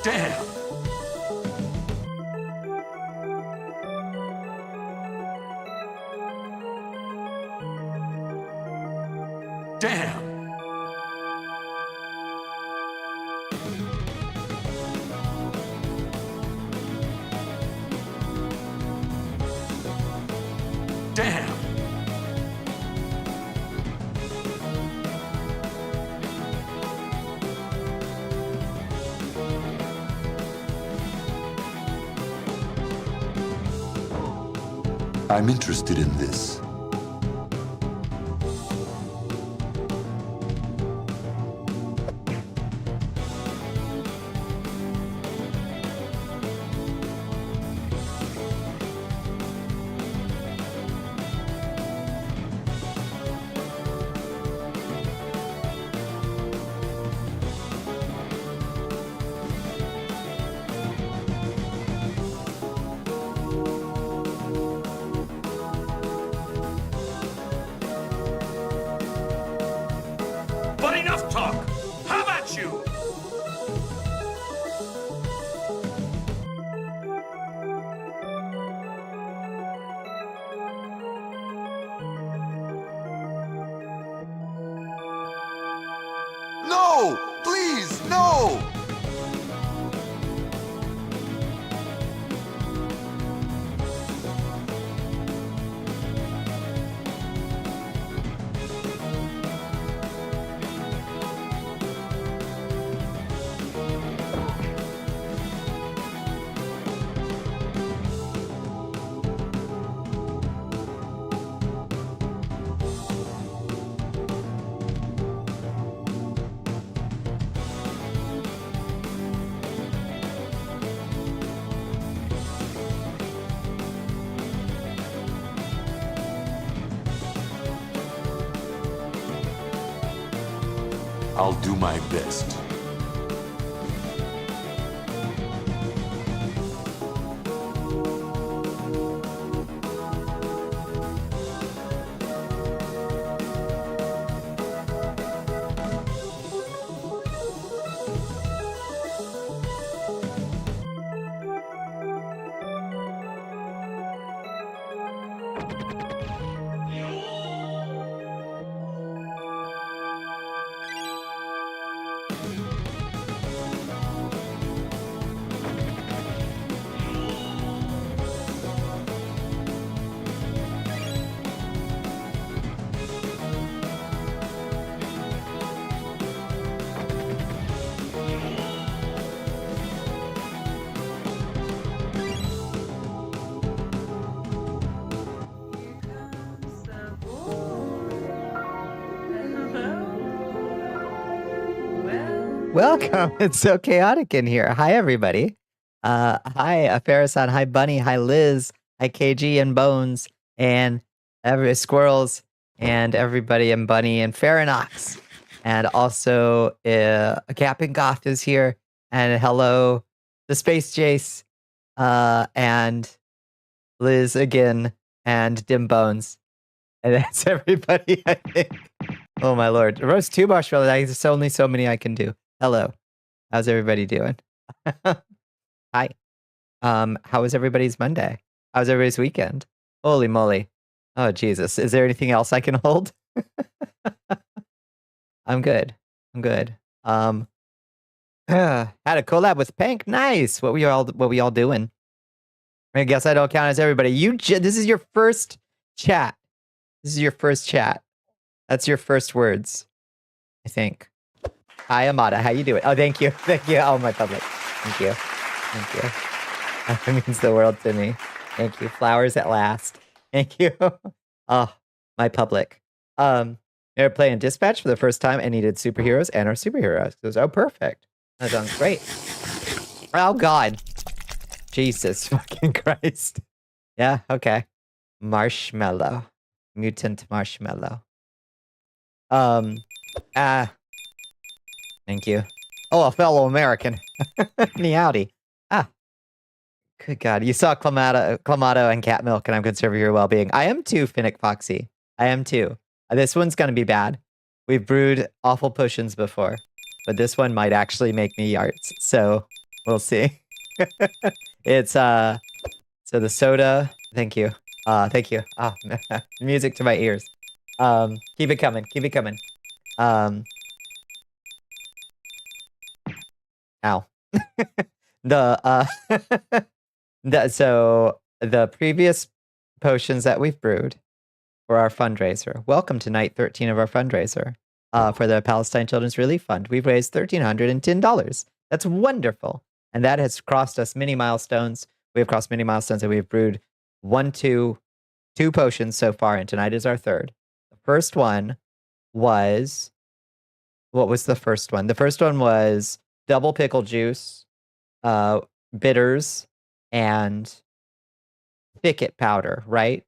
Damn! Damn! Damn! I'm interested in this. But enough talk! How about you? No! Please, no! I'll do my best. Welcome. It's so chaotic in here. Hi, everybody. Hi, Farrasan. Hi, Bunny. Hi, Liz. Hi, KG and Bones and every Squirrels and everybody and Bunny and Faranox. And also, Captain Goth is here. And hello, the Space Jace, and Liz again, and Dim Bones. And that's everybody, I think. Oh, my Lord. Roast 2 marshmallows. There's only so many I can do. Hello. How's everybody doing? Hi. How was everybody's Monday? How was everybody's weekend? Holy moly. Oh, Jesus. Is there anything else I can hold? I'm good. I'm good. Had a collab with Pank. Nice. What we all doing? I guess I don't count as everybody. This is your first chat. This is your first chat. That's your first words, I think. Hi, Amada. How you doing? Oh, thank you. Thank you. Oh, my public. Thank you. Thank you. That means the world to me. Thank you. Flowers at last. Thank you. Oh, my public. They're playing Dispatch for the first time and needed superheroes and our superheroes. It was, oh, perfect. That sounds great. Oh, God. Jesus fucking Christ. Yeah, okay. Marshmallow. Mutant marshmallow. Thank you. Oh, a fellow American. Meowdy. Ah. Good God. You saw Clamato and CATMILK, and I'm concerned for your well-being. I am too, Finnick Foxy. I am too. This one's going to be bad. We've brewed awful potions before, but this one might actually make me yarts. So We'll see. It's so the soda. Thank you. Thank you. Music to my ears. Keep it coming. Keep it coming. Ow. So the previous potions that we've brewed for our fundraiser. Welcome to night 13 of our fundraiser. For the Palestine Children's Relief Fund. We've raised $1,310. That's wonderful. And that has crossed us many milestones. We have crossed many milestones, and we've brewed two potions so far, and tonight is our third. The first one was, what was the first one? The first one was double pickle juice, bitters, and thicket powder, right?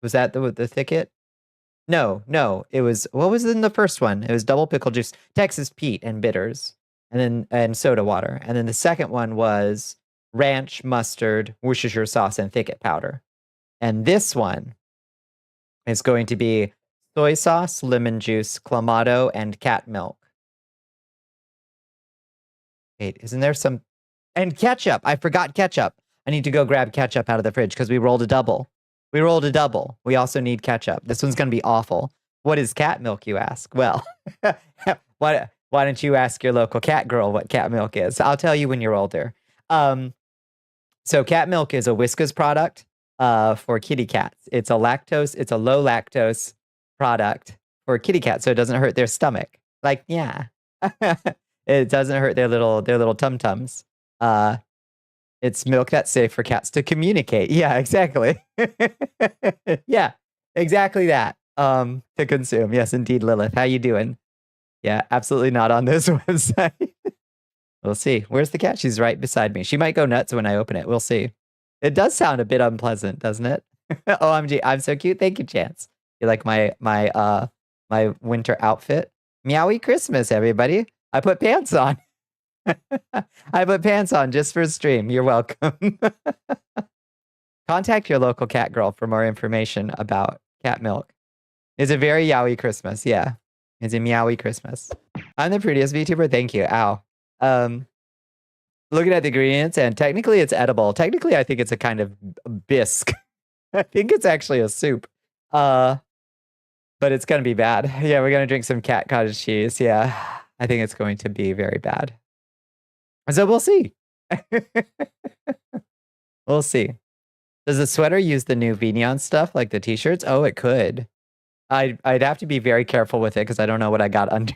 Was that the thicket? No, it was, what was in the first one? It was double pickle juice, Texas Pete, and bitters, and soda water. And then the second one was ranch, mustard, Worcestershire sauce, and thicket powder. And this one is going to be soy sauce, lemon juice, clamato, and cat milk. Wait, isn't there some... And ketchup! I forgot ketchup. I need to go grab ketchup out of the fridge because we rolled a double. We rolled a double. We also need ketchup. This one's going to be awful. What is cat milk, you ask? Well, why don't you ask your local cat girl what cat milk is? I'll tell you when you're older. So cat milk is a Whiskas product for kitty cats. It's a low lactose product for kitty cats, so it doesn't hurt their stomach. Like, yeah. It doesn't hurt their little tum-tums. It's milk that's safe for cats to communicate. Yeah, exactly. Yeah, exactly that. To consume. Yes, indeed, Lilith. How you doing? Yeah, absolutely not on this website. We'll see. Where's the cat? She's right beside me. She might go nuts when I open it. We'll see. It does sound a bit unpleasant, doesn't it? OMG, I'm so cute. Thank you, Chance. You like my winter outfit? Meowie Christmas, everybody. I put pants on. I put pants on just for stream. You're welcome. Contact your local cat girl for more information about cat milk. It's a very yowie Christmas. Yeah. It's a meowie Christmas. I'm the prettiest VTuber. Thank you. Ow. Looking at the ingredients, and technically it's edible. Technically, I think it's a kind of bisque. I think it's actually a soup. But it's going to be bad. Yeah, we're going to drink some cat cottage cheese. Yeah. I think it's going to be very bad. So we'll see. We'll see. Does the sweater use the new Vignon stuff, like the t-shirts? Oh, it could. I'd have to be very careful with it because I don't know what I got under.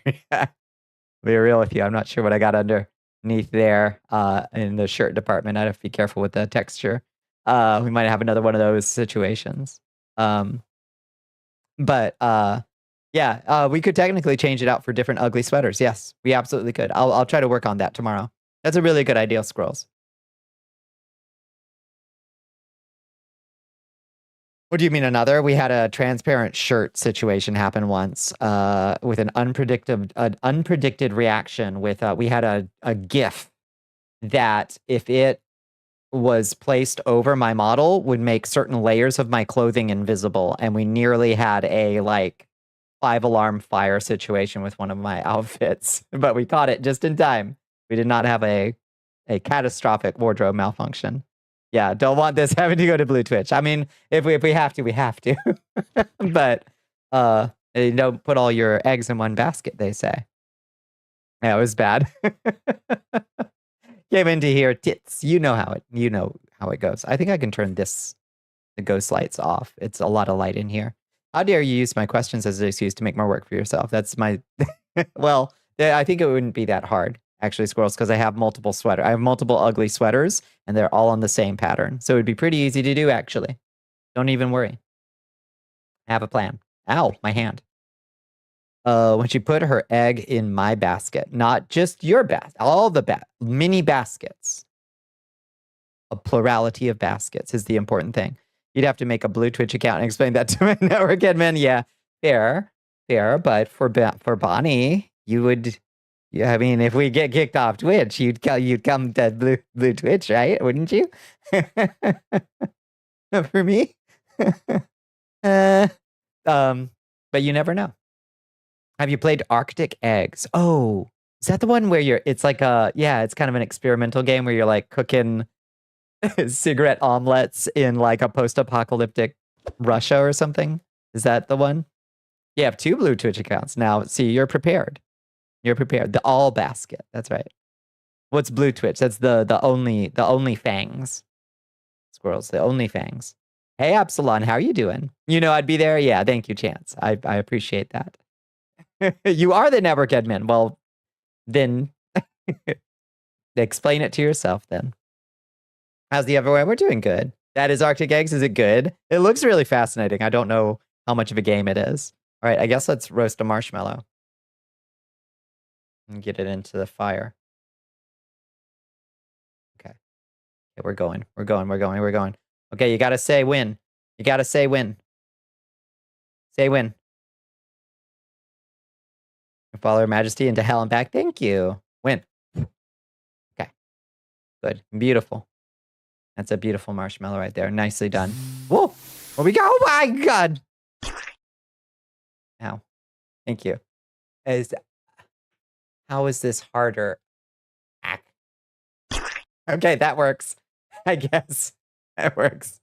Be real with you. I'm not sure what I got underneath there in the shirt department. I'd have to be careful with the texture. We might have another one of those situations. But yeah, we could technically change it out for different ugly sweaters. Yes, we absolutely could. I'll try to work on that tomorrow. That's a really good idea, Squirrels. What do you mean another? We had a transparent shirt situation happen once with an unpredicted reaction with we had a GIF that if it was placed over my model would make certain layers of my clothing invisible, and we nearly had a 5-alarm fire situation with one of my outfits, but we caught it just in time. We did not have a catastrophic wardrobe malfunction. Yeah, don't want this having to go to Blue Twitch. I mean, if we have to, we have to. But don't put all your eggs in one basket, they say. Yeah, it was bad. Came into here, tits. You know how it goes. I think I can turn the ghost lights off. It's a lot of light in here. How dare you use my questions as an excuse to make more work for yourself? That's my... Well, I think it wouldn't be that hard, actually, Squirrels, because I have multiple sweaters. I have multiple ugly sweaters, and they're all on the same pattern. So it'd be pretty easy to do, actually. Don't even worry. I have a plan. Ow, my hand. When she put her egg in my basket, not just your basket, all the mini baskets. A plurality of baskets is the important thing. You'd have to make a Blue Twitch account and explain that to my network admin. Yeah, fair. But for Bonnie, you would. Yeah, I mean, if we get kicked off Twitch, you'd come to Blue Twitch, right? Wouldn't you? For me, but you never know. Have you played Arctic Eggs? Oh, Is that the one where it's like it's kind of an experimental game where you're like cooking cigarette omelets in like a post-apocalyptic Russia or something? Is that the one? You have 2 blue Twitch accounts. Now, see, you're prepared. You're prepared. The all basket. That's right. What's blue Twitch? That's the only fangs. Squirrels, the only fangs. Hey, Absalon, how are you doing? You know I'd be there? Yeah, thank you, Chance. I appreciate that. You are the network admin. Well, then explain it to yourself then. How's the everywhere? We're doing good. That is Arctic Eggs. Is it good? It looks really fascinating. I don't know how much of a game it is. All right, I guess let's roast a marshmallow. And get it into the fire. Okay, we're going. Okay, you gotta say win. You gotta say win. Say win. Follow Her Majesty into hell and back. Thank you. Win. Okay. Good. Beautiful. That's a beautiful marshmallow right there. Nicely done. Whoa. Where we go? Oh my God. Ow. Thank you. How is this harder? Okay, that works. I guess. That works.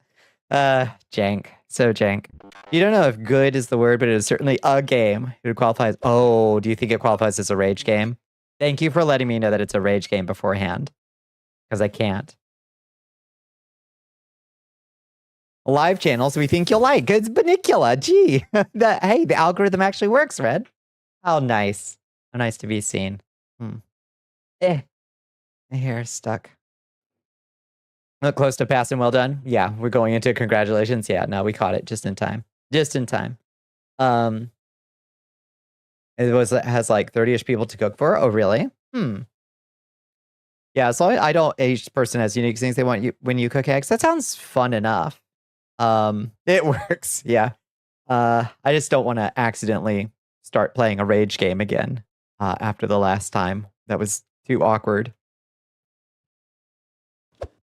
Jank. So jank. You don't know if good is the word, but it is certainly a game. It qualifies. Oh, do you think it qualifies as a rage game? Thank you for letting me know that it's a rage game beforehand. Because I can't. Live channels we think you'll like. It's Bonnicula. Gee. Hey, the algorithm actually works, Red. How nice. How nice to be seen. My hair is stuck. Look close to passing. Well done. Yeah, we're going into congratulations. Yeah, no, we caught it just in time. Just in time. It has like 30-ish people to cook for. Oh, really? Yeah, so I don't. Each person has unique things they want you when you cook eggs. That sounds fun enough. It works. Yeah. I just don't want to accidentally start playing a rage game again. After the last time, that was too awkward.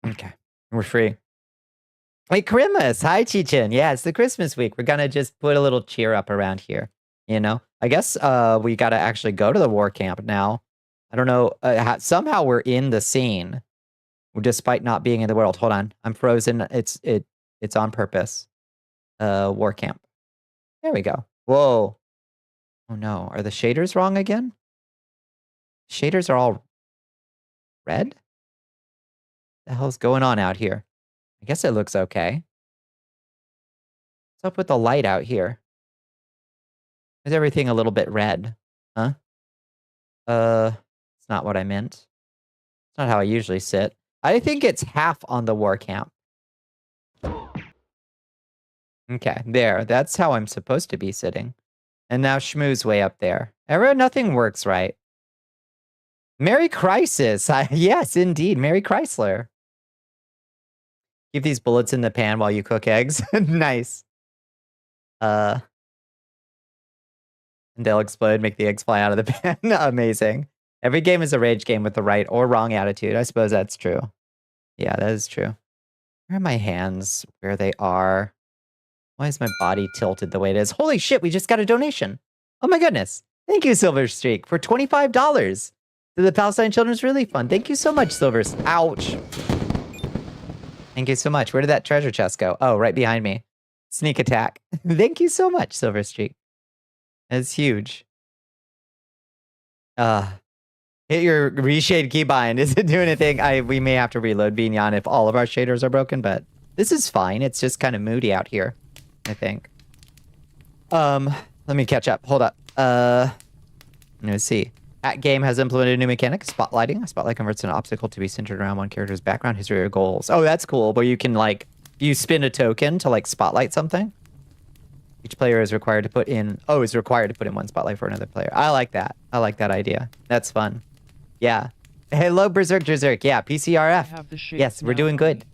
Okay. We're free. Hey, Christmas. Hi, Chichin. Yeah, it's the Christmas week. We're going to just put a little cheer up around here. You know, I guess we got to actually go to the war camp now. I don't know. Somehow we're in the scene despite not being in the world. Hold on. I'm frozen. It's on purpose. War camp. There we go. Whoa. Oh, no. Are the shaders wrong again? Shaders are all red? The hell's going on out here? I guess it looks okay. What's up with the light out here? Is everything a little bit red? Huh? It's not what I meant. It's not how I usually sit. I think it's half on the war camp. Okay, there. That's how I'm supposed to be sitting. And now Shmoo's way up there. Everyone, nothing works right. Merry Crisis. Yes, indeed. Merry Chrysler. Keep these bullets in the pan while you cook eggs. Nice. And they'll explode, make the eggs fly out of the pan. Amazing. Every game is a rage game with the right or wrong attitude. I suppose that's true. Yeah, that is true. Where are my hands? Where they are? Why is my body tilted the way it is? Holy shit, we just got a donation. Oh my goodness. Thank you, Silver Streak, for $25 to the Palestine Children's Relief Fund. Thank you so much, Silvers. Ouch. Thank you so much. Where did that treasure chest go? Oh, right behind me. Sneak attack. Thank you so much, Silver Streak. That's huge. Hit your reshade keybind. Is it doing anything? We may have to reload Binyan if all of our shaders are broken, but this is fine. It's just kind of moody out here, I think. Let me catch up. Hold up. Let's see. That game has implemented a new mechanic, spotlighting. A spotlight converts an obstacle to be centered around one character's background, history, or goals. Oh, that's cool. Where you can, like, you spin a token to, like, spotlight something. Each player is required to put in... Oh, is required to put in one spotlight for another player. I like that. I like that idea. That's fun. Yeah. Hello, Berserk Jerserk. Yeah, PCRF. Yes, we're doing good.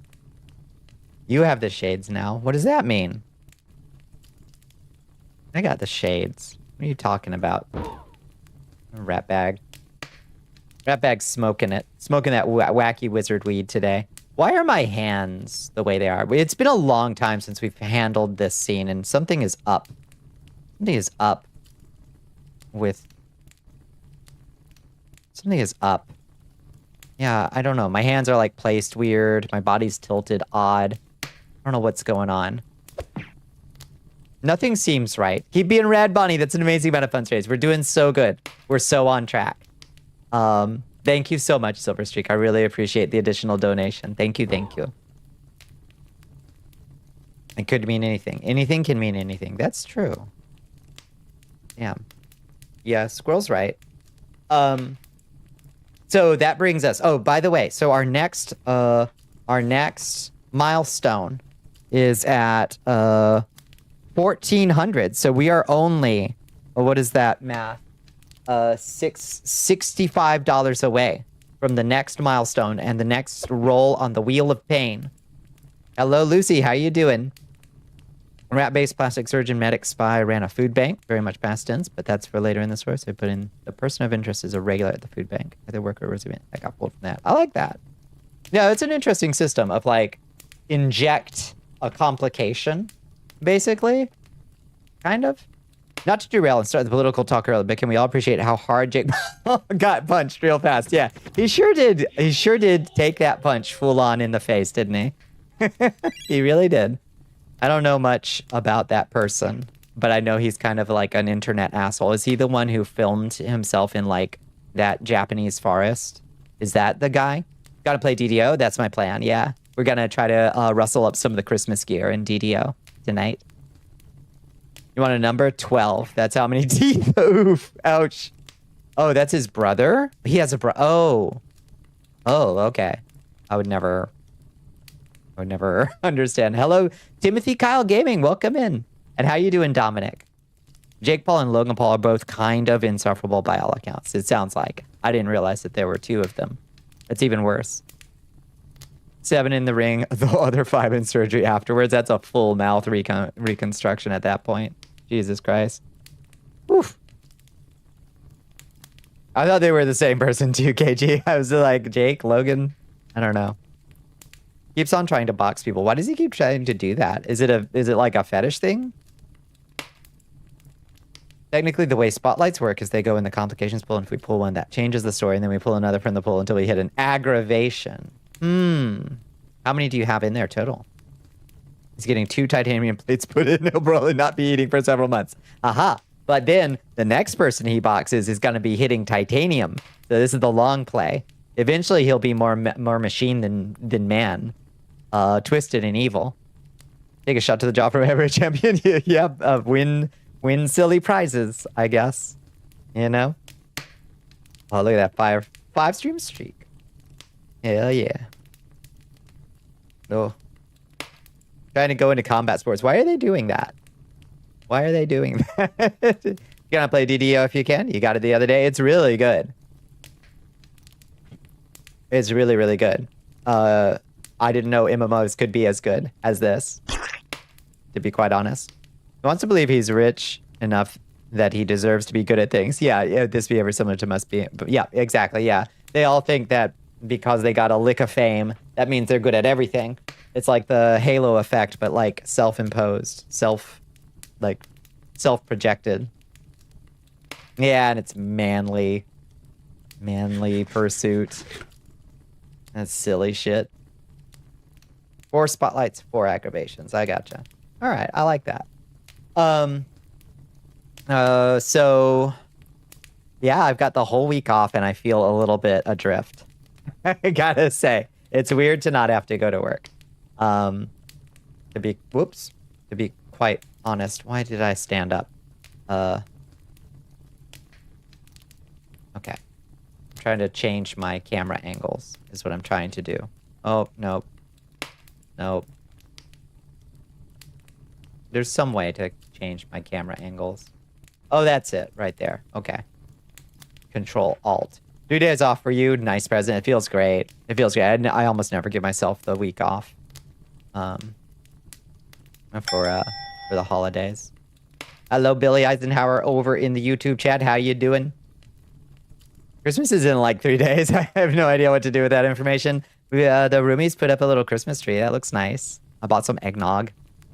You have the shades now. What does that mean? I got the shades. What are you talking about? Rat bag. Rat bag's smoking it. Smoking that wacky wizard weed today. Why are my hands the way they are? It's been a long time since we've handled this scene, and something is up. Something is up with Something is up. Yeah, I don't know. My hands are like placed weird. My body's tilted odd. I don't know what's going on. Nothing seems right. Keep being rad, Bonnie. That's an amazing amount of fun trades. We're doing so good. We're so on track. Thank you so much, Silver Streak. I really appreciate the additional donation. Thank you, thank you. It could mean anything. Anything can mean anything. That's true. Damn. Yeah, Squirrel's right. So that brings us... Oh, by the way, so our next milestone is at 1,400. So we are only... Oh, what is that math? $65 away from the next milestone and the next roll on the Wheel of Pain. Hello, Lucy. How you doing? Rat-based plastic surgeon medic spy ran a food bank. Very much past tense, but that's for later in the story. So I put in the person of interest is a regular at the food bank. Either worker or resident. I got pulled from that. I like that. Yeah, it's an interesting system of like inject a complication, basically. Kind of. Not to derail and start the political talk early, but can we all appreciate how hard Jake Paul got punched real fast? Yeah, he sure did. He sure did take that punch full on in the face, didn't he? He really did. I don't know much about that person, but I know he's kind of like an internet asshole. Is he the one who filmed himself in like that Japanese forest? Is that the guy? Gotta play DDO. That's my plan. Yeah. We're gonna try to rustle up some of the Christmas gear in DDO tonight. You want a number? 12. That's how many teeth. Oof. Ouch. Oh, that's his brother? He has a Oh. Oh, okay. I would never understand. Hello, Timothy Kyle Gaming. Welcome in. And how you doing, Dominic? Jake Paul and Logan Paul are both kind of insufferable by all accounts. It sounds like. I didn't realize that there were two of them. That's even worse. 7 in the ring, the other 5 in surgery afterwards. That's a full mouth reconstruction at that point. Jesus Christ. Oof. I thought they were the same person too, KG. I was like, Jake, Logan, I don't know. Keeps on trying to box people. Why does he keep trying to do that? Is it like a fetish thing? Technically, the way spotlights work is they go in the complications pool, and if we pull one, that changes the story, and then we pull another from the pool until we hit an aggravation. How many do you have in there total? He's getting 2 titanium plates put in. He'll probably not be eating for several months. Aha. But then the next person he boxes is going to be hitting titanium. So this is the long play. Eventually, he'll be more machine than man. Twisted and evil. Take a shot to the jaw from every champion. Yeah, win silly prizes, I guess. You know? Oh, look at that 5 stream streak. Hell yeah. Oh. Trying to go into combat sports. Why are they doing that? Why are they doing that? You gotta play DDO if you can. You got it the other day. It's really good. It's really, really good. I didn't know MMOs could be as good as this, to be quite honest. He wants to believe he's rich enough that he deserves to be good at things. Yeah, this be ever similar to must be. But yeah, exactly, yeah. They all think that because they got a lick of fame, that means they're good at everything. It's like the Halo effect, but like self-imposed, self-projected. Yeah, and it's manly pursuit. That's silly shit. 4 spotlights, 4 aggravations. I gotcha. All right, I like that. So yeah, I've got the whole week off and I feel a little bit adrift. I gotta say, it's weird to not have to go to work. To be quite honest, why did I stand up? Okay. I'm trying to change my camera angles is what I'm trying to do. Oh, nope. Nope. There's some way to change my camera angles. Oh, that's it right there. Okay. Control Alt. 3 days off for you. Nice present. It feels great. It feels great. I almost never give myself the week off. For the holidays. Hello, Billy Eisenhower over in the YouTube chat. How you doing? Christmas is in like 3 days. I have no idea what to do with that information. The roomies put up a little Christmas tree. That looks nice. I bought some eggnog.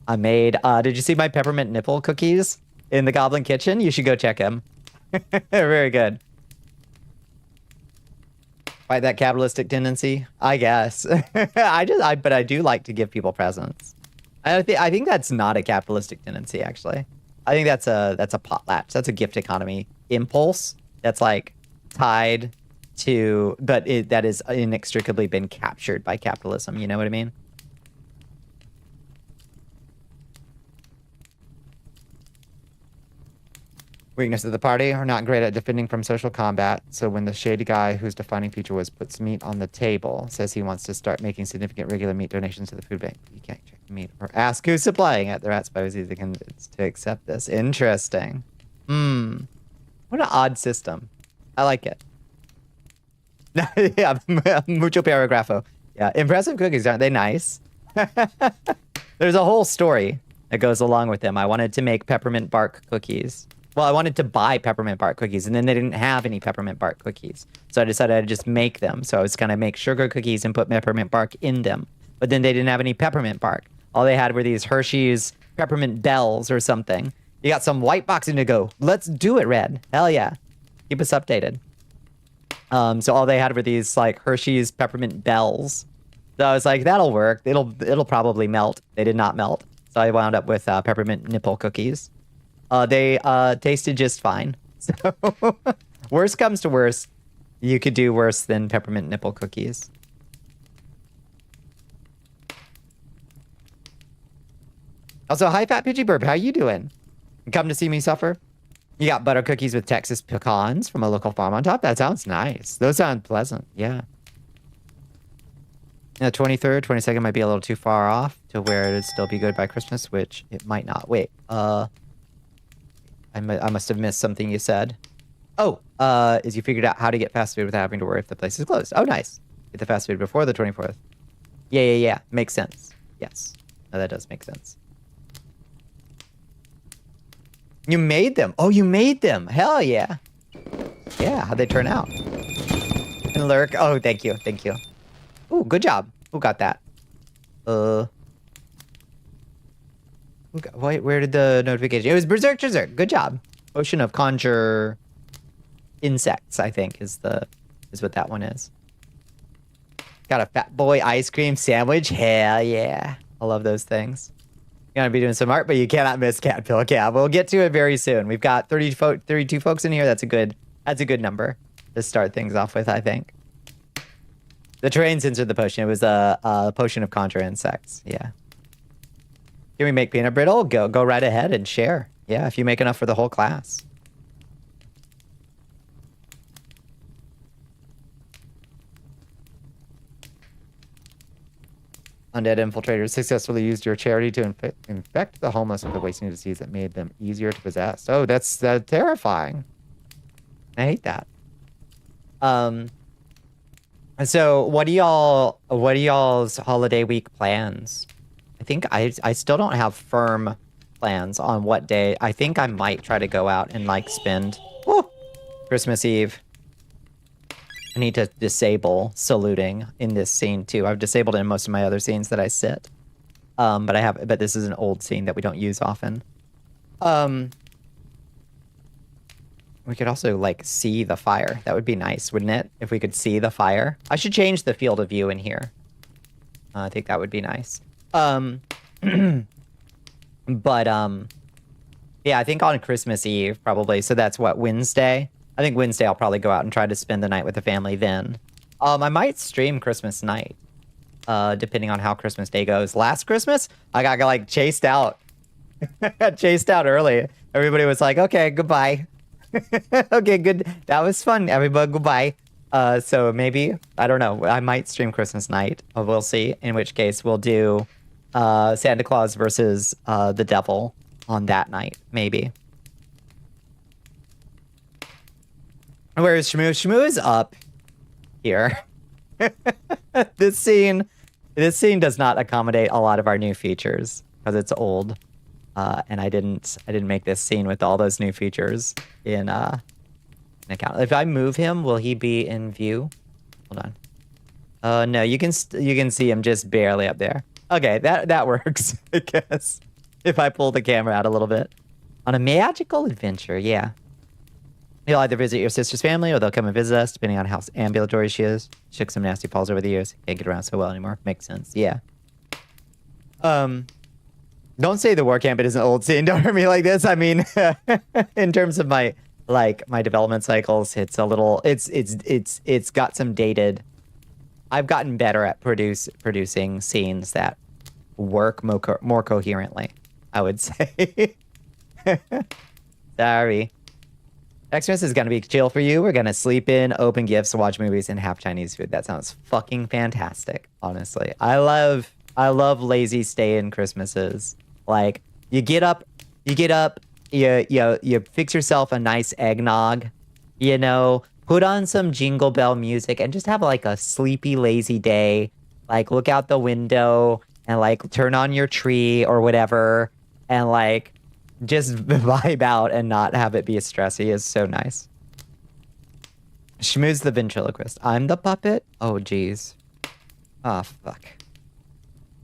I made, did you see my peppermint nipple cookies in the Goblin Kitchen? You should go check them. They're very good. Fight that capitalistic tendency, I guess. but I do like to give people presents. I think that's not a capitalistic tendency, actually. I think that's a potlatch. That's a gift economy impulse that's like tied to, but that is inextricably been captured by capitalism. You know what I mean? Weakness of the party are not great at defending from social combat, so when the shady guy whose defining feature was puts meat on the table, says he wants to start making significant regular meat donations to the food bank. You can't check the meat or ask who's supplying it. The rat spy was easy to convince to accept this. Interesting. What an odd system. I like it. Yeah, mucho paragrafo. Yeah, impressive cookies, aren't they nice? There's a whole story that goes along with them. I wanted to make peppermint bark cookies. Well, I wanted to buy peppermint bark cookies, and then they didn't have any peppermint bark cookies. So I decided I'd just make them. So I was going to make sugar cookies and put peppermint bark in them. But then they didn't have any peppermint bark. All they had were these Hershey's peppermint bells or something. You got some white boxing to go. Let's do it, Red. Hell yeah. Keep us updated. So all they had were these like Hershey's peppermint bells. So I was like, that'll work. It'll probably melt. They did not melt. So I wound up with peppermint nipple cookies. They tasted just fine. So worst comes to worst, you could do worse than peppermint nipple cookies. Also, hi Fat Pidgey Burp, how you doing? Come to see me suffer? You got butter cookies with Texas pecans from a local farm on top? That sounds nice. Those sound pleasant, yeah. The 23rd, 22nd might be a little too far off to where it'd still be good by Christmas, which it might not. Wait, I must have missed something you said. Oh, is you figured out how to get fast food without having to worry if the place is closed. Oh, nice. Get the fast food before the 24th. Yeah. Makes sense. Yes. No, that does make sense. You made them. Oh, you made them. Hell yeah. Yeah, how'd they turn out? And lurk. Oh, thank you. Ooh, good job. Who got that? Wait, where did the notification? It was Berserk. Good job. Potion of conjure insects, I think, is what that one is. Got a fat boy ice cream sandwich. Hell yeah. I love those things. You're gonna be doing some art, but you cannot miss CATMILK. Yeah, we'll get to it very soon. We've got 32 folks in here. That's a good number to start things off with, I think. The train censored the potion. It was a potion of conjure insects. Yeah. Can we make peanut brittle? Go right ahead and share. Yeah, if you make enough for the whole class. Undead infiltrators successfully used your charity to infect the homeless with a wasting disease that made them easier to possess. Oh, that's terrifying. I hate that. So what are y'all's holiday week plans? I think I still don't have firm plans on what day. I think I might try to go out and like spend Christmas Eve. I need to disable saluting in this scene too. I've disabled it in most of my other scenes that I sit. But this is an old scene that we don't use often. We could also like see the fire. That would be nice, wouldn't it? If we could see the fire. I should change the field of view in here. I think that would be nice. Yeah, I think on Christmas Eve, probably. So that's what, Wednesday? I think Wednesday I'll probably go out and try to spend the night with the family then. I might stream Christmas night, depending on how Christmas Day goes. Last Christmas, I got like chased out. Chased out early. Everybody was like, okay, goodbye. Okay, good. That was fun. Everybody, goodbye. So maybe, I don't know. I might stream Christmas night. We'll see. In which case, we'll do Santa Claus versus the devil on that night, maybe. Where is Shmoo? Shmoo is up here. This scene does not accommodate a lot of our new features because it's old. And I didn't make this scene with all those new features in account. If I move him, will he be in view? Hold on. No, you can see him just barely up there. Okay, that works, I guess. If I pull the camera out a little bit. On a magical adventure, yeah. You'll either visit your sister's family or they'll come and visit us, depending on how ambulatory she is. Shook some nasty paws over the years. Can't get around so well anymore. Makes sense. Yeah. Don't say the war camp it isn't old scene. Don't hurt me like this. I mean, in terms of my development cycles, it's a little. It's got some dated. I've gotten better at producing scenes that work more coherently, I would say. Sorry. Xmas is going to be chill for you. We're going to sleep in, open gifts, watch movies, and have Chinese food. That sounds fucking fantastic, honestly. I love lazy stay-in Christmases. Like, you get up, you fix yourself a nice eggnog, you know, put on some Jingle Bell music, and just have, like, a sleepy, lazy day. Like, look out the window, and, like, turn on your tree or whatever, and, like, just vibe out and not have it be stressy is so nice. Schmooze the ventriloquist. I'm the puppet? Oh, jeez. Oh, fuck.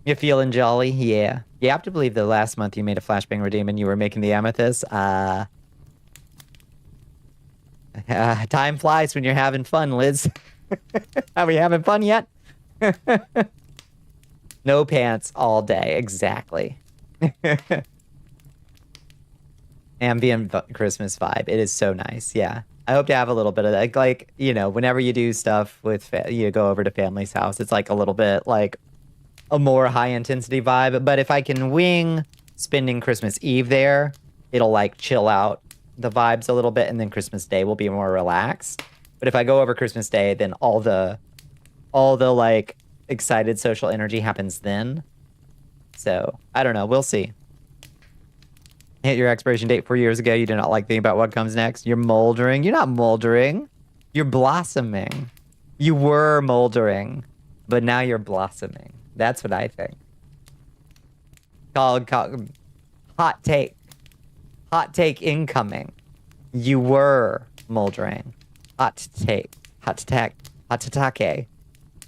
You feeling jolly? Yeah. You have to believe the last month you made a flashbang redeem and you were making the amethyst. Time flies when you're having fun, Liz. Are we having fun yet? No pants all day. Exactly. Ambient Christmas vibe. It is so nice. Yeah. I hope to have a little bit of that. Like, you know, whenever you do stuff with, you go over to family's house, it's like a little bit like a more high intensity vibe. But if I can wing spending Christmas Eve there, it'll like chill out the vibes a little bit. And then Christmas Day will be more relaxed. But if I go over Christmas Day, then all the like excited social energy happens then. So I don't know. We'll see. Hit your expiration date 4 years ago. You do not like thinking about what comes next. You're moldering. You're not moldering. You're blossoming. You were moldering, but now you're blossoming. That's what I think. Called hot take. Hot take incoming. You were moldering. Hot take. Hot take. Hot take.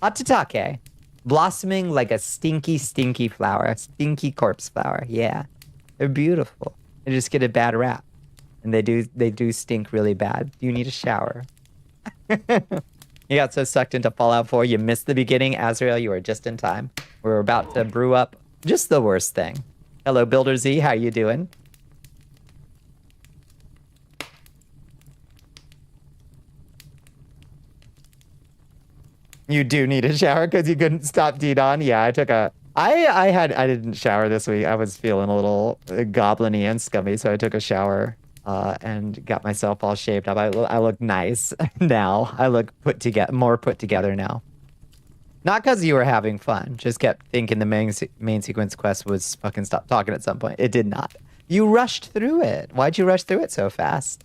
Hot take. Blossoming like a stinky, stinky flower. A stinky corpse flower. Yeah. They're beautiful. They just get a bad rap. And they do stink really bad. You need a shower. You got so sucked into Fallout 4, you missed the beginning. Azrael, you are just in time. We're about to brew up just the worst thing. Hello, Builder Z. How you doing? You do need a shower because you couldn't stop D-Don. Yeah, I took a... I didn't shower this week. I was feeling a little goblin-y and scummy, so I took a shower and got myself all shaped up. I look nice now. I look more put together now. Not because you were having fun. Just kept thinking the main sequence quest was fucking stop talking at some point. It did not. You rushed through it. Why'd you rush through it so fast?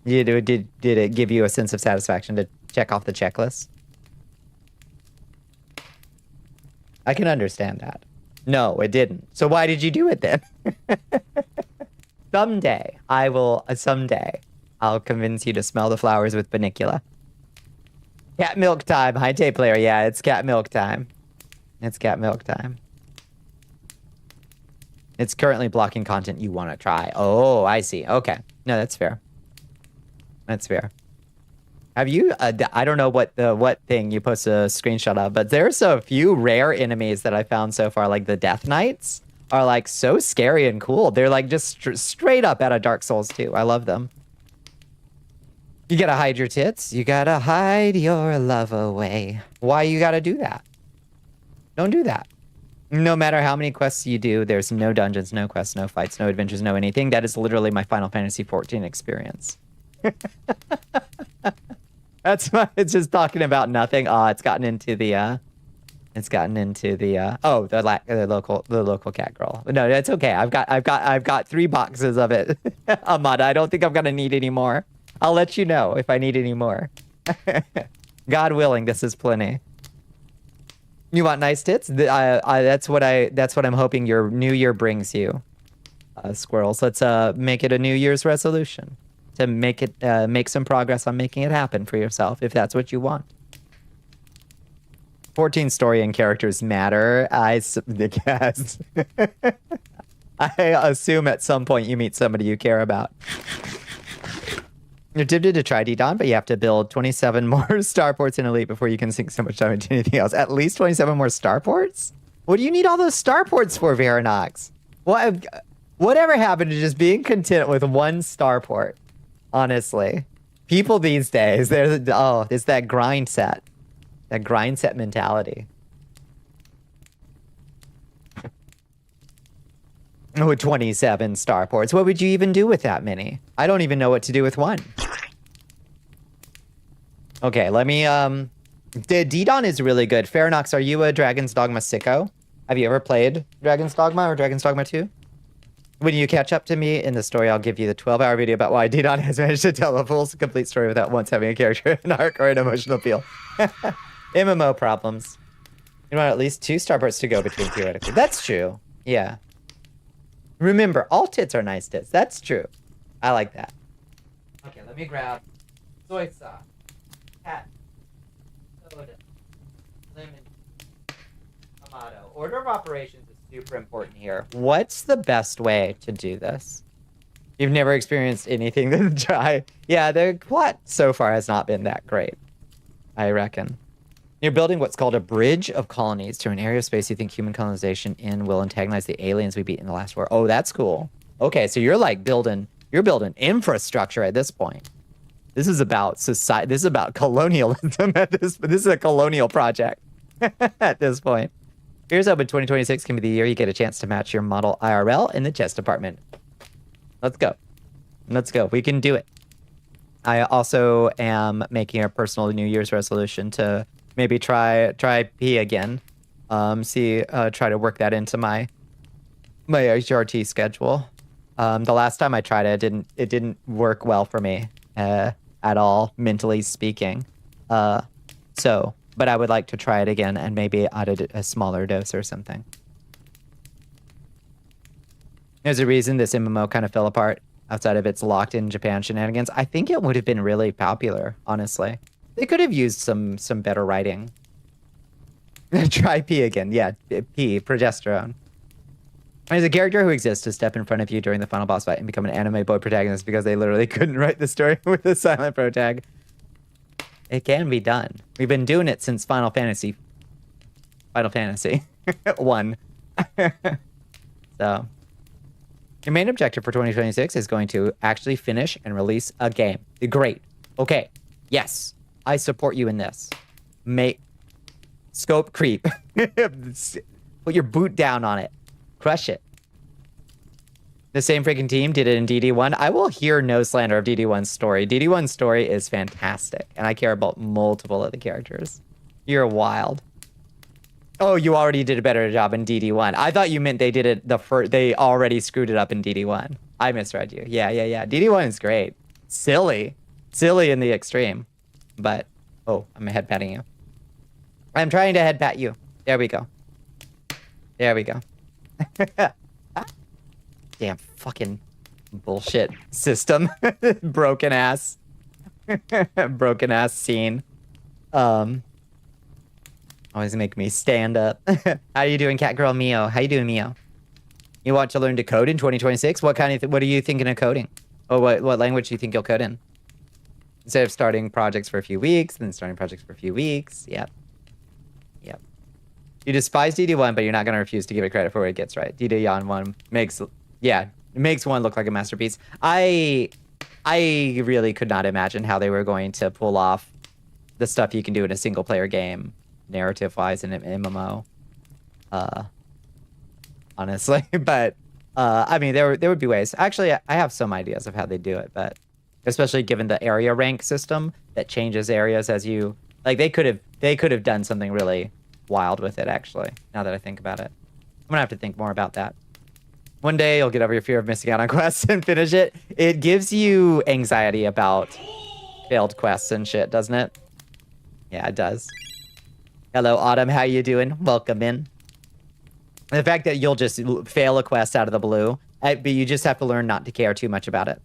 Did it give you a sense of satisfaction to check off the checklist? I can understand that. No, it didn't. So why did you do it then? Someday, I'll convince you to smell the flowers with Bonnicula. Cat milk time. Hi, tape player. Yeah, it's cat milk time. It's cat milk time. It's currently blocking content you want to try. Oh, I see. Okay. No, that's fair. That's fair. Have you, I don't know what thing you post a screenshot of, but there's a few rare enemies that I found so far, like the Death Knights are like so scary and cool. They're like just straight up out of Dark Souls 2. I love them. You gotta hide your tits. You gotta hide your love away. Why you gotta do that? Don't do that. No matter how many quests you do, there's no dungeons, no quests, no fights, no adventures, no anything. That is literally my Final Fantasy XIV experience. That's why it's just talking about nothing. Oh, it's gotten into the local cat girl. No, it's okay. I've got 3 boxes of it. Amada, I don't think I'm gonna need any more. I'll let you know if I need any more. God willing, this is plenty. You want nice tits? That's what I'm hoping your new year brings you. Squirrels. Let's make it a New Year's resolution. To make some progress on making it happen for yourself, if that's what you want. 14 story and characters matter. I guess. I assume at some point you meet somebody you care about. You're tempted to try Ddon, but you have to build 27 more starports in Elite before you can sink so much time into anything else. At least 27 more starports? What do you need all those starports for, Varanox? Whatever happened to just being content with one starport? Honestly. People these days, it's that grind set. That grind set mentality. Oh, 27 starports. What would you even do with that many? I don't even know what to do with one. Okay, let me, Ddon is really good. Faranox, are you a Dragon's Dogma sicko? Have you ever played Dragon's Dogma or Dragon's Dogma 2? When you catch up to me in the story, I'll give you the 12-hour video about why Ddon has managed to tell a full, complete story without once having a character, an arc, or an emotional appeal. MMO problems. You want at least 2 starports to go between, theoretically. That's true. Yeah. Remember, all tits are nice tits. That's true. I like that. Okay, let me grab soy sauce, cat, soda, lemon, tomato. Order of operations is super important here. What's the best way to do this? You've never experienced anything to try. Yeah, the plot so far has not been that great, I reckon. You're building what's called a bridge of colonies to an area of space you think human colonization in will antagonize the aliens we beat in the last war. Oh, that's cool. Okay, so you're like building infrastructure at this point. This is about society. This is about colonialism at this. This is a colonial project at this point. Here's hoping 2026 can be the year you get a chance to match your model IRL in the chess department. Let's go. Let's go. We can do it. I also am making a personal New Year's resolution to maybe try P again. Try to work that into my HRT schedule. The last time I tried it didn't work well for me at all, mentally speaking. But I would like to try it again and maybe at a smaller dose or something. There's a reason this MMO kind of fell apart outside of its locked-in Japan shenanigans. I think it would have been really popular, honestly. They could have used some better writing. Try P again. Yeah, P, progesterone. There's a character who exists to step in front of you during the final boss fight and become an anime boy protagonist because they literally couldn't write the story with a silent protag. It can be done. We've been doing it since Final Fantasy 1. So, your main objective for 2026 is going to actually finish and release a game. Great. Okay. Yes. I support you in this. Scope creep. Put your boot down on it. Crush it. The same freaking team did it in DD1. I will hear no slander of DD1's story. DD1's story is fantastic, and I care about multiple of the characters. You're wild. Oh, you already did a better job in DD1. I thought you meant they did it they already screwed it up in DD1. I misread you. Yeah. DD1 is great. Silly in the extreme. But, oh, I'm head patting you. I'm trying to head pat you. There we go. Damn fucking bullshit system. Broken ass scene. Always make me stand up. How you doing, cat girl Mio? How you doing, Mio? You want to learn to code in 2026? What kind of what are you thinking of coding? Oh, what language do you think you'll code in? Instead of starting projects for a few weeks, then starting projects for a few weeks. Yep. You despise DD1, but you're not going to refuse to give it credit for what it gets right. DD1 makes 1 look like a masterpiece. I really could not imagine how they were going to pull off the stuff you can do in a single player game, narrative-wise, in an MMO. Honestly, but I mean, there would be ways. Actually, I have some ideas of how they do it, but especially given the area rank system that changes areas as you like, they could have done something really wild with it. Actually, now that I think about it, I'm gonna have to think more about that. One day you'll get over your fear of missing out on quests and finish it. It gives you anxiety about failed quests and shit, doesn't it? Yeah, it does. Hello, Autumn. How you doing? Welcome in. The fact that you'll just fail a quest out of the blue, but you just have to learn not to care too much about it.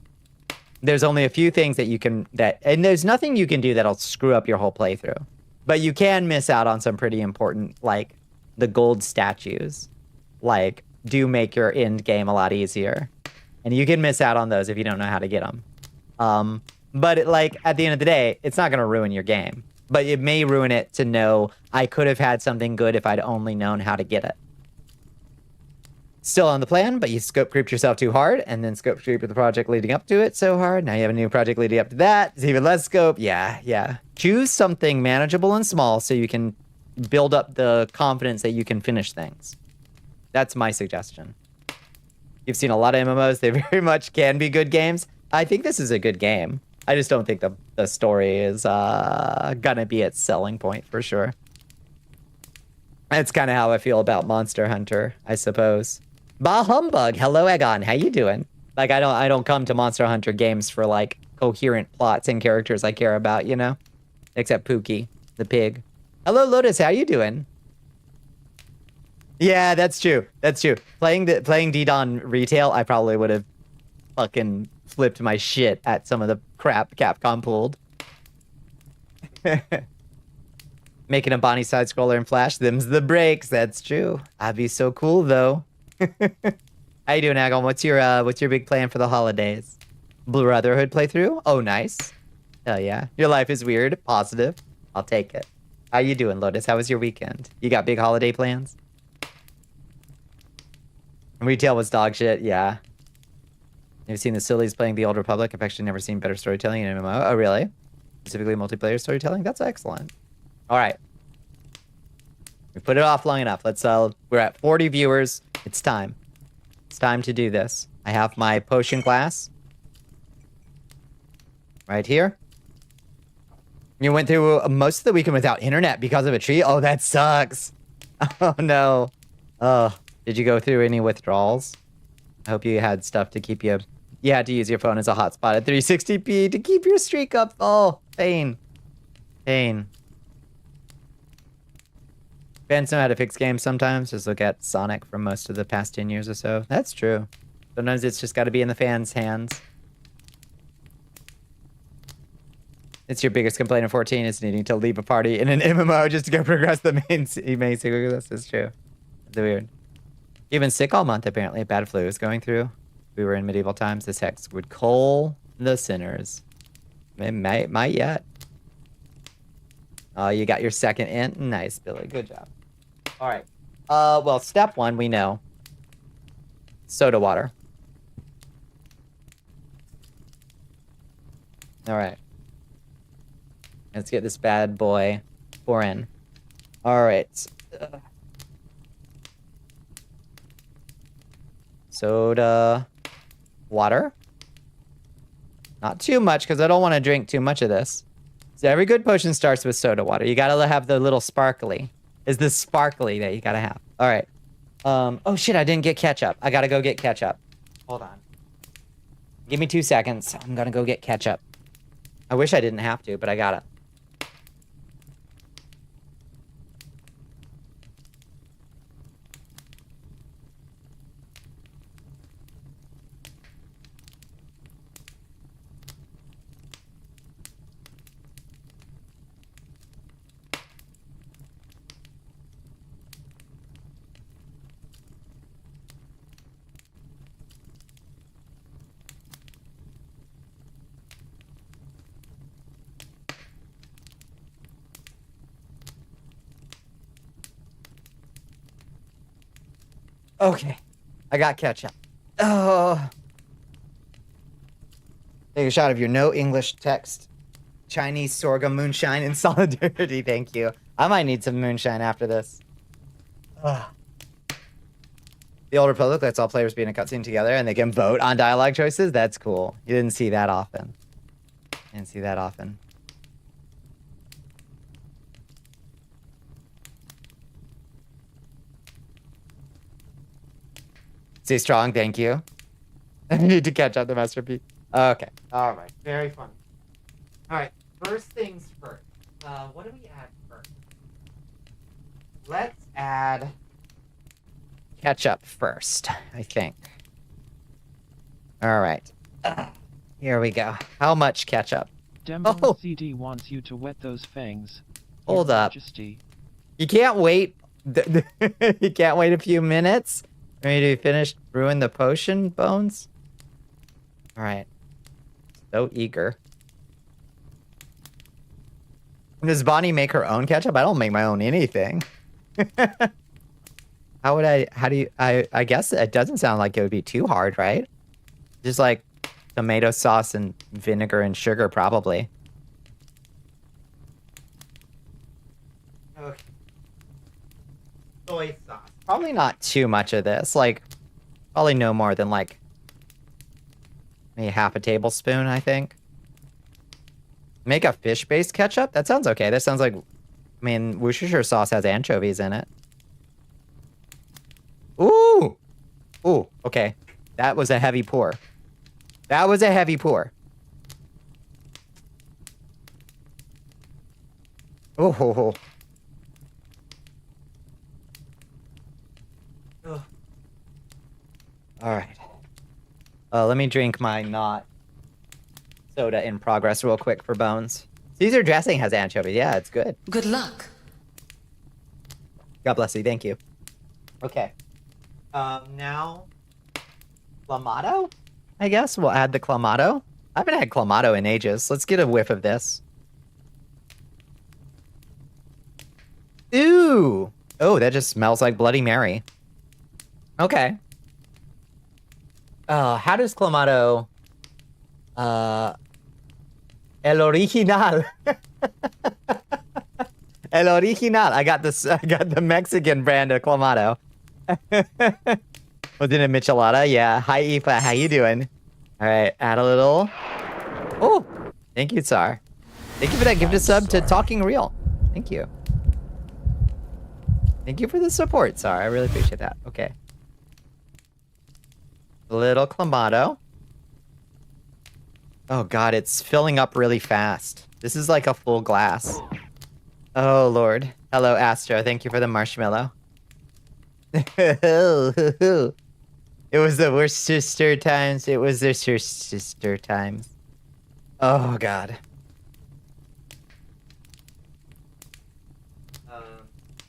There's only a few things that you can, and there's nothing you can do that'll screw up your whole playthrough. But you can miss out on some pretty important, like, the gold statues. Like, do make your end game a lot easier. And you can miss out on those if you don't know how to get them. But like at the end of the day, it's not going to ruin your game. But it may ruin it to know I could have had something good if I'd only known how to get it. Still on the plan, but you scope creeped yourself too hard, and then scope creeped the project leading up to it so hard. Now you have a new project leading up to that. It's even less scope. Yeah. Choose something manageable and small so you can build up the confidence that you can finish things. That's my suggestion. You've seen a lot of MMOs. They very much can be good games. I think this is a good game. I just don't think the story is gonna be its selling point for sure. That's kind of how I feel about Monster Hunter, I suppose. Bah humbug. Hello, Egon. How you doing? Like, I don't come to Monster Hunter games for like coherent plots and characters I care about, you know? Except Pookie, the pig. Hello, Lotus. How you doing? Yeah, that's true. That's true. Playing D-Don retail, I probably would have fucking flipped my shit at some of the crap Capcom pulled. Making a Bonnie side scroller in Flash, them's the breaks. That's true. That'd be so cool though. How you doing, Agon? What's your big plan for the holidays? Brotherhood playthrough? Oh, nice. Hell yeah. Your life is weird. Positive. I'll take it. How you doing, Lotus? How was your weekend? You got big holiday plans? Retail was dog shit. Yeah. You've seen the sillies playing the Old Republic. I've actually never seen better storytelling in MMO. Oh, really? Specifically multiplayer storytelling? That's excellent. All right. We put it off long enough. Let's we're at 40 viewers. It's time. It's time to do this. I have my potion glass right here. You went through most of the weekend without internet because of a tree? Oh, that sucks. Oh no. Oh, did you go through any withdrawals? I hope you had stuff to keep you. You had to use your phone as a hotspot at 360p to keep your streak up. Oh, pain. Pain. Fans know how to fix games sometimes. Just look at Sonic from most of the past 10 years or so. That's true. Sometimes it's just got to be in the fans' hands. It's your biggest complaint in 14 is needing to leave a party in an MMO just to go progress the main sequence. This is true. It's weird. You've been sick all month, apparently. A bad flu is going through. We were in medieval times. This hex would coal the sinners. It might yet. Oh, you got your second int? Nice, Billy. Good job. All right. Well, step one, we know. Soda water. All right. Let's get this bad boy pour in. All right. Soda water. Not too much, because I don't want to drink too much of this. So every good potion starts with soda water. You gotta have the little sparkly. Is the sparkly that you gotta have. All right. Oh shit, I didn't get ketchup. I gotta go get ketchup. Hold on. Give me 2 seconds. I'm gonna go get ketchup. I wish I didn't have to, but I gotta. Okay, I got ketchup. Oh. Take a shot of your no English text. Chinese sorghum moonshine in solidarity. Thank you. I might need some moonshine after this. Ugh. The Old Republic lets all players be in a cutscene together and they can vote on dialogue choices. That's cool. You didn't see that often. Didn't see that often. Stay strong, thank you. I need to catch up the masterpiece. Okay. All right. Very fun. All right. First things first. What do we add first? Let's add ketchup first, I think. All right. Here we go. How much ketchup? Dembo CD wants you to wet those fangs. Hold Your up. Majesty. You can't wait. You can't wait a few minutes? Ready to finish brewing the potion, Bones? All right. So eager. Does Bonnie make her own ketchup? I don't make my own anything. How do you, I guess it doesn't sound like it would be too hard, right? Just like tomato sauce and vinegar and sugar, probably. Okay. Soy sauce. Probably not too much of this. Like, probably no more than like maybe half a tablespoon, I think. Make a fish-based ketchup? That sounds okay. That sounds like, I mean, Worcestershire sauce has anchovies in it. Ooh! Ooh, okay. That was a heavy pour. That was a heavy pour. Oh. Alright. Let me drink my not soda in progress real quick for Bones. Caesar dressing has anchovies. Yeah, it's good. Good luck. God bless you. Thank you. Okay. Now... Clamato? I guess we'll add the Clamato. I haven't had Clamato in ages. Let's get a whiff of this. Ooh! Oh, that just smells like Bloody Mary. Okay. How does Clamato... El Original. El Original. I got the Mexican brand of Clamato. Was it a Michelada? Yeah. Hi, Aoife. How you doing? All right. Add a little. Oh, thank you, Tsar. Thank you for that gifted sub to Talking Real. Thank you. Thank you for the support, Tsar. I really appreciate that. Okay. A little Clamato. Oh, God. It's filling up really fast. This is like a full glass. Oh, Lord. Hello, Astro. Thank you for the marshmallow. It was the Worcester times. It was the Worcester times. Oh, God.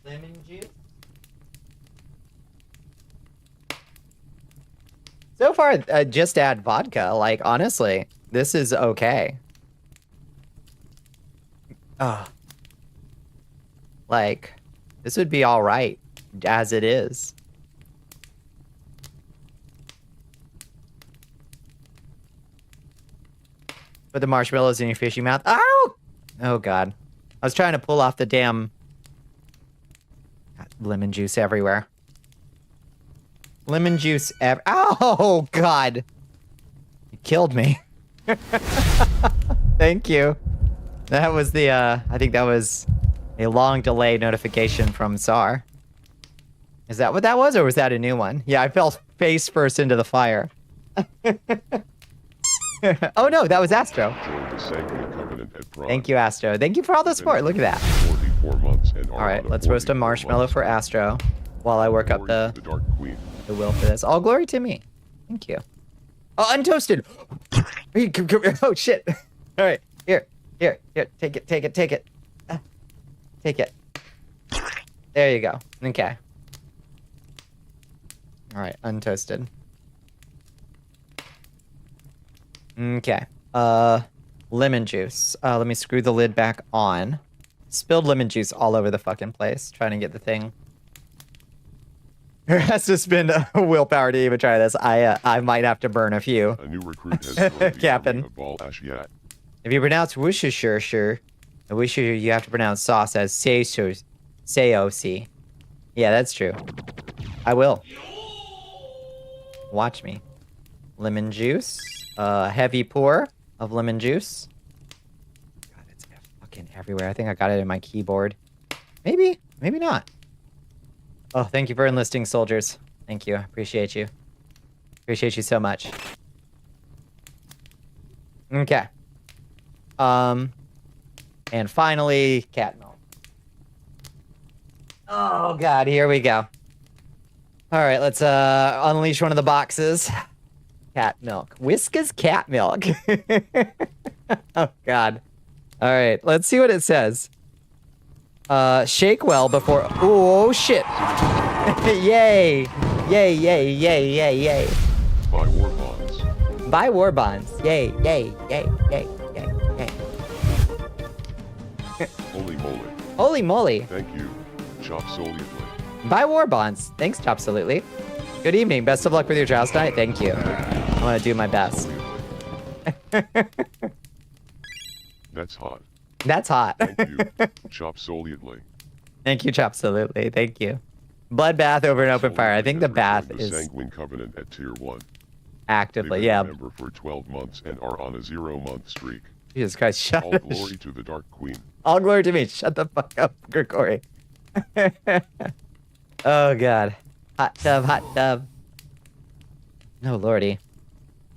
Lemon juice. So far, just add vodka. Like, honestly, this is okay. Like, this would be all right as it is. Put the marshmallows in your fishy mouth. Ow! Oh, God. I was trying to pull off the damn lemon juice everywhere. Lemon juice oh, God. You killed me. Thank you. That was the, I think that was a long delay notification from Tsar. Is that what that was, or was that a new one? Yeah, I fell face first into the fire. Oh, no, that was Astro. Thank you, Astro. Thank you for all the support. Look at that. 44 months and all right, let's roast a marshmallow for Astro while I work up the will for this. All glory to me. Thank you. Oh, untoasted. Oh, shit. All right, here. Take it. Take it. There you go. Okay. All right, untoasted. Okay. Lemon juice. Let me screw the lid back on. Spilled lemon juice all over the fucking place. Trying to get the thing. There has to spend willpower to even try this. I might have to burn a few. A new recruit has Captain. If you pronounce Worcestershire, you have to pronounce sauce as say-o-see. Yeah, that's true. I will. Watch me. Lemon juice. Heavy pour of lemon juice. God, it's fucking everywhere. I think I got it in my keyboard. Maybe not. Oh, thank you for enlisting soldiers. Thank you. Appreciate you. Appreciate you so much. Okay. And finally, cat milk. Oh, God, here we go. All right, let's unleash one of the boxes. Cat milk. Whiskas cat milk. Oh, God. All right, let's see what it says. Shake well before... Oh, shit. Yay. Yay. Buy war bonds. Buy war bonds. Yay. Holy moly. Holy moly. Thank you. Chop solidly. Buy war bonds. Thanks, Absolutely. Good evening. Best of luck with your trials tonight. Thank you. I'm going to do my best. That's hot. That's hot. Thank you. Chop solidly. Thank you, Absolutely. Thank you. Bloodbath over an open fire. I think the bath the is Sanguine Covenant at tier 1. actively, They've yeah. been a member for 12 months and are on a 0-month streak. Jesus Christ, shut All up. glory to the Dark Queen. All glory to me. Shut the fuck up, Grigori. Oh, God. Hot tub, hot tub. No, lordy.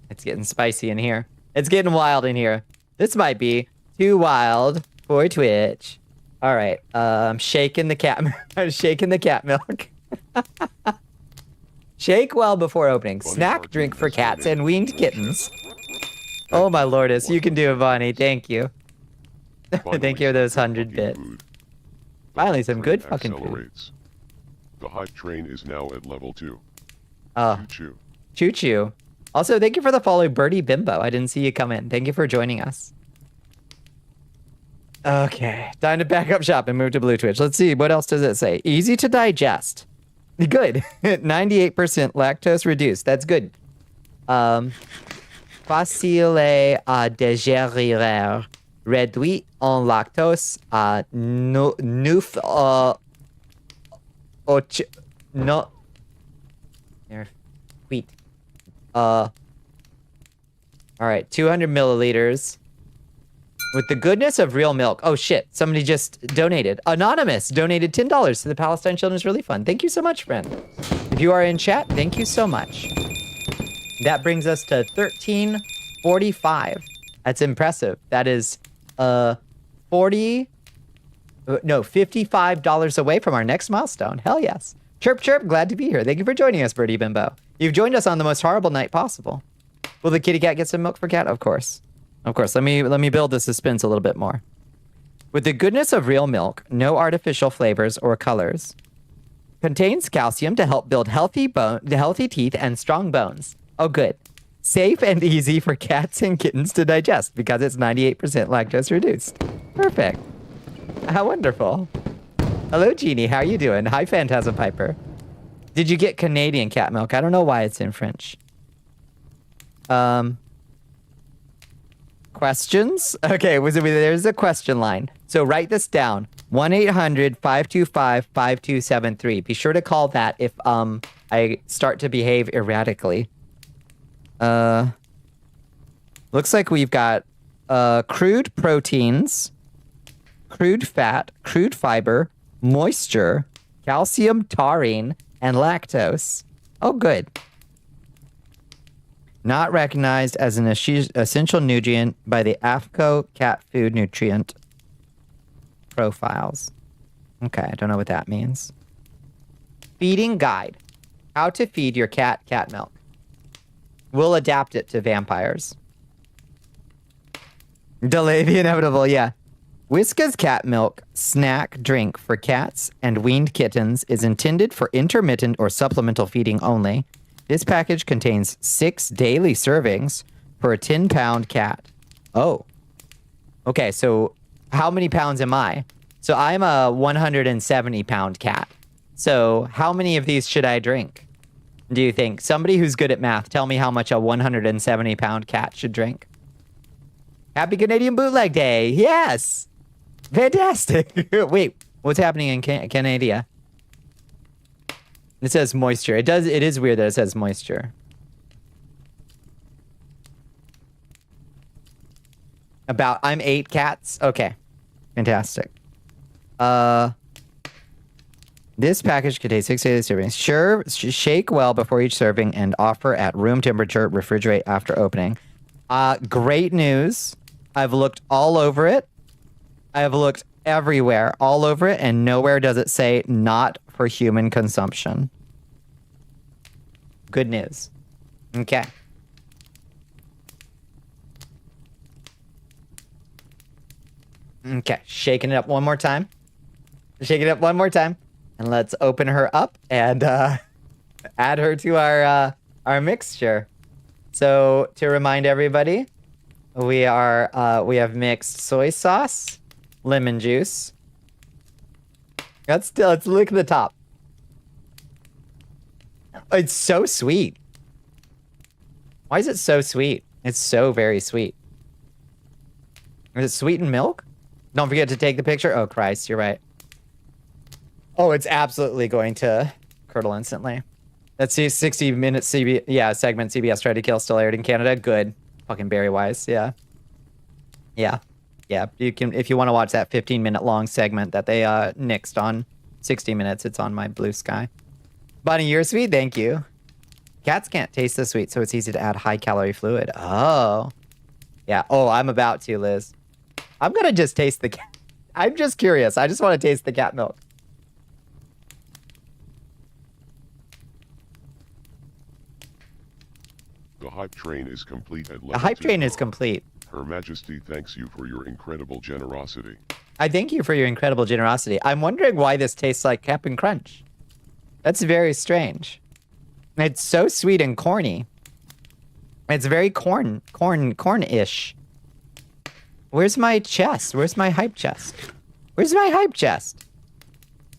It's getting spicy in here. It's getting wild in here. This might be too wild for Twitch. All right. I'm shaking the cat. I'm shaking the cat milk. Shake well before opening. Snack drink for cats and weaned kittens. Oh, my lordess. You can do it, Bonnie. Thank you. Thank you for those 100 bits. Finally, some good fucking food. The hype train is now at level 2. Oh. Choo-choo. Choo-choo. Also, thank you for the follow, Birdie Bimbo. I didn't see you come in. Thank you for joining us. Okay. Time to back up shop and move to Blue Twitch. Let's see. What else does it say? Easy to digest. Good. 98% lactose reduced. That's good. Facile à digérer. Réduit en lactose. No. There. Wheat. All right. 200 milliliters. With the goodness of real milk. Oh, shit. Somebody just donated. Anonymous donated $10 to the Palestine Children's Relief Fund. Thank you so much, friend. If you are in chat, thank you so much. That brings us to 1345. That's impressive. That is $55 away from our next milestone. Hell yes. Chirp, chirp. Glad to be here. Thank you for joining us, Birdie Bimbo. You've joined us on the most horrible night possible. Will the kitty cat get some milk for cat? Of course. Of course. Let me build the suspense a little bit more. With the goodness of real milk, no artificial flavors or colors. Contains calcium to help build healthy teeth and strong bones. Oh, good. Safe and easy for cats and kittens to digest because it's 98% lactose reduced. Perfect. How wonderful. Hello, Jeannie. How are you doing? Hi, Phantasm Piper. Did you get Canadian cat milk? I don't know why it's in French. Questions? Okay, there's a question line. So write this down. 1-800-525-5273. Be sure to call that if I start to behave erratically. Looks like we've got crude proteins, crude fat, crude fiber, moisture, calcium, taurine, and lactose. Oh, good. Not recognized as an essential nutrient by the AFCO cat food nutrient profiles. Okay, I don't know what that means. Feeding guide. How to feed your cat cat milk. We'll adapt it to vampires. Delay the inevitable, yeah. Whiskas cat milk snack drink for cats and weaned kittens is intended for intermittent or supplemental feeding only. This package contains 6 daily servings for a 10-pound cat. Oh. Okay, so how many pounds am I? So I'm a 170-pound cat. So how many of these should I drink? Do you think? Somebody who's good at math, tell me how much a 170-pound cat should drink. Happy Canadian Bootleg Day. Yes. Fantastic. Wait, what's happening in Canada? It says moisture. It is weird that it says moisture. I'm 8 cats. Okay. Fantastic. This package contains 6 daily servings. Sure, shake well before each serving and offer at room temperature. Refrigerate after opening. Great news. I've looked all over it. I have looked everywhere, all over it, and nowhere does it say not for human consumption. Good news. Okay. Okay, shaking it up one more time. Shake it up one more time. And let's open her up and add her to our mixture. So to remind everybody, we have mixed soy sauce lemon juice. Let's look at the top. It's so sweet. Why is it so sweet? It's so very sweet. Is it sweetened milk? Don't forget to take the picture. Oh, Christ, you're right. Oh, it's absolutely going to curdle instantly. Let's see, 60-minute segment CBS tried to kill still aired in Canada. Good. Fucking Barry Wise, yeah. Yeah. Yeah, you can, if you want to watch that 15-minute long segment that they nixed on 60 minutes, it's on my Blue Sky. Bonnie, you're sweet, thank you. Cats can't taste the sweet, so it's easy to add high-calorie fluid. Oh. Yeah, oh, I'm about to, Liz. I'm gonna just taste the cat. I'm just curious. I just want to taste the cat milk. The hype train is complete at level The hype 2. train is complete. Her Majesty thanks you for your incredible generosity. I thank you for your incredible generosity. I'm wondering why this tastes like Cap'n Crunch. That's very strange. It's so sweet and corny. It's very corn-ish. Where's my chest? Where's my hype chest? Where's my hype chest?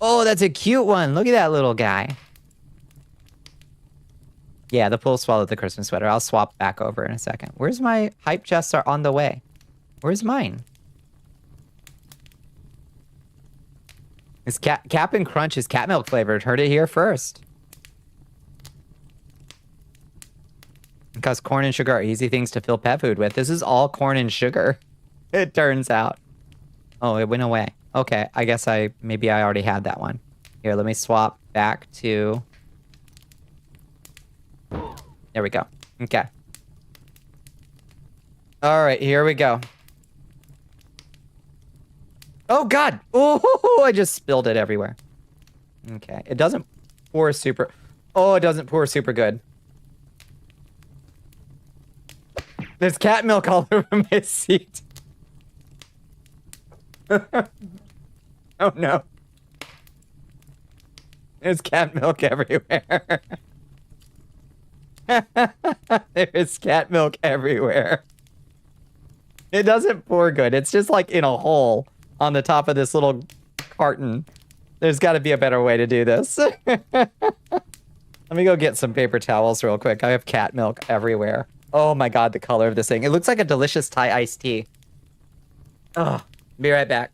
Oh, that's a cute one. Look at that little guy. Yeah, the pool swallowed the Christmas sweater. I'll swap back over in a second. Where's my hype chests are on the way? Where's mine? It's Cap'n Crunch is cat milk flavored. Heard it here first. Because corn and sugar are easy things to fill pet food with. This is all corn and sugar. It turns out. Oh, it went away. Okay, I guess maybe I already had that one. Here, let me swap back to... There we go. Okay. All right, here we go. Oh, God. Oh, I just spilled it everywhere. Okay, it doesn't pour super... Oh, it doesn't pour super good. There's cat milk all over my seat. Oh, no. There's cat milk everywhere. There's cat milk everywhere. It doesn't pour good. It's just like in a hole on the top of this little carton. There's got to be a better way to do this. Let me go get some paper towels real quick. I have cat milk everywhere. Oh my God, the color of this thing. It looks like a delicious Thai iced tea. Oh, be right back.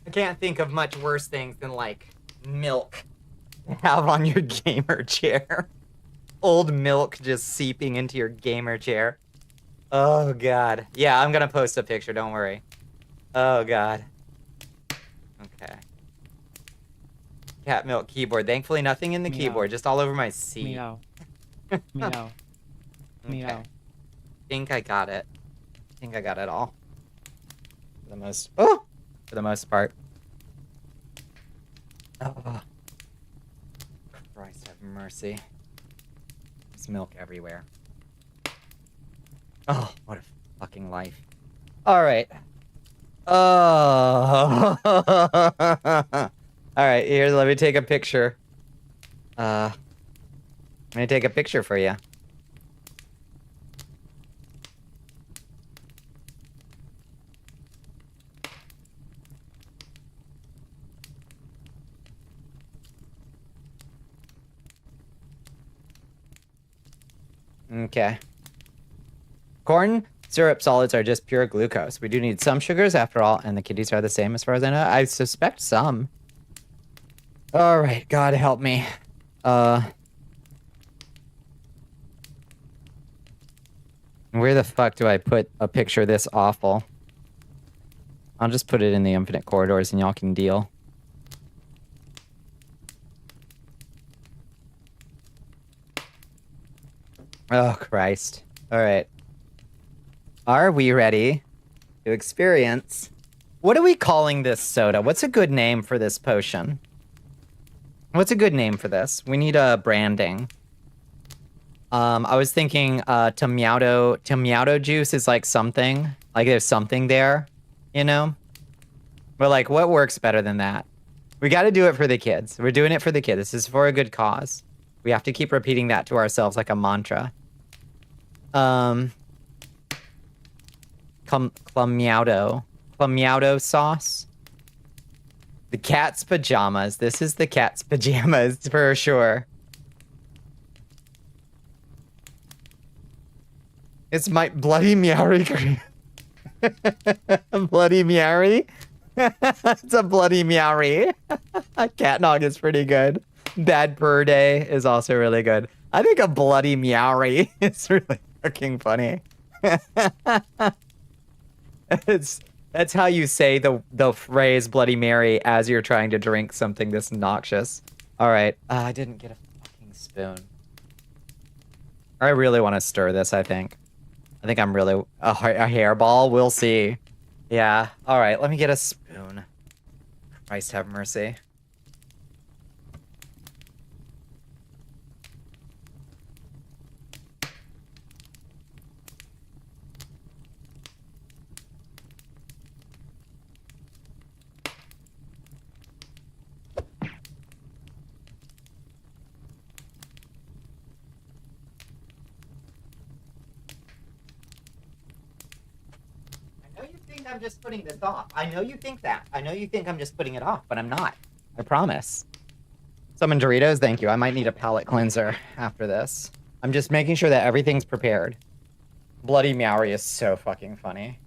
I can't think of much worse things than, like, milk to have on your gamer chair. Old milk just seeping into your gamer chair. Oh, God. Yeah, I'm gonna post a picture, don't worry. Oh, God. Okay. Cat milk keyboard. Thankfully, nothing in the keyboard, just all over my seat. Meow. Meow. Okay. Meow. Think I got it. Think I got it all. For the most part. Oh. Christ have mercy. There's milk everywhere. Oh, what a fucking life. Alright. Oh. Alright, here, let me take a picture. I'm gonna take a picture for you. Okay. Corn syrup solids are just pure glucose. We do need some sugars after all, and the kitties are the same as far as I know. I suspect some. All right, God help me. Where the fuck do I put a picture this awful? I'll just put it in the infinite corridors and y'all can deal. Oh, Christ. All right. Are we ready to experience What are we calling this soda? What's a good name for this potion? What's a good name for this? We need a branding. I was thinking Tamiato juice is like something. Like there's something there, you know? But like, what works better than that? We got to do it for the kids. We're doing it for the kids. This is for a good cause. We have to keep repeating that to ourselves like a mantra. Clamiauto sauce. The cat's pajamas. This is the cat's pajamas for sure. It's my Bloody Mary cream. Bloody Mary? It's a Bloody Mary. Catnog is pretty good. Bad Purr Day is also really good. I think a Bloody Mary is really fucking funny. That's how you say the phrase Bloody Mary as you're trying to drink something this noxious. All right. I didn't get a fucking spoon. I really want to stir this, I think. I think I'm really... A hairball? We'll see. Yeah. All right. Let me get a spoon. Christ have mercy. I'm just putting this off. I know you think that. I know you think I'm just putting it off, but I'm not. I promise. Summon Doritos, thank you. I might need a palate cleanser after this. I'm just making sure that everything's prepared. Bloody Mary is so fucking funny.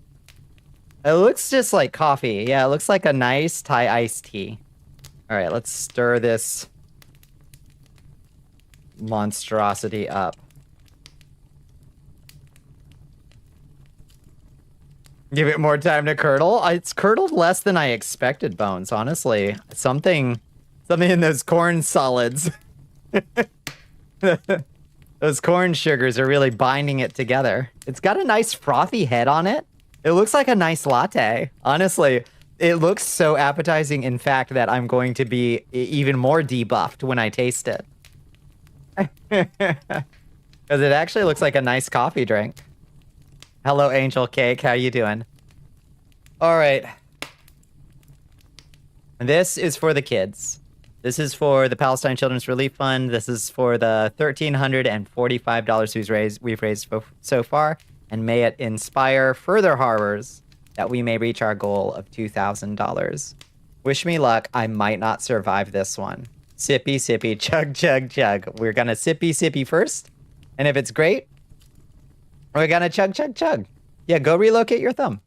It looks just like coffee. Yeah, it looks like a nice Thai iced tea. All right, let's stir this monstrosity up. Give it more time to curdle. It's curdled less than I expected, Bones, honestly. Something in those corn solids. Those corn sugars are really binding it together. It's got a nice frothy head on it. It looks like a nice latte. Honestly, it looks so appetizing, in fact, that I'm going to be even more debuffed when I taste it. Because it actually looks like a nice coffee drink. Hello, Angel Cake. How you doing? All right. And this is for the kids. This is for the Palestine Children's Relief Fund. This is for the $1,345 we've raised so far. And may it inspire further harbors that we may reach our goal of $2,000. Wish me luck. I might not survive this one. Sippy, sippy, chug, chug, chug. We're going to sippy, sippy first. And if it's great, we're gonna chug, chug, chug. Yeah, go relocate your thumb.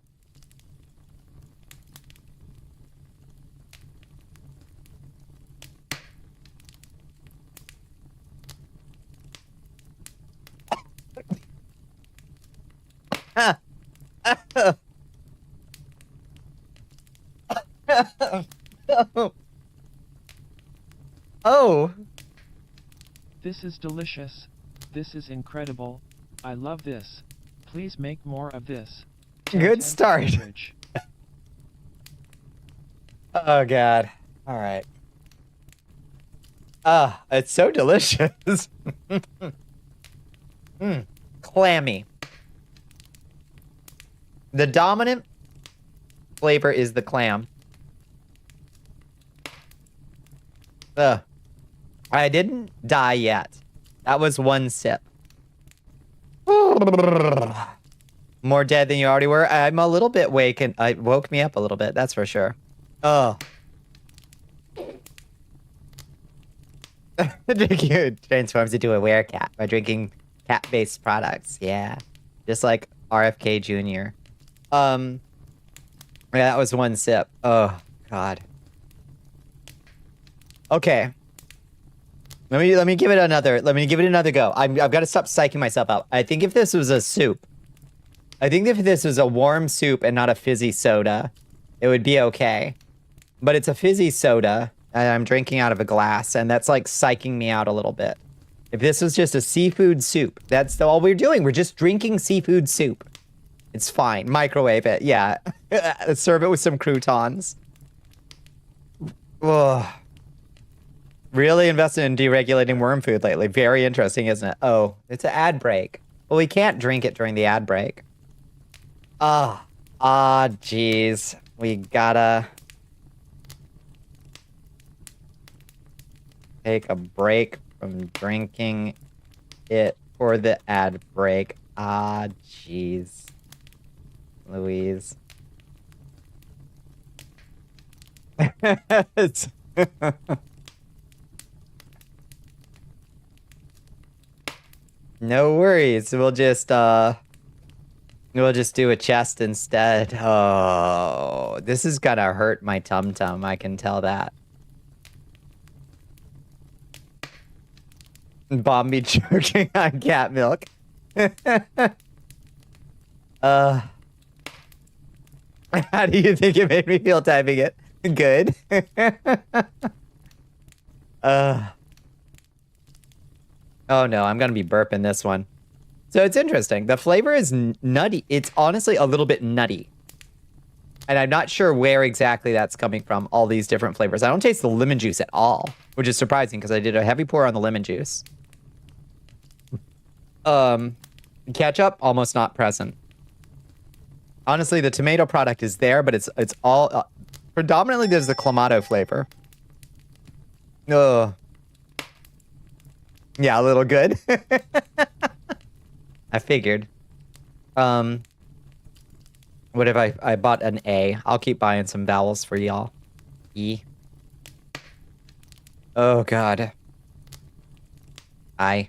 Oh. This is delicious. This is incredible. I love this. Please make more of this. Good start. Oh, God. All right. It's so delicious. Clammy. The dominant flavor is the clam. I didn't die yet. That was one sip. More dead than you already were. I'm a little bit awake, and it woke me up a little bit. That's for sure. Oh. Drinking transforms into a werecat by drinking cat-based products. Yeah, just like RFK Jr. Yeah, that was one sip. Oh God. Okay. Let me give it another. Let me give it another go. I've got to stop psyching myself out. I think if this was a soup, I think if this was a warm soup and not a fizzy soda, it would be okay. But it's a fizzy soda, and I'm drinking out of a glass, and that's like psyching me out a little bit. If this was just a seafood soup, that's all we're doing. We're just drinking seafood soup. It's fine. Microwave it. Yeah. Serve it with some croutons. Ugh. Really invested in deregulating worm food lately. Very interesting, isn't it? Oh, it's an ad break. Well, we can't drink it during the ad break. Jeez. We gotta take a break from drinking it for the ad break. Jeez. Louise. No worries. We'll just do a chest instead. Oh, this is gonna hurt my tum-tum. I can tell that. Bombi choking on cat milk. How do you think it made me feel typing it? Good. Oh no, I'm gonna be burping this one. So it's interesting. The flavor is nutty. It's honestly a little bit nutty. And I'm not sure where exactly that's coming from, all these different flavors. I don't taste the lemon juice at all, which is surprising because I did a heavy pour on the lemon juice. Ketchup, almost not present. Honestly, the tomato product is there, but it's all... predominantly, there's the clamato flavor. Ugh. Yeah, a little good. I figured. What if I bought an A? I'll keep buying some vowels for y'all. E. Oh, God. I.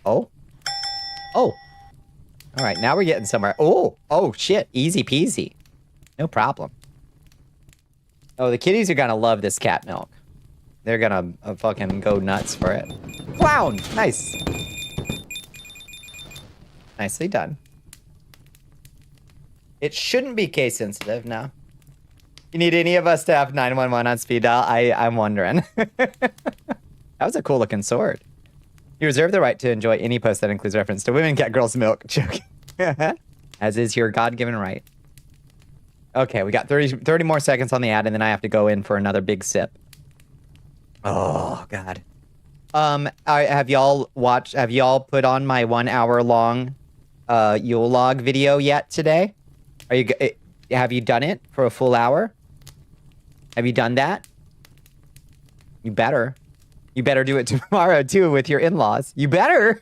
Oh. Oh. All right, now we're getting somewhere. Oh. Oh, shit. Easy peasy. No problem. Oh, the kitties are gonna love this cat milk. They're gonna fucking go nuts for it. Wow, nice. Nicely done. It shouldn't be case sensitive now. You need any of us to have 911 on speed dial? I'm wondering. That was a cool looking sword. You reserve the right to enjoy any post that includes reference to women, cat, girls, milk. Joking. As is your God-given right. Okay, we got 30 more seconds on the ad, and then I have to go in for another big sip. Oh, God. Have y'all put on my 1 hour long Yule log video yet today? Have you done it for a full hour? Have you done that? You better. You better do it tomorrow too with your in-laws. You better.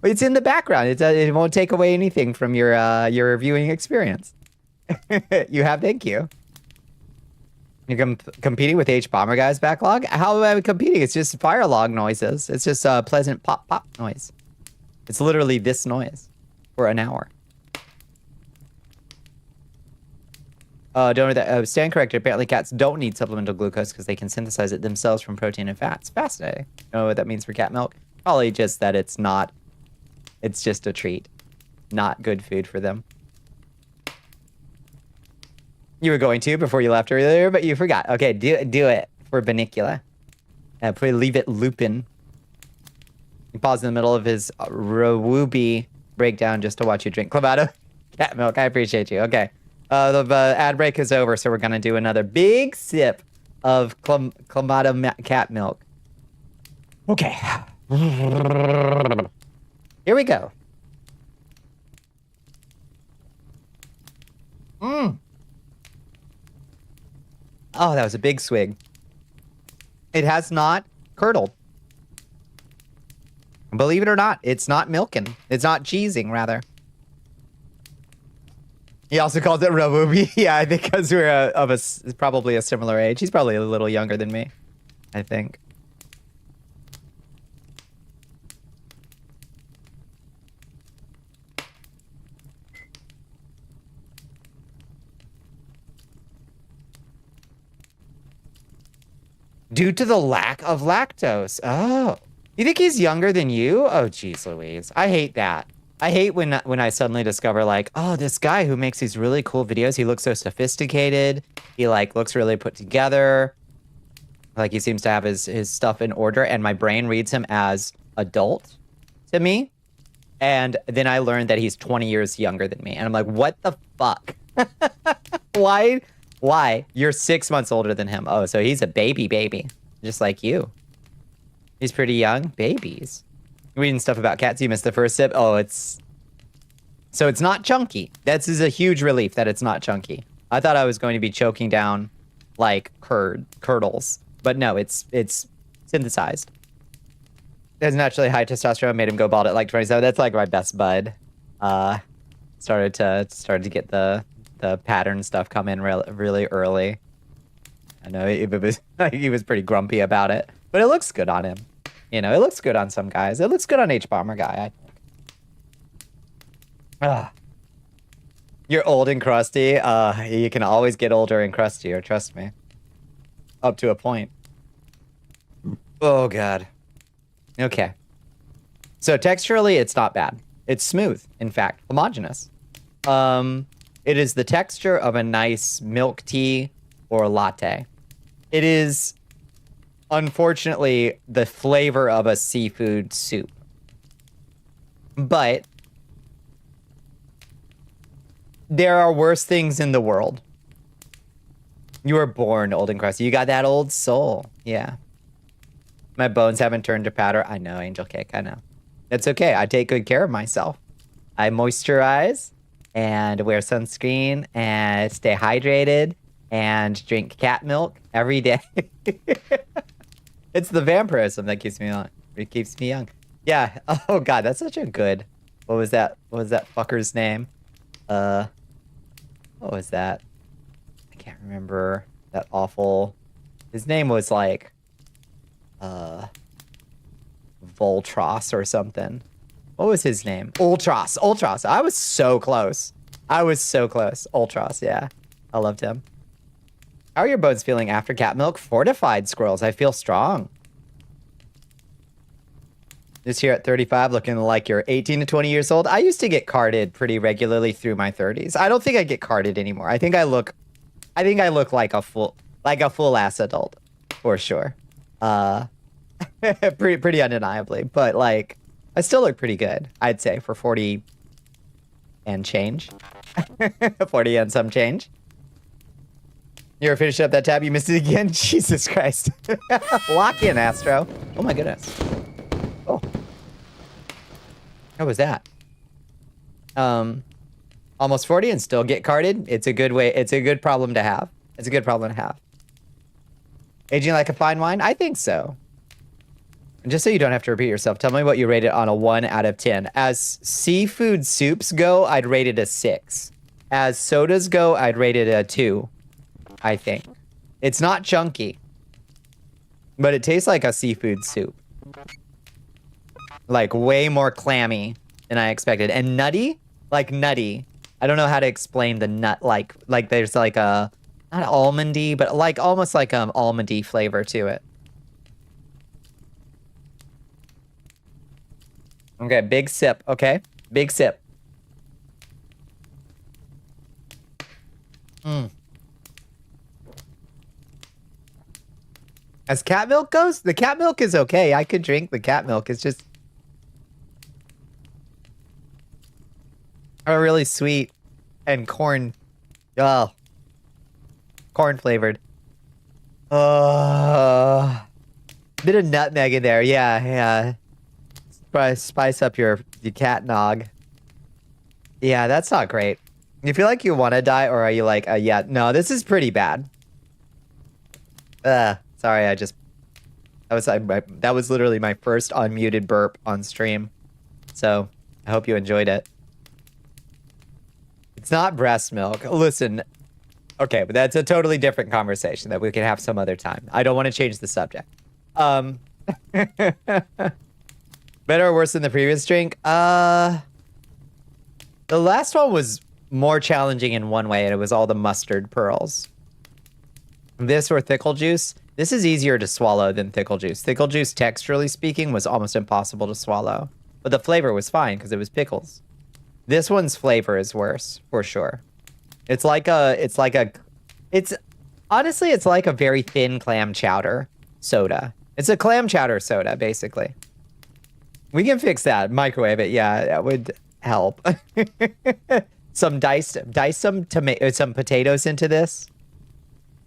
It's in the background. It won't take away anything from your viewing experience. You have, thank you. You're competing with H Bomber Guy's backlog? How am I competing? It's just fire log noises. It's just a pleasant pop pop noise. It's literally this noise for an hour. Don't stand corrected. Apparently cats don't need supplemental glucose because they can synthesize it themselves from protein and fats. Fascinating. You know what that means for cat milk? Probably just that it's just a treat. Not good food for them. You were going to before you left earlier, but you forgot. Okay, do it for Bonnicula. Leave it looping. You pause in the middle of his Rawooby breakdown just to watch you drink Clamato cat milk. I appreciate you. Okay. The ad break is over, so we're going to do another big sip of Clamato cat milk. Okay. Here we go. Oh, that was a big swig. It has not curdled. Believe it or not, it's not milking. It's not cheesing, rather. He also calls it Rawooby. Yeah, I think because we're probably a similar age. He's probably a little younger than me, I think. Due to the lack of lactose. Oh. You think he's younger than you? Oh, geez, Louise. I hate that. I hate when I suddenly discover, like, oh, this guy who makes these really cool videos, he looks so sophisticated. He, like, looks really put together. Like, he seems to have his stuff in order, and my brain reads him as adult to me. And then I learned that he's 20 years younger than me. And I'm like, what the fuck? Why? Why? You're 6 months older than him. Oh, so he's a baby. Just like you. He's pretty young. Babies. Reading stuff about cats. You missed the first sip. Oh, it's... So it's not chunky. This is a huge relief that it's not chunky. I thought I was going to be choking down, like, curdles. But no, it's synthesized. His naturally high testosterone made him go bald at like 27. That's like my best bud. Started to get the pattern stuff come in really early. I know he was pretty grumpy about it, but it looks good on him. You know, it looks good on some guys. It looks good on H-Bomber guy, I think. You're old and crusty. You can always get older and crustier, trust me. Up to a point. Oh, God. Okay. So texturally, it's not bad. It's smooth, in fact. Homogeneous. It is the texture of a nice milk tea or latte. It is, unfortunately, the flavor of a seafood soup. But there are worse things in the world. You were born old and crusty. You got that old soul. Yeah. My bones haven't turned to powder. I know, Angel Cake. I know. It's okay. I take good care of myself. I moisturize and wear sunscreen and stay hydrated and drink cat milk every day. It's the vampirism that keeps me on. It keeps me young. Yeah. Oh God, that's such a good. What was that? What was that fucker's name? What was that? I can't remember. That awful. His name was like. Voltros or something. What was his name? Ultros. I was so close. Ultros, yeah. I loved him. How are your bones feeling after cat milk? Fortified, squirrels. I feel strong. This here at 35, looking like you're 18 to 20 years old. I used to get carded pretty regularly through my 30s. I don't think I get carded anymore. I think I look like a full ass adult, for sure. Pretty undeniably, but like I still look pretty good, I'd say, for 40 and change. 40 and some change. You ever finished up that tab? You missed it again? Jesus Christ. Lock in, Astro. Oh my goodness. Oh. What was that? Almost 40 and still get carded. It's a good way. It's a good problem to have. Aging like a fine wine? I think so. And just so you don't have to repeat yourself, tell me what you rate it on a 1 out of 10. As seafood soups go, I'd rate it a 6. As sodas go, I'd rate it a 2, I think. It's not chunky, but it tastes like a seafood soup. Like way more clammy than I expected. And nutty? Like nutty. I don't know how to explain the nut, like there's like a, not almondy, but like almost like an almondy flavor to it. Okay, big sip, okay? Big sip. As cat milk goes, the cat milk is okay. I could drink the cat milk. It's just really sweet and corn. Oh, corn flavored. Bit of nutmeg in there. Yeah. Spice up your cat nog. Yeah, that's not great. You feel like you want to die, or are you like, yeah, no, this is pretty bad. Sorry, that was literally my first unmuted burp on stream. So, I hope you enjoyed it. It's not breast milk. Listen, okay, but that's a totally different conversation that we can have some other time. I don't want to change the subject. Better or worse than the previous drink? The last one was more challenging in one way, and it was all the mustard pearls. This or Thickle Juice? This is easier to swallow than Thickle Juice. Thickle Juice, texturally speaking, was almost impossible to swallow. But the flavor was fine, because it was pickles. This one's flavor is worse, for sure. It's honestly, it's like a very thin clam chowder soda. It's a clam chowder soda, basically. We can fix that. Microwave it. Yeah, that would help. Dice some potatoes into this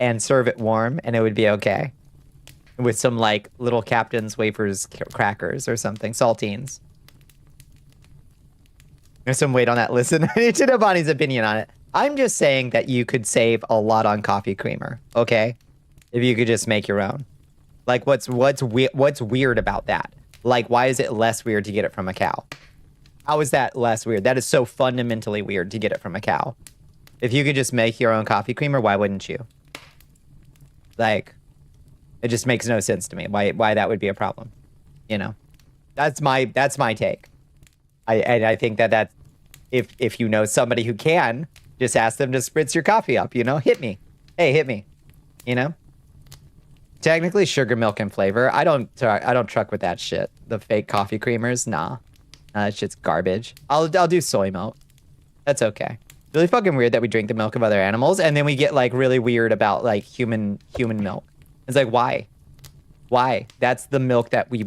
and serve it warm, and it would be okay. With some like little Captain's wafers crackers or something, saltines. There's some weight on that. Listen, I need to know Bonnie's opinion on it. I'm just saying that you could save a lot on coffee creamer, okay? If you could just make your own. Like, what's weird about that? Like, why is it less weird to get it from a cow? How is that less weird? That is so fundamentally weird to get it from a cow. If you could just make your own coffee creamer, why wouldn't you? Like, it just makes no sense to me. Why that would be a problem? You know, that's my take. I think that if you know somebody who can, just ask them to spritz your coffee up. You know, hit me. Hey, hit me. You know. Technically, sugar, milk, and flavor. I don't truck with that shit. The fake coffee creamers, nah. That shit's garbage. I'll do soy milk. That's okay. Really fucking weird that we drink the milk of other animals, and then we get like really weird about like human milk. It's like, why? Why? That's the milk that we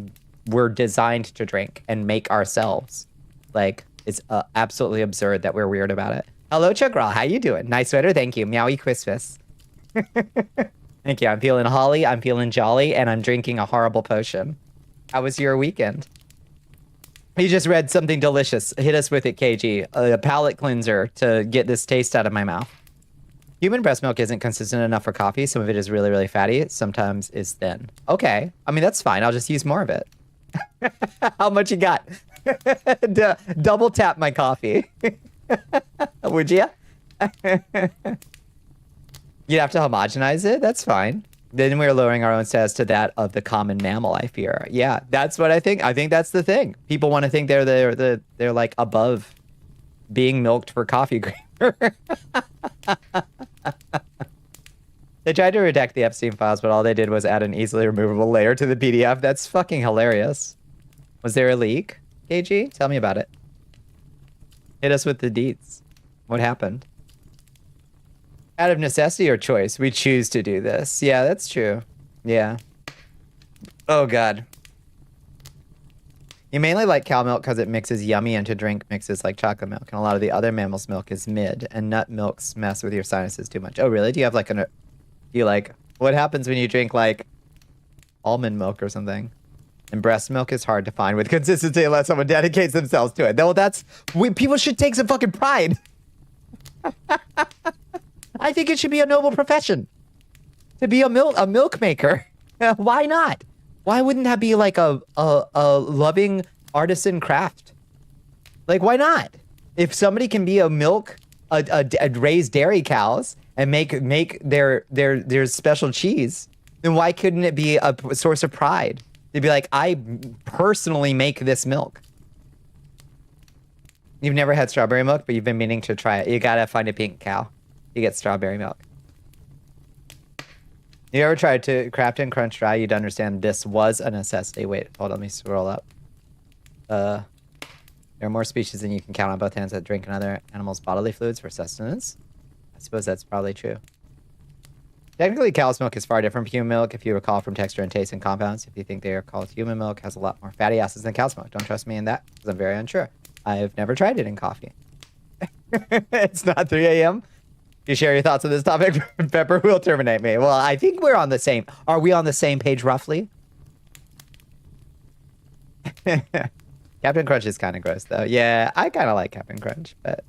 were designed to drink and make ourselves. Like, it's absolutely absurd that we're weird about it. Hello, Chuckral. How you doing? Nice sweater. Thank you. Meowie Christmas. Thank you. I'm feeling holly. I'm feeling jolly, and I'm drinking a horrible potion. How was your weekend? You just read something delicious. Hit us with it, KG. A palate cleanser to get this taste out of my mouth. Human breast milk isn't consistent enough for coffee. Some of it is really, really fatty. Sometimes is thin. Okay. I mean, that's fine. I'll just use more of it. How much you got? Double tap my coffee. Would you? You'd have to homogenize it. That's fine. Then we're lowering our own status to that of the common mammal, I fear. Yeah, that's what I think. I think that's the thing. People want to think they're like above being milked for coffee creamer. They tried to redact the Epstein files, but all they did was add an easily removable layer to the PDF. That's fucking hilarious. Was there a leak, KG? Tell me about it. Hit us with the deets. What happened? Out of necessity or choice, we choose to do this. Yeah, that's true. Yeah. Oh, God. You mainly like cow milk because it mixes yummy into drink mixes like chocolate milk, and a lot of the other mammals' milk is mid, and nut milks mess with your sinuses too much. Oh, really? Do you have like what happens when you drink like almond milk or something? And breast milk is hard to find with consistency unless someone dedicates themselves to it. Though people should take some fucking pride. I think it should be a noble profession to be a milk maker. Why not? Why wouldn't that be like a loving artisan craft? Like, why not? If somebody can be raise dairy cows and make their special cheese, then why couldn't it be a source of pride? They'd be like, I personally make this milk. You've never had strawberry milk, but you've been meaning to try it. You gotta find a pink cow. You get strawberry milk. You ever tried to craft and crunch dry? You'd understand this was a necessity. Wait, hold on, let me scroll up. There are more species than you can count on both hands that drink another animal's bodily fluids for sustenance. I suppose that's probably true. Technically, cow's milk is far different from human milk, if you recall from texture and taste and compounds. If you think they are called human milk, has a lot more fatty acids than cow's milk. Don't trust me in that, because I'm very unsure. I've never tried it in coffee. It's not 3 a.m. If you share your thoughts on this topic, Pepper will terminate me. Well, I think we're on the same. Are we on the same page, roughly? Captain Crunch is kind of gross, though. Yeah, I kind of like Captain Crunch, but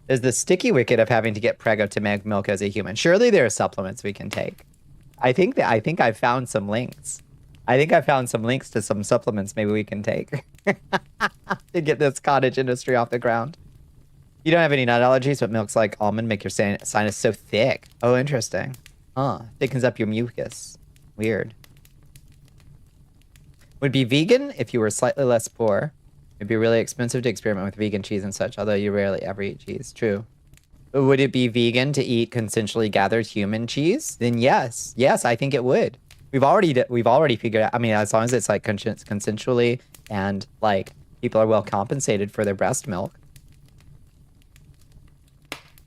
there's the sticky wicket of having to get prego to make milk as a human. Surely there are supplements we can take. I think I've found some links. I think I found some links to some supplements maybe we can take to get this cottage industry off the ground. You don't have any nut allergies, but milks like almond make your sinus so thick. Oh, interesting. Huh. Thickens up your mucus. Weird. Would be vegan if you were slightly less poor. It'd be really expensive to experiment with vegan cheese and such, although you rarely ever eat cheese. True. But would it be vegan to eat consensually gathered human cheese? Then yes. Yes, I think it would. We've already figured out, I mean, as long as it's like consensually and like people are well compensated for their breast milk.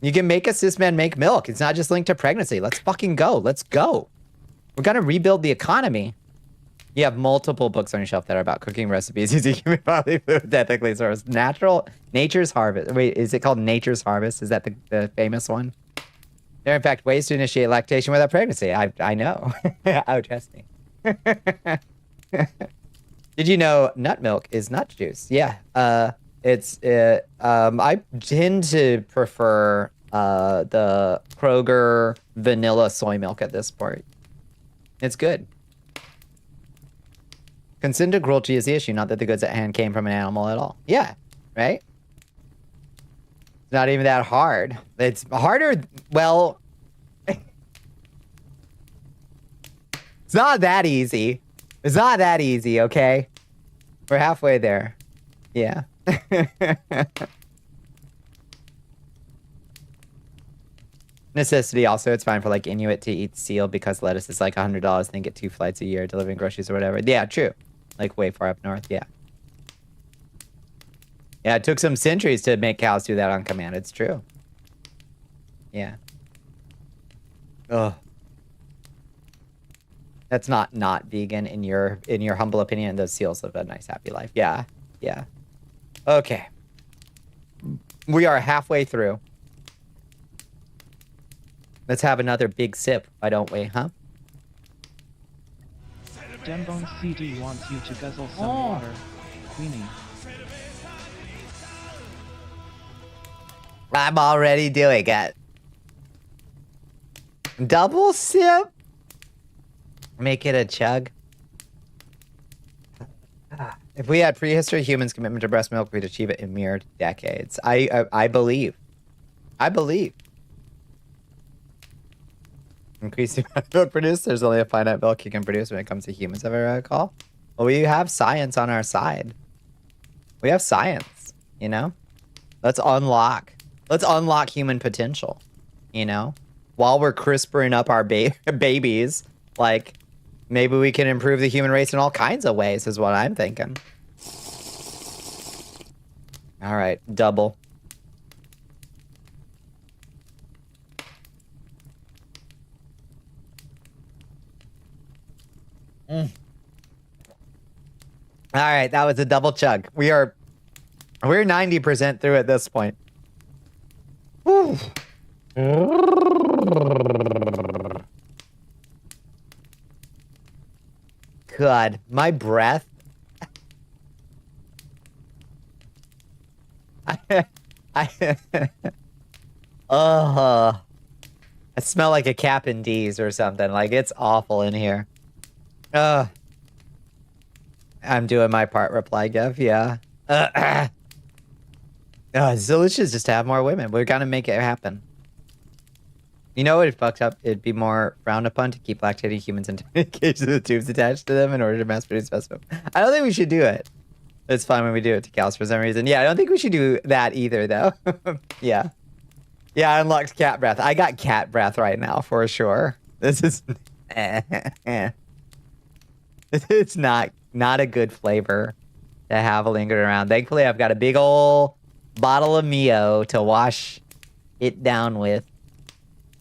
You can make a cis man make milk. It's not just linked to pregnancy. Let's fucking go. Let's go. We're gonna rebuild the economy. You have multiple books on your shelf that are about cooking recipes using human bodily fluids ethically sourced. Nature's Harvest. Wait, is it called Nature's Harvest? Is that the famous one? There are, in fact, ways to initiate lactation without pregnancy. I know. Oh, trust me. Did you know nut milk is nut juice? Yeah. I tend to prefer the Kroger vanilla soy milk at this point. It's good. Consent to cruelty is the issue, not that the goods at hand came from an animal at all. Yeah, right? It's not even that hard. It's harder, well... it's not that easy. It's not that easy, okay? We're halfway there. Yeah. Necessity also, it's fine for like Inuit to eat seal because lettuce is like $100 and get 2 flights a year delivering groceries or whatever. Yeah, true. Like way far up north, yeah. Yeah, it took some centuries to make cows do that on command. It's true. Yeah. Ugh. That's not vegan in your humble opinion. Those seals live a nice happy life. Yeah. Yeah. Okay. We are halfway through. Let's have another big sip, why don't we, huh? Dembone CD wants you to guzzle some water. Queenie. I'm already doing it. Double sip? Make it a chug. If we had prehistory humans' commitment to breast milk, we'd achieve it in mere decades. I believe. I believe. Increase the amount of milk produced. There's only a finite milk you can produce when it comes to humans, if I recall. Well, we have science on our side. We have science, you know? Let's unlock human potential, you know? While we're CRISPRing up our babies, like, maybe we can improve the human race in all kinds of ways, is what I'm thinking. All right, double. All right, that was a double chug. We're 90% through at this point. Whew. God, my breath. I smell like a Cap and D's or something. Like, it's awful in here. I'm doing my part, reply Gev, yeah. It's delicious just to have more women. We're gonna make it happen. You know what? It fucked up. It'd be more frowned upon to keep lactating humans in cages with tubes attached to them in order to mass produce specimen. I don't think we should do it. It's fine when we do it to cows for some reason. Yeah, I don't think we should do that either, though. Yeah. Yeah, I unlocked cat breath. I got cat breath right now, for sure. This is... It's not a good flavor to have lingering around. Thankfully, I've got a big old bottle of Mio to wash it down with.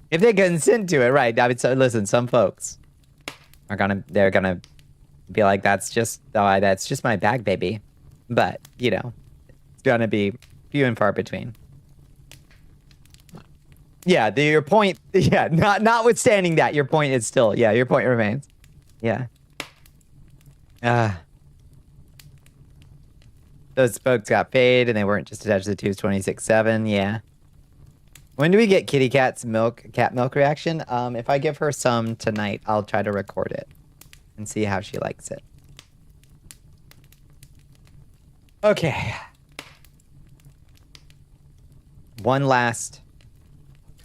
If they consent to it, right? I mean, so listen, some folks they're gonna be like, that's just my bag, baby. But, you know, it's gonna be few and far between. Yeah, your point, yeah, notwithstanding that, your point is still, yeah, your point remains. Yeah. Those folks got paid and they weren't just attached to the tubes 26/7, yeah. When do we get kitty cat milk reaction? If I give her some tonight, I'll try to record it and see how she likes it. Okay. One last.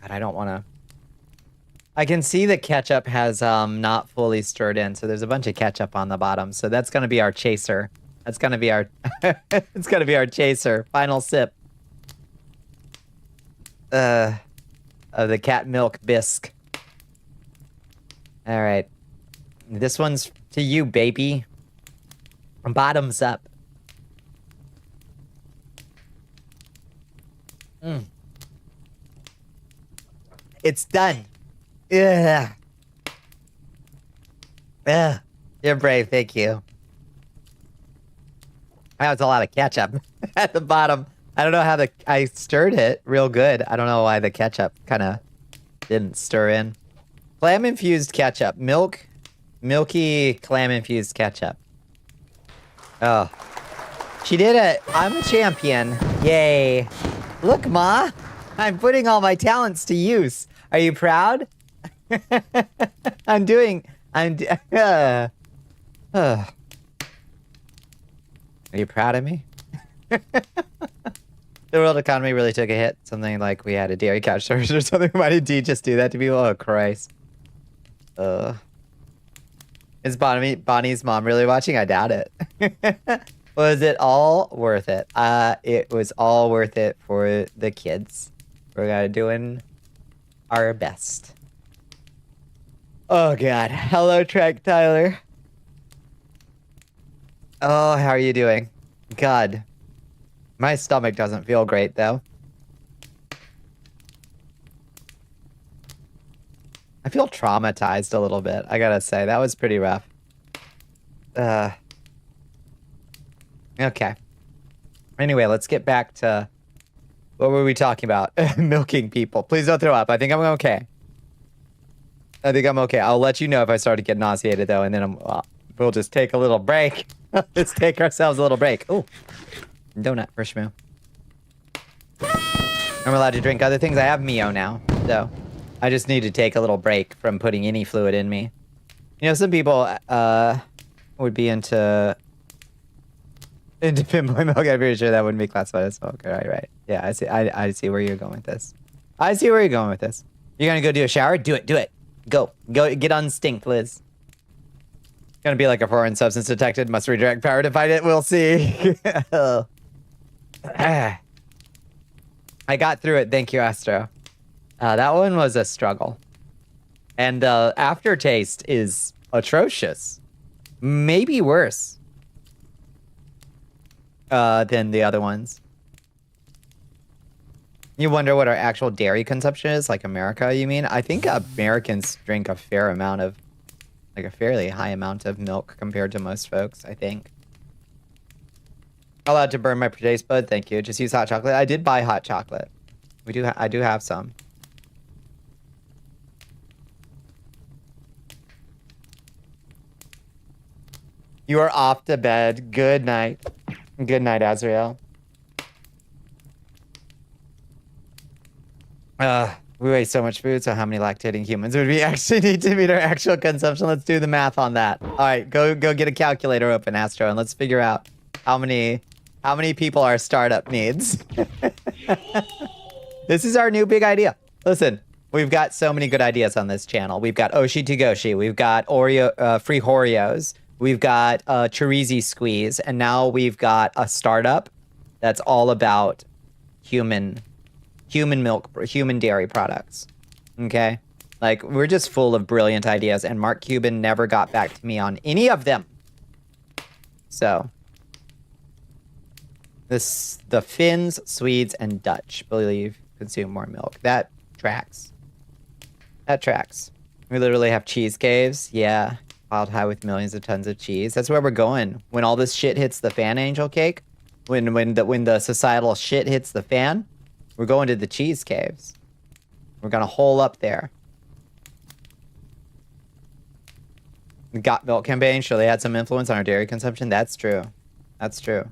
God, I don't want to. I can see the ketchup has not fully stirred in, so there's a bunch of ketchup on the bottom. So that's gonna be our chaser. That's gonna be our. It's gonna be our chaser. Final sip. Of the cat milk bisque. All right, this one's to you, baby. Bottoms up. It's done. Yeah. You're brave, thank you. That was a lot of ketchup at the bottom. I don't know how I stirred it real good. I don't know why the ketchup kind of didn't stir in. Clam-infused ketchup. Milky clam-infused ketchup. Oh. She did it. I'm a champion. Yay. Look, Ma. I'm putting all my talents to use. Are you proud? Are you proud of me? The world economy really took a hit. Something like we had a dairy couch service or something. Why did D just do that to people? Oh, Christ. Is Bonnie's mom really watching? I doubt it. Was it all worth it? It was all worth it for the kids. We're doing our best. Oh, God. Hello, Trek Tyler. Oh, how are you doing? God. My stomach doesn't feel great, though. I feel traumatized a little bit, I gotta say. That was pretty rough. Okay. Anyway, let's get back to... What were we talking about? Milking people. Please don't throw up. I think I'm okay. I think I'm okay. I'll let you know if I start to get nauseated, though, and then we'll just take a little break. Let's take ourselves a little break. Ooh. Donut for Shmoo. I'm allowed to drink other things. I have Mio now, so I just need to take a little break from putting any fluid in me. You know, some people would be into pinboy milk. I'm pretty sure that wouldn't be classified as smoke. Right. Yeah, I see where you're going with this. I see where you're going with this. You're gonna go do a shower? Do it. Go get unstinked, Liz. Gonna be like a foreign substance detected. Must redirect power to fight it. We'll see. I got through it. Thank you, Astro. That one was a struggle. And the aftertaste is atrocious. Maybe worse than the other ones. You wonder what our actual dairy consumption is, like America, you mean? I think Americans drink a fair amount of, like a fairly high amount of milk compared to most folks, I think. Allowed to burn my taste bud, thank you. Just use hot chocolate. I did buy hot chocolate. I do have some. You are off to bed. Good night. Good night, Azrael. We waste so much food, so how many lactating humans would we actually need to meet our actual consumption? Let's do the math on that. All right, go get a calculator open, Astro, and let's figure out how many people our startup needs. This is our new big idea. Listen, we've got so many good ideas on this channel. We've got Oshi to Goshi. We've got free Oreos. We've got Charizy Squeeze, and now we've got a startup that's all about human milk, human dairy products. Okay? Like, we're just full of brilliant ideas, and Mark Cuban never got back to me on any of them. So, the Finns, Swedes, and Dutch believe consume more milk. That tracks. That tracks. We literally have cheese caves. Yeah. Piled high with millions of tons of cheese. That's where we're going. When all this shit hits the fan, Angel Cake, when the societal shit hits the fan, we're going to the cheese caves. We're gonna hole up there. The Got Milk campaign surely had some influence on our dairy consumption. That's true. That's true.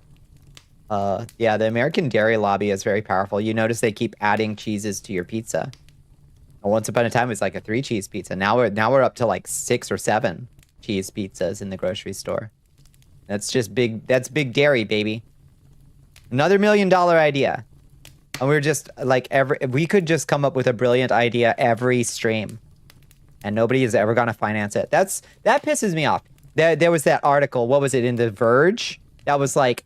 Yeah, the American dairy lobby is very powerful. You notice they keep adding cheeses to your pizza. Once upon a time, it was like a 3-cheese pizza. Now we're up to like 6 or 7 cheese pizzas in the grocery store. That's just big. That's big dairy, baby. Another $1 million idea. And we're just like we could just come up with a brilliant idea every stream, and nobody is ever gonna finance it. That pisses me off. There was that article. What was it in The Verge? That was like,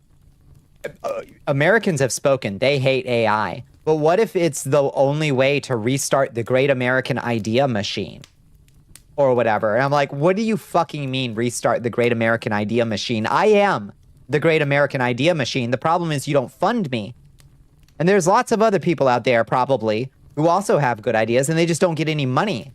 Americans have spoken. They hate AI. But what if it's the only way to restart the great American idea machine? Or whatever. And I'm like, what do you fucking mean restart the great American idea machine? I am the great American idea machine. The problem is you don't fund me. And there's lots of other people out there probably who also have good ideas and they just don't get any money.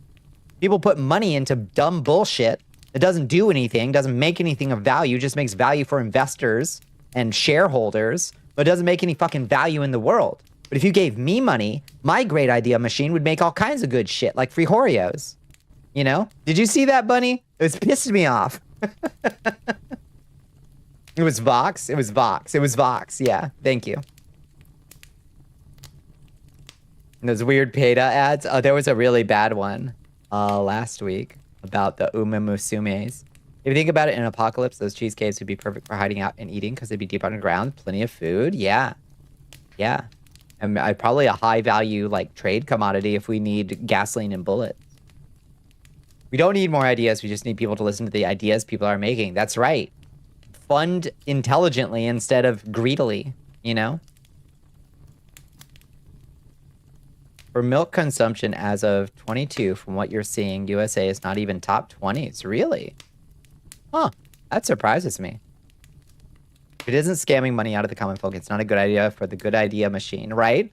People put money into dumb bullshit It doesn't do anything, doesn't make anything of value, just makes value for investors and shareholders, but doesn't make any fucking value in the world. But if you gave me money, my great idea machine would make all kinds of good shit, like free Oreos. You know? Did you see that, Bunny? It was pissed me off. It was Vox. It was Vox. It was Vox. Yeah, thank you. And those weird PETA ads. Oh, there was a really bad one last week about the Umamusumes. If you think about it, in an apocalypse, those cheese caves would be perfect for hiding out and eating because they'd be deep underground. Plenty of food. Yeah. Yeah. And probably a high value like trade commodity if we need gasoline and bullets. We don't need more ideas. We just need people to listen to the ideas people are making. That's right. Fund intelligently instead of greedily, you know? For milk consumption as of 22, from what you're seeing, USA is not even top 20s. Really? Huh. That surprises me. If it isn't scamming money out of the common folk, it's not a good idea for the good idea machine, right?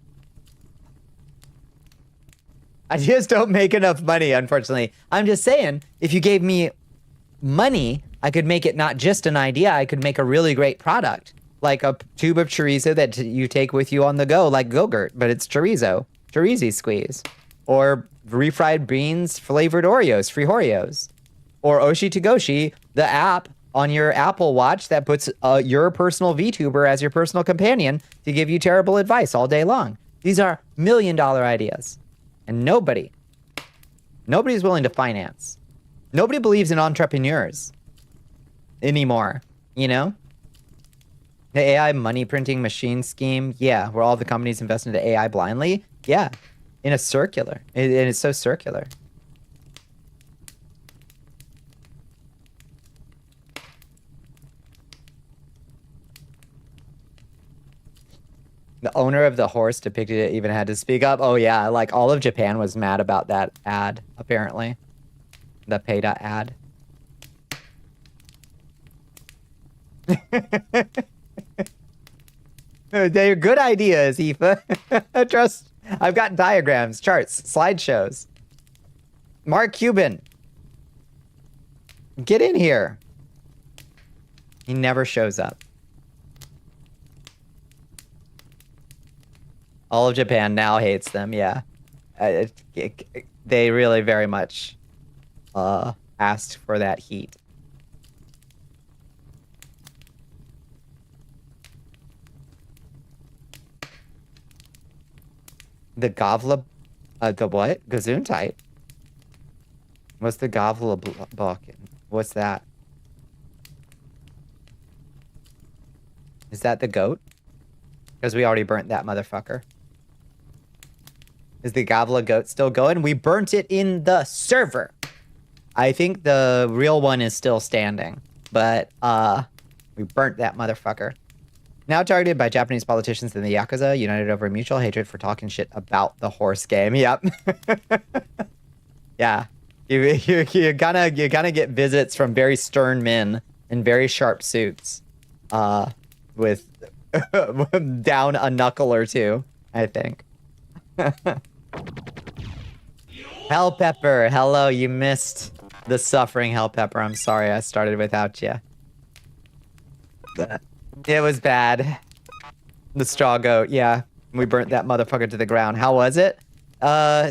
Ideas don't make enough money, unfortunately. I'm just saying, if you gave me money, I could make it not just an idea, I could make a really great product. Like a tube of chorizo that you take with you on the go, like Go-Gurt, but it's chorizo. Chorizo squeeze. Or refried beans flavored Oreos, free Oreos. Or Oshi to Goshi, the app on your Apple Watch that puts your personal VTuber as your personal companion to give you terrible advice all day long. These are $1 million ideas. And nobody's willing to finance. Nobody believes in entrepreneurs anymore, you know? The AI money printing machine scheme, yeah, where all the companies invest into AI blindly, yeah, in a circular. And it's so circular. The owner of the horse depicted it even had to speak up. Oh yeah, like all of Japan was mad about that ad, apparently. The PETA ad. They're good ideas, Aoife. Trust. I've got diagrams, charts, slideshows. Mark Cuban. Get in here. He never shows up. All of Japan now hates them, yeah. They really very much asked for that heat. The Gavla... the what? Gesundheit? What's the Gavla Balkan? What's that? Is that the goat? Because we already burnt that motherfucker. Is the Gavla goat still going? We burnt it in the server. I think the real one is still standing. But, we burnt that motherfucker. Now targeted by Japanese politicians and the Yakuza, united over mutual hatred for talking shit about the horse game. Yep. Yeah. You're gonna get visits from very stern men in very sharp suits. With down a knuckle or two, I think. Hell Pepper, hello, you missed the suffering Hell Pepper. I'm sorry I started without you. It was bad. The straw goat, yeah. We burnt that motherfucker to the ground. How was it?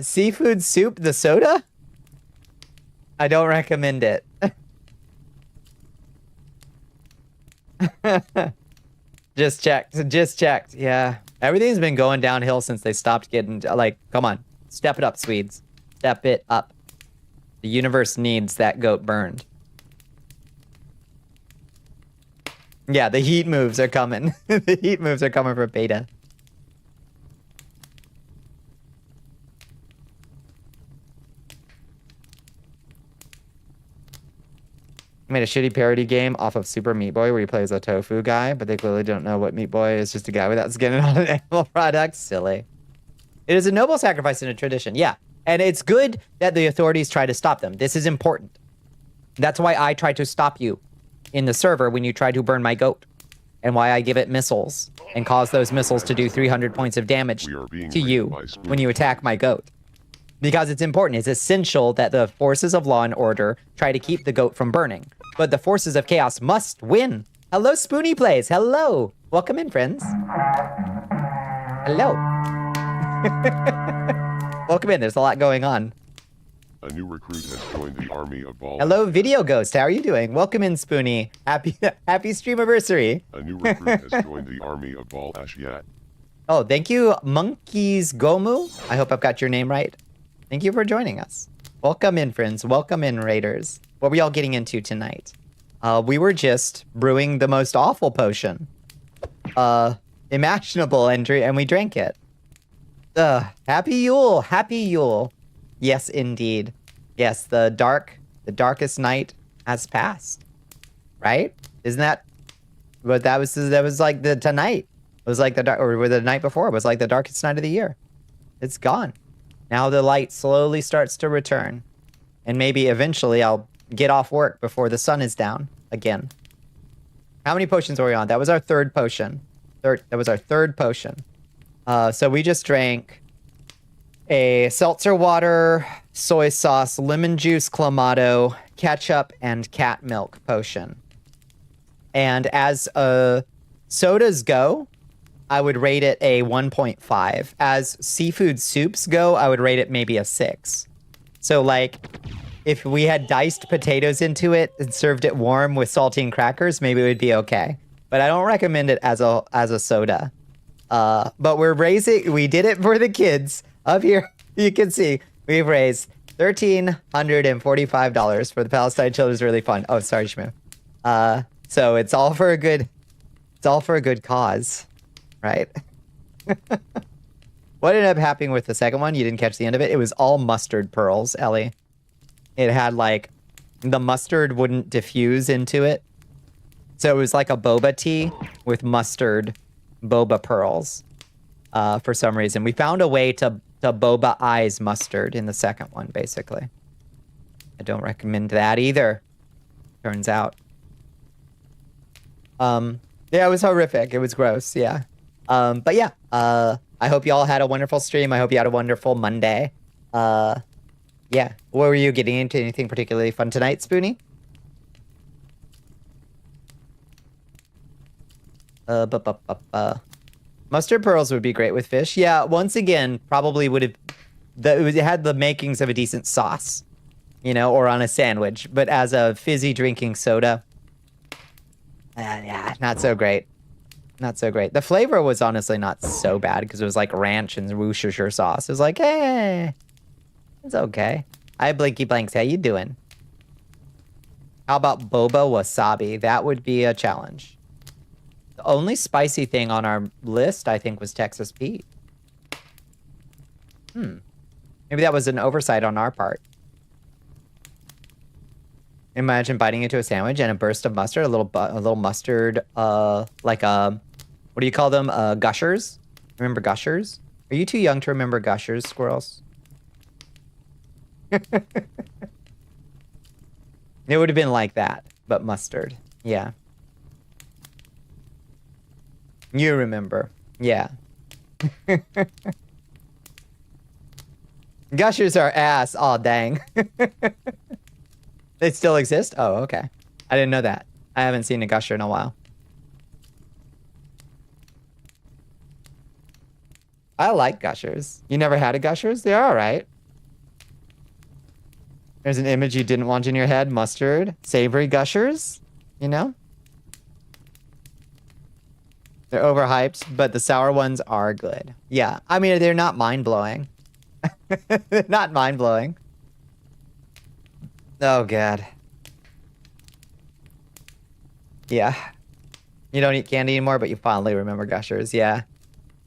Seafood soup, the soda? I don't recommend it. Just checked, yeah. Everything's been going downhill since they stopped getting, like, come on. Step it up, Swedes. Step it up. The universe needs that goat burned. Yeah, the heat moves are coming. The heat moves are coming for PETA. Made a shitty parody game off of Super Meat Boy where he plays a tofu guy, but they clearly don't know what Meat Boy is, just a guy without skin and on an animal product. Silly. It is a noble sacrifice in a tradition, yeah. And it's good that the authorities try to stop them. This is important. That's why I try to stop you in the server when you try to burn my goat. And why I give it missiles and cause those missiles to do 300 points of damage to you when you attack my goat. because it's important. It's essential that the forces of law and order try to keep the goat from burning. But the forces of chaos must win. Hello, Spoony Plays. Hello. Welcome in, friends. Hello. Welcome in. There's a lot going on. A new recruit has joined the army of Ball. Hello, Video Ghost. How are you doing? Welcome in, Spoony. Happy streamiversary. A new recruit has joined the army of Ball Ashiat. Oh, thank you, Monkeys Gomu. I hope I've got your name right. Thank you for joining us. Welcome in, friends. Welcome in, Raiders. What were y'all getting into tonight? We were just brewing the most awful potion imaginable, and we drank it. Happy Yule. Happy Yule. Yes, indeed. Yes, the darkest night has passed. Right? Isn't that what that was like tonight? It was like the night before. It was like the darkest night of the year. It's gone. Now the light slowly starts to return. And maybe eventually I'll get off work before the sun is down again. How many potions were we on? That was our third potion. That was our third potion. So we just drank a seltzer water, soy sauce, lemon juice, clamato, ketchup, and cat milk potion. And as sodas go, I would rate it a 1.5. As seafood soups go, I would rate it maybe a 6. So like, if we had diced potatoes into it and served it warm with saltine crackers, maybe it would be okay. But I don't recommend it as a soda. But we did it for the kids. Up here, you can see, we've raised $1,345 for the Palestine Children's Really Fun. Oh, sorry, Shmoo. So it's all for a good cause, right? What ended up happening with the second one? You didn't catch the end of it. It was all mustard pearls, Ellie. It had like, the mustard wouldn't diffuse into it. So it was like a boba tea with mustard boba pearls for some reason. We found a way to boba eyes mustard in the second one, basically. I don't recommend that either, turns out. Yeah, it was horrific. It was gross, yeah. But yeah, I hope you all had a wonderful stream. I hope you had a wonderful Monday. Yeah, what were you getting into? Anything particularly fun tonight, Spoony? Mustard pearls would be great with fish. Yeah, once again, probably would have... It had the makings of a decent sauce, you know, or on a sandwich. But as a fizzy drinking soda, yeah, not so great. Not so great. The flavor was honestly not so bad because it was like ranch and Worcestershire sauce. It was like, hey, it's okay. Hi, Blinky Blanks. How you doing? How about boba wasabi? That would be a challenge. The only spicy thing on our list, I think, was Texas Pete. Maybe that was an oversight on our part. Imagine biting into a sandwich and a burst of mustard, a little mustard, like what do you call them? Gushers? Remember Gushers? Are you too young to remember Gushers, squirrels? It would have been like that, but mustard. Yeah. You remember. Yeah. Gushers are ass. Aw, dang. They still exist? Oh, okay. I didn't know that. I haven't seen a Gusher in a while. I like Gushers. You never had a Gushers? They're alright. There's an image you didn't want in your head. Mustard. Savory Gushers. You know? They're overhyped, but the sour ones are good. Yeah. I mean, they're not mind-blowing. They're not mind-blowing. Oh, God. Yeah. You don't eat candy anymore, but you fondly remember Gushers. Yeah.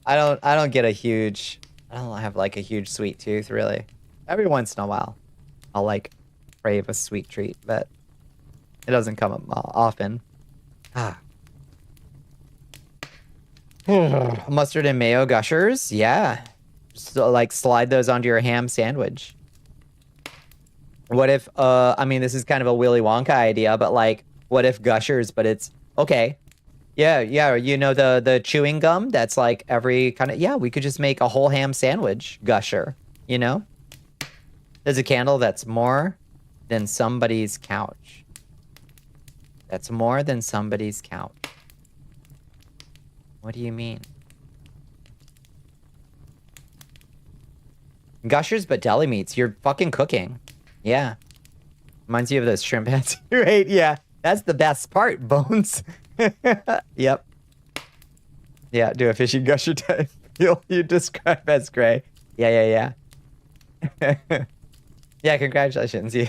I don't have like a huge sweet tooth, really. Every once in a while, I'll like crave a sweet treat, but it doesn't come up often. Mustard and mayo Gushers? Yeah. So, like, slide those onto your ham sandwich. What if, I mean, this is kind of a Willy Wonka idea, but like, what if Gushers, but it's, okay. Yeah, you know the chewing gum that's like every kind of, yeah, we could just make a whole ham sandwich Gusher, you know? There's a candle that's more than somebody's couch. That's more than somebody's couch. What do you mean? Gushers, but deli meats. You're fucking cooking. Yeah. Reminds you of those shrimp heads you ate. Yeah. That's the best part, Bones. Yep. Yeah, do a fishing gusher type feel you describe as gray. Yeah. Yeah, congratulations. You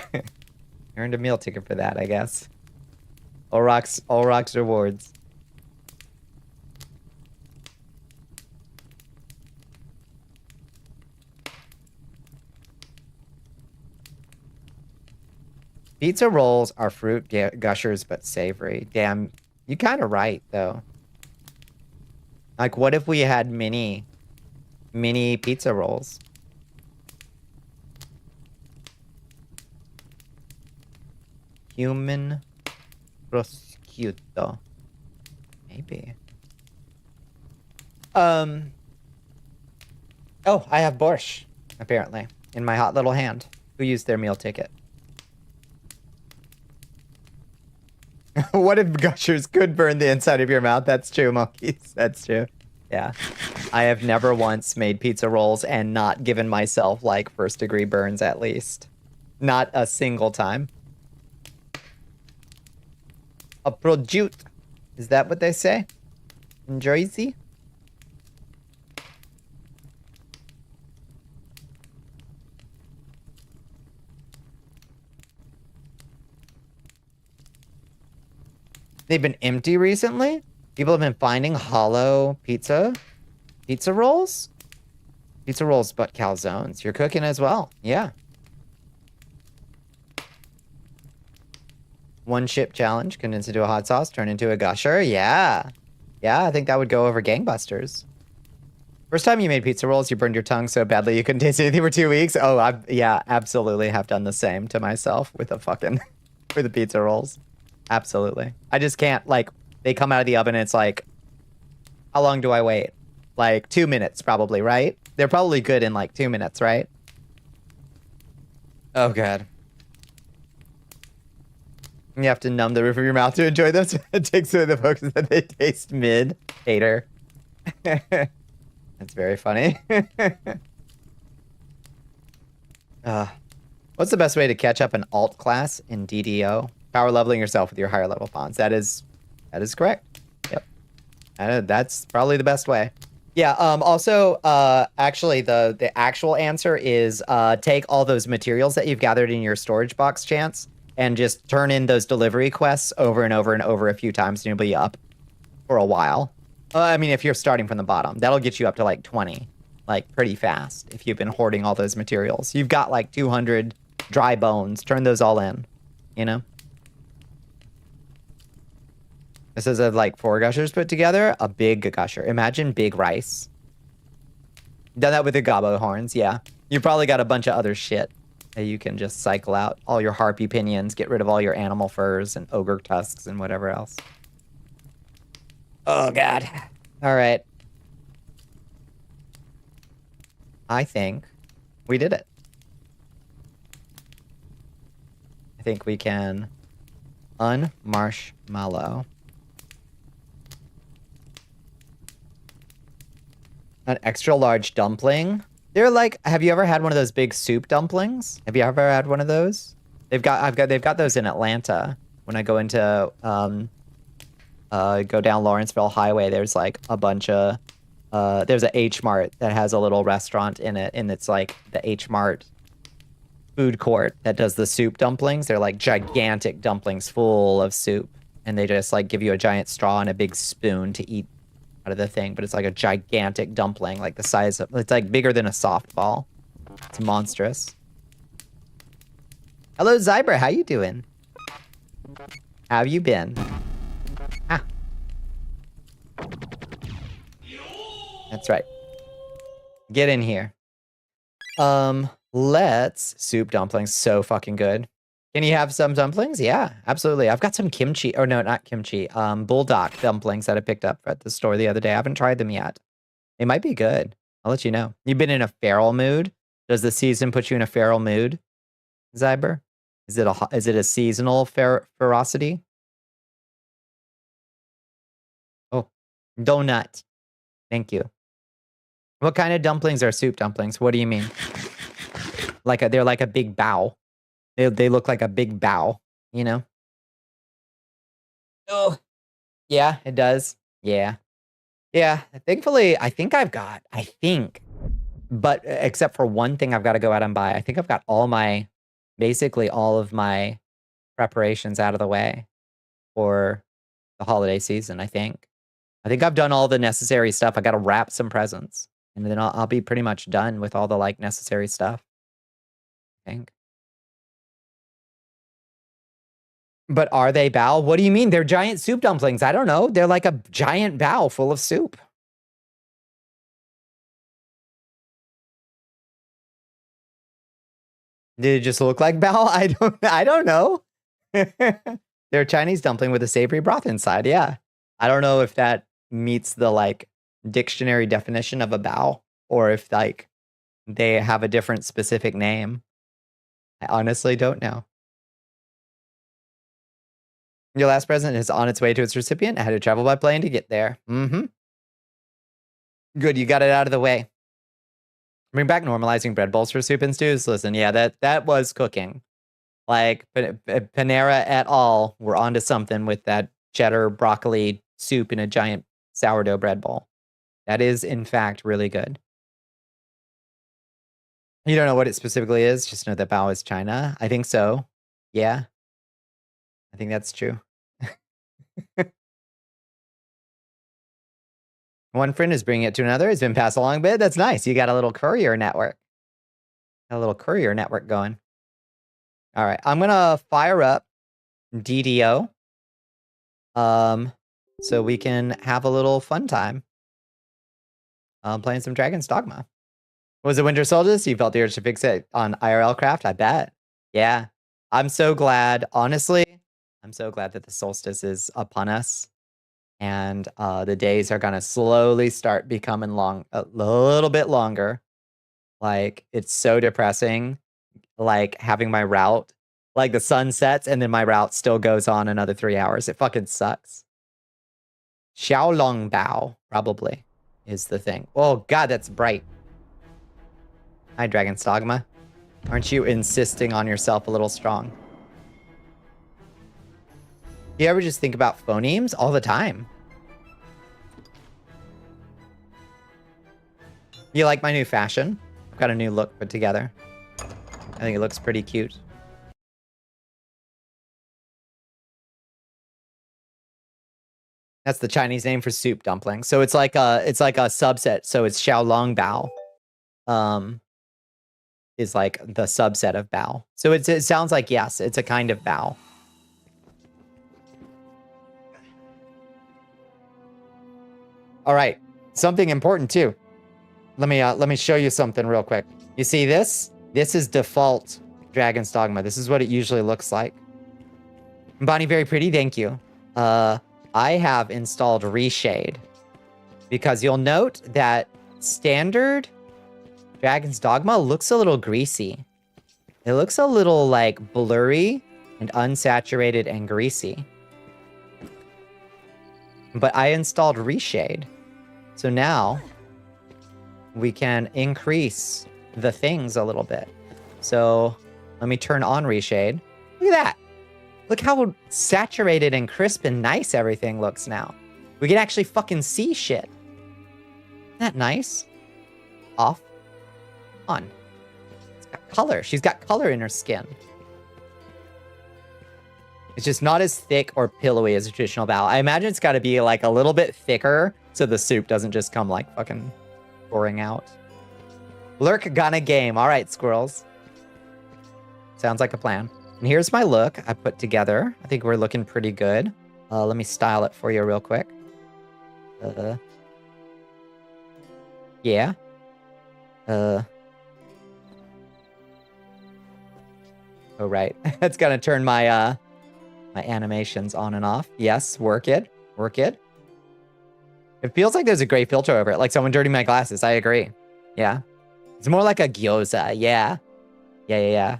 earned a meal ticket for that, I guess. All rocks rewards. Pizza rolls are fruit gushers, but savory. Damn, you kind of right, though. Like, what if we had mini pizza rolls? Human prosciutto. Maybe. Oh, I have borscht, apparently, in my hot little hand. Who used their meal ticket? What if gushers could burn the inside of your mouth? That's true, monkeys. That's true. Yeah. I have never once made pizza rolls and not given myself, like, first-degree burns, at least. Not a single time. A prosciutto. Is that what they say? In Jersey? They've been empty recently? People have been finding hollow pizza rolls? Pizza rolls, but calzones. You're cooking as well. Yeah. One chip challenge, condense into a hot sauce, turn into a gusher. Yeah. Yeah, I think that would go over gangbusters. First time you made pizza rolls, you burned your tongue so badly you couldn't taste anything for 2 weeks. Oh, yeah, absolutely have done the same to myself with with the pizza rolls. Absolutely. I just can't, like, they come out of the oven and it's like, how long do I wait? Like 2 minutes probably, right? They're probably good in like 2 minutes, right? Oh, God. You have to numb the roof of your mouth to enjoy them. So it takes away the focus that they taste mid. Hater. That's very funny. What's the best way to catch up an alt class in DDO? Power leveling yourself with your higher level pawns. That is correct. Yep. That's probably the best way. Yeah, also, actually, the actual answer is take all those materials that you've gathered in your storage box, Chance, and just turn in those delivery quests over and over and over a few times, and you'll be up for a while. I mean, if you're starting from the bottom, that'll get you up to like 20, like pretty fast, if you've been hoarding all those materials. You've got like 200 dry bones. Turn those all in, you know? This is like 4 gushers put together. A big gusher. Imagine big rice. Done that with the gobbo horns, yeah. You probably got a bunch of other shit that you can just cycle out. All your harpy pinions, get rid of all your animal furs and ogre tusks and whatever else. Oh, God. All right. I think we did it. I think we can unmarshmallow. An extra large dumpling. They're like, have you ever had one of those big soup dumplings? Have you ever had one of those? They've got those in Atlanta. When I go into go down Lawrenceville Highway, there's like a bunch of there's a H Mart that has a little restaurant in it, and it's like the H Mart food court that does the soup dumplings. They're like gigantic dumplings full of soup, and they just like give you a giant straw and a big spoon to eat out of the thing, but it's like a gigantic dumpling, like the size of, it's like bigger than a softball. It's monstrous. Hello, Zybra, how you doing? How you been? Ah. That's right. Get in here. Let's soup dumplings, so fucking good. Can you have some dumplings? Yeah, absolutely. I've got some kimchi, or no, not kimchi, bulldog dumplings that I picked up at the store the other day. I haven't tried them yet. They might be good. I'll let you know. You've been in a feral mood? Does the season put you in a feral mood, Zyber? Is it a seasonal ferocity? Oh, donut. Thank you. What kind of dumplings are soup dumplings? What do you mean? They're like a big bow. They look like a big bow, you know? Oh, yeah, it does. Yeah. Yeah, thankfully, I think, but except for one thing I've got to go out and buy. I think I've got basically all of my preparations out of the way for the holiday season, I think. I think I've done all the necessary stuff. I got to wrap some presents, and then I'll be pretty much done with all the, like, necessary stuff, I think. But are they bao? What do you mean? They're giant soup dumplings. I don't know. They're like a giant bao full of soup. Did it just look like bao? I don't know. They're a Chinese dumpling with a savory broth inside. Yeah. I don't know if that meets the, like, dictionary definition of a bao, or if, like, they have a different specific name. I honestly don't know. Your last present is on its way to its recipient. I had to travel by plane to get there. Mm-hmm. Good, you got it out of the way. Bring back normalizing bread bowls for soup and stews. Listen, yeah, that was cooking. Like, Panera et al. Were onto something with that cheddar broccoli soup in a giant sourdough bread bowl. That is, in fact, really good. You don't know what it specifically is, just know that bao is China. I think so. Yeah. I think that's true. One friend is bringing it to another. It's been passed along a bit. That's nice. You got a little courier network. Got a little courier network going. All right. I'm going to fire up DDO. So we can have a little fun time. Playing some Dragon's Dogma. Was it Winter Solstice? You felt the urge to fix it on IRL craft? I bet. Yeah. I'm so glad. Honestly, I'm so glad that the solstice is upon us. And the days are going to slowly start becoming a little bit longer. Like, it's so depressing. Like, having my route, like, the sun sets and then my route still goes on another 3 hours. It fucking sucks. Xiaolong Bao, probably, is the thing. Oh, God, that's bright. Hi, Dragon's Dogma. Aren't you insisting on yourself a little strong? You ever just think about phonemes all the time? You like my new fashion? I've got a new look put together. I think it looks pretty cute. That's the Chinese name for soup dumpling. So it's like a subset. So it's Xiaolong Bao. Is like the subset of bao. So it sounds like, yes, it's a kind of bao. All right, something important too. Let me show you something real quick. You see this? This is default Dragon's Dogma. This is what it usually looks like. Bonnie, very pretty, thank you. I have installed Reshade because you'll note that standard Dragon's Dogma looks a little greasy. It looks a little, like, blurry and unsaturated and greasy. But I installed Reshade. So now we can increase the things a little bit. So let me turn on Reshade. Look at that. Look how saturated and crisp and nice everything looks now. We can actually fucking see shit. Isn't that nice? Off. On. It's got color. She's got color in her skin. It's just not as thick or pillowy as a traditional bao. I imagine it's got to be like a little bit thicker so the soup doesn't just come like fucking pouring out. Lurk gonna game. All right, squirrels. Sounds like a plan. And here's my look I put together. I think we're looking pretty good. Let me style it for you real quick. Yeah. Oh, right. It's gonna turn my my animations on and off. Yes, work it. Work it. It feels like there's a gray filter over it, like someone dirtying my glasses. I agree. Yeah. It's more like a gyoza. Yeah. Yeah.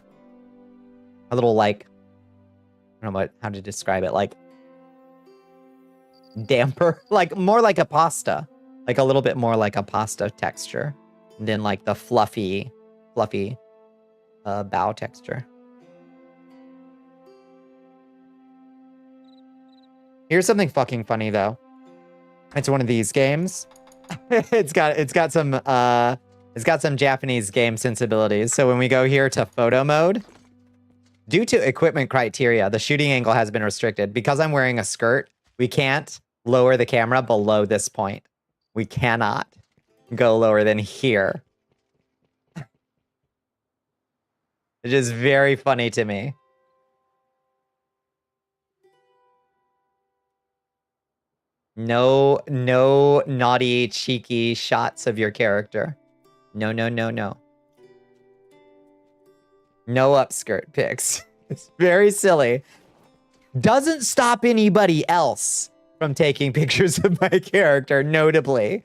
A little like, I don't know how to describe it. Like damper, like more like a pasta, like a little bit more like a pasta texture than like the fluffy bao texture. Here's something fucking funny though. It's one of these games. it's got some Japanese game sensibilities. So when we go here to photo mode, due to equipment criteria, the shooting angle has been restricted. Because I'm wearing a skirt, we can't lower the camera below this point. We cannot go lower than here. It is very funny to me. No naughty, cheeky shots of your character. No. No upskirt pics. It's very silly. Doesn't stop anybody else from taking pictures of my character, notably.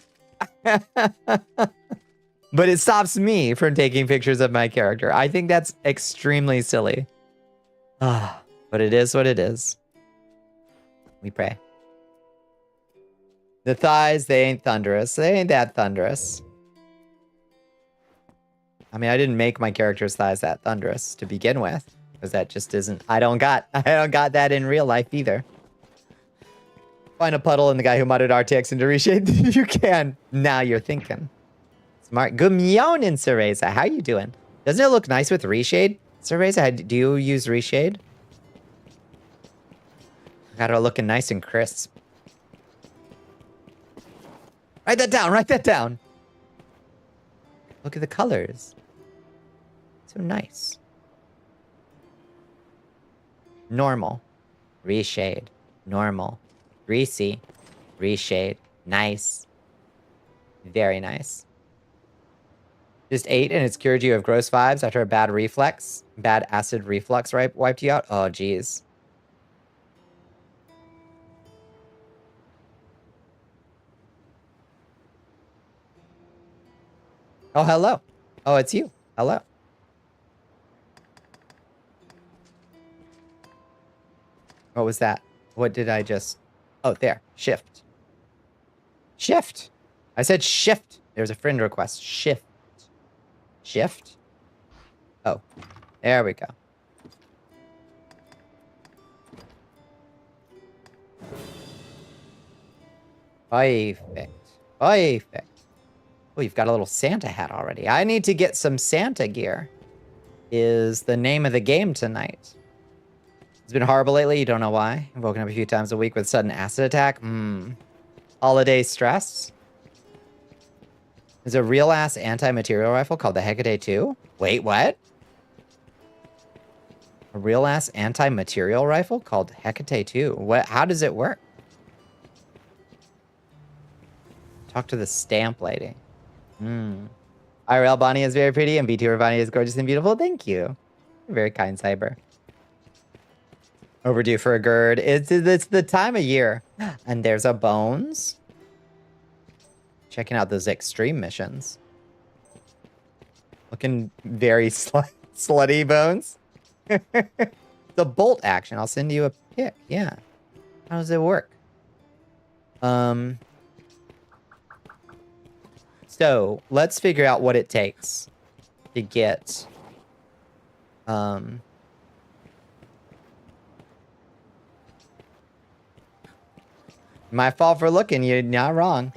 But it stops me from taking pictures of my character. I think that's extremely silly. But it is what it is. We pray. The thighs, they ain't thunderous. They ain't that thunderous. I mean, I didn't make my character's thighs that thunderous to begin with, because that just isn't. I don't got that in real life either. Find a puddle in the guy who modded RTX into reshade. You can. Now you're thinking. Smart. Good morning, Cereza. How you doing? Doesn't it look nice with reshade? Cereza, do you use reshade? Got it looking nice and crisp. Write that down. Write that down. Look at the colors. So nice. Normal. Reshade. Normal. Greasy. Reshade. Nice. Very nice. Just ate and it's cured you of gross vibes after a bad reflex. Bad acid reflux wiped you out. Oh, geez. Oh, hello. Oh, it's you. Hello. What was that? What did I just... Oh, there. Shift. Shift. I said shift. There's a friend request. Shift. Shift. Oh, there we go. Perfect. Perfect. Oh, you've got a little Santa hat already. I need to get some Santa gear. Is the name of the game tonight. It's been horrible lately. You don't know why. I've woken up a few times a week with sudden acid attack. Holiday stress. There's a real-ass anti-material rifle called the Hecate 2. Wait, what? A real-ass anti-material rifle called Hecate 2. What? How does it work? Talk to the stamp lady. IRL Bonnie is very pretty, and Vtuber Bonnie is gorgeous and beautiful. Thank you. You're very kind, Cyber. Overdue for a GERD. It's the time of year. And there's a Bones. Checking out those extreme missions. Looking very slutty, Bones. The bolt action. I'll send you a pic. Yeah. How does it work? So, let's figure out what it takes to get... My fault for looking. You're not wrong.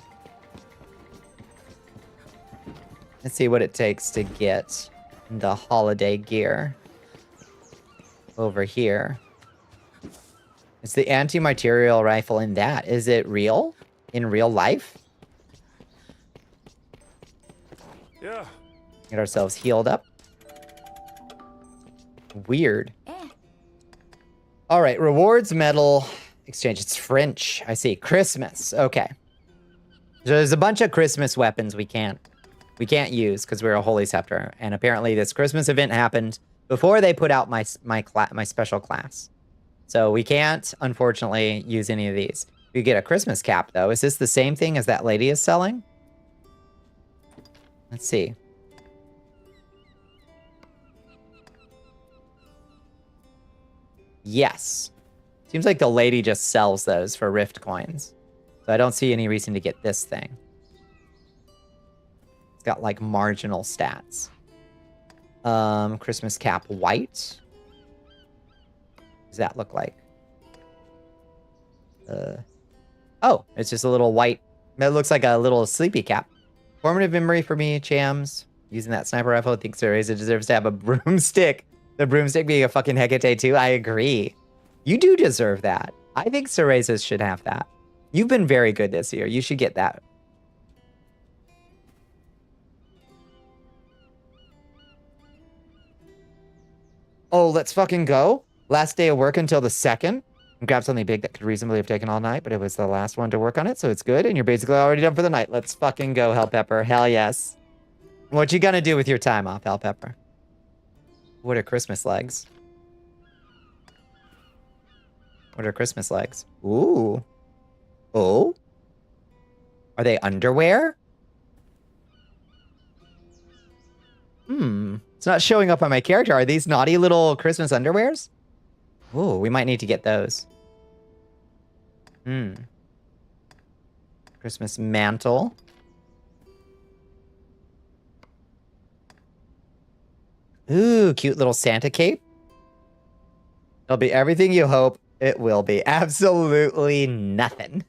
Let's see what it takes to get the holiday gear over here. It's the anti-material rifle in that. Is it real? In real life? Yeah. Get ourselves healed up. Weird. All right, rewards medal exchange. It's French. I see. Christmas. Okay. So there's a bunch of Christmas weapons we can't use because we're a holy scepter. And apparently this Christmas event happened before they put out my special class. So we can't, unfortunately, use any of these. We get a Christmas cap, though. Is this the same thing as that lady is selling? Let's see. Yes. Seems like the lady just sells those for Rift coins. So I don't see any reason to get this thing. It's got like marginal stats. Christmas cap white. What does that look like? Oh, it's just a little white. It looks like a little sleepy cap. Formative memory for me, Chams. Using that sniper rifle, I think Cereza deserves to have a broomstick. The broomstick being a fucking Hecate too. I agree. You do deserve that. I think Cereza should have that. You've been very good this year. You should get that. Oh, let's fucking go. Last day of work until the 2nd. Grab something big that could reasonably have taken all night, but it was the last one to work on it, so it's good, and you're basically already done for the night. Let's fucking go, Hellpepper. Hell yes. What you gonna do with your time off, Hellpepper? What are Christmas legs? What are Christmas legs? Ooh. Oh? Are they underwear? It's not showing up on my character. Are these naughty little Christmas underwears? Ooh, we might need to get those. Christmas mantle. Ooh, cute little Santa cape. It'll be everything you hope it will be. Absolutely nothing.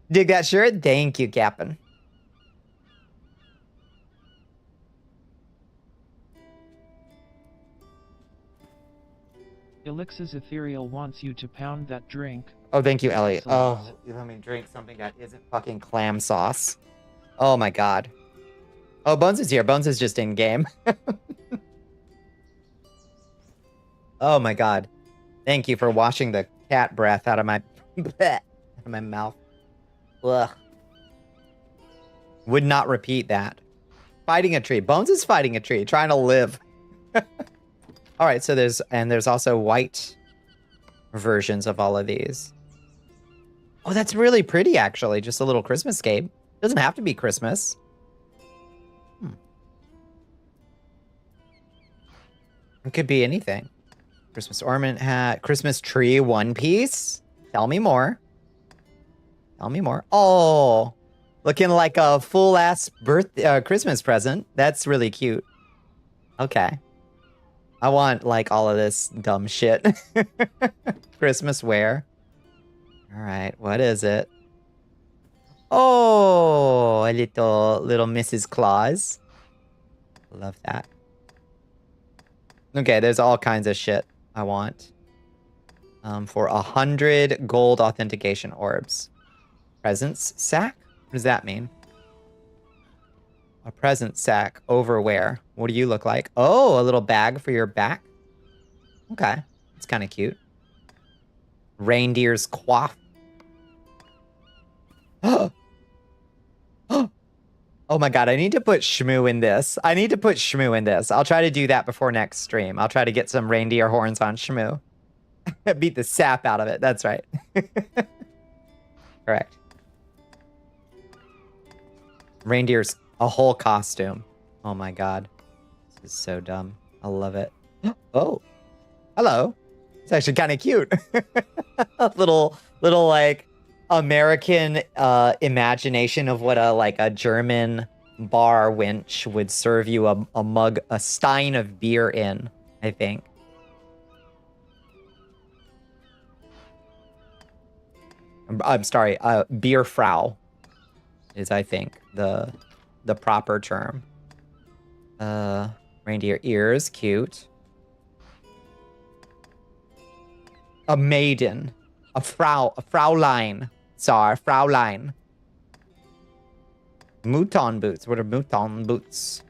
Dig that shirt? Thank you, Captain. Elixir's Ethereal wants you to pound that drink. Oh, thank you, Ellie. Excellent. Oh, you let me drink something that isn't fucking clam sauce. Oh my god. Oh, Bones is here. Bones is just in game. Oh my god. Thank you for washing the cat breath out of my out of my mouth. Ugh. Would not repeat that. Fighting a tree. Bones is fighting a tree, trying to live. All right, so there's also white versions of all of these. Oh, that's really pretty, actually. Just a little Christmas cape. Doesn't have to be Christmas. It could be anything. Christmas ornament hat, Christmas tree one piece. Tell me more. Tell me more. Oh, looking like a full-ass Christmas present. That's really cute. Okay. I want, like, all of this dumb shit. Christmas wear. All right, what is it? Oh, a little Mrs. Claus. Love that. Okay, there's all kinds of shit I want. For 100 gold authentication orbs. Presents sack? What does that mean? A present sack over where? What do you look like? Oh, a little bag for your back. Okay, it's kind of cute. Reindeer's quaff. Oh my god, I need to put Shmoo in this. I need to put Shmoo in this. I'll try to do that before next stream. I'll try to get some reindeer horns on Shmoo. Beat the sap out of it. That's right. Correct. Reindeer's a whole costume. Oh my god. This is so dumb. I love it. Oh. Hello. It's actually kind of cute. A little like American imagination of what a German bar wench would serve you a mug, a stein of beer in, I think. I'm sorry, Bierfrau is, I think, the proper term. Reindeer ears, cute. A maiden. A Fraulein. Sorry, Fraulein. Mouton boots. What are mouton boots?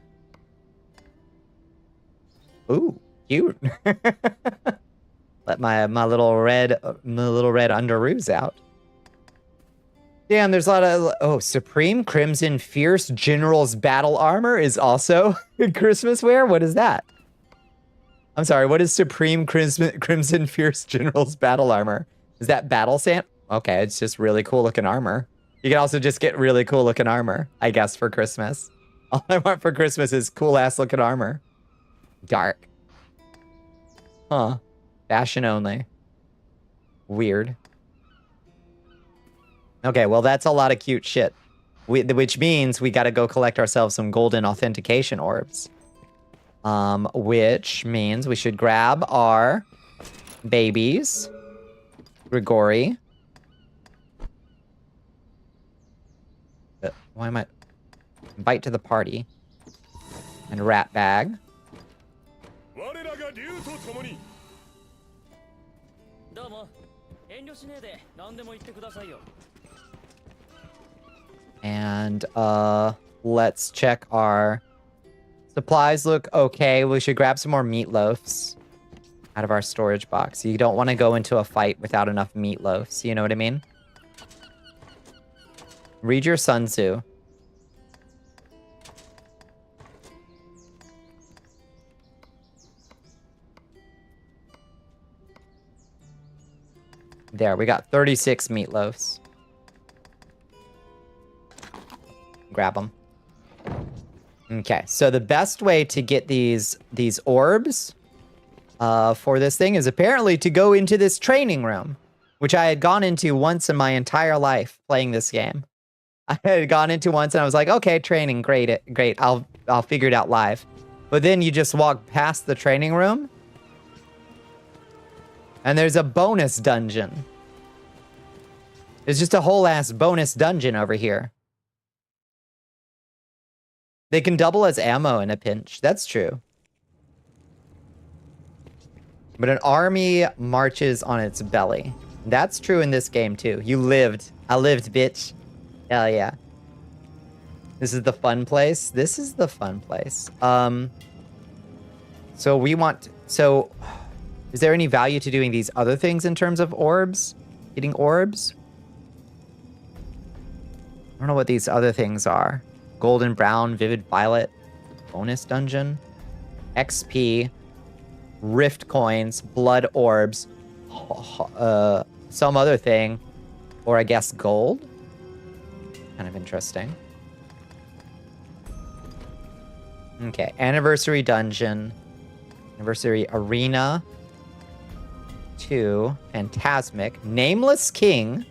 Ooh, cute. Let my little red underoos out. Damn, there's a lot of... Oh, Supreme Crimson Fierce General's Battle Armor is also Christmas wear? What is that? I'm sorry, what is Supreme Crimson Fierce General's Battle Armor? Is that Battle Sand? Okay, it's just really cool looking armor. You can also just get really cool looking armor, I guess, for Christmas. All I want for Christmas is cool ass looking armor. Dark. Huh. Fashion only. Weird. Okay, well, that's a lot of cute shit. Which means we gotta go collect ourselves some golden authentication orbs. Which means we should grab our babies. Grigori. Why am I... Invite to the party. And rat bag. And, let's check our... Supplies look okay. We should grab some more meatloafs out of our storage box. You don't want to go into a fight without enough meatloafs. You know what I mean? Read your Sun Tzu. There, we got 36 meatloafs. Grab them. Okay, so the best way to get these orbs for this thing is apparently to go into this training room, which I had gone into once in my entire life playing this game. I had gone into once and I was like, okay, training, great, I'll figure it out live. But then you just walk past the training room and there's a bonus dungeon. There's just a whole ass bonus dungeon over here. They can double as ammo in a pinch. That's true. But an army marches on its belly. That's true in this game, too. You lived. I lived, bitch. Hell yeah. This is the fun place. This is the fun place. So we want... So, is there any value to doing these other things in terms of orbs? Getting orbs? I don't know what these other things are. Golden Brown, Vivid Violet, Bonus Dungeon, XP, Rift Coins, Blood Orbs, some other thing, or I guess gold? Kind of interesting. Okay, Anniversary Dungeon, Anniversary Arena, 2, Phantasmic, Nameless King,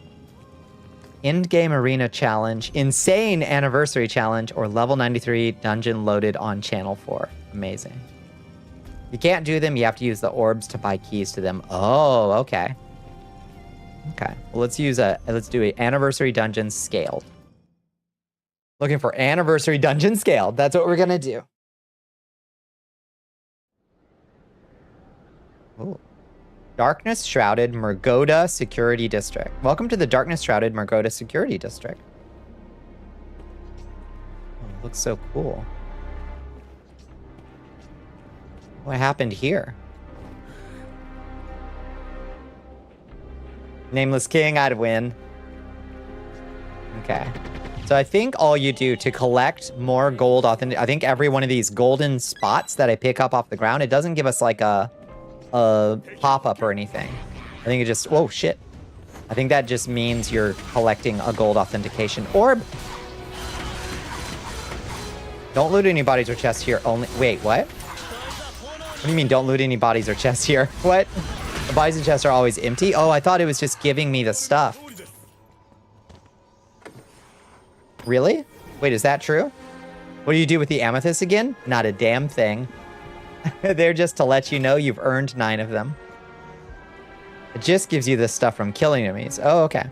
Endgame Arena Challenge, Insane Anniversary Challenge, or Level 93 Dungeon loaded on Channel 4. Amazing. You can't do them, you have to use the orbs to buy keys to them. Oh, okay. Okay, well, let's do a Anniversary Dungeon scaled. Looking for Anniversary Dungeon scaled. That's what we're gonna do. Ooh. Darkness Shrouded Murgoda Security District. Welcome to the Darkness Shrouded Murgoda Security District. Oh, it looks so cool. What happened here? Nameless King, I'd win. Okay. So I think all you do to collect more gold authentic... I think every one of these golden spots that I pick up off the ground, it doesn't give us like a pop-up or anything. I think it just... Whoa, shit. I think that just means you're collecting a gold authentication orb. Don't loot any bodies or chests here. Only... Wait, what? What do you mean don't loot any bodies or chests here? What? The bodies and chests are always empty? Oh, I thought it was just giving me the stuff. Really? Wait, is that true? What do you do with the amethyst again? Not a damn thing. They're just to let you know you've earned 9 of them. It just gives you this stuff from killing enemies. Oh, okay.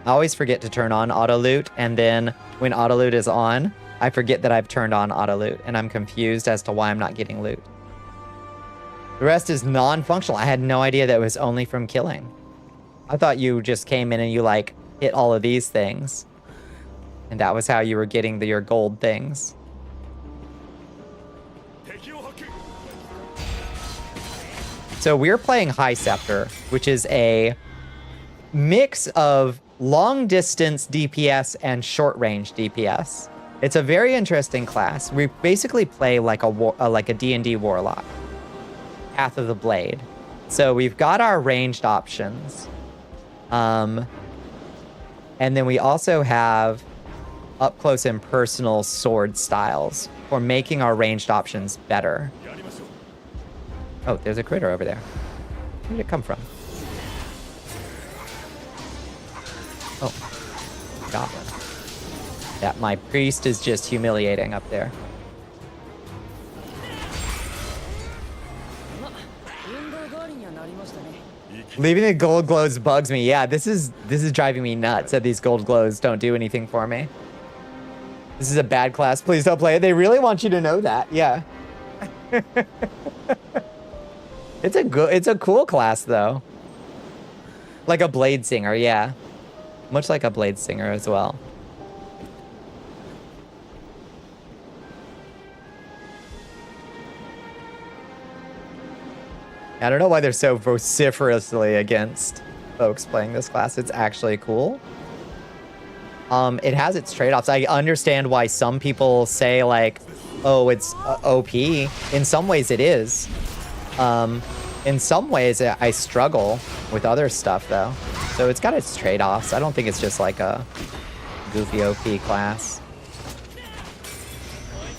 I always forget to turn on auto loot, and then when auto loot is on, I forget that I've turned on auto loot, and I'm confused as to why I'm not getting loot. The rest is non-functional. I had no idea that it was only from killing. I thought you just came in and you, like, hit all of these things. And that was how you were getting your gold things. So we're playing High Scepter, which is a mix of long-distance DPS and short-range DPS. It's a very interesting class. We basically play like a D&D warlock. Path of the Blade. So we've got our ranged options. And then we also have up close and personal sword styles for making our ranged options better. Oh, there's a critter over there. Where did it come from? Oh, goblin. Yeah, my priest is just humiliating up there. Leaving the gold glows bugs me. Yeah, this is driving me nuts that these gold glows don't do anything for me. This is a bad class. Please don't play it. They really want you to know that. Yeah. It's a cool class though. Like a blade singer, yeah. Much like a blade singer as well. I don't know why they're so vociferously against folks playing this class. It's actually cool. It has its trade-offs. I understand why some people say like, oh, it's OP. In some ways it is. In some ways I struggle with other stuff though. So it's got its trade-offs. I don't think it's just like a goofy OP class.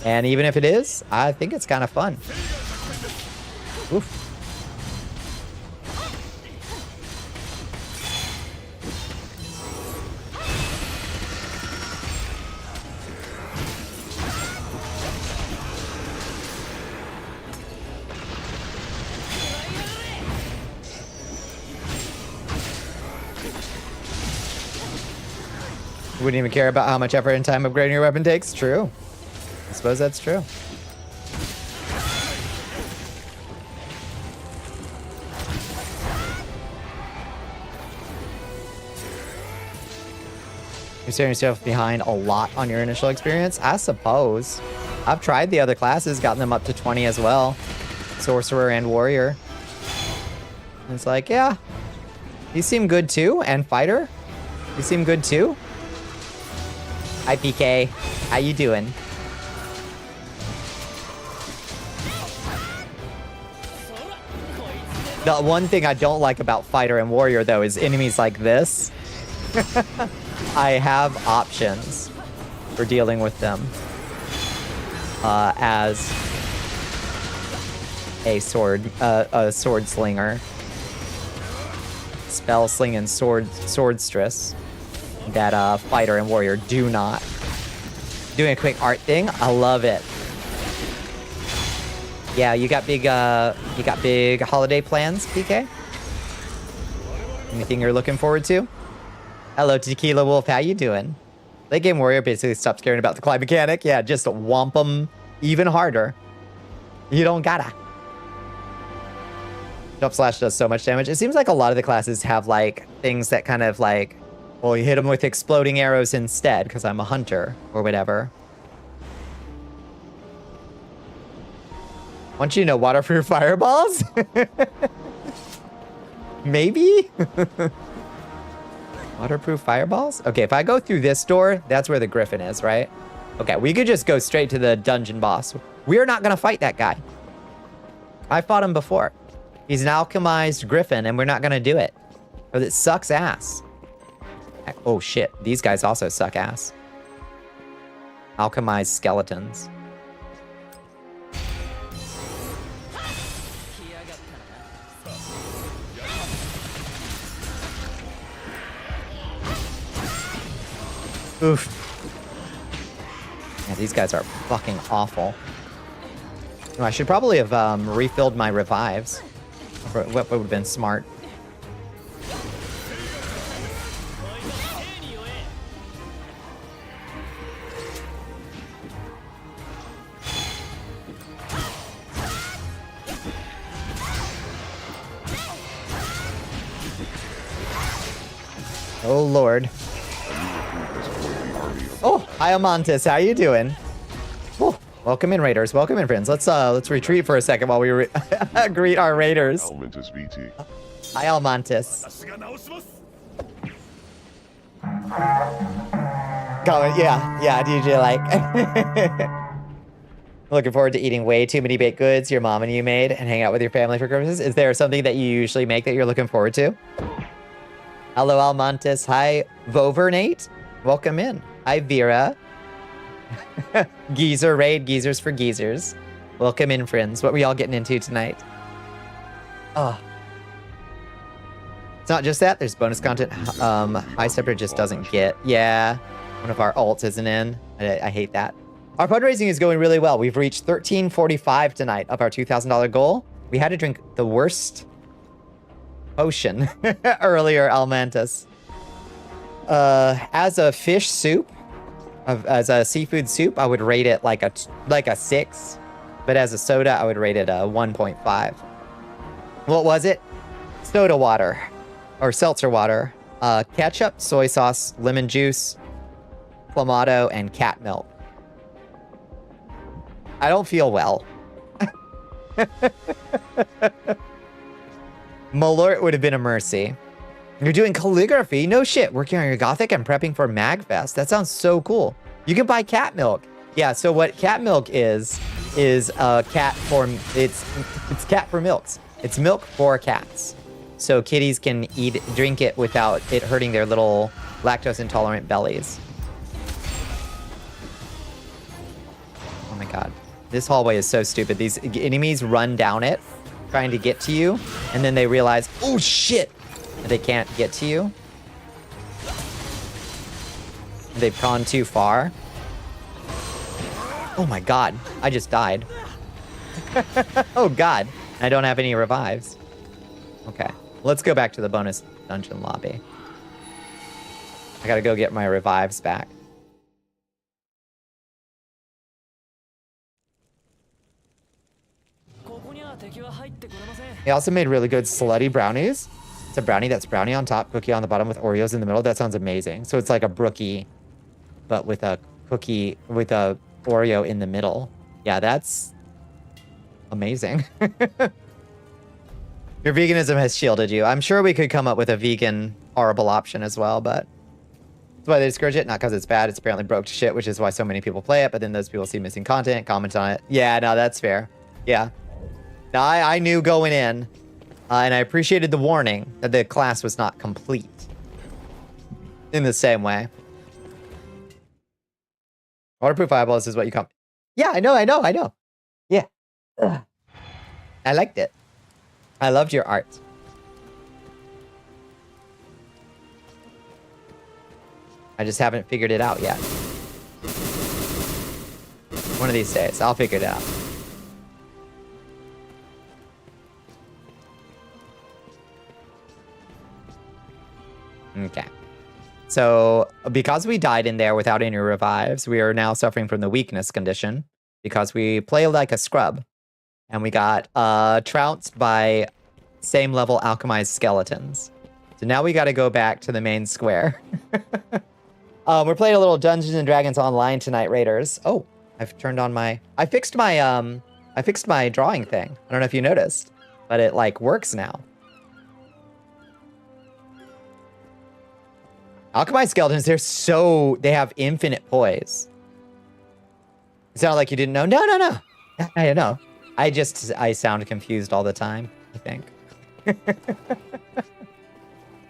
And even if it is, I think it's kind of fun. Oof. Wouldn't even care about how much effort and time upgrading your weapon takes? True. I suppose that's true. You're setting yourself behind a lot on your initial experience? I suppose. I've tried the other classes, gotten them up to 20 as well. Sorcerer and Warrior. And it's like, yeah. You seem good too, and Fighter. You seem good too. Hi PK, how you doing? The one thing I don't like about Fighter and Warrior though is enemies like this. I have options for dealing with them as a sword slinger, spell slinging swordstress. That Fighter and Warrior do not. Doing a quick art thing, I love it. Yeah, you got big holiday plans, PK? Anything you're looking forward to? Hello, Tequila Wolf, how you doing? Late game Warrior basically stops caring about the climb mechanic. Yeah, just whomp them even harder. You don't gotta. Jump Slash does so much damage. It seems like a lot of the classes have like things that kind of like, well, you hit them with exploding arrows instead, because I'm a hunter, or whatever. Want you to know waterproof fireballs? Maybe? Waterproof fireballs? Okay, if I go through this door, that's where the griffin is, right? Okay, we could just go straight to the dungeon boss. We're not going to fight that guy. I fought him before. He's an alchemized griffin, and we're not going to do it. Because it sucks ass. Oh shit, these guys also suck ass. Alchemized skeletons. Oof. Yeah, these guys are fucking awful. Oh, I should probably have refilled my revives. What would have been smart. Oh Lord. Oh, hi Amontis, how you doing? Oh, welcome in Raiders, welcome in friends. Let's retreat for a second while we greet our Raiders. Almantis VT. Hi Almantis. Yeah, DJ like. Looking forward to eating way too many baked goods your mom and you made and hang out with your family for Christmas. Is there something that you usually make that you're looking forward to? Hello, Almantis. Hi, Vovernate. Welcome in. Hi, Vera. Geezer raid. Geezers for geezers. Welcome in, friends. What were y'all getting into tonight? Oh. It's not just that. There's bonus content. High Stepper just doesn't get. Yeah. One of our alts isn't in. I hate that. Our fundraising is going really well. We've reached $13.45 tonight of our $2,000 goal. We had to drink the worst potion earlier, Almantis. As a fish soup, as a seafood soup, I would rate it like a 6. But as a soda, I would rate it a 1.5. What was it? Soda water. Or seltzer water. Ketchup, soy sauce, lemon juice, Clamato, and cat milk. I don't feel well. Malort would have been a mercy. You're doing calligraphy? No shit. Working on your Gothic and prepping for MagFest. That sounds so cool. You can buy cat milk. Yeah, so what cat milk is cat for... It's cat for milks. It's milk for cats. So kitties can drink it without it hurting their little lactose intolerant bellies. Oh my god. This hallway is so stupid. These enemies run down it, trying to get to you, and then they realize, oh shit, they can't get to you. They've gone too far. Oh my god, I just died. Oh god, I don't have any revives. Okay, let's go back to the bonus dungeon lobby. I gotta go get my revives back. He also made really good slutty brownies. It's a brownie that's brownie on top, cookie on the bottom with Oreos in the middle. That sounds amazing. So it's like a brookie, but with a cookie, with a Oreo in the middle. Yeah, that's amazing. Your veganism has shielded you. I'm sure we could come up with a vegan horrible option as well, but that's why they discourage it. Not because it's bad. It's apparently broke to shit, which is why so many people play it. But then those people see missing content, comment on it. Yeah, no, that's fair. Yeah. Now, I knew going in, and I appreciated the warning that the class was not complete in the same way. Waterproof eyeballs is what you come. Yeah, I know. Yeah. Ugh. I liked it. I loved your art. I just haven't figured it out yet. One of these days, I'll figure it out. Okay. So, because we died in there without any revives, we are now suffering from the weakness condition because we play like a scrub. And we got trounced by same level alchemized skeletons. So now we got to go back to the main square. We're playing a little Dungeons and Dragons online tonight, Raiders. Oh, I've turned on my... I fixed my drawing thing. I don't know if you noticed, but it like works now. Alchemized skeletons, they have infinite poise. It sounded like you didn't know. No. I know. I sound confused all the time, I think.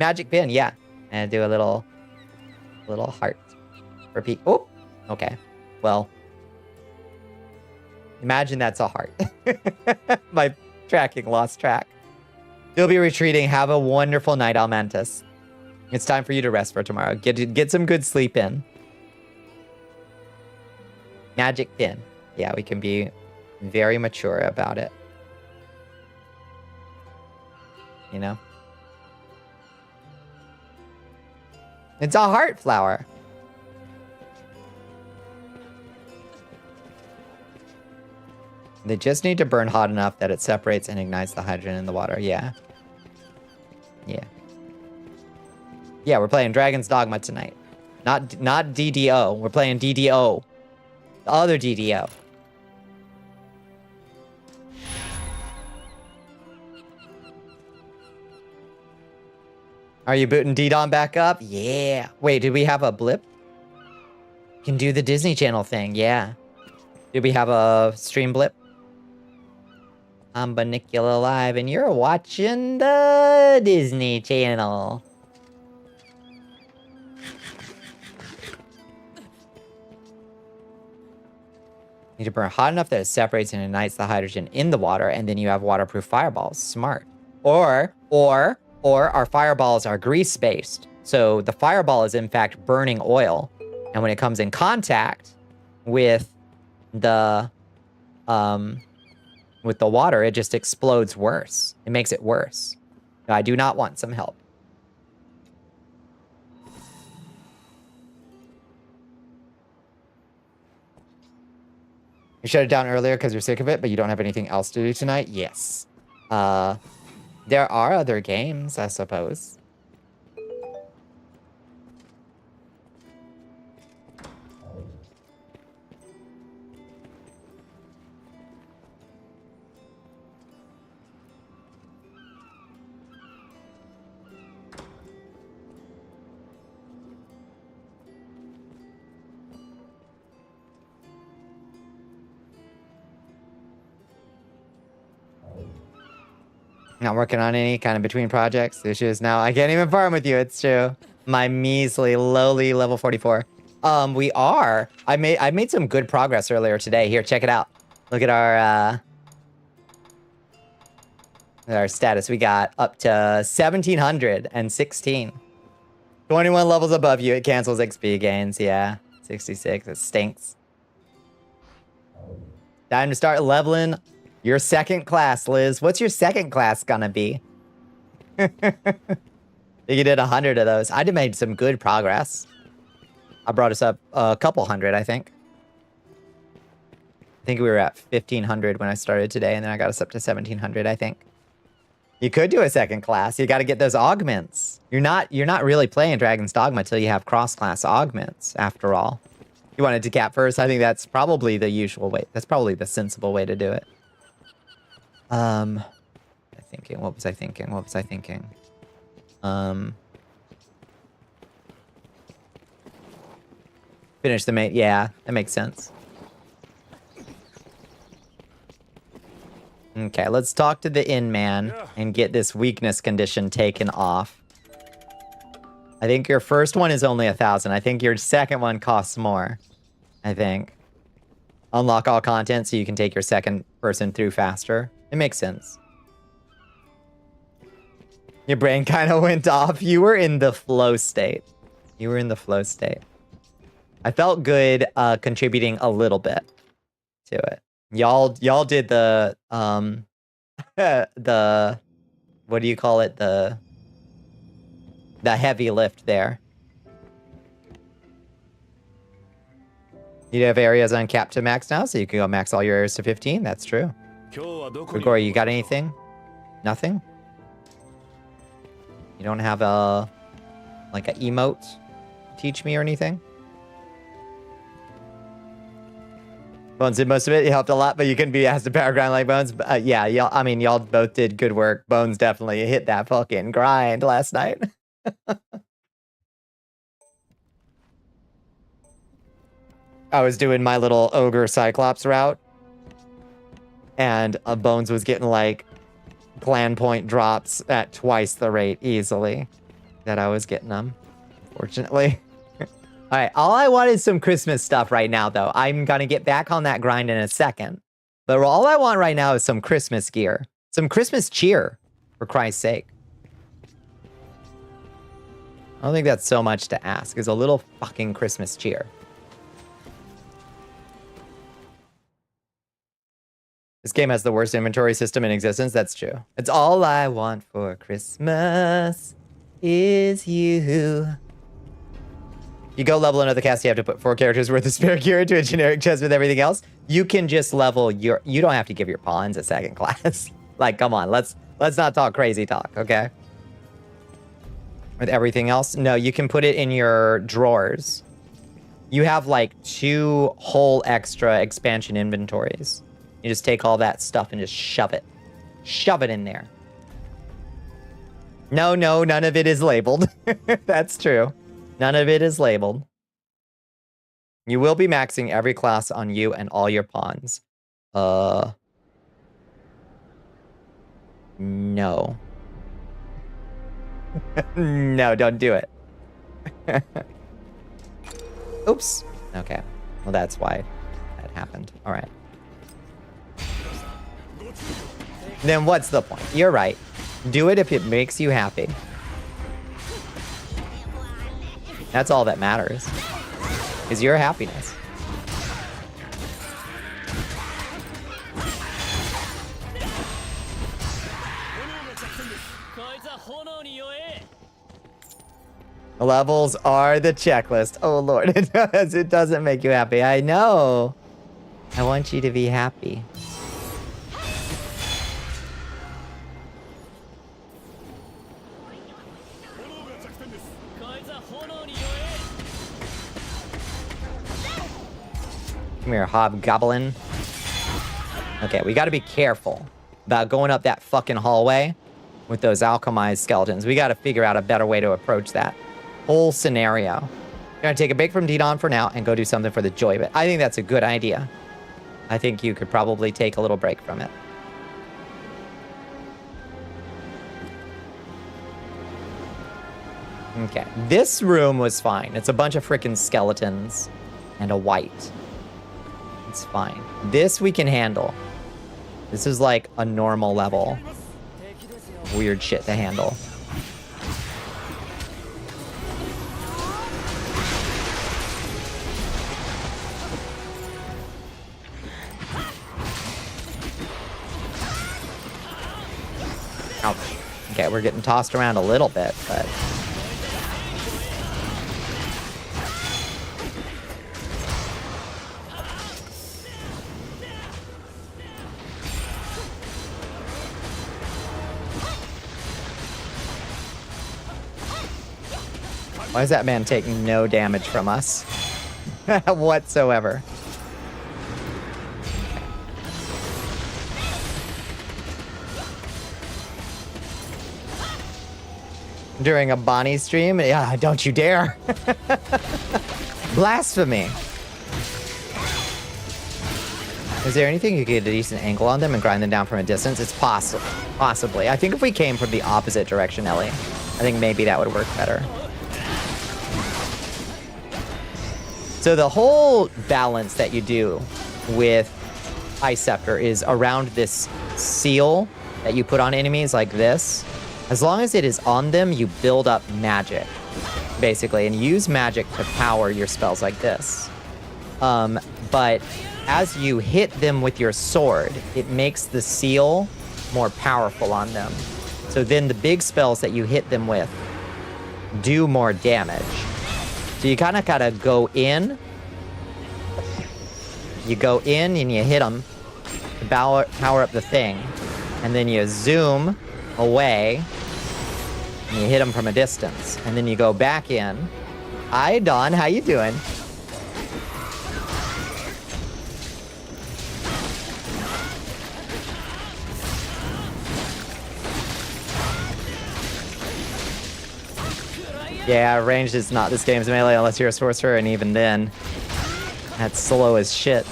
Magic pin, yeah. And do a little heart. Repeat. Oh, okay. Well, imagine that's a heart. My tracking lost track. You'll be retreating. Have a wonderful night, Almantis. It's time for you to rest for tomorrow. Get some good sleep in. Magic pin. Yeah, we can be very mature about it. You know? It's a heart flower. They just need to burn hot enough that it separates and ignites the hydrogen in the water. Yeah. Yeah. Yeah, we're playing Dragon's Dogma tonight. Not DDO. We're playing DDO. The other DDO. Are you booting DDOM back up? Yeah. Wait, did we have a blip? Can do the Disney Channel thing. Yeah. Did we have a stream blip? I'm Bonnicula Live, and you're watching the Disney Channel. Need to burn hot enough that it separates and ignites the hydrogen in the water, and then you have waterproof fireballs. Smart. Or our fireballs are grease-based. So the fireball is in fact burning oil. And when it comes in contact with the water, it just explodes worse. It makes it worse. No, I do not want some help. You shut it down earlier because you're sick of it, but you don't have anything else to do tonight? Yes. There are other games, I suppose. Not working on any kind of between projects. Issues now. I can't even farm with you. It's true. My measly, lowly level 44. We are. I made some good progress earlier today. Here, check it out. Look at our status. We got up to 1716. 21 levels above you. It cancels XP gains. Yeah. 66. It stinks. Time to start leveling your second class, Liz. What's your second class gonna be? You did 100 of those. I did made some good progress. I brought us up a couple hundred, I think. I think we were at 1500 when I started today, and then I got us up to 1700, I think. You could do a second class. You got to get those augments. You're not really playing Dragon's Dogma till you have cross-class augments, after all. You wanted to cap first. I think that's probably the usual way. That's probably the sensible way to do it. What was I thinking? Finish the mate. Yeah, that makes sense. Okay, let's talk to the inn man and get this weakness condition taken off. I think your first one is only 1,000. I think your second one costs more. I think. Unlock all content so you can take your second person through faster. It makes sense. Your brain kind of went off. You were in the flow state. I felt good contributing a little bit to it. Y'all did the the what do you call it? The heavy lift there. You have areas uncapped to max now, so you can go max all your areas to 15. That's true. Grigori, you got anything? Nothing? You don't have like an emote teach me or anything? Bones did most of it. He helped a lot, but you couldn't be asked to power grind like Bones. Yeah, y'all both did good work. Bones definitely hit that fucking grind last night. I was doing my little ogre Cyclops route, and Bones was getting like clan point drops at twice the rate easily that I was getting them, fortunately. All right, all I want is some Christmas stuff right now, though. I'm going to get back on that grind in a second. But all I want right now is some Christmas gear. Some Christmas cheer, for Christ's sake. I don't think that's so much to ask. Is a little fucking Christmas cheer. This game has the worst inventory system in existence. That's true. It's all I want for Christmas is you. You go level another cast, you have to put 4 characters worth of spare gear into a generic chest with everything else. You can just level your... You don't have to give your pawns a second class. Like, come on, let's not talk crazy talk, okay? With everything else? No, you can put it in your drawers. You have like 2 whole extra expansion inventories. You just take all that stuff and just shove it. Shove it in there. No, none of it is labeled. That's true. None of it is labeled. You will be maxing every class on you and all your pawns. No. No, don't do it. Oops. Okay. Well, that's why that happened. All right. Then what's the point? You're right. Do it if it makes you happy. That's all that matters. Is your happiness. Levels are the checklist. Oh lord, it does. It doesn't make you happy. I know. I want you to be happy. Come here, hobgoblin. Okay, we gotta be careful about going up that fucking hallway with those alchemized skeletons. We gotta figure out a better way to approach that whole scenario. We're gonna take a break from Didon for now and go do something for the joy of it. I think that's a good idea. I think you could probably take a little break from it. Okay, this room was fine. It's a bunch of freaking skeletons and a white. It's fine. This we can handle. This is like a normal level. Weird shit to handle. Ouch. Okay, we're getting tossed around a little bit, but... Why is that man taking no damage from us? Whatsoever. During a Bonnie stream? Yeah, don't you dare. Blasphemy. Is there anything you could get a decent angle on them and grind them down from a distance? It's possible. Possibly. I think if we came from the opposite direction, Ellie, I think maybe that would work better. So the whole balance that you do with Ice Scepter is around this seal that you put on enemies like this. As long as it is on them, you build up magic, basically, and use magic to power your spells like this. But as you hit them with your sword, it makes the seal more powerful on them. So then the big spells that you hit them with do more damage. So you kind of gotta go in. You go in and you hit them to power up the thing. And then you zoom away and you hit them from a distance. And then you go back in. Hi, Dawn. How you doing? Yeah, ranged is not this game's melee unless you're a sorcerer, and even then, that's slow as shit.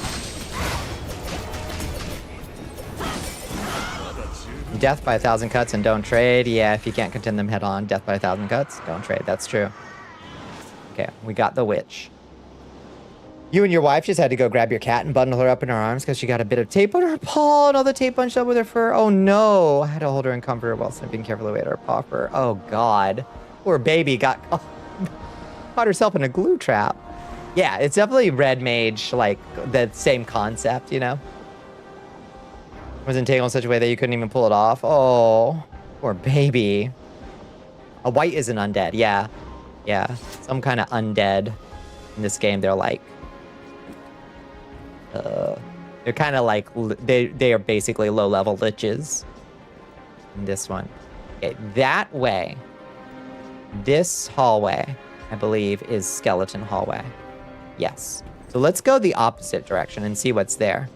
Death by 1,000 cuts and don't trade. Yeah, if you can't contend them head on. Death by 1,000 cuts, don't trade. That's true. Okay, we got the witch. You and your wife just had to go grab your cat and bundle her up in her arms because she got a bit of tape on her paw and all the tape bunched up with her fur. Oh no, I had to hold her and comfort her while snipping carefully away at her paw fur. Oh god. Poor baby got caught herself in a glue trap. Yeah, it's definitely Red Mage, like the same concept, you know? Was entangled in such a way that you couldn't even pull it off. Oh, poor baby. A white is an undead, yeah. Yeah, some kind of undead in this game. They're like, they're kind of like, they are basically low-level liches in this one. Okay, that way. This hallway, I believe, is skeleton hallway. Yes. So let's go the opposite direction and see what's there.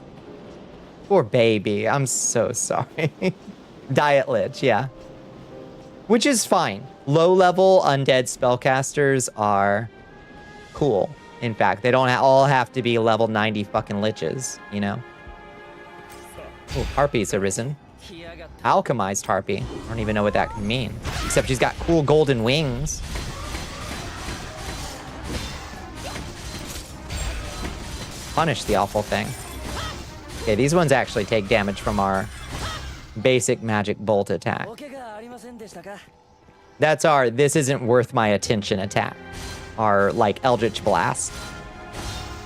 Poor baby. I'm so sorry. Diet Lich, yeah. Which is fine. Low-level undead spellcasters are cool. In fact, they don't all have to be level 90 fucking liches, you know? Oh, Harpy's arisen. Alchemized Harpy. I don't even know what that can mean. Except she's got cool golden wings. Punish the awful thing. Okay, these ones actually take damage from our basic magic bolt attack. That's our this isn't worth my attention attack. Our, like, Eldritch Blast.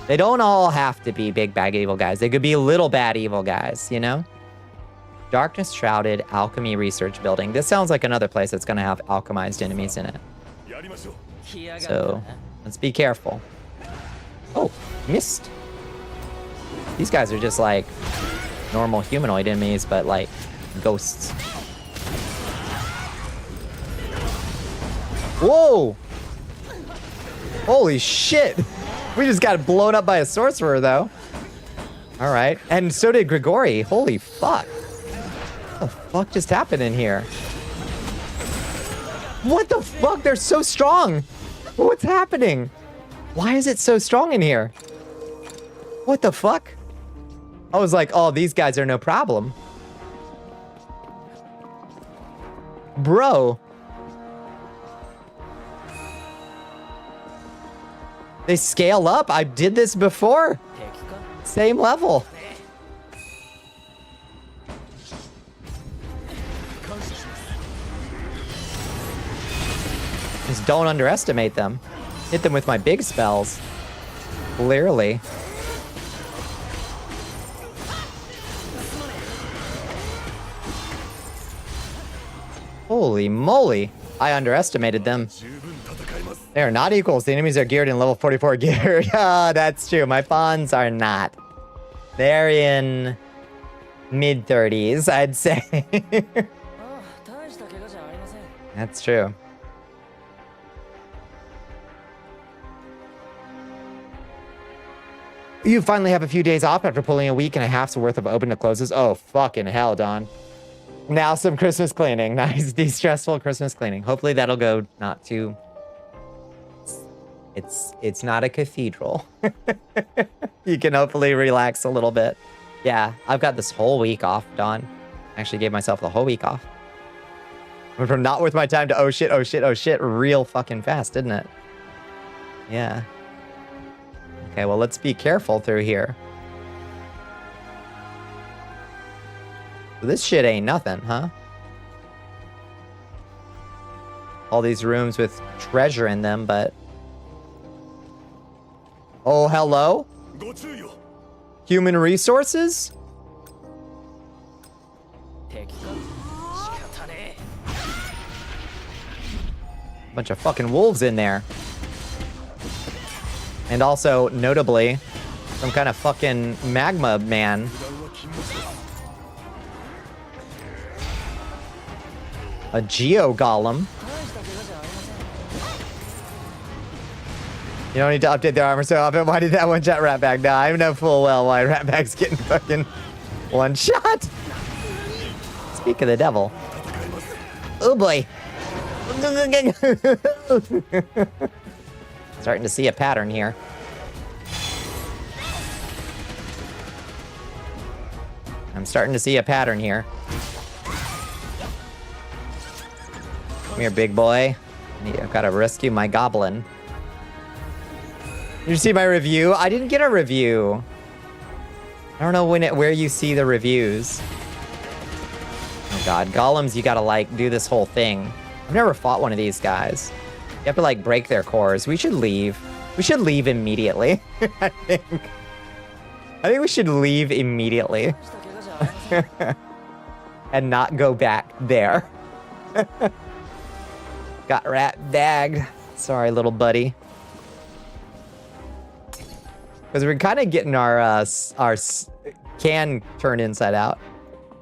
They don't all have to be big bad evil guys. They could be little bad evil guys, you know? Darkness Shrouded Alchemy Research Building. This sounds like another place that's going to have alchemized enemies in it. So, let's be careful. Oh, missed. These guys are just like normal humanoid enemies, but like ghosts. Whoa! Holy shit! We just got blown up by a sorcerer, though. All right, and so did Grigori. Holy fuck! What the fuck just happened in here? What the fuck? They're so strong. What's happening? Why is it so strong in here? What the fuck? I was like, oh, these guys are no problem. Bro. They scale up. I did this before. Same level. Just don't underestimate them. Hit them with my big spells. Clearly. Holy moly. I underestimated them. They are not equals. The enemies are geared in level 44 gear. Ah, that's true. My pawns are not. They're in mid-30s, I'd say. That's true. You finally have a few days off after pulling a week and a half's worth of open to closes. Oh, fucking hell, Don. Now some Christmas cleaning. Nice, de-stressful Christmas cleaning. Hopefully that'll go not too... It's not a cathedral. You can hopefully relax a little bit. Yeah, I've got this whole week off, Don. Actually gave myself the whole week off. Went from not worth my time to oh shit, oh shit, oh shit, real fucking fast, didn't it? Yeah. Okay, well, let's be careful through here. This shit ain't nothing, huh? All these rooms with treasure in them, but... Oh, hello? Human resources? Bunch of fucking wolves in there. And also, notably, some kind of fucking magma man. A Geo Golem. You don't need to update their armor so often. Why did that one-shot Ratbag? Nah, I know full well why Ratbag's getting fucking one-shot. Speak of the devil. Oh boy. Starting to see a pattern here. I'm starting to see a pattern here. Come here, big boy. I've got to rescue my goblin. Did you see my review? I didn't get a review. I don't know where you see the reviews. Oh god, golems, you gotta like do this whole thing. I've never fought one of these guys. You have to like break their cores. We should leave. We should leave immediately. I think we should leave immediately. And not go back there. Got rat bagged. Sorry, little buddy. Because we're kind of getting our can turned inside out.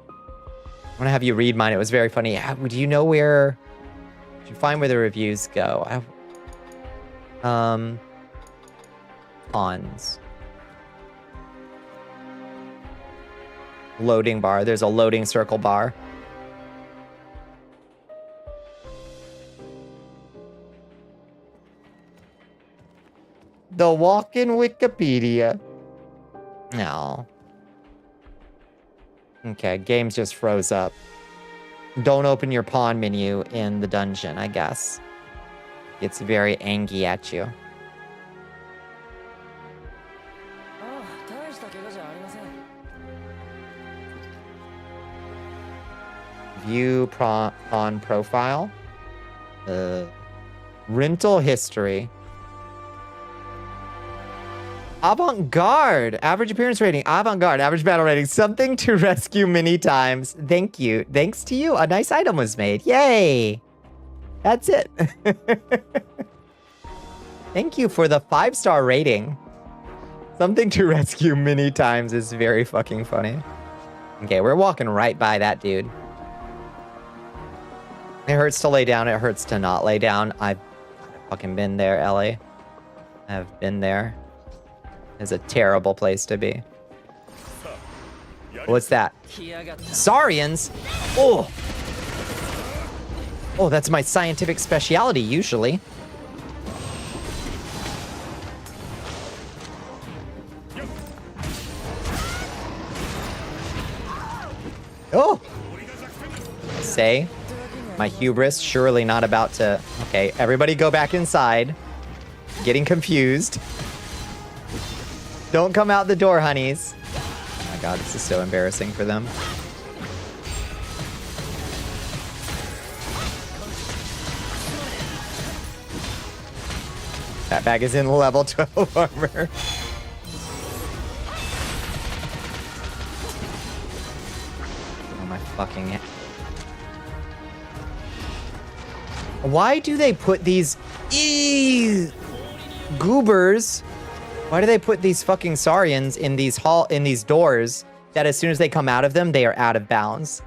I want to have you read mine. It was very funny. Do you know where... Did you find where the reviews go? Pawns. Loading bar. There's a loading circle bar. The walk-in Wikipedia. No. Okay, games just froze up. Don't open your pawn menu in the dungeon, I guess. It's very angry at you. view pawn profile. Rental history. Avant-garde. Average appearance rating. Avant-garde. Average battle rating. Something to rescue many times. Thank you. Thanks to you, a nice item was made. Yay. That's it. Thank you for the 5-star rating. Something to rescue many times is very fucking funny. Okay, we're walking right by that dude. It hurts to lay down. It hurts to not lay down. I've fucking been there, Ellie. I've been there. It's a terrible place to be. What's that? Saurians? Oh! Oh, that's my scientific specialty, usually. Oh! Say, my hubris, surely not about to... Okay, everybody go back inside. Getting confused. Don't come out the door, honeys. Oh my god, this is so embarrassing for them. That bag is in level 12 armor. Oh my fucking... Why do they put these... goobers? Why do they put these fucking Saurians in these doors that as soon as they come out of them, they are out of bounds?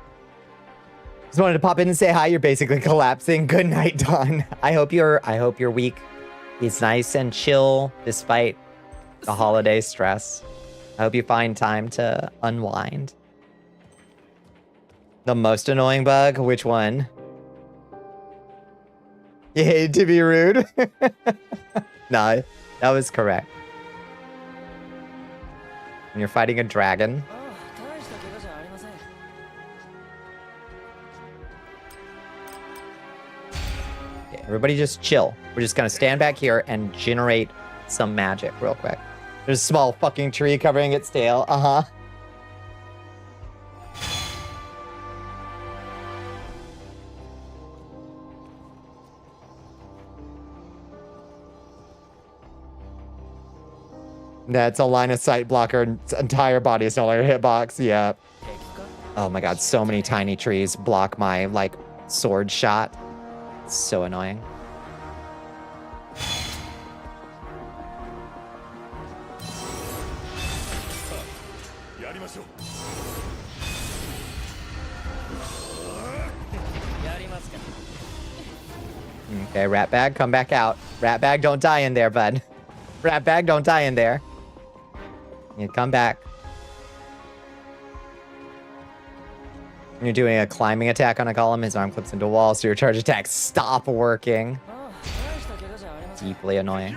Just wanted to pop in and say hi. You're basically collapsing. Good night, Dawn. I hope your week is nice and chill despite the holiday stress. I hope you find time to unwind. The most annoying bug? Which one? You hate to be rude? No, that was correct. When you're fighting a dragon. Okay, everybody just chill. We're just gonna stand back here and generate some magic real quick. There's a small fucking tree covering its tail. Uh-huh. That's a line of sight blocker. Its entire body is no longer a hitbox. Yeah. Oh my god, so many tiny trees block my, like, sword shot. It's so annoying. Okay, rat bag, come back out. Rat bag, don't die in there, bud. Rat bag, don't die in there. You come back. You're doing a climbing attack on a column. His arm clips into a wall, so your charge attacks stop working. Deeply annoying.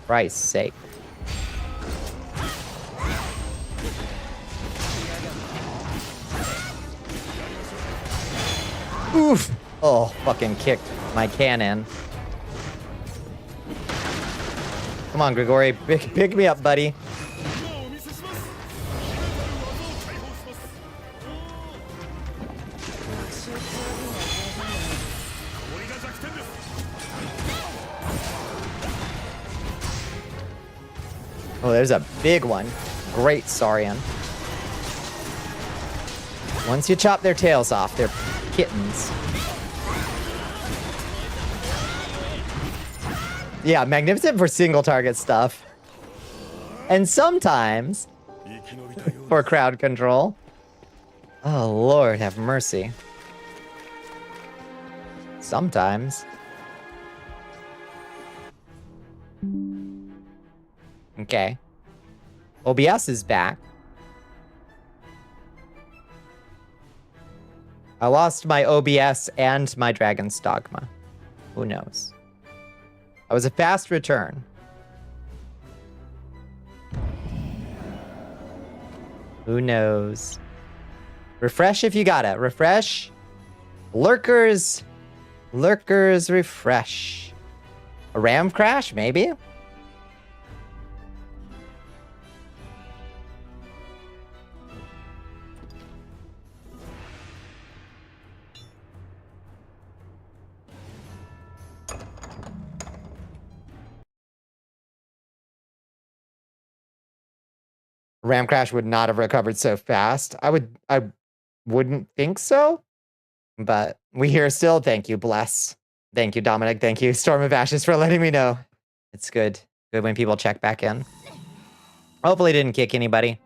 Christ's sake. Oof! Oh, fucking kicked my cannon. Come on, Grigori. Pick me up, buddy. Oh, there's a big one. Great Saurian. Once you chop their tails off, they're kittens. Yeah, magnificent for single target stuff. And sometimes for crowd control. Oh, Lord, have mercy. Sometimes. Okay. OBS is back. I lost my OBS and my Dragon's Dogma. Who knows? That was a fast return. Who knows? Refresh if you got it. Refresh. Lurkers. Lurkers refresh. A RAM crash, maybe? RAM crash would not have recovered so fast. I wouldn't think so. But we here still. Thank you, bless. Thank you, Dominic. Thank you, Storm of Ashes, for letting me know. It's good. Good when people check back in. Hopefully didn't kick anybody.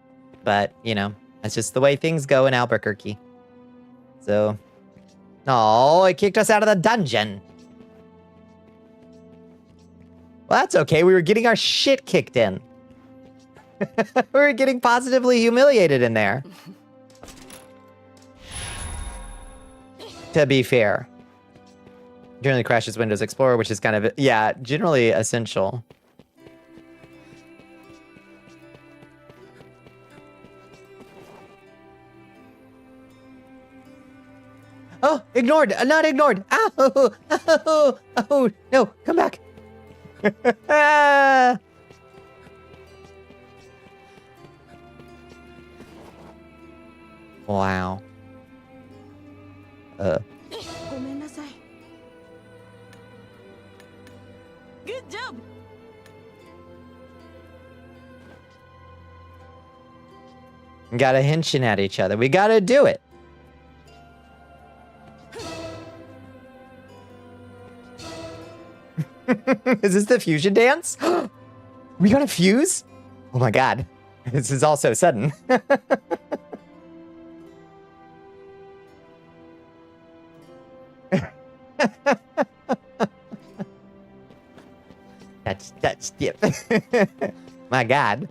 But, you know, that's just the way things go in Albuquerque. So, oh, it kicked us out of the dungeon. Well, that's okay. We were getting our shit kicked in. We were getting positively humiliated in there. To be fair. Generally crashes Windows Explorer, which is kind of, yeah, generally essential. Oh, ignored, not ignored. Ow, oh, oh, no, come back. Wow. Good job. We gotta hinchin' at each other. We gotta do it. Is this the fusion dance? We got a fuse? Oh my god. This is all so sudden. That's yep. My god.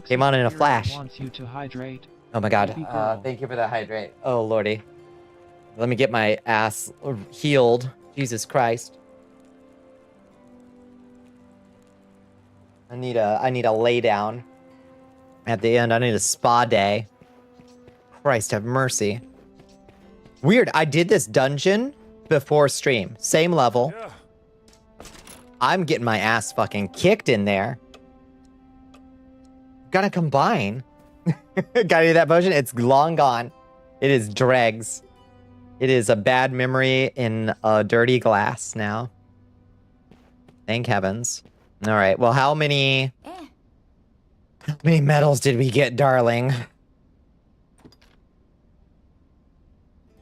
Came on in a flash. Wants you to hydrate. Oh my god. Baby girl. Thank you for the hydrate. Oh lordy. Let me get my ass healed. Jesus Christ. I need a lay down. At the end, I need a spa day. Christ have mercy. Weird, I did this dungeon before stream. Same level. Yeah. I'm getting my ass fucking kicked in there. Gotta combine. Gotta do that potion? It's long gone. It is dregs. It is a bad memory in a dirty glass now. Thank heavens. All right, well, how many medals did we get, darling?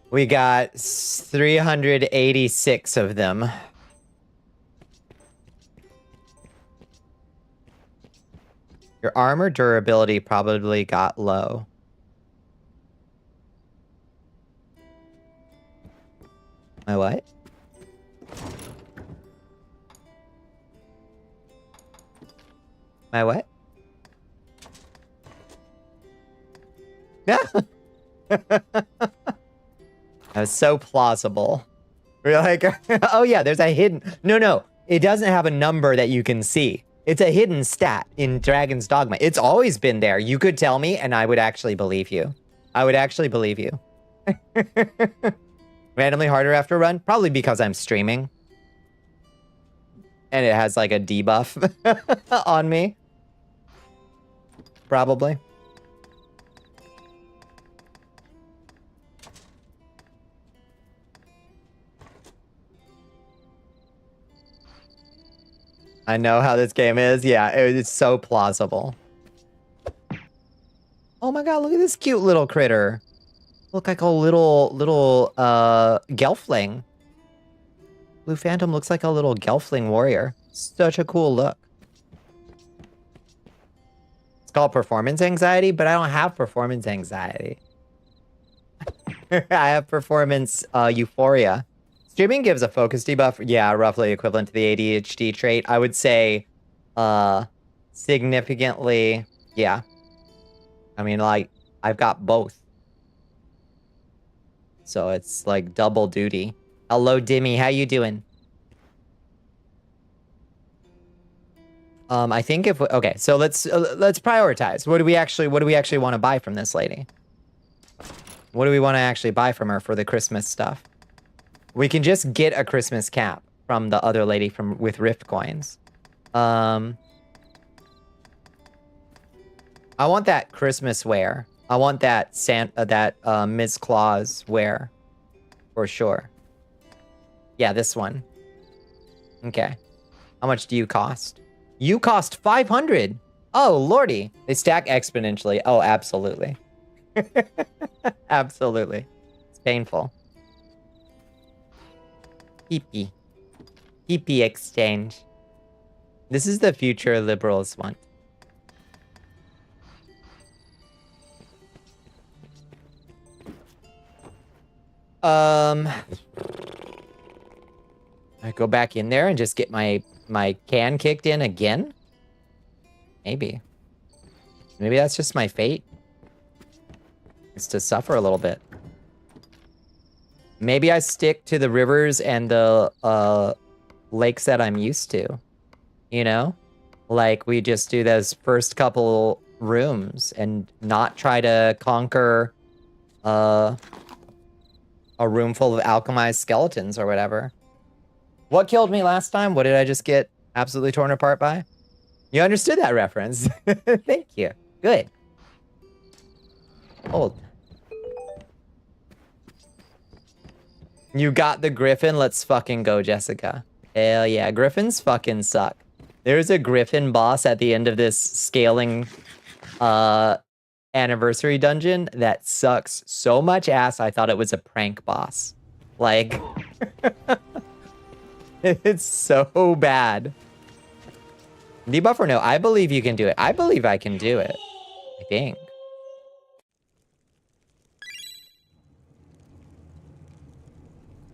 We got 386 of them. Your armor durability probably got low. My what? My what? Yeah. That was so plausible. We're like, oh yeah, there's a hidden... No. It doesn't have a number that you can see. It's a hidden stat in Dragon's Dogma. It's always been there. You could tell me and I would actually believe you. I would actually believe you. Randomly harder after a run? Probably because I'm streaming. And it has like a debuff on me. Probably. I know how this game is. Yeah, it's so plausible. Oh my god, look at this cute little critter. Look like a little gelfling. Blue Phantom looks like a little gelfling warrior. Such a cool look. It's called performance anxiety, but I don't have performance anxiety. I have performance euphoria. Streaming gives a focus debuff. Yeah, roughly equivalent to the ADHD trait. I would say significantly, yeah. I mean, like, I've got both. So it's like double duty. Hello, Dimmy. How you doing? I think if okay, so let's prioritize. What do we actually want to buy from this lady? What do we want to actually buy from her for the Christmas stuff? We can just get a Christmas cap. from the other lady with Rift coins. I want that Christmas wear. I want that Ms. Claus wear. For sure. Yeah, this one. Okay. How much do you cost? You cost 500. Oh, lordy. They stack exponentially. Oh, absolutely. Absolutely. It's painful. Hippie. Hippie exchange. This is the future liberals want. I go back in there and just get my can kicked in again? Maybe. Maybe that's just my fate. It's to suffer a little bit. Maybe I stick to the rivers and the lakes that I'm used to. You know? Like, we just do those first couple rooms and not try to conquer a room full of alchemized skeletons or whatever. What killed me last time? What did I just get absolutely torn apart by? You understood that reference. Thank you. Good. Hold. You got the griffin? Let's fucking go, Jessica. Hell yeah. Griffins fucking suck. There's a griffin boss at the end of this scaling anniversary dungeon that sucks so much ass I thought it was a prank boss. Like... It's so bad. Debuff or no? I believe you can do it. I believe I can do it. I think.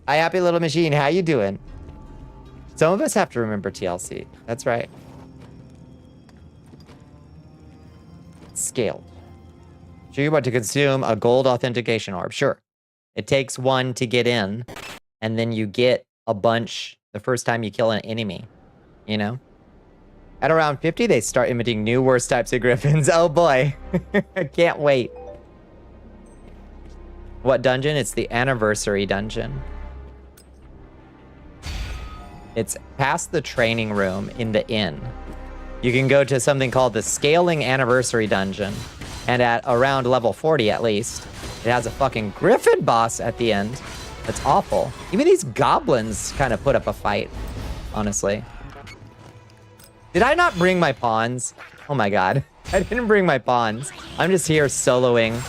Hi, happy little machine. How you doing? Some of us have to remember TLC. That's right. Scaled. Sure you want to consume a gold authentication orb? Sure. It takes one to get in, and then you get a bunch the first time you kill an enemy, you know? At around 50, they start imitating new worse types of griffins. Oh boy. I can't wait. What dungeon? It's the anniversary dungeon. It's past the training room in the inn. You can go to something called the scaling anniversary dungeon. And at around level 40 at least, it has a fucking griffin boss at the end. That's awful. Even these goblins kind of put up a fight, honestly. Did I not bring my pawns? Oh my god. I didn't bring my pawns. I'm just here soloing.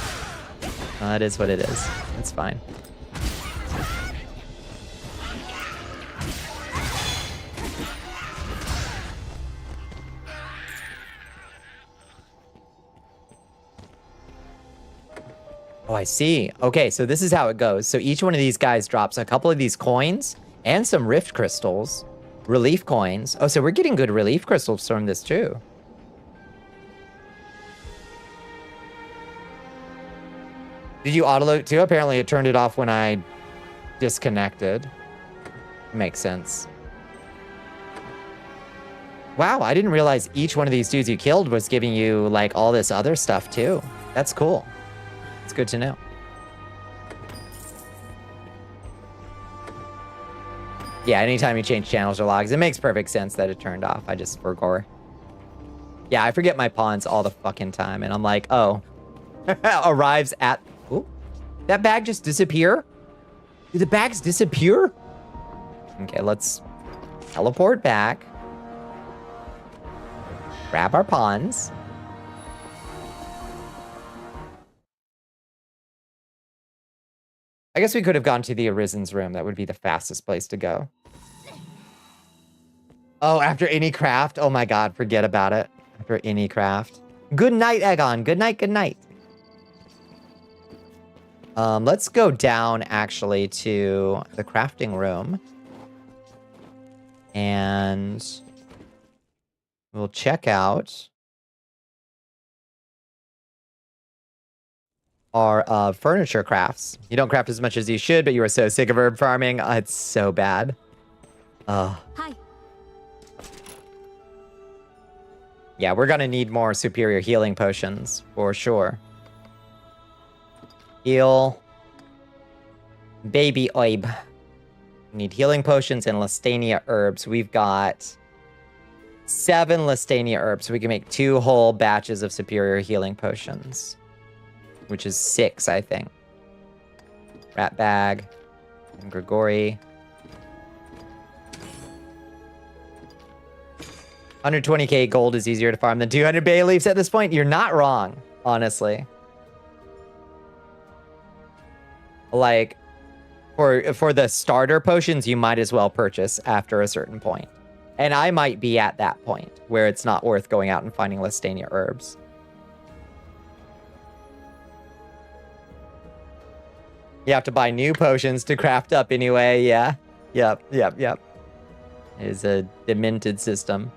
It is what it is. It's fine. Oh, I see. Okay, so this is how it goes. So each one of these guys drops a couple of these coins and some rift crystals. Relief coins. Oh, so we're getting good relief crystals from this too. Did you autoload too? Apparently it turned it off when I disconnected. Makes sense. Wow, I didn't realize each one of these dudes you killed was giving you like all this other stuff too. That's cool. It's good to know. Yeah, anytime you change channels or logs, it makes perfect sense that it turned off. I just forgot. Yeah, I forget my pawns all the fucking time, and I'm like, oh. Arrives at... Ooh, that bag just disappear? Did the bags disappear? Okay, let's teleport back. Grab our pawns. I guess we could have gone to the Arisen's room. That would be the fastest place to go. Oh, after any craft? Oh my god, forget about it. After any craft. Good night, Egon. Good night, good night. Let's go down, actually, to the crafting room. And we'll check out our furniture crafts. You don't craft as much as you should, but you are so sick of herb farming. It's so bad. Hi. Yeah, we're gonna need more superior healing potions, for sure. Heal. Baby Oib. We need healing potions and Listania herbs. We've got 7 Listania herbs. So we can make 2 whole batches of superior healing potions, which is 6, I think. Rat bag and Grigori. 120k gold is easier to farm than 200 bay leaves at this point. You're not wrong, honestly. Like, for the starter potions, you might as well purchase after a certain point. And I might be at that point where it's not worth going out and finding Listania herbs. You have to buy new potions to craft up anyway, yeah. Yep. It is a demented system.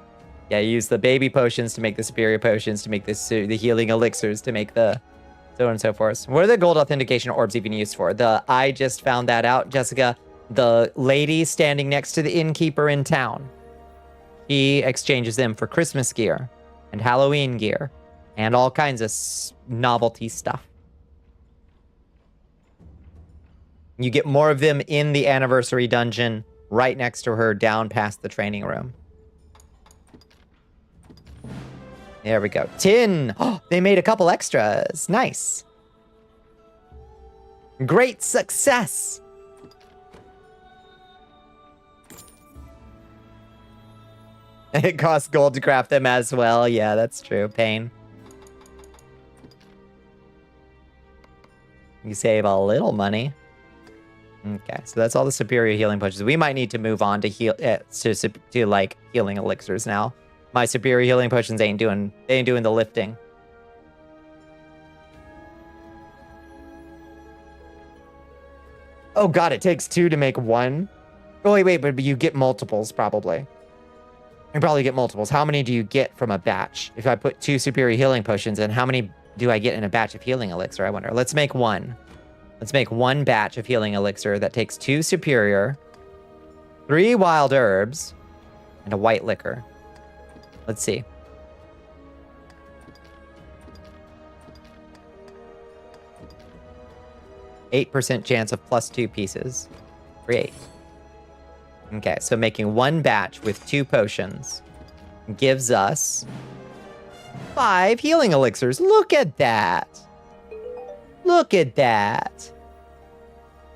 Yeah, you use the baby potions to make the superior potions, to make the healing elixirs, to make the so on and so forth. What are the gold authentication orbs even used for? I just found that out, Jessica. The lady standing next to the innkeeper in town. He exchanges them for Christmas gear and Halloween gear and all kinds of novelty stuff. You get more of them in the anniversary dungeon right next to her down past the training room. There we go. 10. Oh, they made a couple extras. Nice. Great success. It costs gold to craft them as well. Yeah, that's true. Pain. You save a little money. Okay, so that's all the superior healing potions. We might need to move on to to like healing elixirs now. My superior healing potions ain't doing the lifting. Oh god, it takes 2 to make 1. Oh wait, but you get multiples probably. You probably get multiples. How many do you get from a batch? If I put 2 superior healing potions in, how many do I get in a batch of healing elixir? I wonder. Let's make 1. Let's make 1 batch of healing elixir that takes 2 superior, 3 wild herbs, and a white liquor. Let's see. %8 chance of +2 pieces. Create. Okay, so making 1 batch with 2 potions gives us 5 healing elixirs. Look at that. Look at that.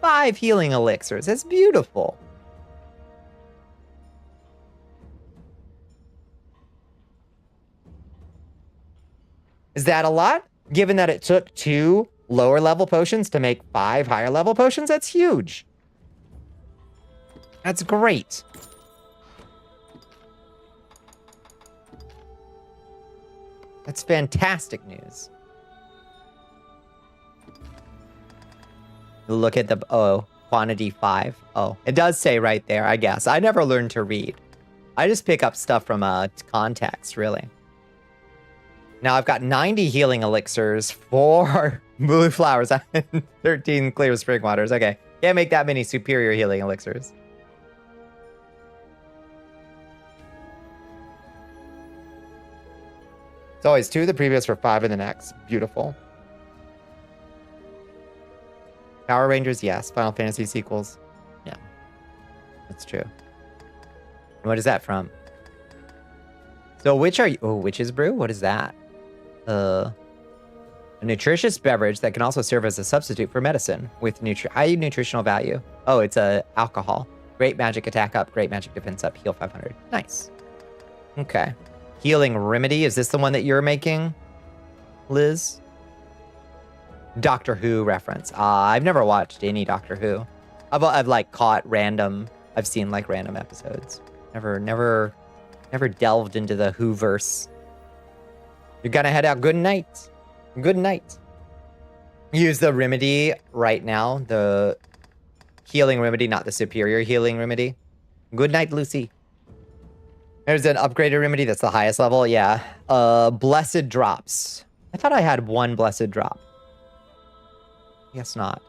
5 healing elixirs. That's beautiful. Is that a lot? Given that it took 2 lower level potions to make 5 higher level potions, that's huge. That's great. That's fantastic news. Look at the, quantity 5. Oh, it does say right there, I guess. I never learned to read. I just pick up stuff from context, really. Now I've got 90 healing elixirs, 4 blue flowers, 13 clear spring waters. Okay, can't make that many superior healing elixirs. It's always 2 the previous for 5 in the next. Beautiful. Power Rangers, yes. Final Fantasy sequels, yeah. That's true. What is that from? So which are you? Oh, Witch's Brew? What is that? A nutritious beverage that can also serve as a substitute for medicine with high nutritional value. Oh, it's a alcohol. Great magic attack up, great magic defense up, heal 500. Nice. Okay. Healing Remedy. Is this the one that you're making, Liz? Doctor Who reference. I've never watched any Doctor Who. I've like caught random. I've seen like random episodes. Never delved into the Whoverse. You're gonna head out. Good night. Good night. Use the remedy right now. The healing remedy, not the superior healing remedy. Good night, Lucy. There's an upgraded remedy that's the highest level. Yeah. Blessed drops. I thought I had 1 blessed drop. Guess not.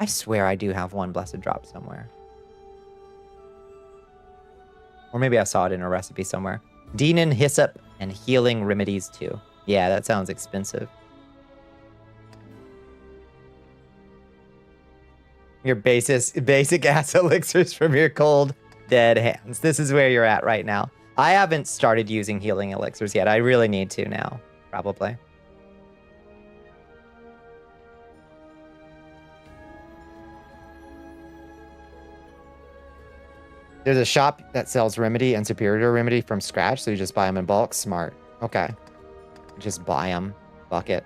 I swear I do have 1 blessed drop somewhere. Or maybe I saw it in a recipe somewhere. Denon, Hyssop, and healing remedies too. Yeah, that sounds expensive. Your basic ass elixirs from your cold, dead hands. This is where you're at right now. I haven't started using healing elixirs yet. I really need to now, probably. There's a shop that sells Remedy and Superior Remedy from scratch, so you just buy them in bulk. Smart. Okay. Just buy them. Fuck it.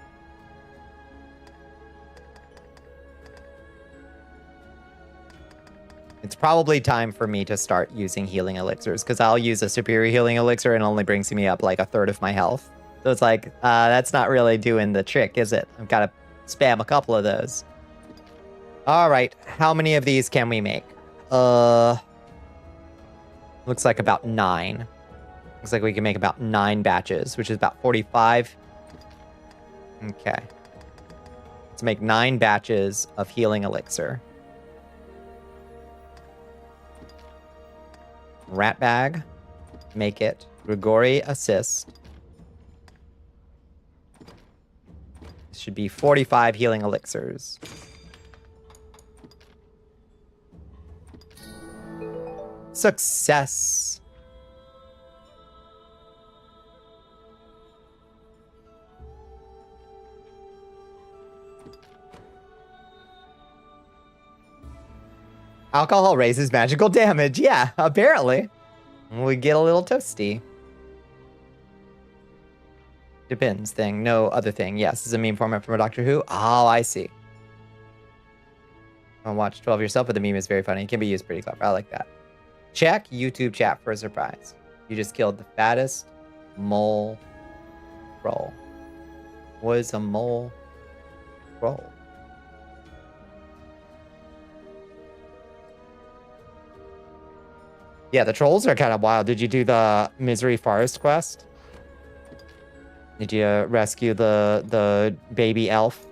It's probably time for me to start using healing elixirs, because I'll use a superior healing elixir and it only brings me up like a third of my health. So it's like, that's not really doing the trick, is it? I've got to spam a couple of those. All right, how many of these can we make? Looks like about 9. Looks like we can make about 9 batches, which is about 45. Okay. Let's make 9 batches of healing elixir. Rat bag, make it. Grigori assist. This should be 45 healing elixirs. Success. Alcohol raises magical damage. Yeah, apparently. We get a little toasty. Depends thing. No other thing. Yes, this is a meme format from a Doctor Who. Oh, I see. I'll watch 12 yourself, but the meme is very funny. It can be used pretty clever. I like that. Check YouTube chat for a surprise. You just killed the fattest mole troll. What is a mole troll? Yeah, the trolls are kind of wild. Did you do the Misery Forest quest? Did you rescue the baby elf?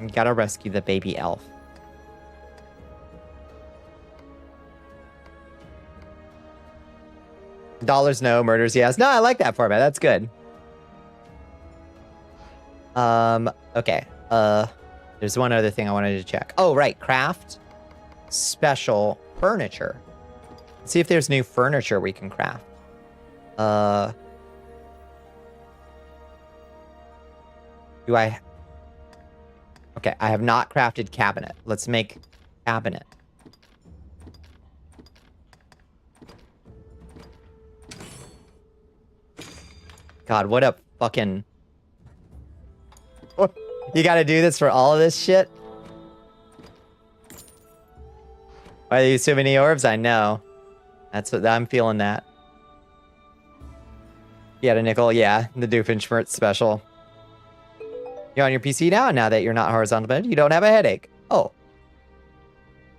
You gotta rescue the baby elf. Dollars no, murders yes. No, I like that format. That's good. Okay. There's one other thing I wanted to check. Oh, right. Craft special furniture. Let's see if there's new furniture we can craft. Do I... Okay, I have not crafted cabinet. Let's make cabinet. God, what a fucking... You gotta do this for all of this shit? Why are there so many orbs? I know. That's what I'm feeling that. You had a nickel? Yeah, the Doofenshmirtz special. You're on your PC now that you're not horizontal bed. You don't have a headache. Oh.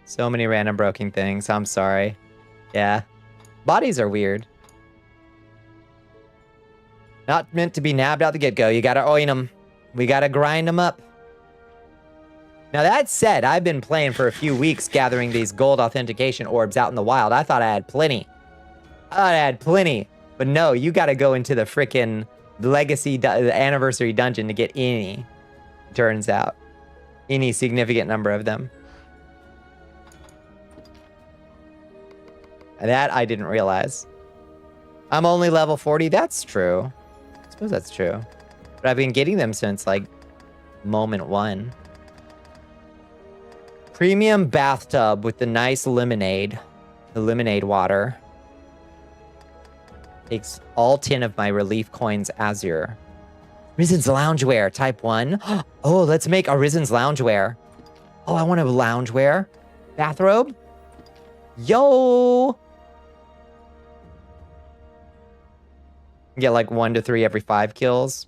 So many random broken things. I'm sorry. Yeah. Bodies are weird. Not meant to be nabbed out the get-go. You gotta oin them. We gotta grind them up. Now that said, I've been playing for a few weeks gathering these gold authentication orbs out in the wild. I thought I had plenty. But no, you gotta go into the frickin' the anniversary dungeon to get any, turns out. Any significant number of them. That I didn't realize. I'm only level 40. That's true. I suppose that's true. But I've been getting them since, like, moment 1. Premium bathtub with the nice lemonade. The lemonade water. Takes all 10 of my relief coins azure. Risen's loungewear, type 1. Oh, let's make a Risen's loungewear. Oh, I want a loungewear. Bathrobe? Yo! Get like 1 to 3 every 5 kills.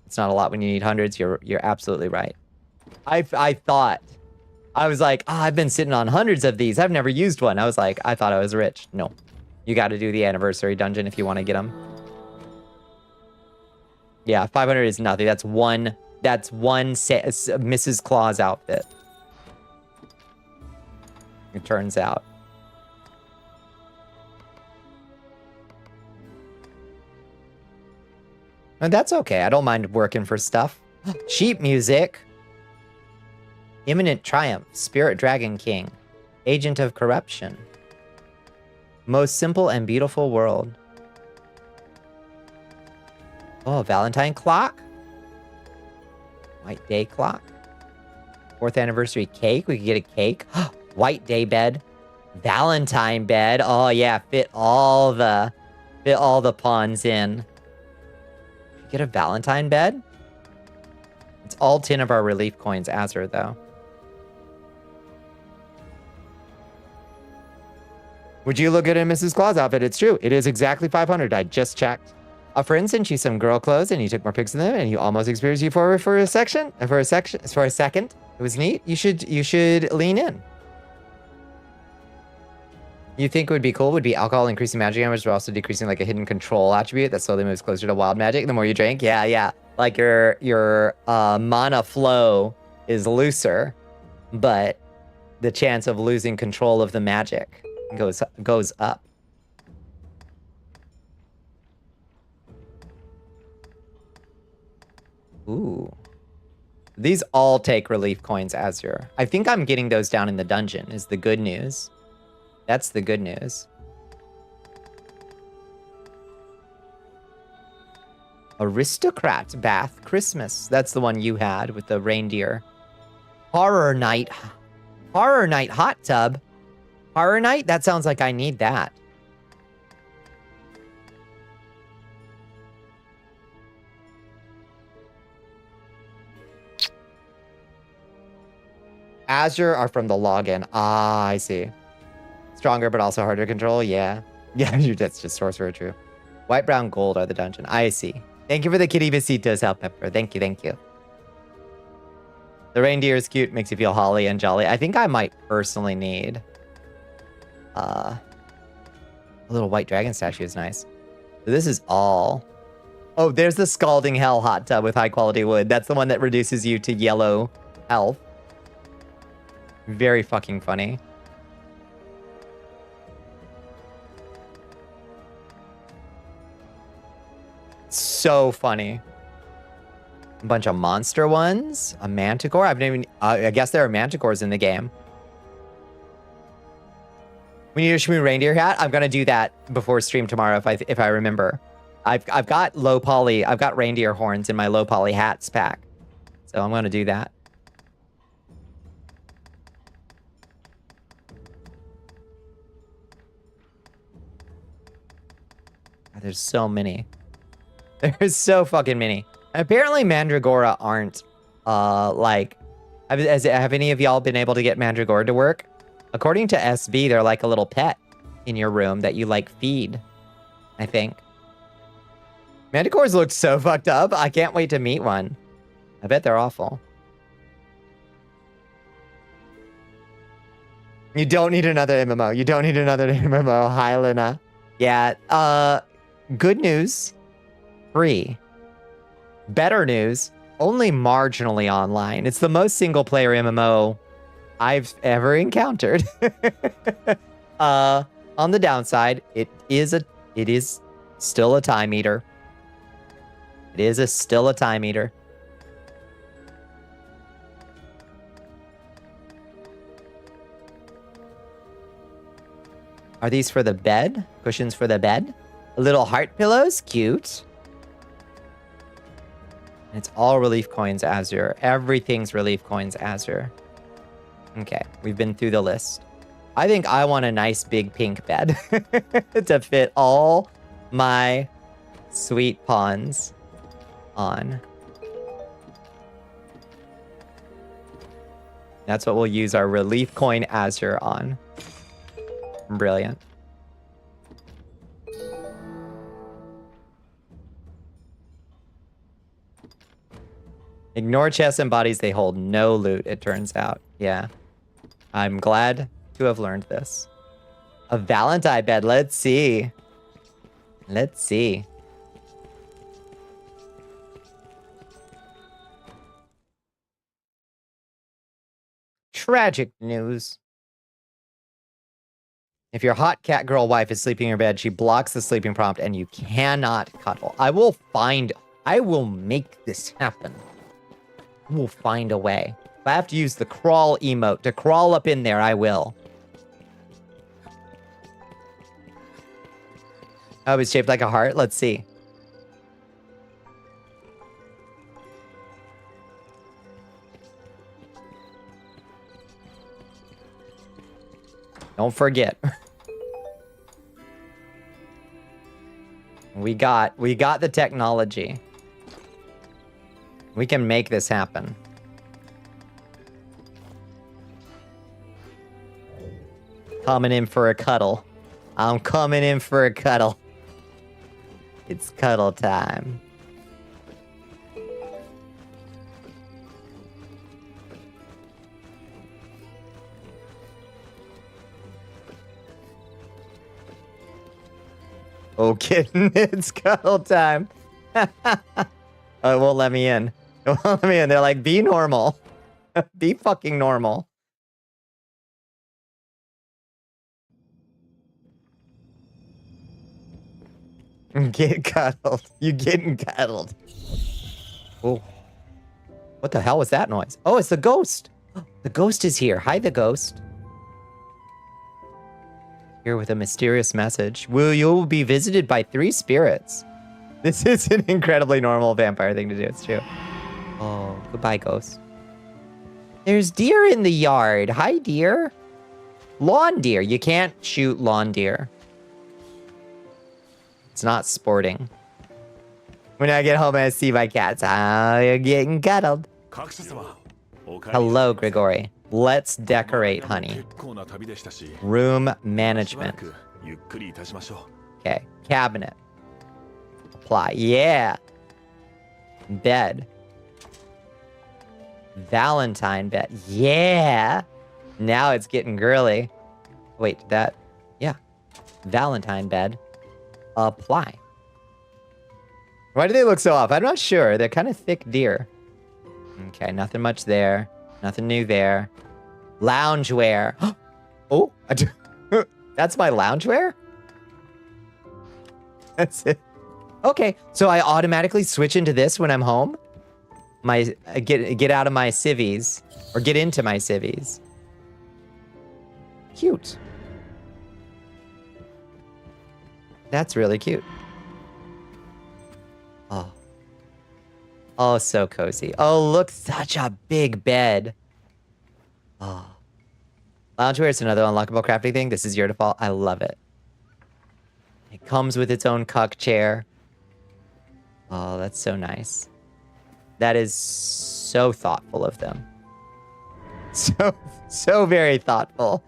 It's not a lot when you need hundreds. You're absolutely right. I thought... I was like, I've been sitting on hundreds of these. I've never used one. I was like, I thought I was rich. No. You got to do the anniversary dungeon if you want to get them. Yeah, 500 is nothing. That's one Mrs. Claus outfit. It turns out. And that's okay. I don't mind working for stuff. Sheep music. Imminent Triumph, Spirit Dragon King, Agent of Corruption. Most simple and beautiful world. Oh, Valentine Clock. White Day Clock. 4th anniversary cake. We could get a cake. White Day bed. Valentine bed. Oh yeah, fit all the pawns in. Get a Valentine bed? It's all 10 of our relief coins, Azure, though. Would you look good in Mrs. Claus outfit? It's true. It is exactly 500. I just checked. A friend sent you some girl clothes and you took more pics of them and you almost experienced euphoria for a second. It was neat. You should lean in. You think would be cool would be alcohol increasing magic damage, but also decreasing like a hidden control attribute that slowly moves closer to wild magic the more you drink. Yeah. Like your mana flow is looser, but the chance of losing control of the magic goes up. Ooh. These all take relief coins, Azure. I think I'm getting those down in the dungeon is the good news. That's the good news. Aristocrat Bath Christmas. That's the one you had with the reindeer. Horror Night Hot Tub. Horror Night? That sounds like I need that. Azure are from the login. Ah, I see. Stronger, but also harder to control. Yeah. Yeah, that's just sorcerer true. White, brown, gold are the dungeon. I see. Thank you for the kitty besitos, Hal Pepper. Thank you. The reindeer is cute. Makes you feel holly and jolly. I think I might personally need... a little white dragon statue is nice. So this is all... Oh, there's the Scalding Hell hot tub with high quality wood. That's the one that reduces you to yellow health. Very fucking funny. So funny. A bunch of monster ones. A manticore. I guess there are manticores in the game. We need a Shmoo reindeer hat. I'm gonna do that before stream tomorrow if I remember. I've got low poly. I've got reindeer horns in my low poly hats pack, so I'm gonna do that. There's so many. There's so fucking many. And apparently Mandragora aren't, like... Have any of y'all been able to get Mandragora to work? According to SV, they're like a little pet in your room that you, like, feed, I think. Manticores look so fucked up. I can't wait to meet one. I bet they're awful. You don't need another MMO. You don't need another MMO. Hi, Lena. Yeah, good news, free. Better news, only marginally online. It's the most single-player MMO I've ever encountered. On the downside, it is still a time eater. It is still a time eater. Are these for the bed? Cushions for the bed? Little heart pillows? Cute. It's all relief coins, Azure. Everything's relief coins, Azure. Okay, we've been through the list. I think I want a nice big pink bed to fit all my sweet pawns on. That's what we'll use our relief coin Azure on. Brilliant. Ignore chests and bodies, they hold no loot, it turns out. Yeah. I'm glad to have learned this. A Valentine bed, let's see. Let's see. Tragic news. If your hot cat girl wife is sleeping in your bed, she blocks the sleeping prompt and you cannot cuddle. I will make this happen. We'll find a way. I have to use the crawl emote to crawl up in there, I will. Oh, it's shaped like a heart? Let's see. Don't forget. We got the technology. We can make this happen. Coming in for a cuddle. I'm coming in for a cuddle. It's cuddle time. Oh, kitten, it's cuddle time. Oh, it won't let me in. It won't let me in. They're like, be normal. Be fucking normal. Get cuddled. You getting cuddled. Oh. What the hell was that noise? Oh, it's the ghost. The ghost is here. Hi, the ghost. Here with a mysterious message. You'll be visited by 3 spirits. This is an incredibly normal vampire thing to do. It's true. Oh, goodbye, ghost. There's deer in the yard. Hi, deer. Lawn deer. You can't shoot lawn deer. It's not sporting. When I get home and I see my cats, oh, you're getting cuddled. Hello, Grigori. Let's decorate, honey. Room management. Okay, cabinet. Apply. Yeah. Bed. Valentine bed. Yeah. Now it's getting girly. Wait, that. Yeah. Valentine bed. Apply. Why do they look so off? I'm not sure. They're kind of thick deer. Okay, nothing much there. Nothing new there. Loungewear. Oh, that's my loungewear? That's it. Okay, so I automatically switch into this when I'm home? Get out of my civvies. Or get into my civvies. Cute. That's really cute. Oh. Oh, so cozy. Oh, look, such a big bed. Oh. Loungewear is another unlockable crafting thing. This is your default. I love it. It comes with its own cuck chair. Oh, that's so nice. That is so thoughtful of them. So very thoughtful.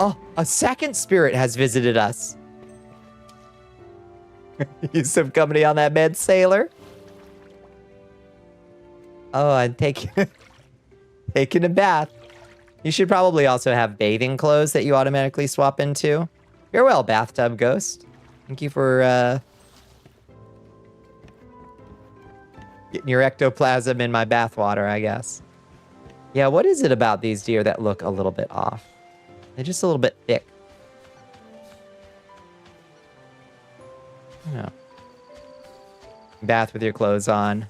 Oh, a second spirit has visited us. You some company on that bed, sailor? Oh, I'm taking a bath. You should probably also have bathing clothes that you automatically swap into. Farewell, bathtub ghost. Thank you for getting your ectoplasm in my bathwater, I guess. Yeah, what is it about these deer that look a little bit off? They're just a little bit thick. I don't know. Bath with your clothes on.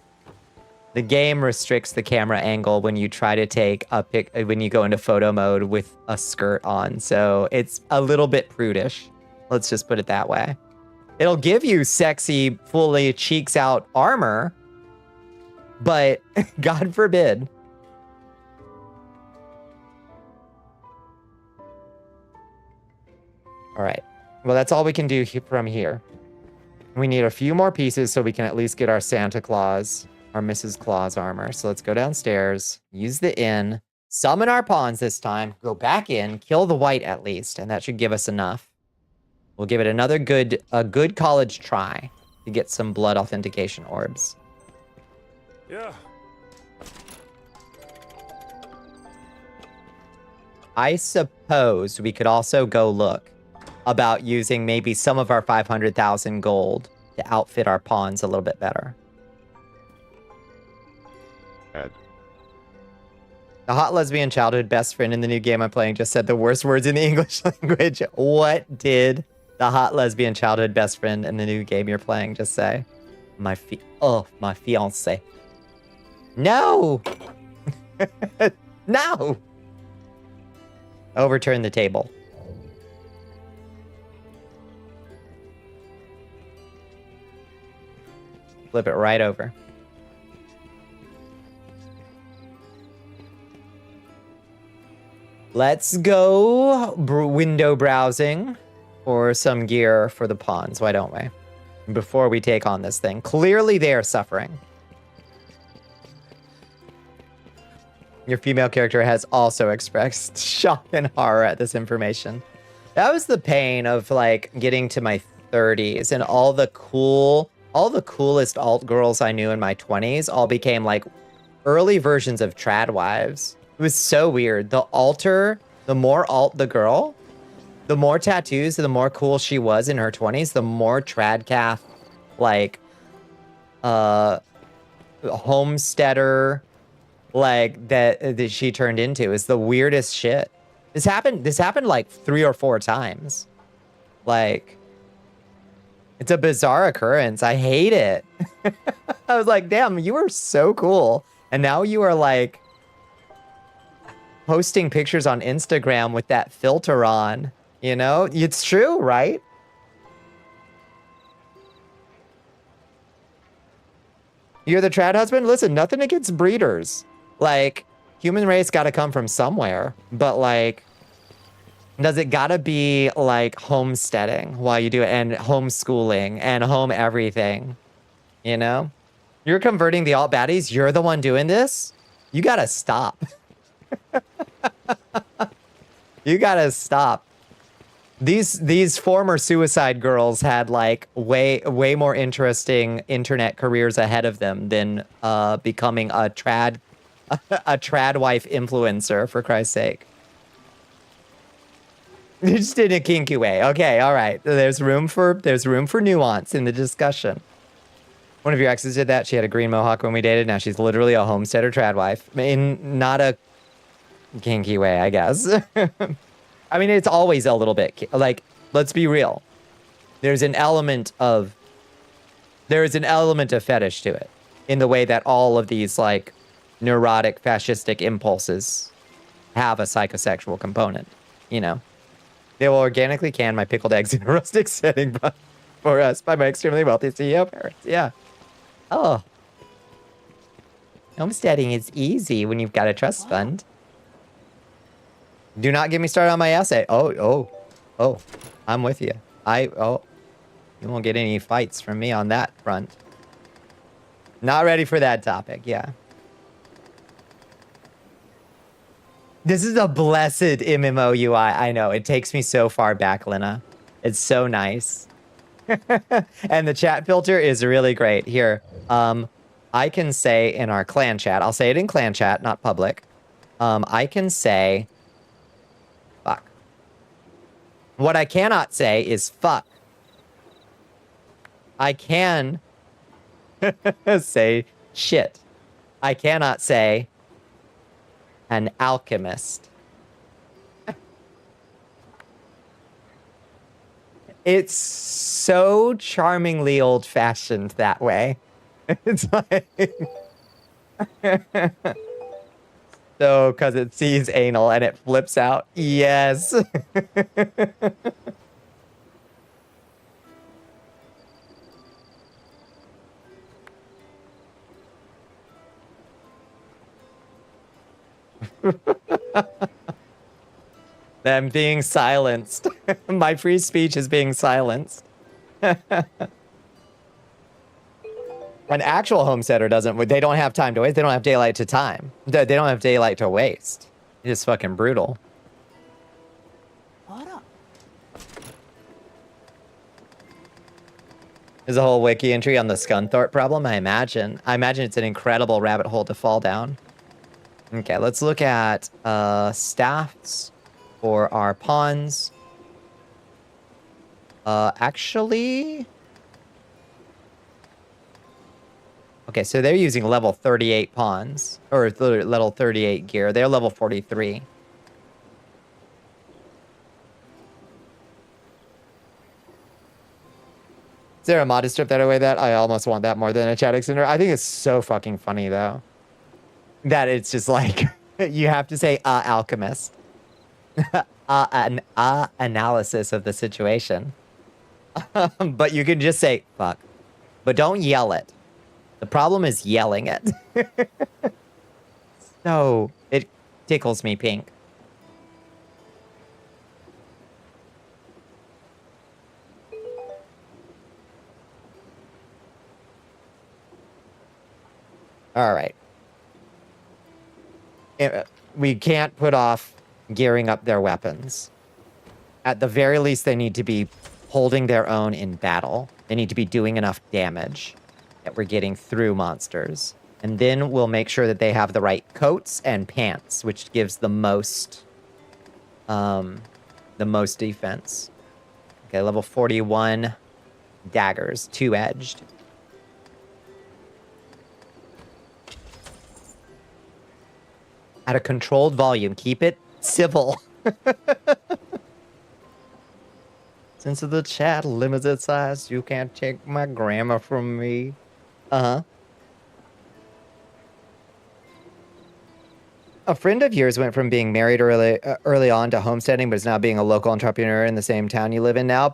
The game restricts the camera angle when you try to take a pic when you go into photo mode with a skirt on. So it's a little bit prudish. Let's just put it that way. It'll give you sexy, fully cheeks out armor, but God forbid. All right. Well, that's all we can do from here. We need a few more pieces so we can at least get our Santa Claus, our Mrs. Claus armor. So let's go downstairs, use the inn, summon our pawns this time, go back in, kill the white at least, and that should give us enough. We'll give it another good college try to get some blood authentication orbs. Yeah. I suppose we could also go look about using maybe some of our 500,000 gold to outfit our pawns a little bit better. Add. The hot lesbian childhood best friend in the new game I'm playing just said the worst words in the English language. What did the hot lesbian childhood best friend in the new game you're playing just say? My fiance. No! No! Overturn the table. Flip it right over. Let's go window browsing for some gear for the pawns. Why don't we? Before we take on this thing. Clearly they are suffering. Your female character has also expressed shock and horror at this information. That was the pain of like getting to my 30s and all the coolest alt girls I knew in my 20s all became like early versions of trad wives. It was so weird. The more alt the girl, the more tattoos, the more cool she was in her 20s, the more tradcath, like, homesteader, like, that she turned into. Is the weirdest shit. This happened like 3 or 4 times. Like, it's a bizarre occurrence. I hate it. I was like, damn, you were so cool. And now you are like posting pictures on Instagram with that filter on, you know? It's true, right? You're the trad husband? Listen, nothing against breeders. Like, human race gotta come from somewhere. But like, does it gotta be like homesteading while you do it and homeschooling and home everything? You know? You're converting the alt baddies. You're the one doing this. You gotta stop. You gotta stop. These former suicide girls had like way more interesting internet careers ahead of them than becoming a trad wife influencer, for Christ's sake. Just in a kinky way. Okay, all right. There's room for nuance in the discussion. One of your exes did that. She had a green mohawk when we dated. Now she's literally a homesteader trad wife. In not a kinky way, I guess. I mean, it's always a little bit like, let's be real. There's an element of fetish to it in the way that all of these like neurotic fascistic impulses have a psychosexual component, you know. They will organically can my pickled eggs in a rustic setting for us by my extremely wealthy CEO parents. Yeah. Oh. Homesteading is easy when you've got a trust fund. Do not get me started on my essay. Oh. I'm with you. You won't get any fights from me on that front. Not ready for that topic, yeah. This is a blessed MMO UI. I know, it takes me so far back, Lena. It's so nice. And the chat filter is really great. Here, I can say in our clan chat, I'll say it in clan chat, not public. I can say, fuck. What I cannot say is fuck. I can say shit. I cannot say an alchemist. It's so charmingly old-fashioned that way. It's like... So, because it sees anal and it flips out. Yes. I'm being silenced. My free speech is being silenced. An actual homesteader doesn't. They don't have time to waste. They don't have daylight to time. They don't have daylight to waste. It's fucking brutal. What up? There's a whole wiki entry on the Scunthorpe problem. I imagine it's an incredible rabbit hole to fall down. Okay, let's look at stats for our pawns. Actually... Okay, so they're using level 38 pawns, or level 38 gear. They're level 43. there a mod strip that way that I almost want that more than a chat extender? I think it's so fucking funny though. That it's just like you have to say alchemist. An analysis of the situation. But you can just say fuck. But don't yell it. The problem is yelling it. So it tickles me pink. All right. We can't put off gearing up their weapons. At the very least, they need to be holding their own in battle. They need to be doing enough damage that we're getting through monsters. And then we'll make sure that they have the right coats and pants, which gives the most defense. Okay, level 41 daggers, two-edged. At a controlled volume. Keep it civil. Since the chat limited size, you can't take my grammar from me. Uh-huh. A friend of yours went from being married early on to homesteading, but is now being a local entrepreneur in the same town you live in now.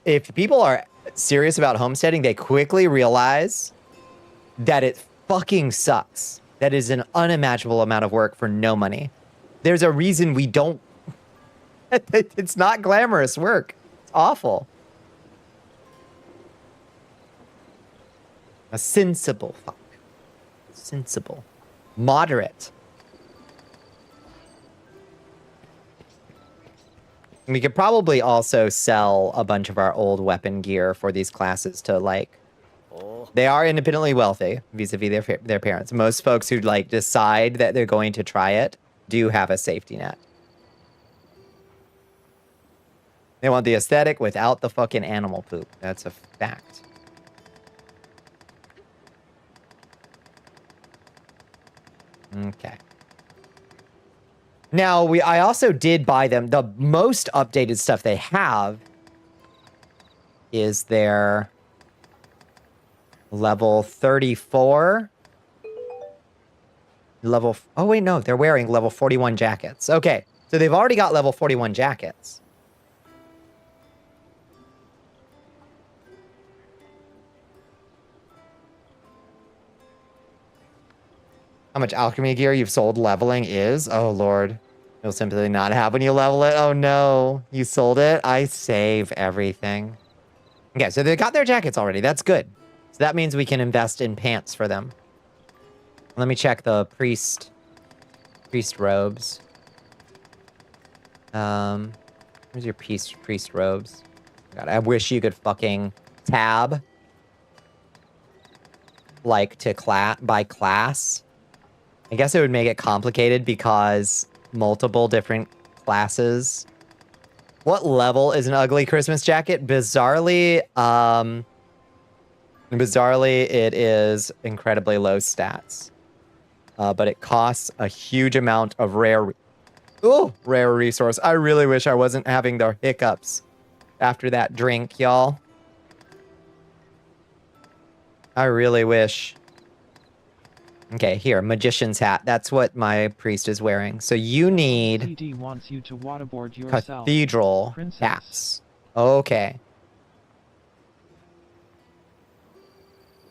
If people are serious about homesteading, they quickly realize that it fucking sucks. That is an unimaginable amount of work for no money. There's a reason we don't... It's not glamorous work. It's awful. A sensible fuck. Sensible. Moderate. We could probably also sell a bunch of our old weapon gear for these classes to, like... They are independently wealthy vis-a-vis their parents. Most folks who, like, decide that they're going to try it do have a safety net. They want the aesthetic without the fucking animal poop. That's a fact. Okay. Now, I also did buy them. The most updated stuff they have is their level 34. Oh, wait, no. They're wearing level 41 jackets. Okay. So they've already got level 41 jackets. How much alchemy gear you've sold leveling is? Oh, Lord. You'll simply not have when you level it. Oh, no. You sold it? I save everything. Okay, so they got their jackets already. That's good. So that means we can invest in pants for them. Let me check the priest robes. Where's your priest robes? God, I wish you could fucking tab. Like to by class. I guess it would make it complicated because multiple different classes. What level is an ugly Christmas jacket? Bizarrely, it is incredibly low stats. But it costs a huge amount of rare resource. I really wish I wasn't having the hiccups after that drink, y'all. I really wish. Okay, here, magician's hat. That's what my priest is wearing. So you need CD wants you to waterboard yourself, cathedral princess. hats. Okay.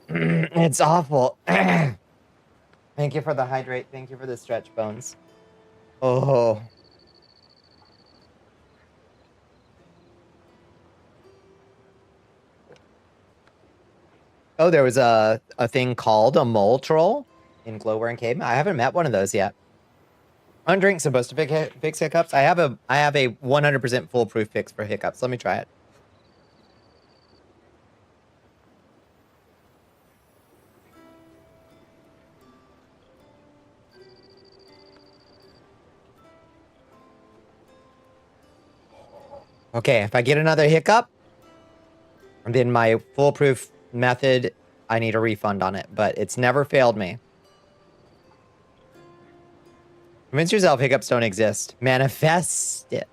It's awful. Thank you for the hydrate. Thank you for the stretch bones. Oh. Oh, there was a thing called a mole troll in Glowworm Cave. I haven't met one of those yet. One drink supposed to fix hiccups. I have a 100% foolproof fix for hiccups. Let me try it. Okay, if I get another hiccup, then my foolproof method, I need a refund on it, but it's never failed me. Convince yourself hiccups don't exist. Manifest it.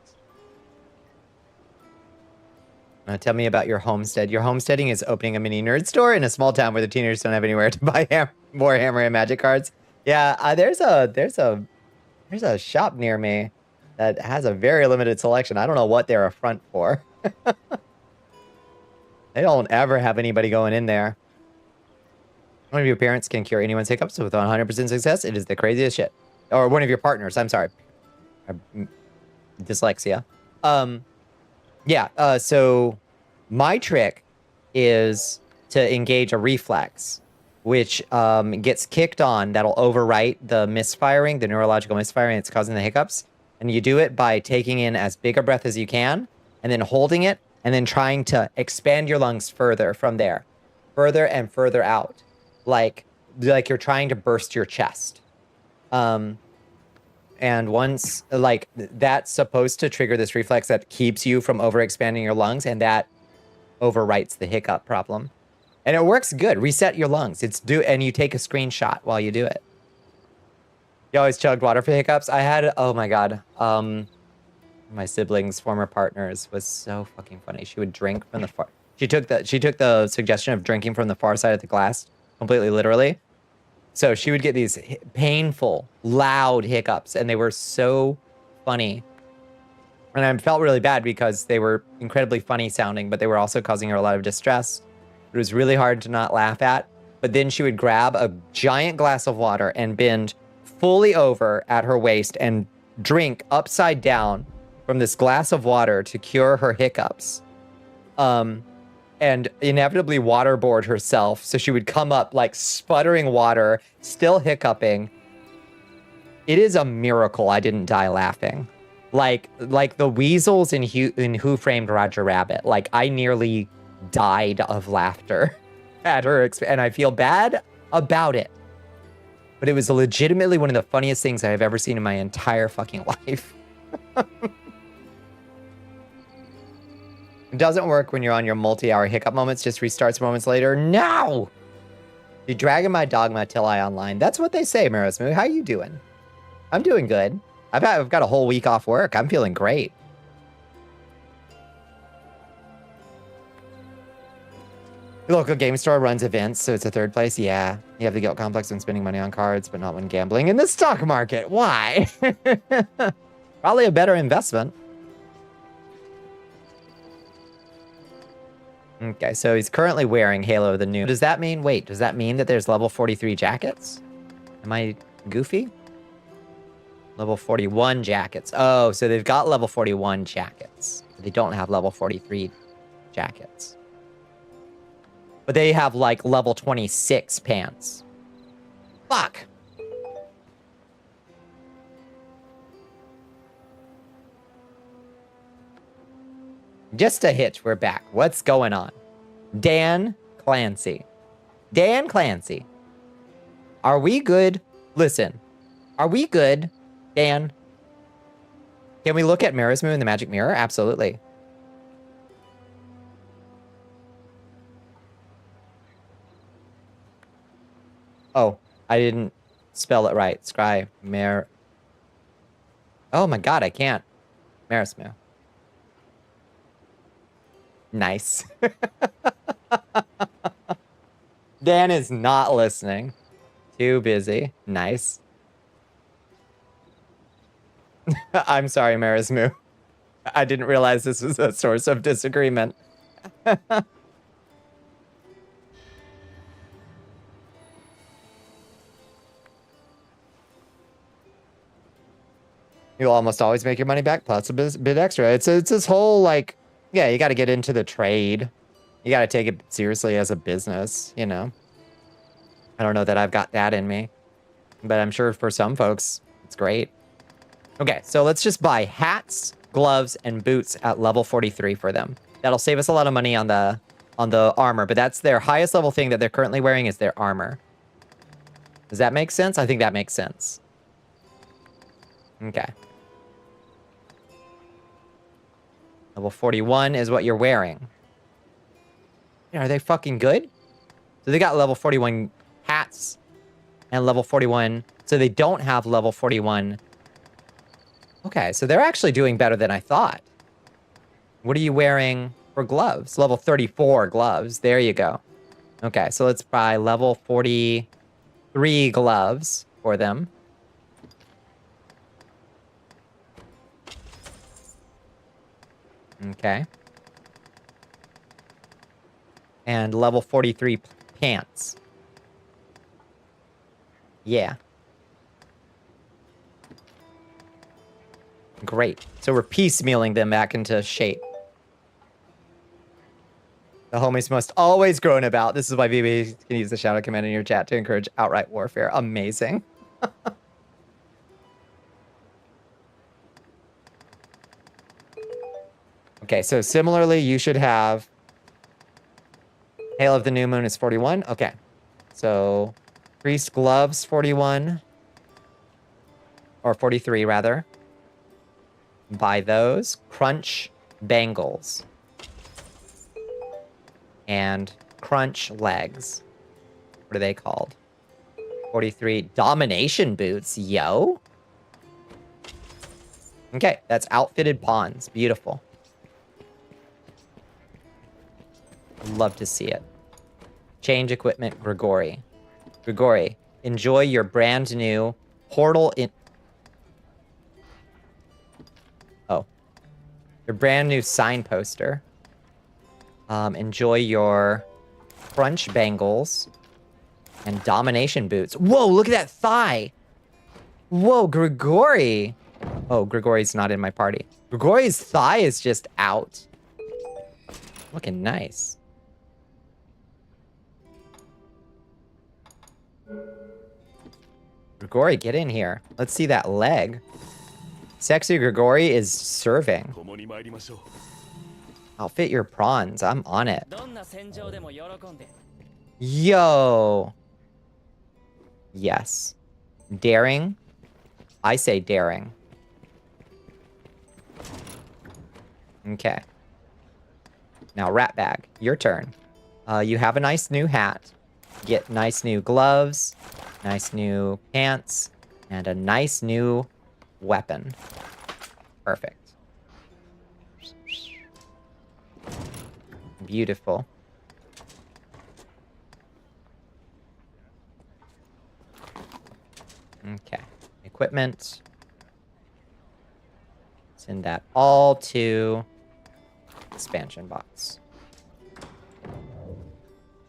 Tell me about your homestead. Your homesteading is opening a mini nerd store in a small town where the teenagers don't have anywhere to buy Warhammer and Magic cards. Yeah, there's a shop near me that has a very limited selection. I don't know what they're a front for. They don't ever have anybody going in there. One of your parents can cure anyone's hiccups with 100% success. It is the craziest shit. Or one of your partners. I'm sorry. Dyslexia. Yeah, so my trick is to engage a reflex, which gets kicked on. That'll overwrite the misfiring, the neurological misfiring that's causing the hiccups. And you do it by taking in as big a breath as you can, and then holding it, and then trying to expand your lungs further from there. Further and further out. Like you're trying to burst your chest. And once, like, that's supposed to trigger this reflex that keeps you from overexpanding your lungs, and that overwrites the hiccup problem. And it works good. Reset your lungs. And you take a screenshot while you do it. You always chugged water for hiccups? I had, oh my god. My siblings' former partners was so fucking funny. She would drink from the far... She took the suggestion of drinking from the far side of the glass, completely literally. So she would get these painful, loud hiccups, and they were so funny. And I felt really bad because they were incredibly funny sounding, but they were also causing her a lot of distress. It was really hard to not laugh at. But then she would grab a giant glass of water and bend fully over at her waist and drink upside down from this glass of water to cure her hiccups. And inevitably waterboard herself. So she would come up like sputtering water, still hiccuping. It is a miracle I didn't die laughing. Like the weasels in Who Framed Roger Rabbit. Like, I nearly died of laughter at her, and I feel bad about it. But it was legitimately one of the funniest things I have ever seen in my entire fucking life. It doesn't work when you're on your multi-hour hiccup moments, just restarts moments later. No! You're dragging my dogma till I online. That's what they say, Marismu. How you doing? I'm doing good. I've got a whole week off work. I'm feeling great. The local game store runs events, so it's a third place. Yeah, you have the guilt complex when spending money on cards, but not when gambling in the stock market. Why? Probably a better investment. Okay, so he's currently wearing Halo the New. Does that mean, wait, does that mean that there's level 43 jackets? Am I goofy? Level 41 jackets. Oh, so they've got level 41 jackets. They don't have level 43 jackets. But they have like level 26 pants. Fuck. Just a hitch, we're back. What's going on? Dan Clancy. Dan Clancy. Are we good? Listen. Are we good, Dan? Can we look at Marismu in the magic mirror? Absolutely. Oh, I didn't spell it right. Scry. Oh my god, I can't. Marismu. Nice. Dan is not listening. Too busy. Nice. I'm sorry, Marismu. I didn't realize this was a source of disagreement. You'll almost always make your money back, plus a bit extra. It's this whole, like, yeah, you got to get into the trade. You got to take it seriously as a business, you know. I don't know that I've got that in me, but I'm sure for some folks, it's great. Okay, so let's just buy hats, gloves, and boots at level 43 for them. That'll save us a lot of money on the armor, but that's their highest level thing that they're currently wearing is their armor. Does that make sense? I think that makes sense. Okay. Level 41 is what you're wearing. Are they fucking good? So they got level 41 hats and level 41. So they don't have level 41. Okay, so they're actually doing better than I thought. What are you wearing for gloves. Level 34 gloves. There you go. Okay, so let's buy level 43 gloves for them. Okay. And level 43 pants. Yeah. Great. So we're piecemealing them back into shape. The homies must always groan about. This is why VB can use the shadow command in your chat to encourage outright warfare. Amazing. Okay, so similarly, you should have Hail of the New Moon is 41. Okay. So Priest Gloves 41. Or 43, rather. Buy those. Crunch Bangles. And Crunch Legs. What are they called? 43 Domination Boots. Yo. Okay, that's outfitted pawns. Beautiful. Love to see it. Change equipment, Grigori. Grigori, enjoy your brand new portal in... Oh. Your brand new sign poster. Enjoy your crunch bangles and domination boots. Whoa, look at that thigh. Whoa, Grigori. Oh, Grigori's not in my party. Grigori's thigh is just out. Looking nice. Grigori, get in here. Let's see that leg. Sexy Grigori is serving. Outfit your prawns. I'm on it. Yo. Yes. Daring. I say daring. Okay. Now, Rat Bag, your turn. You have a nice new hat. Get nice new gloves, nice new pants, and a nice new weapon. Perfect. Beautiful. Okay. Equipment. Send that all to expansion box.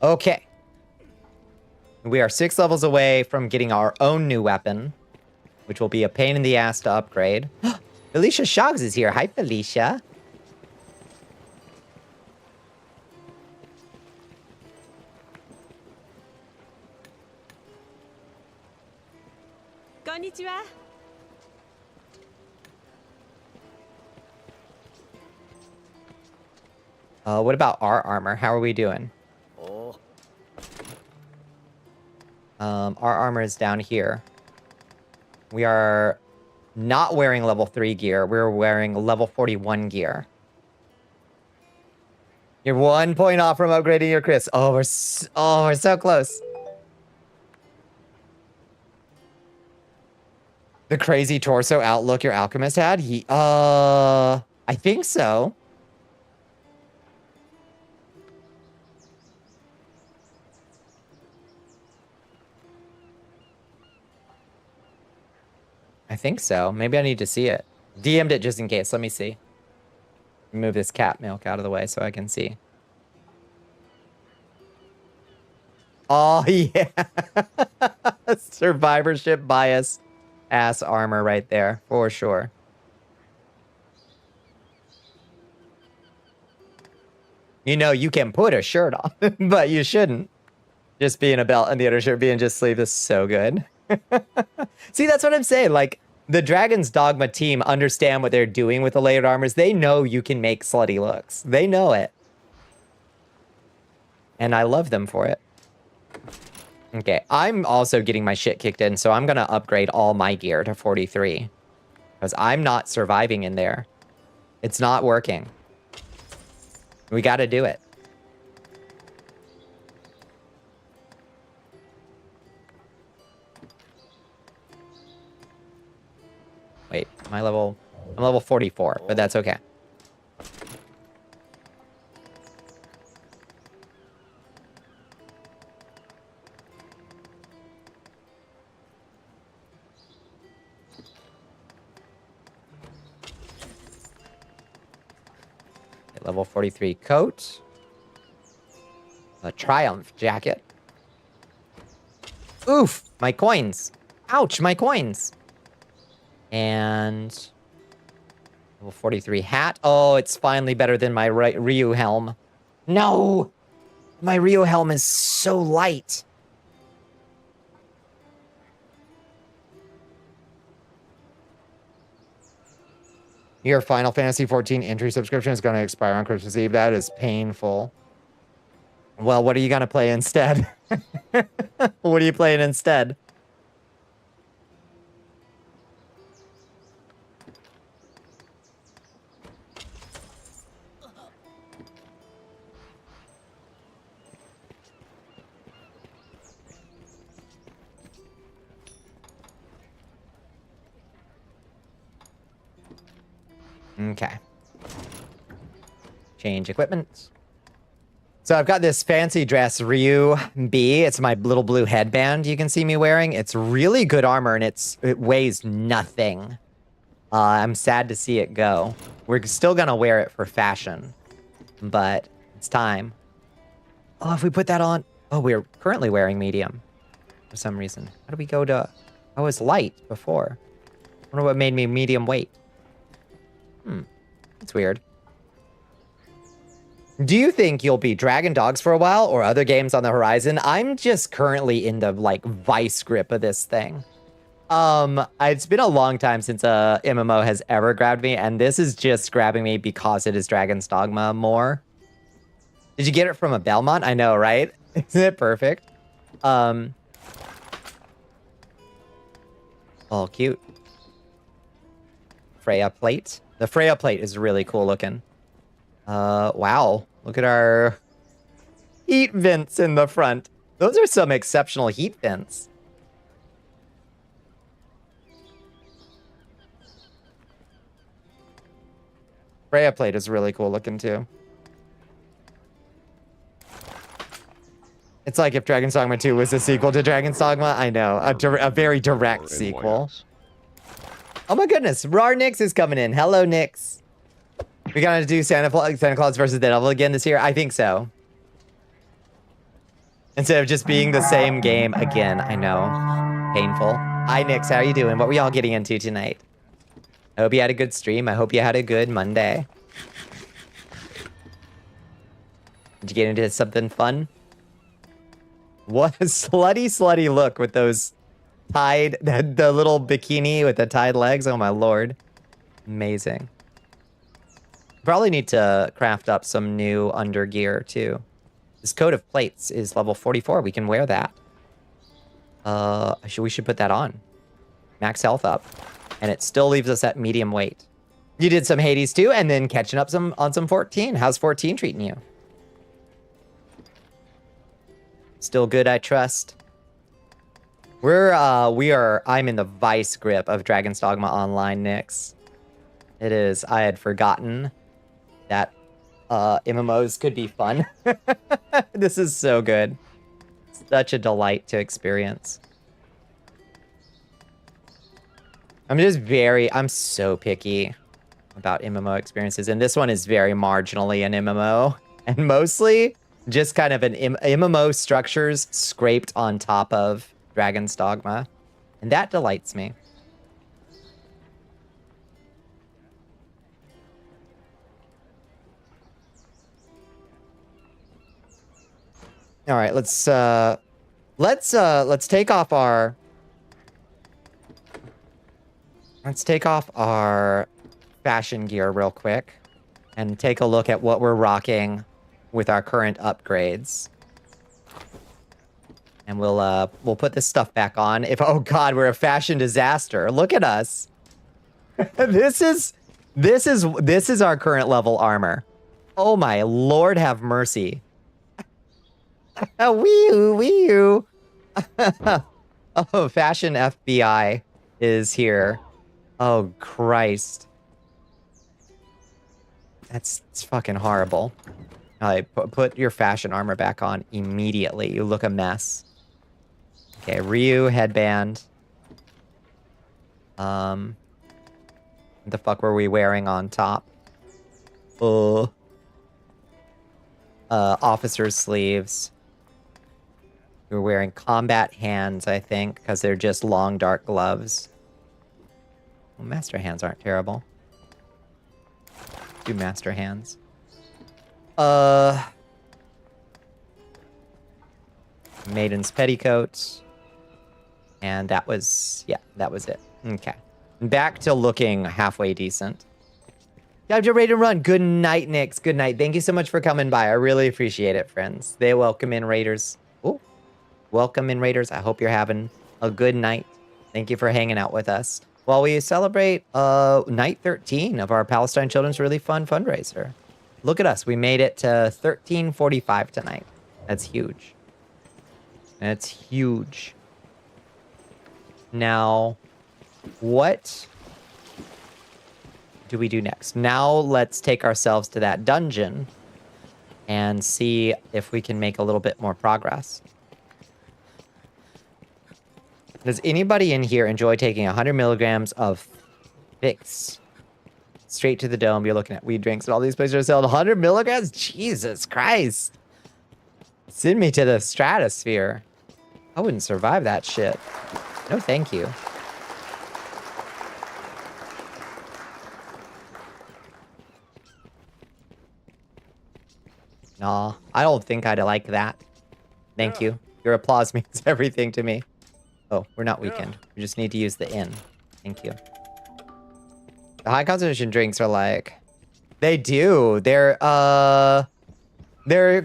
Okay. We are 6 levels away from getting our own new weapon, which will be a pain in the ass to upgrade. Felicia Shoggs is here. Hi, Felicia. Konnichiwa. What about our armor? How are we doing? Our armor is down here. We are not wearing level 3 gear. We're wearing level 41 gear. You're 1 point off from upgrading your Chris. Oh, we're so close. The crazy torso outlook your alchemist had? I think so. I think so. Maybe I need to see it. DM'd it just in case. Let me see. Move this CATMILK out of the way so I can see. Oh, yeah. Survivorship bias ass armor right there. For sure. You know, you can put a shirt on, but you shouldn't. Just being a belt and the undershirt being just sleeve is so good. See, that's what I'm saying. Like, the Dragon's Dogma team understand what they're doing with the layered armors. They know you can make slutty looks. They know it. And I love them for it. Okay, I'm also getting my shit kicked in, so I'm going to upgrade all my gear to 43. Because I'm not surviving in there. It's not working. We got to do it. Wait, I'm level 44, but that's okay. Level 43 coat. A Triumph jacket. Oof, my coins. Ouch, my coins. And level 43 hat. Oh, it's finally better than my Ryu helm. No! My Ryu helm is so light. Your Final Fantasy 14 entry subscription is going to expire on Christmas Eve. That is painful. Well, what are you going to play instead? What are you playing instead? Okay. Change equipment. So I've got this fancy dress, Ryu B. It's my little blue headband you can see me wearing. It's really good armor, and it weighs nothing. I'm sad to see it go. We're still gonna wear it for fashion, but it's time. Oh, if we put that on... Oh, we're currently wearing medium for some reason. How do we go to... I was light before. I wonder what made me medium weight. That's weird. Do you think you'll be Dragon Dogs for a while or other games on the horizon? I'm just currently in the, like, vice grip of this thing. It's been a long time since a MMO has ever grabbed me, and this is just grabbing me because it is Dragon's Dogma more. Did you get it from a Belmont? I know, right? Isn't it perfect? Oh, cute. Freya plate. The Freya plate is really cool looking. Wow. Look at our heat vents in the front. Those are some exceptional heat vents. Freya plate is really cool looking too. It's like if Dragon's Dogma 2 was a sequel to Dragon's Dogma. I know, a very direct sequel. Oh my goodness, Rar Nix is coming in. Hello, Nix. We gonna do Santa Claus versus the Devil again this year? I think so. Instead of just being the same game again. I know. Painful. Hi, Nix. How are you doing? What were y'all getting into tonight? I hope you had a good stream. I hope you had a good Monday. Did you get into something fun? What a slutty look with those tied... The little bikini with the tied legs. Oh, my lord. Amazing. Probably need to craft up some new undergear too. This coat of plates is level 44. We can wear that. We should put that on. Max health up. And it still leaves us at medium weight. You did some Hades too, and then catching up on some 14. How's 14 treating you? Still good, I trust. I'm in the vice grip of Dragon's Dogma Online, Nix. It is. I had forgotten that MMOs could be fun. This is so good. Such a delight to experience. I'm so picky about MMO experiences, and this one is very marginally an MMO, and mostly just kind of an MMO structures scraped on top of Dragon's Dogma, and that delights me. All right, let's take off our fashion gear real quick and take a look at what we're rocking with our current upgrades. And we'll put this stuff back on. Oh god, we're a fashion disaster. Look at us. This is our current level armor. Oh my lord, have mercy. Wee-oo. Oh, fashion FBI is here. Oh, Christ. It's fucking horrible. Put your fashion armor back on immediately. You look a mess. Okay, Ryu headband. What the fuck were we wearing on top? officer's sleeves. You're wearing combat hands, I think, because they're just long, dark gloves. Well, master hands aren't terrible. Do master hands. Maiden's petticoats. And that was, yeah, that was it. Okay. Back to looking halfway decent. Time to raid and run. Good night, Nix. Good night. Thank you so much for coming by. I really appreciate it, friends. They welcome in raiders. Ooh. Welcome in raiders. I hope you're having a good night. Thank you for hanging out with us while we celebrate night 13 of our Palestine Children's Really Fun fundraiser. Look at us. We made it to 13:45 tonight. That's huge. That's huge. Now, what do we do next? Now let's take ourselves to that dungeon and see if we can make a little bit more progress. Does anybody in here enjoy taking 100 milligrams of fix straight to the dome? You're looking at weed drinks and all these places are selling 100 milligrams? Jesus Christ. Send me to the stratosphere. I wouldn't survive that shit. No, thank you. Nah, I don't think I'd like that. Thank you. Your applause means everything to me. Oh, we're not weakened. We just need to use the inn. Thank you. The high concentration drinks are like... They do. They're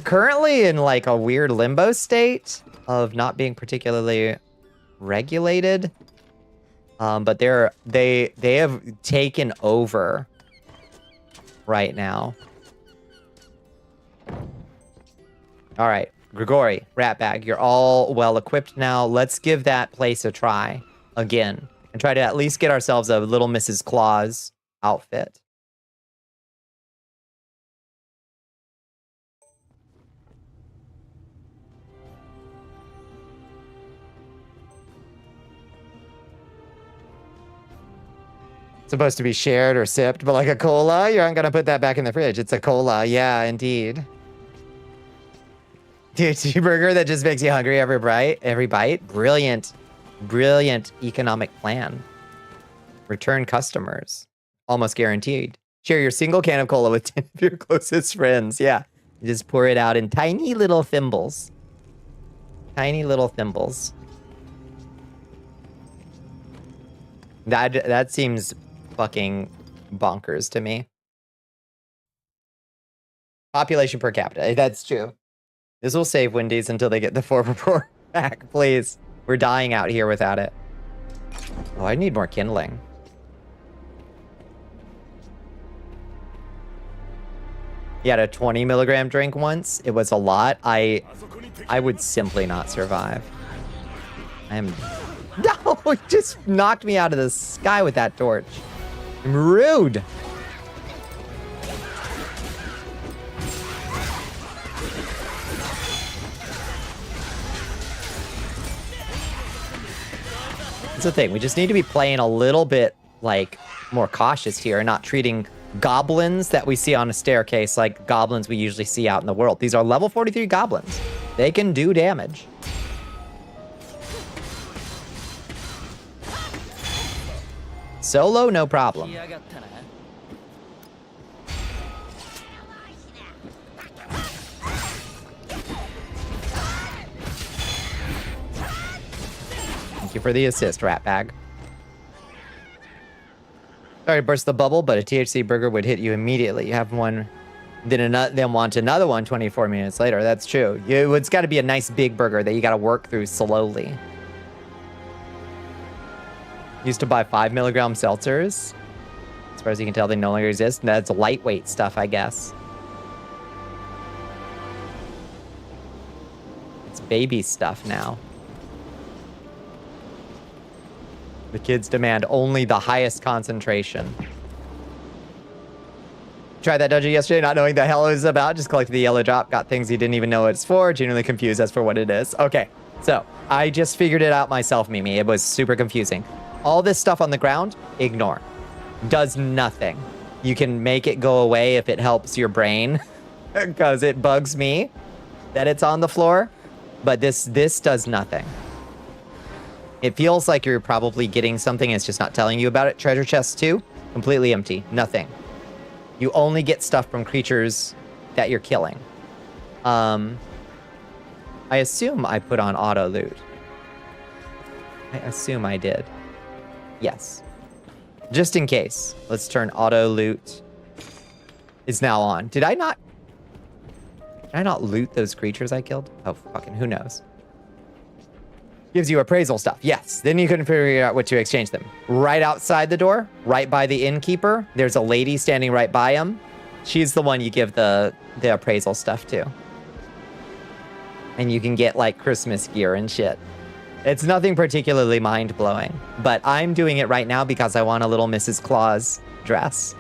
currently in like a weird limbo state of not being particularly regulated. But they have taken over right now. All right, Grigori, Ratbag, you're all well equipped now. Let's give that place a try again and try to at least get ourselves a Little Mrs. Claus outfit. Supposed to be shared or sipped, but like a cola, you aren't gonna put that back in the fridge. It's a cola, yeah, indeed. Dude, cheeseburger that just makes you hungry every bite. Brilliant, brilliant economic plan. Return customers, almost guaranteed. Share your single can of cola with 10 of your closest friends. Yeah, you just pour it out in tiny little thimbles. Tiny little thimbles. That seems fucking bonkers to me. Population per capita, that's true. This will save Wendy's until they get the 4x4 back, please. We're dying out here without it. Oh, I need more kindling. He had a 20 milligram drink once. It was a lot. I would simply not survive. No, he just knocked me out of the sky with that torch. I'm rude. That's the thing. We just need to be playing a little bit, like, more cautious here and not treating goblins that we see on a staircase like goblins we usually see out in the world. These are level 43 goblins. They can do damage. Solo, no problem. Thank you for the assist, Ratbag. Sorry to burst the bubble, but a THC burger would hit you immediately. You have one, then want another one 24 minutes later. That's true. It's got to be a nice big burger that you got to work through slowly. Used to buy 5 milligram seltzers. As far as you can tell, they no longer exist. That's lightweight stuff, I guess. It's baby stuff now. The kids demand only the highest concentration. Tried that dungeon yesterday, not knowing the hell it was about. Just collected the yellow drop, got things you didn't even know what it's for. Genuinely confused as for what it is. Okay, so I just figured it out myself, Mimi. It was super confusing. All this stuff on the ground, ignore. Does nothing. You can make it go away if it helps your brain. because it bugs me that it's on the floor. But this does nothing. It feels like you're probably getting something. It's just not telling you about it. Treasure chest 2, completely empty. Nothing. You only get stuff from creatures that you're killing. I assume I put on auto loot. I assume I did. Yes. Just in case. Let's turn auto loot. Is now on. Did I not loot those creatures I killed? Oh, fucking who knows. Gives you appraisal stuff. Yes. Then you can figure out what to exchange them. Right outside the door, right by the innkeeper, there's a lady standing right by him. She's the one you give the appraisal stuff to. And you can get like Christmas gear and shit. It's nothing particularly mind-blowing, but I'm doing it right now because I want a little Mrs. Claus dress.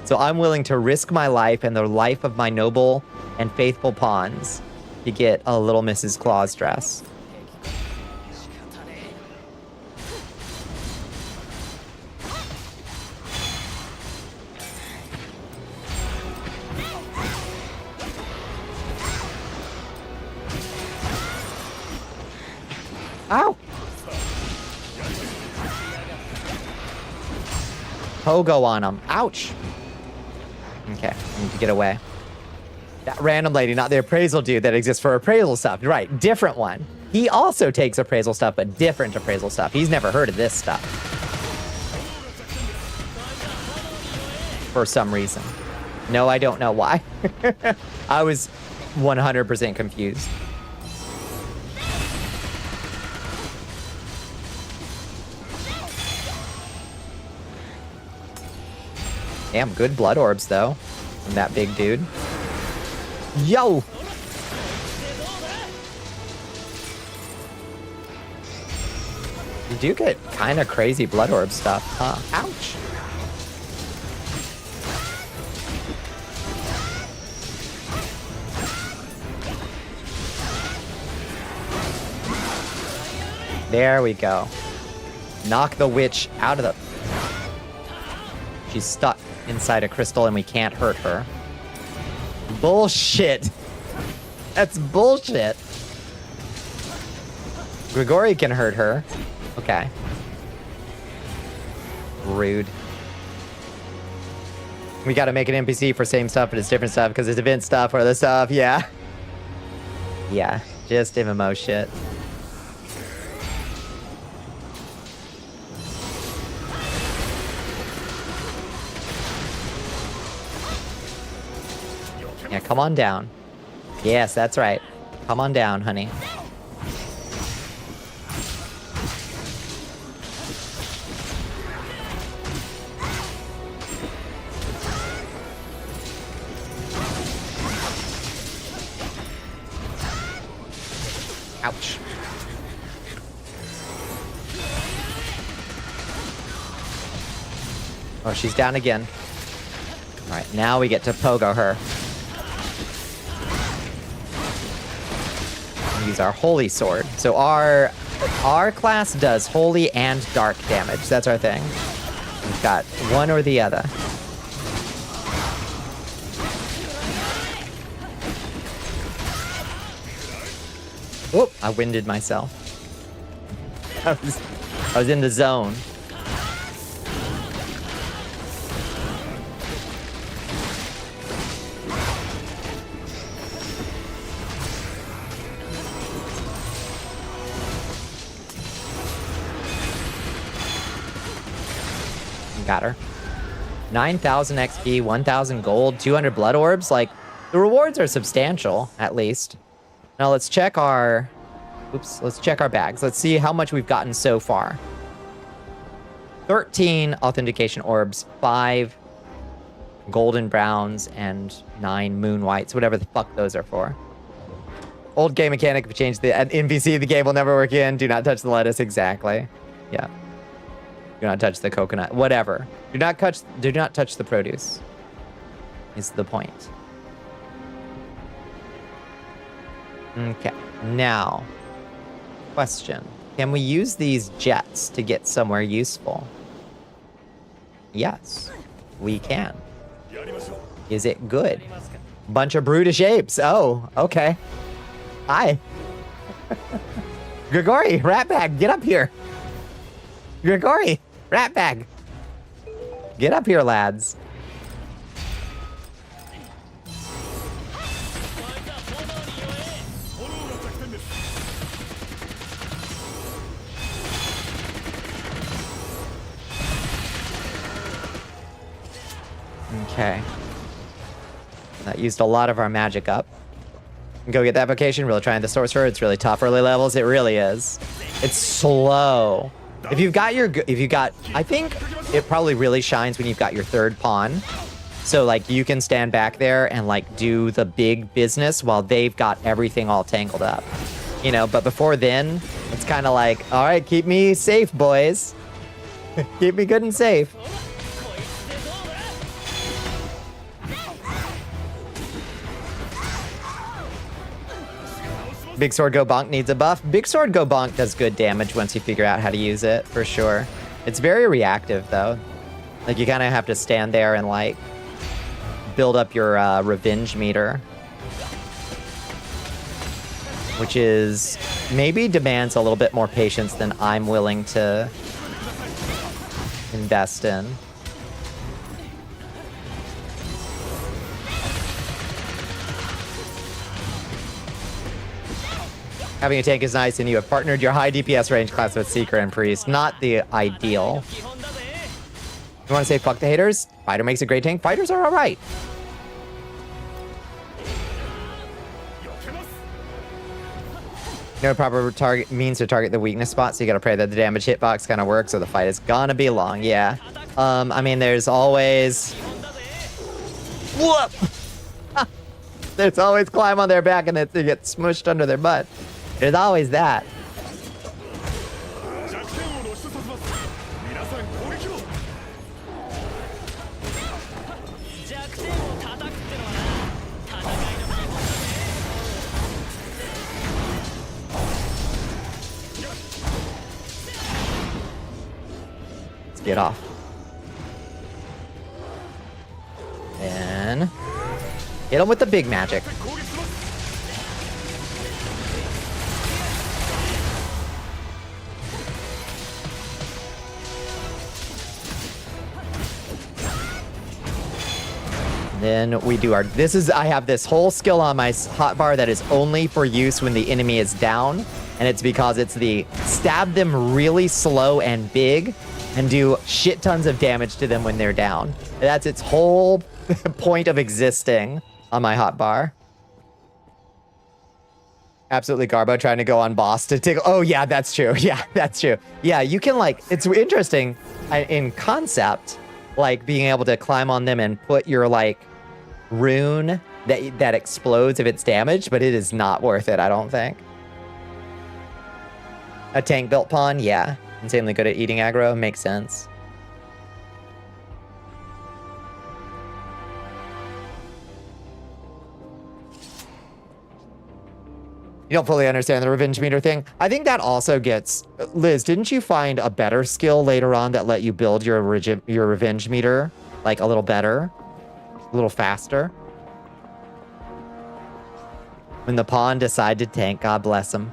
So I'm willing to risk my life and the life of my noble and faithful pawns to get a little Mrs. Claus dress. Ow! Pogo on him. Ouch! Okay, I need to get away. That random lady, not the appraisal dude that exists for appraisal stuff. Right, different one. He also takes appraisal stuff, but different appraisal stuff. He's never heard of this stuff. For some reason. No, I don't know why. I was 100% confused. Damn, good blood orbs, though, from that big dude. Yo! You do get kind of crazy blood orb stuff, huh? Ouch! There we go. Knock the witch out of the... She's stuck inside a crystal and we can't hurt her. Bullshit. That's bullshit. Grigori can hurt her. Okay. Rude. We gotta make an NPC for same stuff, but it's different stuff because it's event stuff or other stuff. Yeah. Yeah, just MMO shit. Yeah, come on down. Yes, that's right. Come on down, honey. Ouch. Oh, she's down again. All right, now we get to pogo her. Use our holy sword. So our class does holy and dark damage. That's our thing. We've got one or the other. Whoop! I winded myself. I was in the zone. Got her. 9,000 XP, 1,000 gold, 200 blood orbs. Like, the rewards are substantial, at least. Now let's check our... Oops, let's check our bags. Let's see how much we've gotten so far. 13 authentication orbs, 5 golden browns, and 9 moon whites, whatever the fuck those are for. Old game mechanic, if we change the NPC, the game will never work again. Do not touch the lettuce. Exactly. Yeah. Do not touch the coconut. Whatever. Do not touch the produce. Is the point. Okay. Now, question. Can we use these jets to get somewhere useful? Yes, we can. Is it good? Bunch of brutish apes. Oh, okay. Hi. Grigori, rat bag, get up here. Grigori, rat bag. Get up here, lads. Okay. That used a lot of our magic up. Go get that vocation, really trying the sorcerer. It's really tough early levels. It really is. It's slow. If you've got, I think it probably really shines when you've got your third pawn. So like you can stand back there and like do the big business while they've got everything all tangled up. You know, but before then, it's kind of like, all right, keep me safe, boys. Keep me good and safe. Big Sword Go Bonk needs a buff. Big Sword Go Bonk does good damage once you figure out how to use it, for sure. It's very reactive, though. Like, you kind of have to stand there and, like, build up your revenge meter. Which is, maybe demands a little bit more patience than I'm willing to invest in. Having a tank is nice, and you have partnered your high DPS range class with Seeker and Priest. Not the ideal. You want to say fuck the haters? Fighter makes a great tank. Fighters are alright. No proper target means to target the weakness spot, so you gotta pray that the damage hitbox kind of works, or the fight is gonna be long. Yeah. I mean, there's always... Whoop! There's always climb on their back and then they get smushed under their butt. There's always that. Let's get off. And hit him with the big magic. Then we do our, I have this whole skill on my hotbar that is only for use when the enemy is down. And it's because it's the stab them really slow and big and do shit tons of damage to them when they're down. That's its whole point of existing on my hotbar. Absolutely Garbo trying to go on boss to tickle. Oh yeah, that's true. Yeah, that's true. Yeah, you can like, it's interesting in concept, like being able to climb on them and put your like rune that explodes if it's damaged, but it is not worth it, I don't think. A tank built pawn, yeah. Insanely good at eating aggro, makes sense. You don't fully understand the revenge meter thing. I think that also gets... Liz, didn't you find a better skill later on that let you build your revenge meter, like, a little better? A little faster? When the pawn decided to tank, God bless him.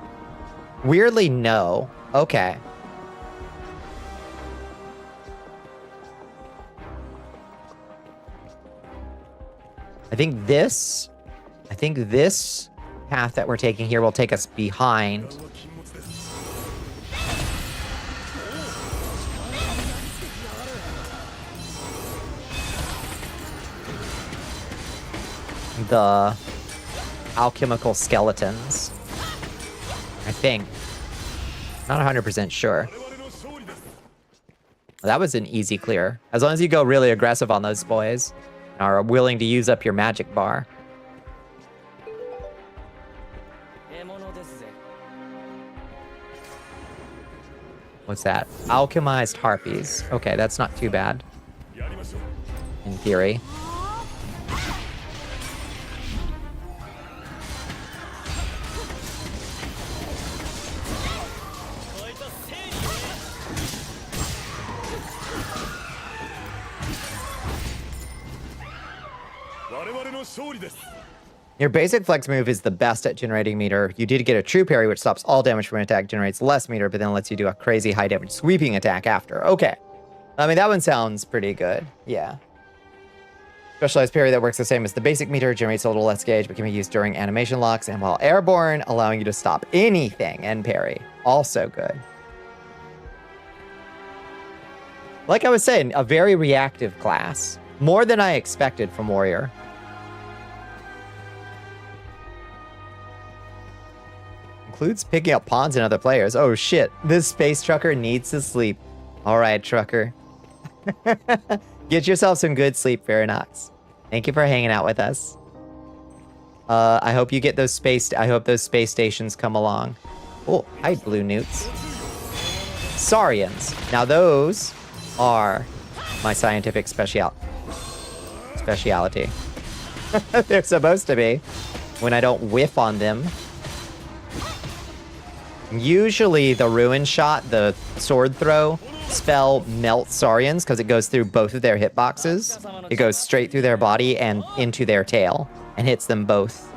Weirdly, no. Okay. I think this path that we're taking here will take us behind. The alchemical skeletons. I think. Not 100% sure. That was an easy clear. As long as you go really aggressive on those boys and are willing to use up your magic bar. What's that? Alchemized harpies. Okay, that's not too bad. In theory. Your basic flex move is the best at generating meter. You did get a true parry, which stops all damage from an attack, generates less meter, but then lets you do a crazy high damage sweeping attack after. Okay. I mean, that one sounds pretty good. Yeah. Specialized parry that works the same as the basic meter, generates a little less gauge, but can be used during animation locks and while airborne, allowing you to stop anything and parry. Also good. Like I was saying, a very reactive class. More than I expected from Warrior. Includes picking up pawns and other players. Oh shit, this space trucker needs to sleep. Alright, trucker. Get yourself some good sleep, Farinox. Thank you for hanging out with us. I hope you get those I hope those space stations come along. Oh, hi, blue newts. Saurians. Now those are my scientific speciality. They're supposed to be. When I don't whiff on them. Usually the ruin shot, the sword throw spell melts Saurians because it goes through both of their hitboxes. It goes straight through their body and into their tail and hits them both.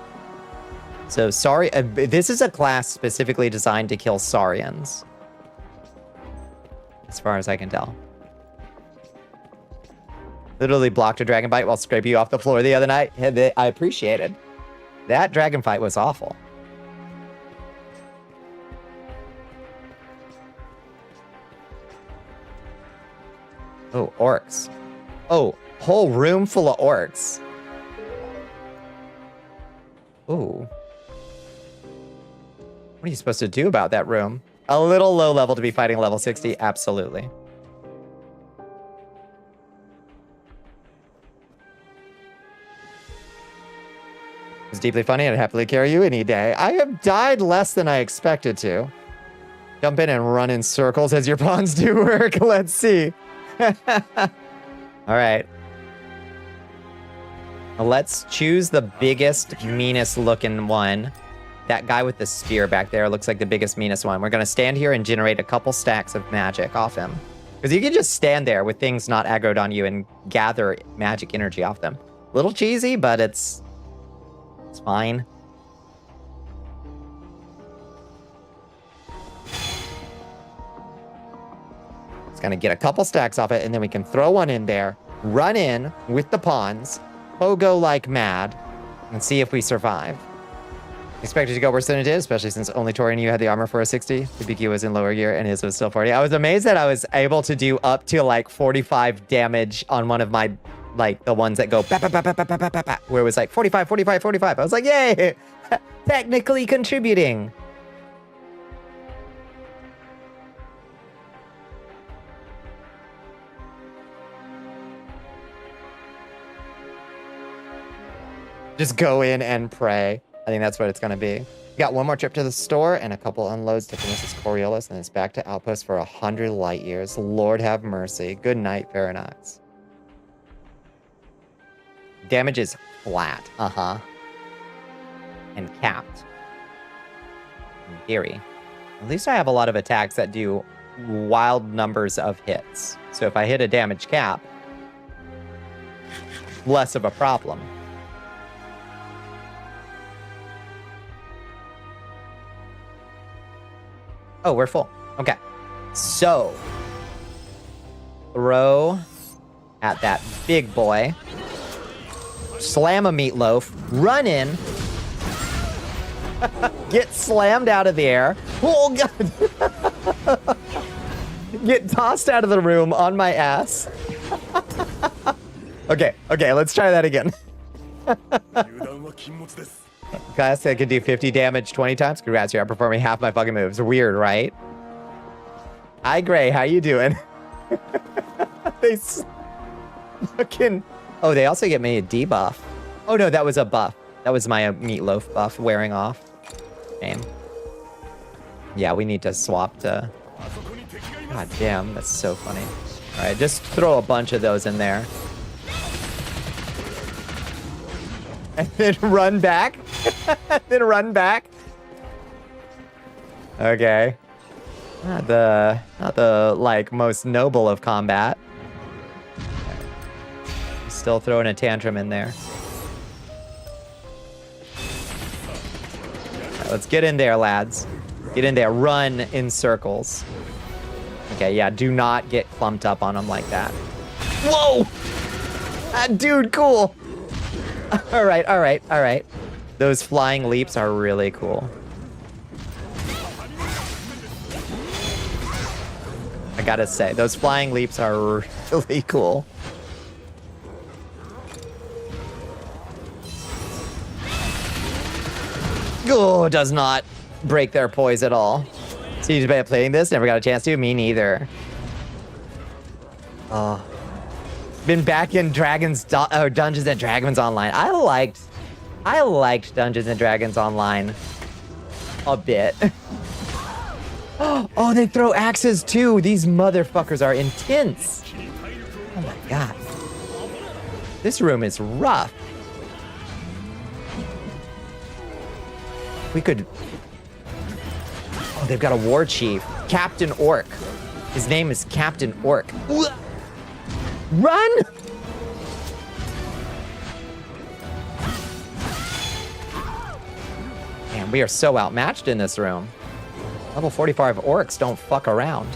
So this is a class specifically designed to kill Saurians. As far as I can tell. Literally blocked a dragon bite while scraping you off the floor the other night. I appreciated. That dragon fight was awful. Oh, orcs. Oh, whole room full of orcs. Ooh. What are you supposed to do about that room? A little low level to be fighting level 60? Absolutely. It's deeply funny. I'd happily carry you any day. I have died less than I expected to. Jump in and run in circles as your pawns do work. Let's see. All right. Let's choose the biggest, meanest looking one. That guy with the spear back there looks like the biggest, meanest one. We're going to stand here and generate a couple stacks of magic off him. Because you can just stand there with things not aggroed on you and gather magic energy off them. Little cheesy, but it's fine. Gonna get a couple stacks off it, and then we can throw one in there, run in with the pawns, pogo like mad, and see if we survive. Expected to go worse than it did, especially since only Tori and you had the armor for a 60. The BQ was in lower gear, and his was still 40. I was amazed that I was able to do up to like 45 damage on one of my, like the ones that go bah, bah, bah, bah, bah, bah, bah, bah, bah, where it was like 45, 45, 45. I was like, yay! Technically contributing. Just go in and pray. I think that's what it's going to be. We got one more trip to the store and a couple unloads to finish this Coriolis, and it's back to Outpost for 100 light years. Lord have mercy. Good night, Farinox. Damage is flat. Uh-huh. And capped. In theory. At least I have a lot of attacks that do wild numbers of hits. So if I hit a damage cap, less of a problem. Oh, we're full. Okay. So, throw at that big boy. Slam a meatloaf. Run in. Get slammed out of the air. Oh, God. Get tossed out of the room on my ass. Okay, let's try that again. Class that can do 50 damage 20 times. Congrats, you're outperforming half my fucking moves. Weird, right? Hi, Gray. How you doing? They fucking... Oh, they also get me a debuff. Oh, no, that was a buff. That was my meatloaf buff wearing off. Shame. Yeah, we need to swap to... God damn, that's so funny. All right, just throw a bunch of those in there. And then run back. Then run back. Okay. Not the like most noble of combat. Still throwing a tantrum in there. let's get in there, lads. Get in there. Run in circles. Okay, yeah, do not get clumped up on them like that. Whoa! Dude, cool. All right, all right, all right. Those flying leaps are really cool. I gotta say, those flying leaps are really cool. Oh, does not break their poise at all. So you just playing this? Never got a chance to? Me neither. Oh. Been back in Dungeons and Dragons Online. I liked Dungeons and Dragons Online a bit. Oh, they throw axes too. These motherfuckers are intense. Oh my god. This room is rough. We could... Oh, they've got a war chief. Captain Orc. His name is Captain Orc. Run! Man, we are so outmatched in this room. Level 45 orcs don't fuck around.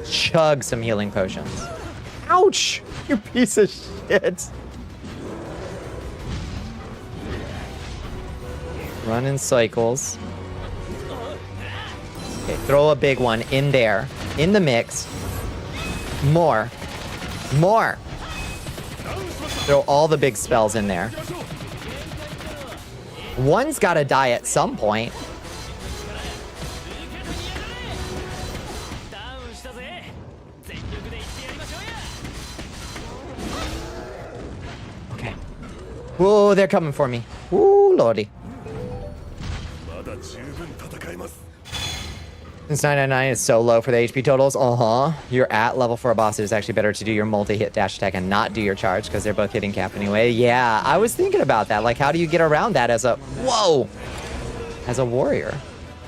Chug some healing potions. Ouch! You piece of shit. Run in cycles. Okay, throw a big one in there. In the mix. More. More. Throw all the big spells in there. One's gotta die at some point. Okay. Whoa, they're coming for me. Ooh, lordy. Since 999 is so low for the HP totals, you're at level 4 boss. It's actually better to do your multi-hit dash attack and not do your charge because they're both hitting cap anyway. Yeah, I was thinking about that. Like, how do you get around that as a... Whoa! As a warrior.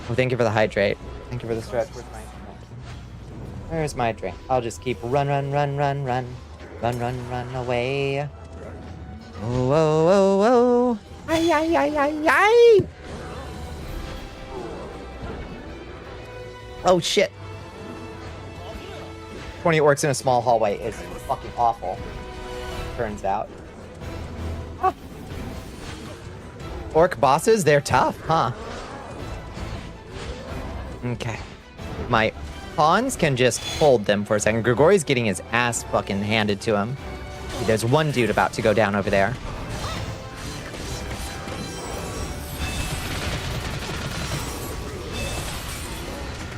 Well, thank you for the hydrate. Thank you for the stretch. Where's my drink? Where's my drink? I'll just keep run away. Oh, oh, oh, oh. Ay, ay, ay, ay, ay. Oh shit. 20 orcs in a small hallway is fucking awful. Turns out. Huh. Orc bosses, they're tough, huh? Okay. My pawns can just hold them for a second. Grigori's getting his ass fucking handed to him. There's one dude about to go down over there.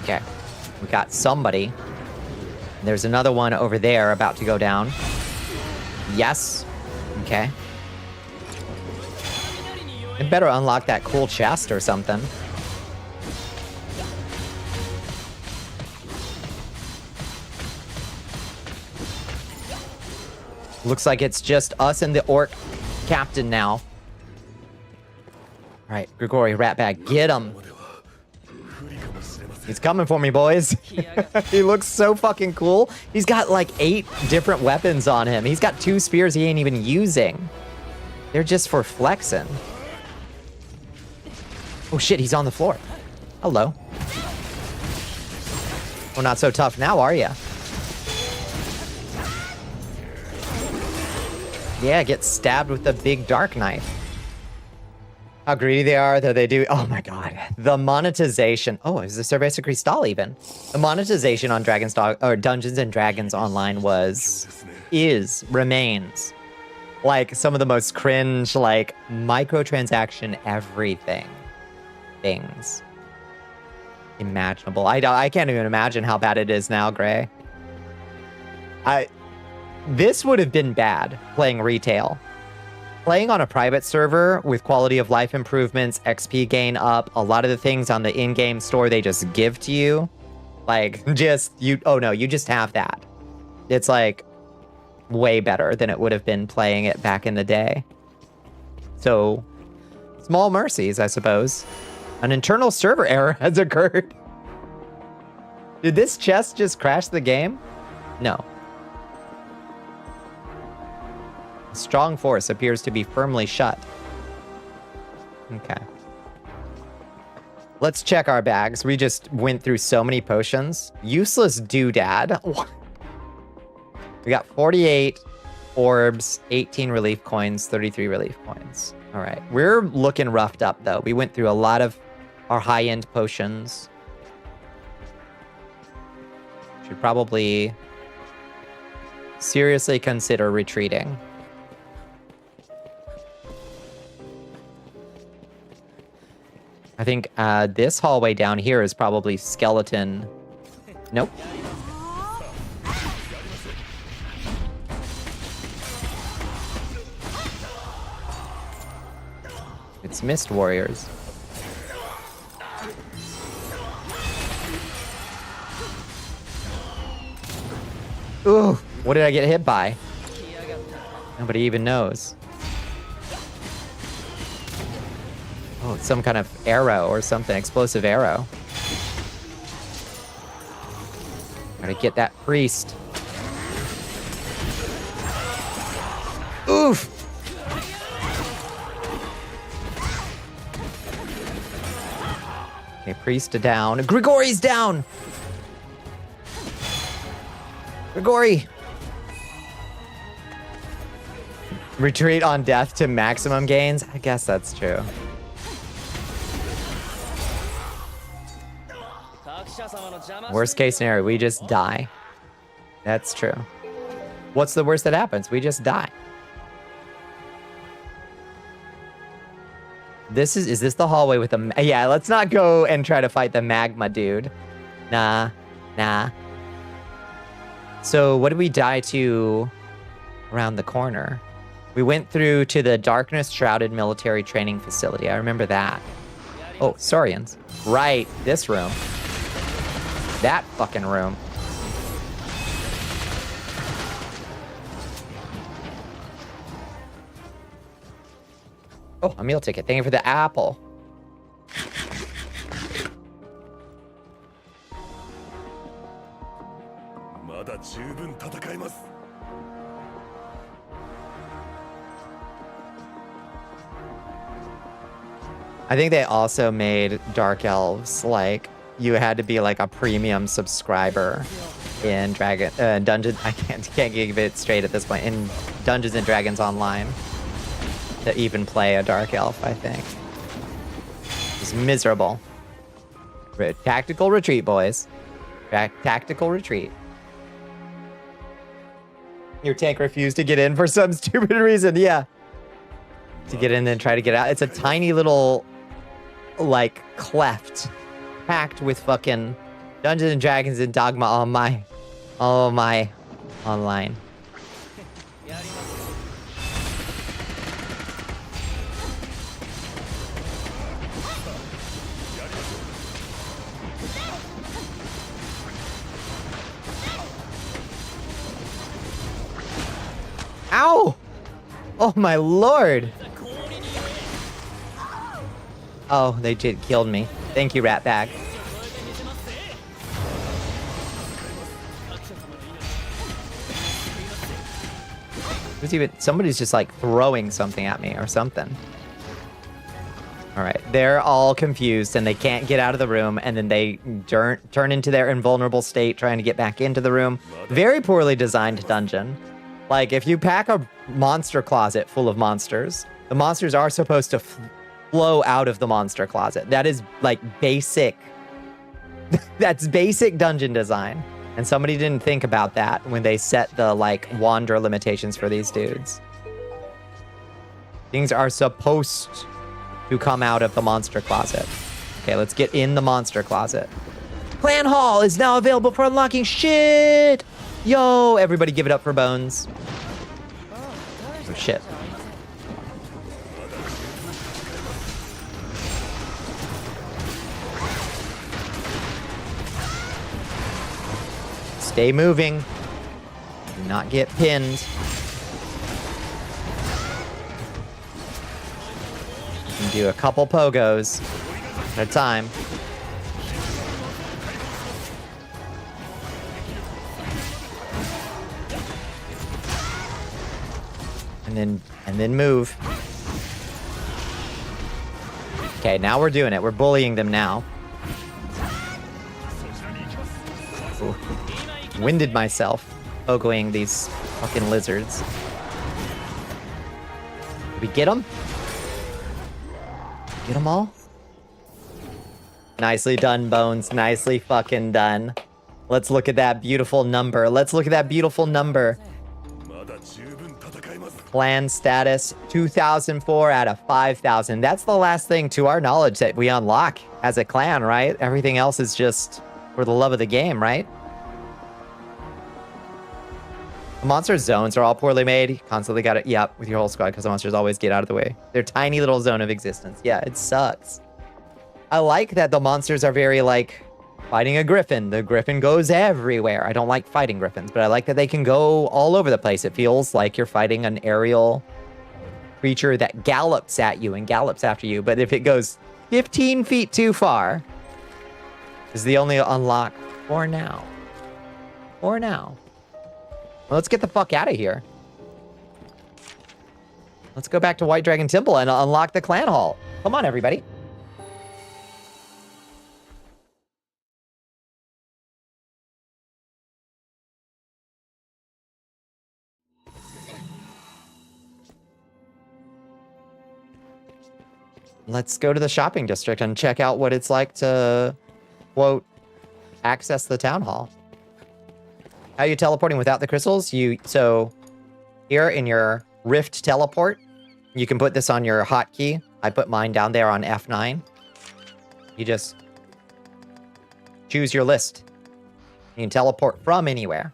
Okay, we got somebody. There's another one over there about to go down. Yes. Okay. I better unlock that cool chest or something. Looks like it's just us and the orc captain now. All right, Grigori, Ratbag, get him. He's coming for me, boys. He looks so fucking cool. He's got like 8 different weapons on him. He's got 2 spears he ain't even using. They're just for flexing. Oh shit, he's on the floor. Hello. Well, not so tough now, are ya? Yeah, get stabbed with the big dark knife. How greedy they are, though they do. Oh my god. The monetization. Oh, is the Cerveza Cristal even? The monetization on Dungeons and Dragons Online remains like some of the most cringe, like microtransaction everything things imaginable. I can't even imagine how bad it is now, Gray. This would have been bad playing retail. Playing on a private server with quality of life improvements, XP gain up, a lot of the things on the in-game store they just give to you. Like, oh no, you just have that. It's like way better than it would have been playing it back in the day. So, small mercies, I suppose. An internal server error has occurred. Did this chest just crash the game? No. Strong force appears to be firmly shut. Okay. Let's check our bags. We just went through so many potions. Useless doodad. We got 48 orbs, 18 relief coins, 33 relief coins. All right. We're looking roughed up, though. We went through a lot of our high-end potions. Should probably seriously consider retreating. I think this hallway down here is probably skeleton. Nope. It's Mist Warriors. Ooh, what did I get hit by? Nobody even knows. Oh, it's some kind of arrow or something, explosive arrow. Gotta get that priest. Oof! Okay, priest down. Grigori's down! Grigori! Retreat on death to maximum gains? I guess that's true. Worst case scenario, we just die. That's true. What's the worst that happens? We just die. Is this the hallway with the... Yeah, let's not go and try to fight the magma dude. Nah. So what did we die to around the corner? We went through to the darkness-shrouded military training facility. I remember that. Oh, Saurians. Right, this room. That fucking room. Oh, a meal ticket. Thank you for the apple. I think they also made Dark Elves like you had to be like a premium subscriber in Dungeons. I can't give it straight at this point. In Dungeons and Dragons Online, to even play a Dark Elf, I think. It's miserable. Tactical retreat, boys. Tactical retreat. Your tank refused to get in for some stupid reason. Yeah. To get in and try to get out. It's a tiny little, like, cleft packed with fucking Dungeons and Dragons and Dogma on my online. Ow! Oh my lord! Oh, they just killed me. Thank you, rat bag. Somebody's just like throwing something at me or something. All right, they're all confused and they can't get out of the room, and then they turn into their invulnerable state trying to get back into the room. Very poorly designed dungeon. Like, if you pack a monster closet full of monsters, the monsters are supposed to flow out of the monster closet. That is, like, basic. That's basic dungeon design. And somebody didn't think about that when they set the, like, wander limitations for these dudes. Things are supposed to come out of the monster closet. Okay, let's get in the monster closet. Clan Hall is now available for unlocking shit! Yo, everybody give it up for Bones. Oh, shit. Stay moving. Do not get pinned. You can do a couple pogos at a time. And then move. Okay, now we're doing it. We're bullying them now. Ooh. Winded myself. Pogoing these fucking lizards. Did we get them? Get them all? Nicely done, Bones. Nicely fucking done. Let's look at that beautiful number. Let's look at that beautiful number. Clan status 2004 out of 5,000. That's the last thing to our knowledge that we unlock as a clan, right? Everything else is just for the love of the game, right? The monster zones are all poorly made. You constantly got it, yep, with your whole squad because the monsters always get out of the way. They're tiny little zone of existence. Yeah, it sucks. I like that the monsters are very like fighting a griffin. The griffin goes everywhere. I don't like fighting griffins, but I like that they can go all over the place. It feels like you're fighting an aerial creature that gallops at you and gallops after you. But if it goes 15 feet too far, is the only unlock for now. For now. Well, let's get the fuck out of here. Let's go back to White Dragon Temple and unlock the clan hall. Come on, everybody. Let's go to the shopping district and check out what it's like to, quote, access the town hall. How are you teleporting without the crystals? So here in your Rift teleport, you can put this on your hotkey. I put mine down there on F9. You just choose your list. You can teleport from anywhere.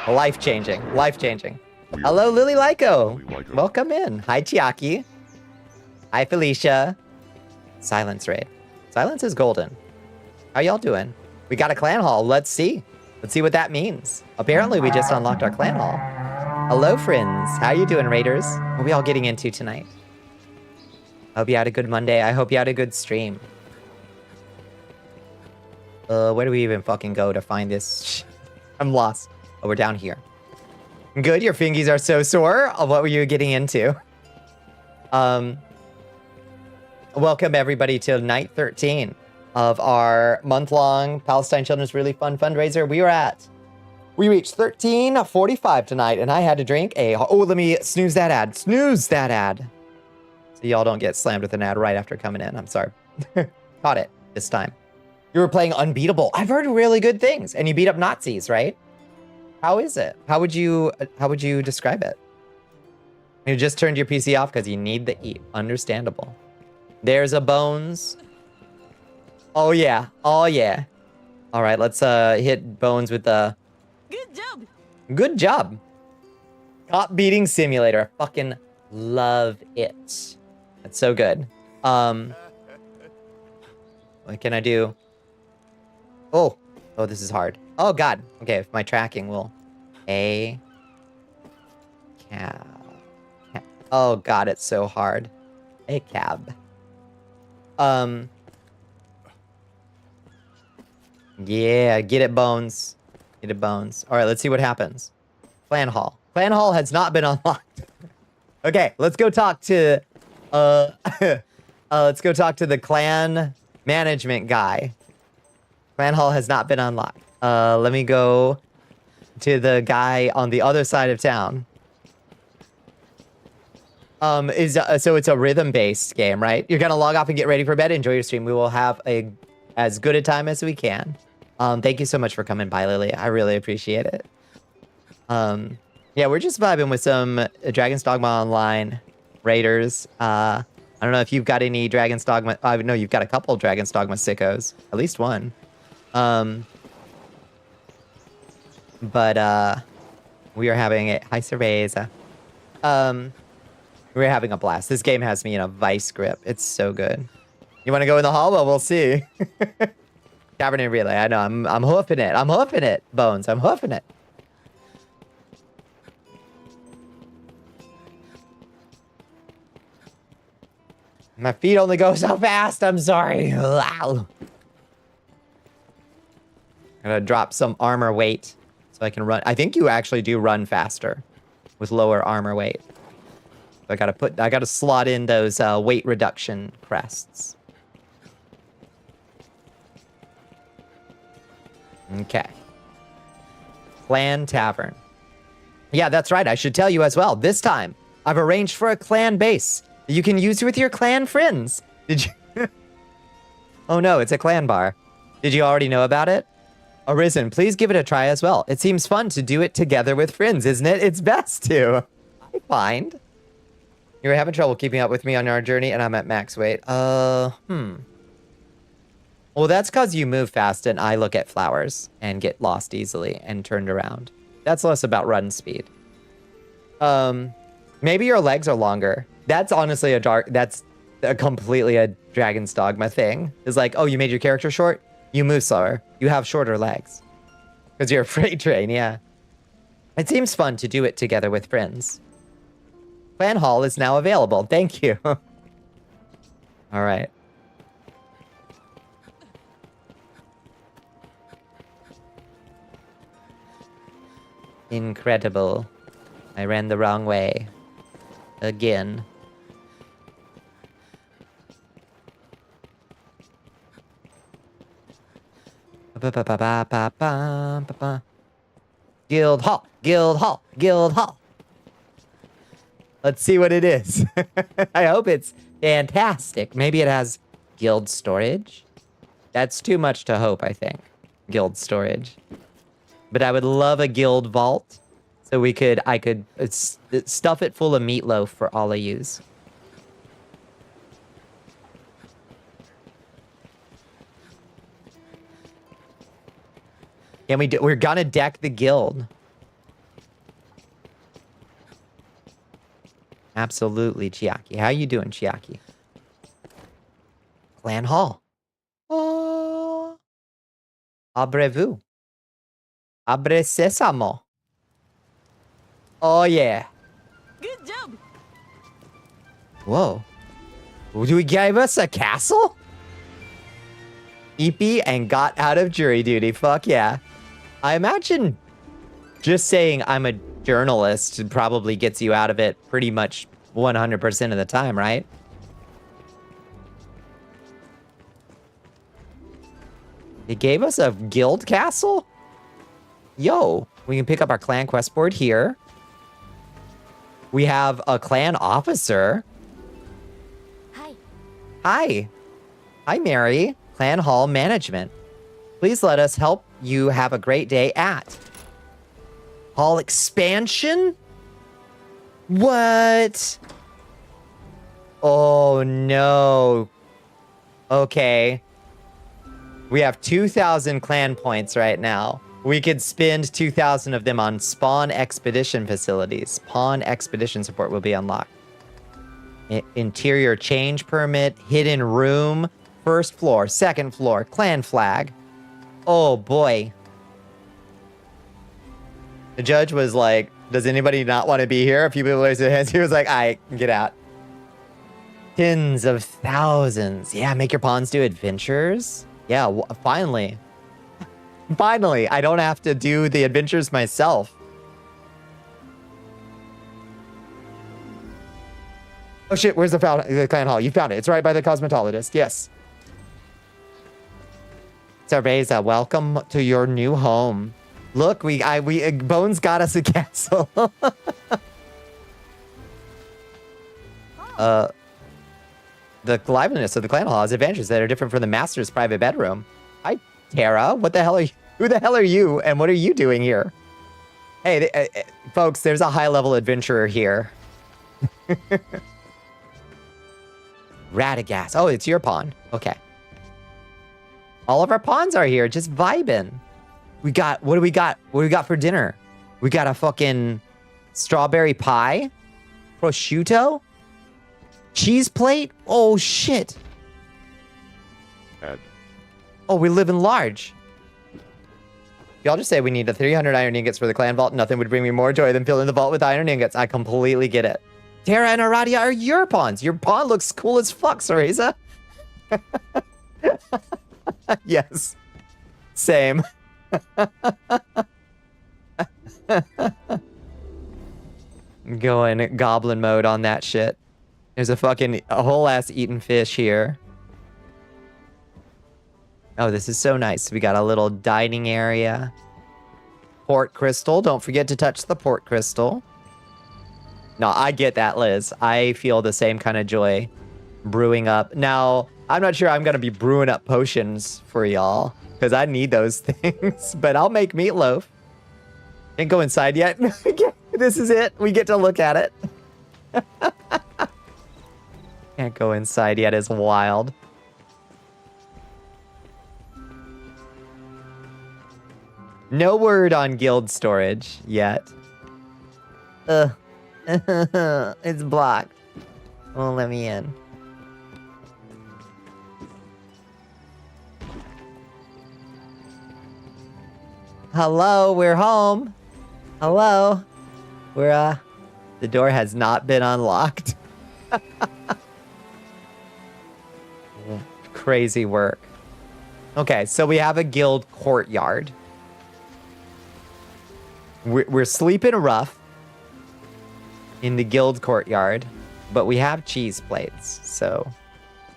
Life-changing, life-changing. Hello, Lily Lyko. Welcome in. Hi, Chiaki. Hi, Felicia. Silence Raid. Silence is golden. How y'all doing? We got a clan hall. Let's see. Let's see what that means. Apparently, we just unlocked our clan hall. Hello, friends. How you doing, Raiders? What are we all getting into tonight? I hope you had a good Monday. I hope you had a good stream. Where do we even fucking go to find this? I'm lost. Oh, we're down here. Good, your fingies are so sore. What were you getting into? Welcome everybody to night 13 of our month-long Palestine Children's Really Fun fundraiser. We reached 13:45 tonight, and I had to drink a... Oh, let me snooze that ad. Snooze that ad. So y'all don't get slammed with an ad right after coming in. I'm sorry. Caught it this time. You were playing Unbeatable. I've heard really good things. And you beat up Nazis, right? How is it? How would you describe it? You just turned your PC off because you need the eat. Understandable. There's a Bones. Oh yeah. Oh yeah. All right, let's hit Bones with the... Good job. Good job. Cop beating simulator. I fucking love it. That's so good. What can I do? Oh, this is hard. Oh God. Okay, if my tracking will. A cab. Oh God, it's so hard. A cab. Yeah, get it, Bones. Get it, Bones. All right, let's see what happens. Clan hall. Clan hall has not been unlocked. Okay, let's go talk to let's go talk to the clan management guy. Clan hall has not been unlocked. Let me go to the guy on the other side of town. So it's a rhythm-based game, right? You're gonna log off and get ready for bed. Enjoy your stream. We will have as good a time as we can. Thank you so much for coming by, Lily. I really appreciate it. Yeah, we're just vibing with some Dragon's Dogma Online Raiders. I don't know if you've got any Dragon's Dogma. I know you've got a couple Dragon's Dogma sickos. At least one. But we are having it. Hi, Cerveza. We're having a blast. This game has me in a vice grip. It's so good. You want to go in the hall? Well, we'll see. Cabernet Relay. I know. I'm hoofing it. I'm hoofing it, Bones. I'm hoofing it. My feet only go so fast. I'm sorry. Wow. I'm gonna drop some armor weight so I can run. I think you actually do run faster with lower armor weight. I gotta slot in those weight reduction crests. Okay. Clan Tavern. Yeah, that's right. I should tell you as well. This time, I've arranged for a clan base that you can use with your clan friends. Did you? Oh no, it's a clan bar. Did you already know about it? Arisen, please give it a try as well. It seems fun to do it together with friends, isn't it? It's best to. I find. You're having trouble keeping up with me on our journey, and I'm at max weight. Well, that's because you move fast, and I look at flowers and get lost easily and turned around. That's less about run speed. Maybe your legs are longer. That's honestly that's completely a Dragon's Dogma thing. It's like, oh, you made your character short? You move slower. You have shorter legs. Because you're a freight train, yeah. It seems fun to do it together with friends. Clan Hall is now available. Thank you. All right. Incredible. I ran the wrong way. Again. Guild Hall, Guild Hall, Guild Hall. Let's see what it is. I hope it's fantastic. Maybe it has guild storage. That's too much to hope, I think. Guild storage. But I would love a guild vault. So I could stuff it full of meatloaf for all I use. Can we do? We're gonna deck the guild. Absolutely, Chiaki. How you doing, Chiaki? Clan Hall. Oh. Abrez-vous. Abre sesamo. Oh, yeah. Good job. Whoa. Do we give us a castle? EP and got out of jury duty. Fuck yeah. I imagine just saying I'm a journalist probably gets you out of it pretty much 100% of the time, right? They gave us a guild castle? Yo, we can pick up our clan quest board here. We have a clan officer. Hi. Hi. Hi, Mary. Clan Hall Management. Please let us help you have a great day at Hall Expansion? What? Oh, no. Okay. We have 2,000 clan points right now. We could spend 2,000 of them on spawn expedition facilities. Pawn expedition support will be unlocked. Interior change permit, hidden room, first floor, second floor, clan flag. Oh boy. The judge was like, does anybody not want to be here? A few people raised their hands. He was like, all right, get out. Tens of thousands. Yeah, make your pawns do adventures. Yeah, finally. Finally, I don't have to do the adventures myself. Oh shit, where's the clan hall? You found it. It's right by the cosmetologist. Yes. Cerveza, welcome to your new home. Look, Bones got us a castle. The liveliness of the clan hall has adventures that are different from the master's private bedroom. Hi, Tara. What the hell are you? Who the hell are you? And what are you doing here? Hey, folks, there's a high-level adventurer here. Radagast. Oh, it's your pawn. Okay. All of our pawns are here, just vibing. What do we got? What do we got for dinner? We got a fucking strawberry pie, prosciutto, cheese plate. Oh shit. Oh, we live in large. Y'all just say we need 300 iron ingots for the clan vault. Nothing would bring me more joy than filling the vault with iron ingots. I completely get it. Tara and Aradia are your pawns. Your pawn looks cool as fuck, Cereza. Yes. Same. Going goblin mode on that shit. There's a whole ass eaten fish here. Oh, this is so nice. We got a little dining area. Port crystal. Don't forget to touch the port crystal. No, I get that, Liz. I feel the same kind of joy brewing up. Now, I'm not sure I'm going to be brewing up potions for y'all because I need those things, but I'll make meatloaf. Didn't go inside yet. This is it. We get to look at it. Can't go inside yet. It's wild. No word on guild storage yet. It's blocked. Won't let me in. Hello, we're home. Hello. The door has not been unlocked. Crazy work. Okay, so we have a guild courtyard. We're sleeping rough in the guild courtyard, but we have cheese plates, so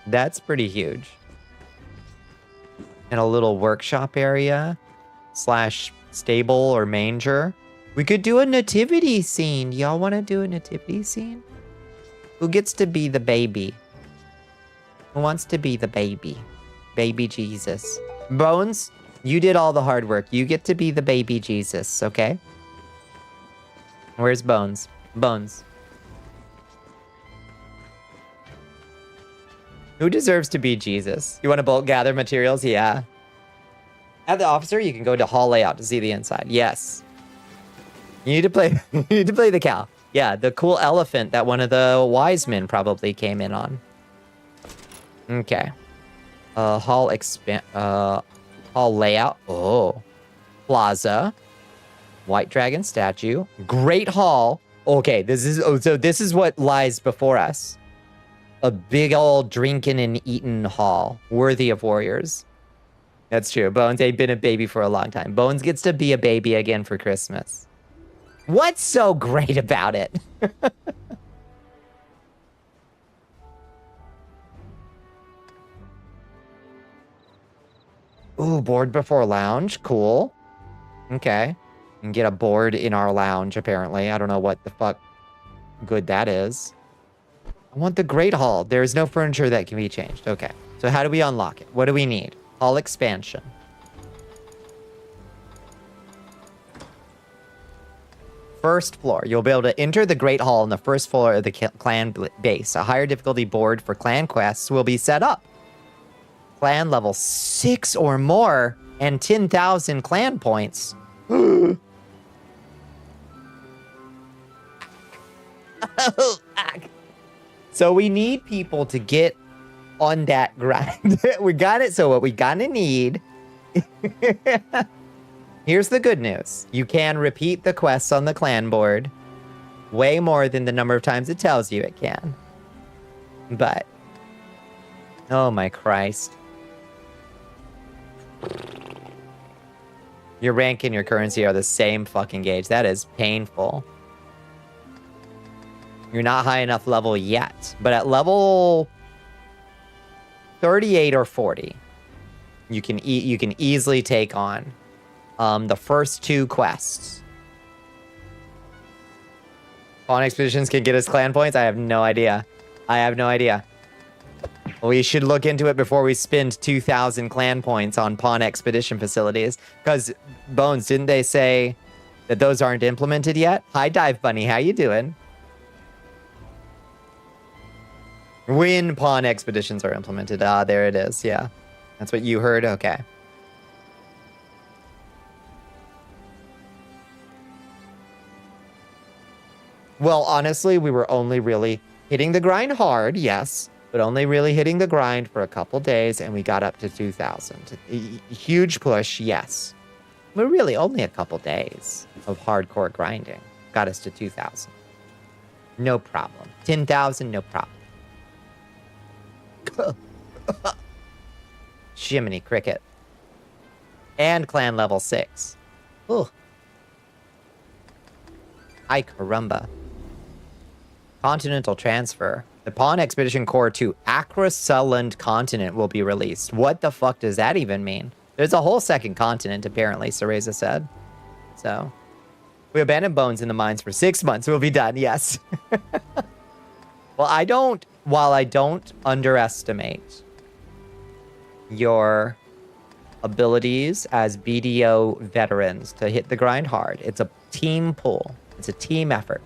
that's pretty huge. And a little workshop area / stable or manger. We could do a nativity scene. Y'all want to do a nativity scene? Who gets to be the baby? Who wants to be the baby? Baby Jesus. Bones, you did all the hard work. You get to be the baby Jesus, okay? Where's Bones? Bones. Who deserves to be Jesus? You want to bulk gather materials? Yeah. At the officer, you can go to hall layout to see the inside. Yes. You need to play you need to play the cow. Yeah, the cool elephant that one of the wise men probably came in on. Okay. Hall layout. Oh. Plaza. White dragon statue. Great hall. Okay, so this is what lies before us. A big old drinking and eating hall. Worthy of warriors. That's true. Bones ain't been a baby for a long time. Bones gets to be a baby again for Christmas. What's so great about it? Ooh, board before lounge. Cool. Okay. And get a board in our lounge, apparently. I don't know what the fuck good that is. I want the Great Hall. There is no furniture that can be changed. Okay. So how do we unlock it? What do we need? Hall expansion. First floor. You'll be able to enter the Great Hall on the first floor of the clan base. A higher difficulty board for clan quests will be set up. Clan level 6 or more and 10,000 clan points. So we need people to get on that grind. We got it. So what we gonna need... Here's the good news. You can repeat the quests on the clan board way more than the number of times it tells you it can. But... oh my Christ. Your rank and your currency are the same fucking gauge. That is painful. You're not high enough level yet. But at level 38 or 40, you can easily take on the first 2 quests. Pawn expeditions can get us clan points? I have no idea. I have no idea. We should look into it before we spend 2,000 clan points on pawn expedition facilities. Because, Bones, didn't they say that those aren't implemented yet? Hi, Dive Bunny. How you doing? When pawn expeditions are implemented. Ah, there it is. Yeah. That's what you heard? Okay. Well, honestly, we were only really hitting the grind hard, yes. But only really hitting the grind for a couple days, and we got up to 2,000. Huge push, yes. But really, only a couple days of hardcore grinding got us to 2,000. No problem. 10,000, no problem. Jiminy Cricket. And clan level 6. Ooh. Ay caramba. Continental transfer. The Pawn Expedition Core to Akrasulland continent will be released. What the fuck does that even mean? There's a whole second continent, apparently, Cereza said. So, we abandoned bones in the mines for 6 months. We'll be done, yes. Well, while I don't underestimate your abilities as BDO veterans to hit the grind hard, it's a team pull. It's a team effort.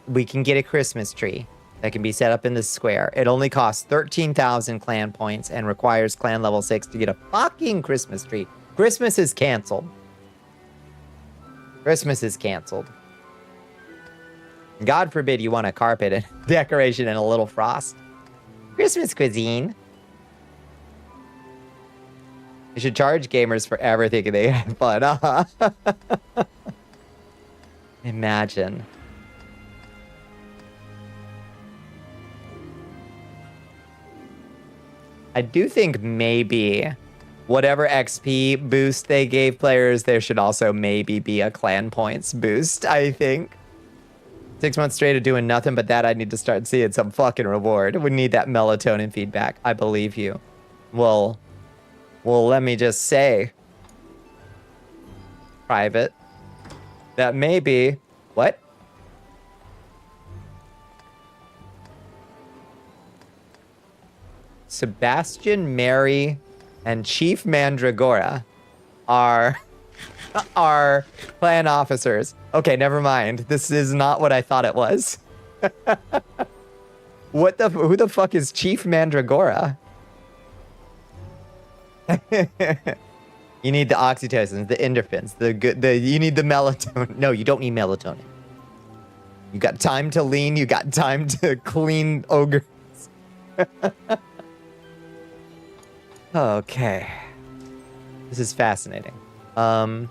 We can get a Christmas tree that can be set up in the square. It only costs 13,000 clan points and requires clan level 6 to get a fucking Christmas tree. Christmas is canceled. Christmas is canceled. God forbid you want a carpet and decoration and a little frost. Christmas cuisine. You should charge gamers for everything they have fun. Imagine. I do think maybe whatever XP boost they gave players, there should also maybe be a clan points boost, I think. 6 months straight of doing nothing but that, I need to start seeing some fucking reward. We need that melatonin feedback. I believe you. Well, let me just say, Private, that maybe... What? Sebastian, Mary, and Chief Mandragora are clan officers. Okay, never mind. This is not what I thought it was. Who the fuck is Chief Mandragora? You need the oxytocins, the endorphins, you need the melatonin. No, you don't need melatonin. You got time to lean, you got time to clean ogres. Okay. This is fascinating. All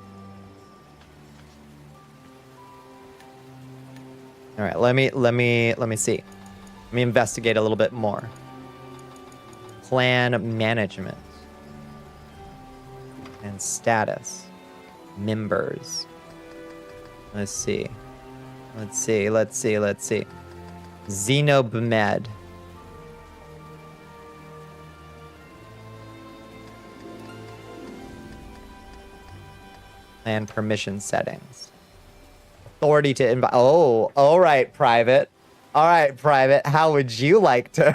right, let me see. Let me investigate a little bit more. Clan management and status. Members. Let's see. Xenobmed. And permission settings. Authority to invite. Oh, all right, Private. All right, Private. How would you like to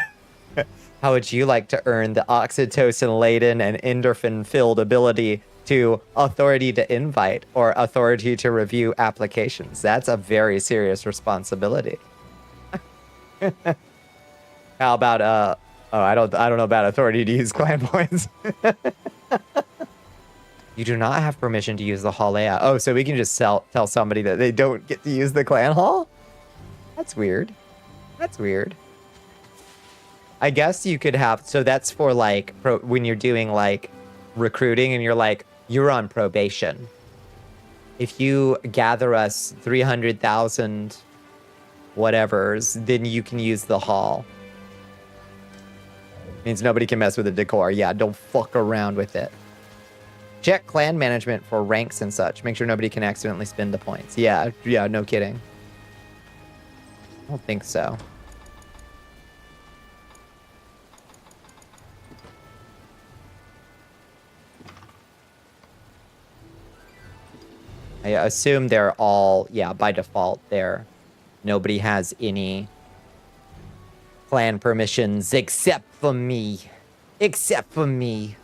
earn the oxytocin-laden and endorphin-filled ability to authority to invite or authority to review applications? That's a very serious responsibility. How about I don't know about authority to use clan points. You do not have permission to use the hall layout. Oh, so we can just tell somebody that they don't get to use the clan hall? That's weird. That's weird. I guess you could have, so that's for like, when you're doing like recruiting and you're like, you're on probation. If you gather us 300,000 whatevers, then you can use the hall. Means nobody can mess with the decor. Yeah, don't fuck around with it. Check clan management for ranks and such. Make sure nobody can accidentally spend the points. Yeah, no kidding. I don't think so. I assume they're all, yeah, by default there. Nobody has any clan permissions except for me. Except for me,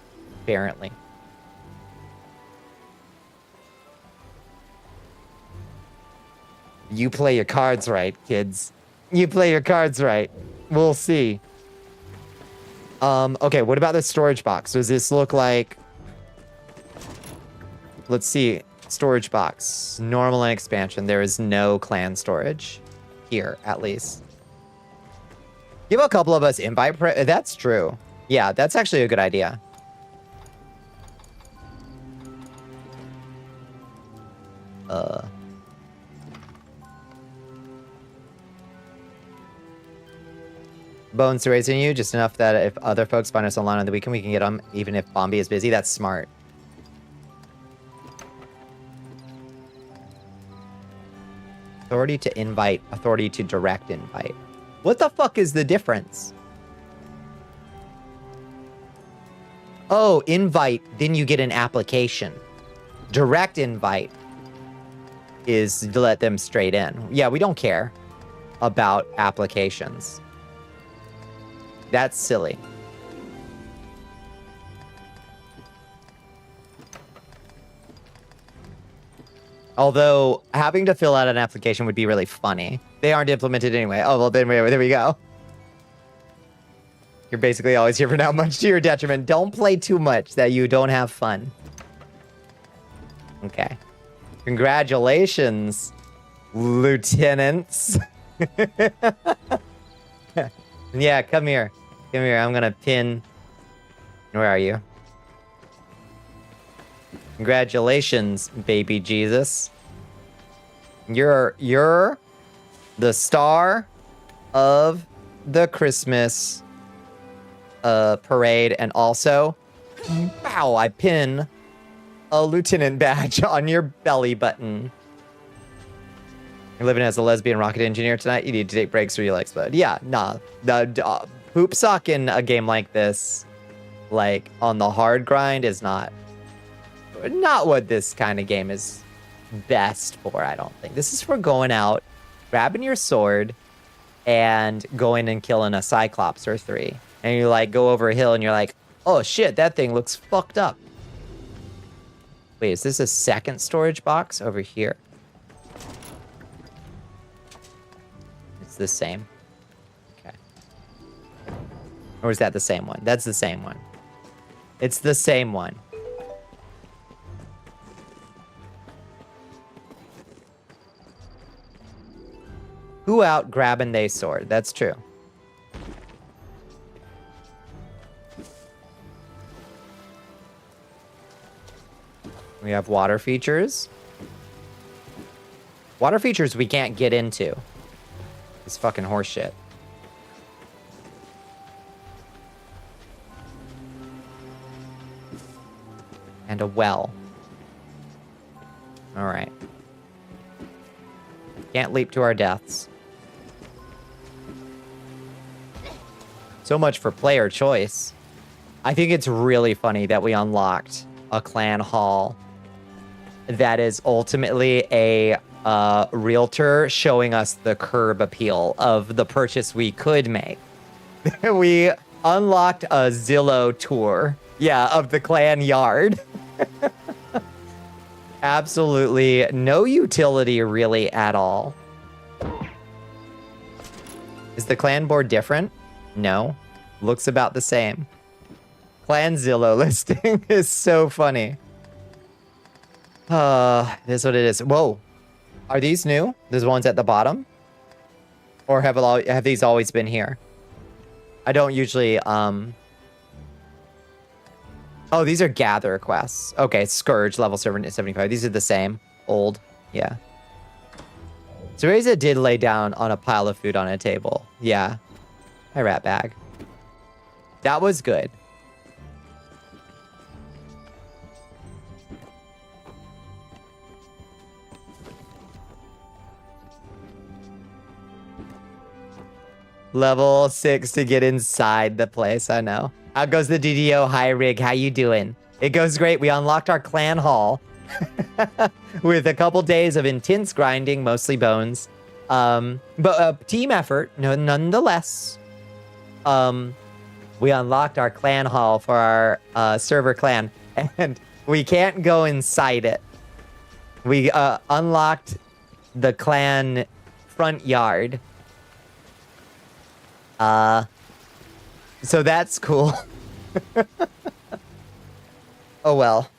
apparently. You play your cards right, kids. You play your cards right. We'll see. Okay, what about the storage box? Does this look like... Let's see. Storage box. Normal and expansion. There is no clan storage. Here, at least. Give a couple of us invite... That's true. Yeah, that's actually a good idea. Bones raising you, just enough that if other folks find us online on the weekend, we can get them, even if Bombi is busy. That's smart. Authority to invite, authority to direct invite. What the fuck is the difference? Oh, invite, then you get an application. Direct invite is to let them straight in. Yeah, we don't care about applications. That's silly. Although having to fill out an application would be really funny. They aren't implemented anyway. Oh, well, then there we go. You're basically always here for now, much to your detriment. Don't play too much that you don't have fun. Okay. Congratulations, lieutenants. Yeah, come here. Come here. I'm gonna pin. Where are you? Congratulations, baby Jesus. You're the star of the Christmas parade, and also, bow, I pin a lieutenant badge on your belly button. You're living as a lesbian rocket engineer tonight. You need to take breaks or you like explode. Yeah, nah. Poop sock in a game like this, like on the hard grind, is not what this kind of game is best for, I don't think. This is for going out, grabbing your sword, and going and killing a Cyclops or 3. And you like go over a hill and you're like, oh shit, that thing looks fucked up. Wait, is this a second storage box over here? It's the same. Okay. Or is that the same one? That's the same one. It's the same one. Who out grabbing they sword? That's true. We have water features. Water features we can't get into. It's fucking horseshit. And a well. All right. Can't leap to our deaths. So much for player choice. I think it's really funny that we unlocked a clan hall that is ultimately a realtor showing us the curb appeal of the purchase we could make. We unlocked a Zillow tour, yeah, of the clan yard. Absolutely no utility really at all. Is the clan board different? No. Looks about the same. Clan Zillow listing is so funny. It is what it is. Whoa. Are these new? Those ones at the bottom? Or have these always been here? I don't usually, Oh, these are gather quests. Okay, Scourge, level 75. These are the same. Old. Yeah. Teresa did lay down on a pile of food on a table. Yeah. Hi, rat bag. That was good. Level 6 to get inside the place, I know. How goes the DDO? Hi, Rig. How you doing? It goes great. We unlocked our clan hall with a couple days of intense grinding, mostly bones. But a team effort, nonetheless. We unlocked our clan hall for our server clan, and we can't go inside it. We unlocked the clan front yard. So that's cool. Oh well.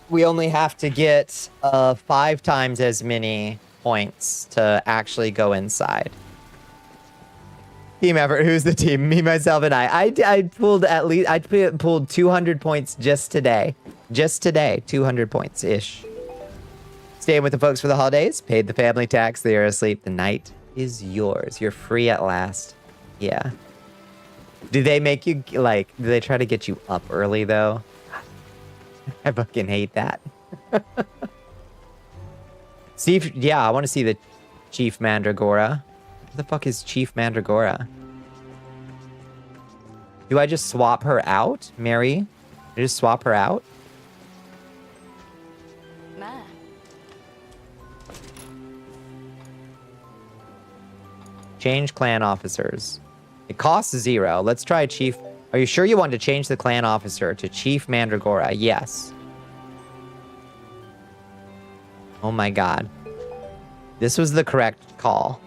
We only have to get 5 times as many points to actually go inside. Team effort. Who's the team? Me, myself, and I pulled at least, I pulled 200 points just today. Just today, 200 points ish. Staying with the folks for the holidays. Paid the family tax. They are asleep. The night is yours. You're free at last. Yeah. Do they make you, like, do they try to get you up early, though? I fucking hate that. See if, yeah, I want to see the Chief Mandragora. What the fuck is Chief Mandragora? Do I just swap her out, Mary? Do I just swap her out? Ma. Change clan officers. It costs 0. Let's try Chief. Are you sure you want to change the clan officer to Chief Mandragora? Yes. Oh my god. This was the correct call.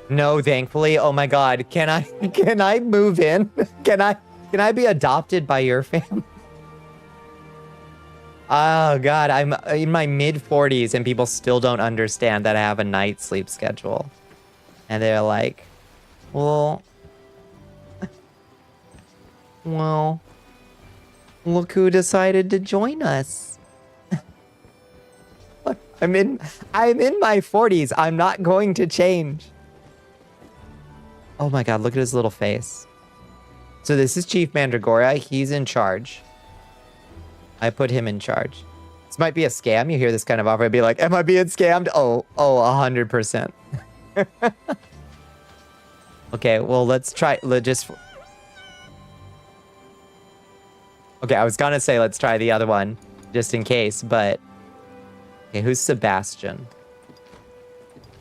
No, thankfully. Oh my god. Can I move in? Can I be adopted by your family? Oh god, I'm in my mid-40s and people still don't understand that I have a night sleep schedule. And they're like, well, look who decided to join us. I'm in my 40s. I'm not going to change. Oh my god, look at his little face. So this is Chief Mandragora. He's in charge. I put him in charge. This might be a scam. You hear this kind of offer, I'd be like, am I being scammed? Oh, 100%. Okay, well, let's try, okay, I was gonna say let's try the other one, just in case, but... Okay, who's Sebastian?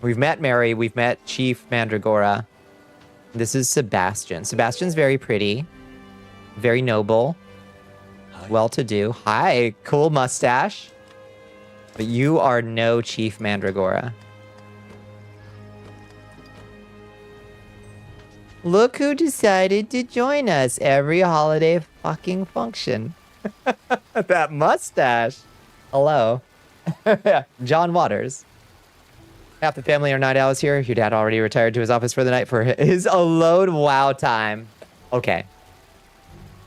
We've met Mary, we've met Chief Mandragora. This is Sebastian. Sebastian's very pretty, very noble, well-to-do. Hi, cool mustache. But you are no Chief Mandragora. Look who decided to join us every holiday fucking function. That mustache. Hello. John Waters. Half the family are night owls here. Your dad already retired to his office for the night for his alone wow time. Okay.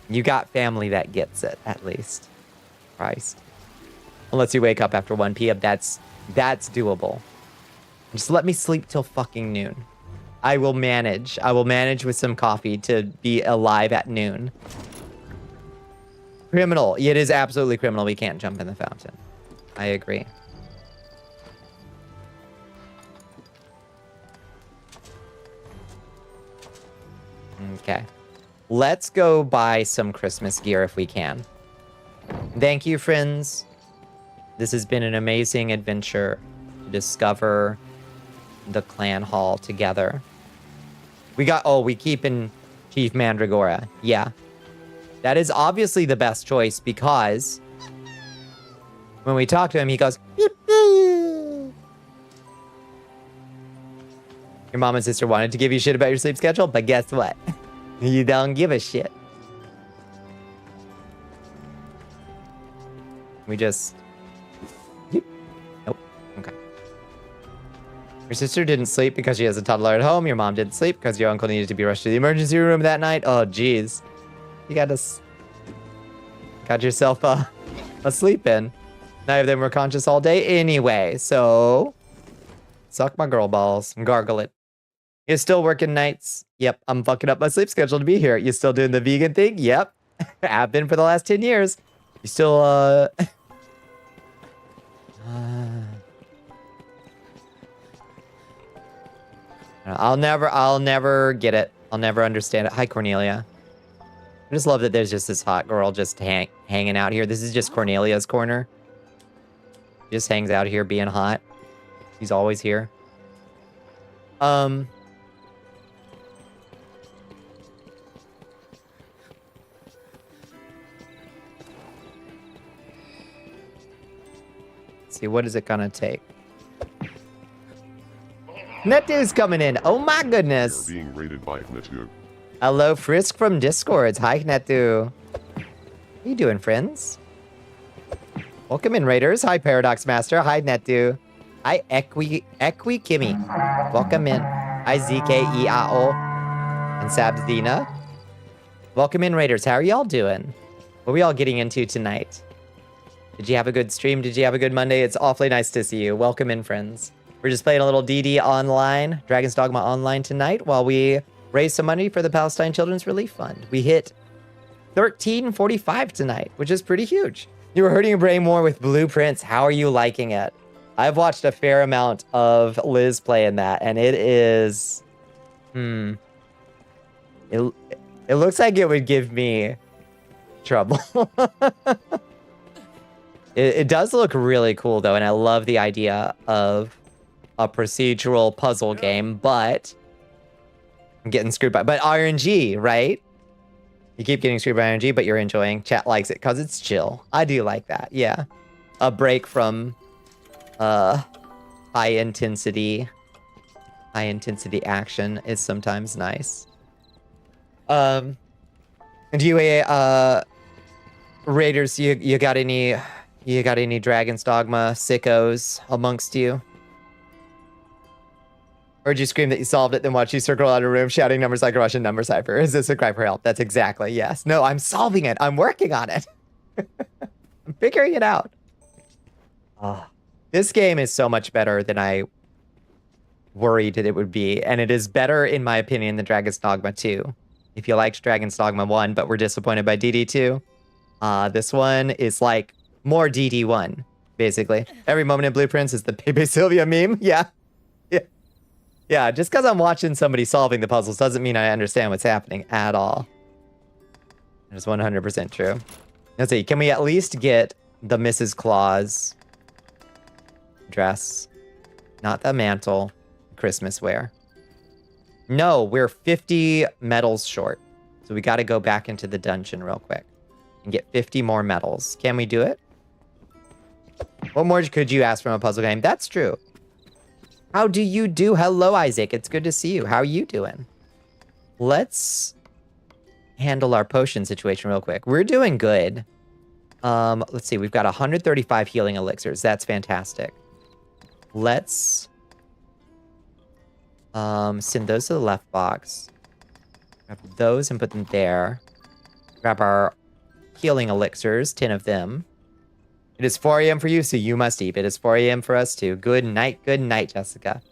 You got family that gets it, at least. Christ. Unless you wake up after 1 p.m. That's doable. Just let me sleep till fucking noon. I will manage. I will manage with some coffee to be alive at noon. Criminal. It is absolutely criminal. We can't jump in the fountain. I agree. Okay. Let's go buy some Christmas gear if we can. Thank you, friends. This has been an amazing adventure to discover the clan hall together. We keep in Chief Mandragora. Yeah. That is obviously the best choice because when we talk to him, he goes, beep, beep. Your mom and sister wanted to give you shit about your sleep schedule, but guess what? You don't give a shit. We just... Nope. Okay. Your sister didn't sleep because she has a toddler at home. Your mom didn't sleep because your uncle needed to be rushed to the emergency room that night. Oh, jeez. You got yourself a sleep in. None of them were conscious all day anyway, so... Suck my girl balls and gargle it. You're still working nights? Yep, I'm fucking up my sleep schedule to be here. You still doing the vegan thing? Yep. I've been for the last 10 years. You still, I'll never get it. I'll never understand it. Hi, Cornelia. I just love that there's just this hot girl just hanging out here. This is just Cornelia's corner. She just hangs out here being hot. He's always here. See, what is it gonna take? Netu's coming in. Oh my goodness. You're being rated by Netu. Hello, Frisk from Discords. Hi, Netu. How you doing, friends? Welcome in, Raiders. Hi, Paradox Master. Hi, Netu. Hi, Equi Kimmy. Welcome in. Hi, ZKEAO and Sabdina. Welcome in, Raiders. How are y'all doing? What are we all getting into tonight? Did you have a good stream? Did you have a good Monday? It's awfully nice to see you. Welcome in, friends. We're just playing a little DD online, Dragon's Dogma online tonight while we raise some money for the Palestine Children's Relief Fund. We hit 1345 tonight, which is pretty huge. You were hurting your brain more with blueprints. How are you liking it? I've watched a fair amount of Liz play in that, and it is... It looks like it would give me trouble. It does look really cool, though, and I love the idea of a procedural puzzle game, but I'm getting screwed by... But RNG, right? You keep getting screwed by RNG, but you're enjoying. Chat likes it because it's chill. I do like that, yeah. A break from high intensity action is sometimes nice. Do you Raiders, you got any Dragon's Dogma sickos amongst you? Heard you scream that you solved it, then watch you circle out of a room shouting numbers like a Russian number cipher. Is this a cry for help? That's exactly, yes. No, I'm solving it. I'm working on it. I'm figuring it out. This game is so much better than I worried that it would be. And it is better, in my opinion, than Dragon's Dogma 2. If you liked Dragon's Dogma 1, but were disappointed by DD2, this one is like more DD1, basically. Every moment in Blueprints is the Pepe Sylvia meme. Yeah. Yeah, just because I'm watching somebody solving the puzzles doesn't mean I understand what's happening at all. That is 100% true. Let's see, can we at least get the Mrs. Claus dress? Not the mantle. Christmas wear. No, we're 50 medals short. So we got to go back into the dungeon real quick and get 50 more medals. Can we do it? What more could you ask from a puzzle game? That's true. How do you do? Hello, Isaac. It's good to see you. How are you doing? Let's handle our potion situation real quick. We're doing good. Let's see. We've got 135 healing elixirs. That's fantastic. Let's send those to the left box. Grab those and put them there. Grab our healing elixirs, 10 of them. It is 4 a.m. for you, so you must eat. It is 4 a.m. for us, too. Good night, Jessica.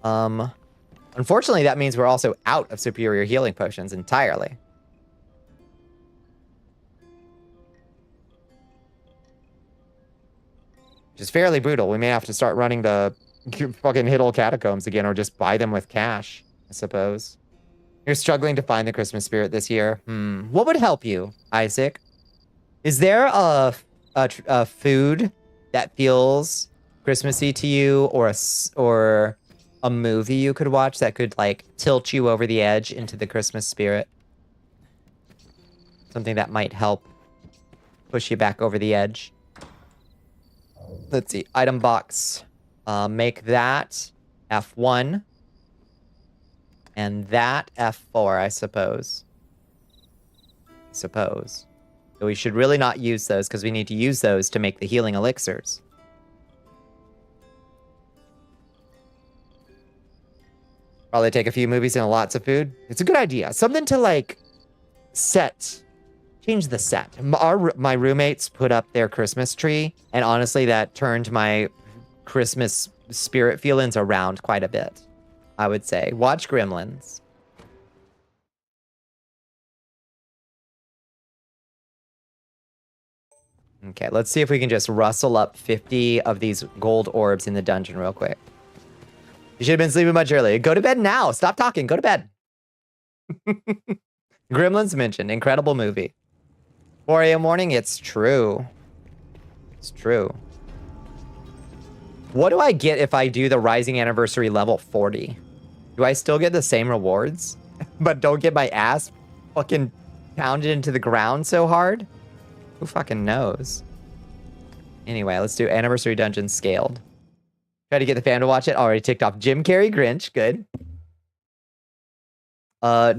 Unfortunately, that means we're also out of superior healing potions entirely. Which is fairly brutal. We may have to start running the fucking Hiddle Catacombs again, or just buy them with cash, I suppose. You're struggling to find the Christmas spirit this year. What would help you, Isaac? Is there a food that feels Christmassy to you, or a movie you could watch that could like tilt you over the edge into the Christmas spirit? Something that might help push you back over the edge. Let's see, item box. Make that F1 and that F4, I suppose. So we should really not use those because we need to use those to make the healing elixirs. Probably take a few movies and lots of food. It's a good idea. Something to like change the set. My roommates put up their Christmas tree, and honestly, that turned my Christmas spirit feelings around quite a bit, I would say. Watch Gremlins. Okay, let's see if we can just rustle up 50 of these gold orbs in the dungeon real quick. You should have been sleeping much earlier. Go to bed now. Stop talking. Go to bed. Gremlins mentioned. Incredible movie. 4 a.m. morning. It's true. It's true. What do I get if I do the Rising Anniversary level 40? Do I still get the same rewards? But don't get my ass fucking pounded into the ground so hard? Who fucking knows? Anyway, let's do Anniversary Dungeon scaled. Try to get the fam to watch it. Already ticked off. Jim Carrey Grinch. Good.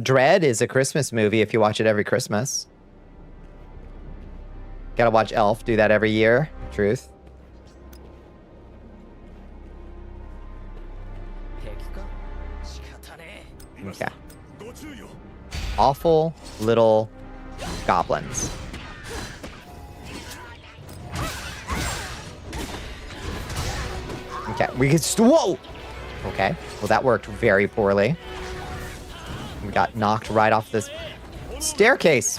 Dread is a Christmas movie if you watch it every Christmas. Gotta watch Elf. Do that every year. Truth. Okay. Awful little goblins. Okay, we could whoa! Okay, well that worked very poorly. We got knocked right off this staircase.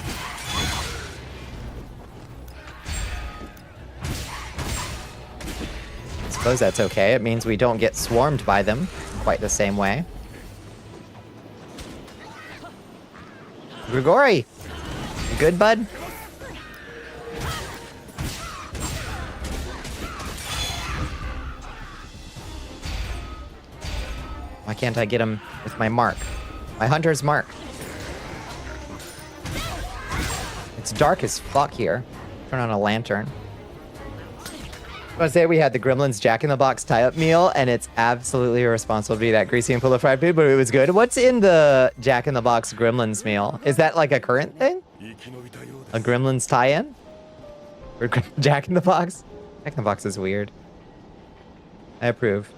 suppose that's okay. It means we don't get swarmed by them quite the same way. Grigori! You good, bud? Why can't I get him with my mark? My hunter's mark. It's dark as fuck here. Turn on a lantern. I want to say we had the Gremlins Jack in the Box tie-up meal, and it's absolutely irresponsible to be that greasy and full of fried food, but it was good. What's in the Jack in the Box Gremlins meal? Is that like a current thing? A Gremlins tie-in? Or Jack in the Box? Jack in the Box is weird. I approve.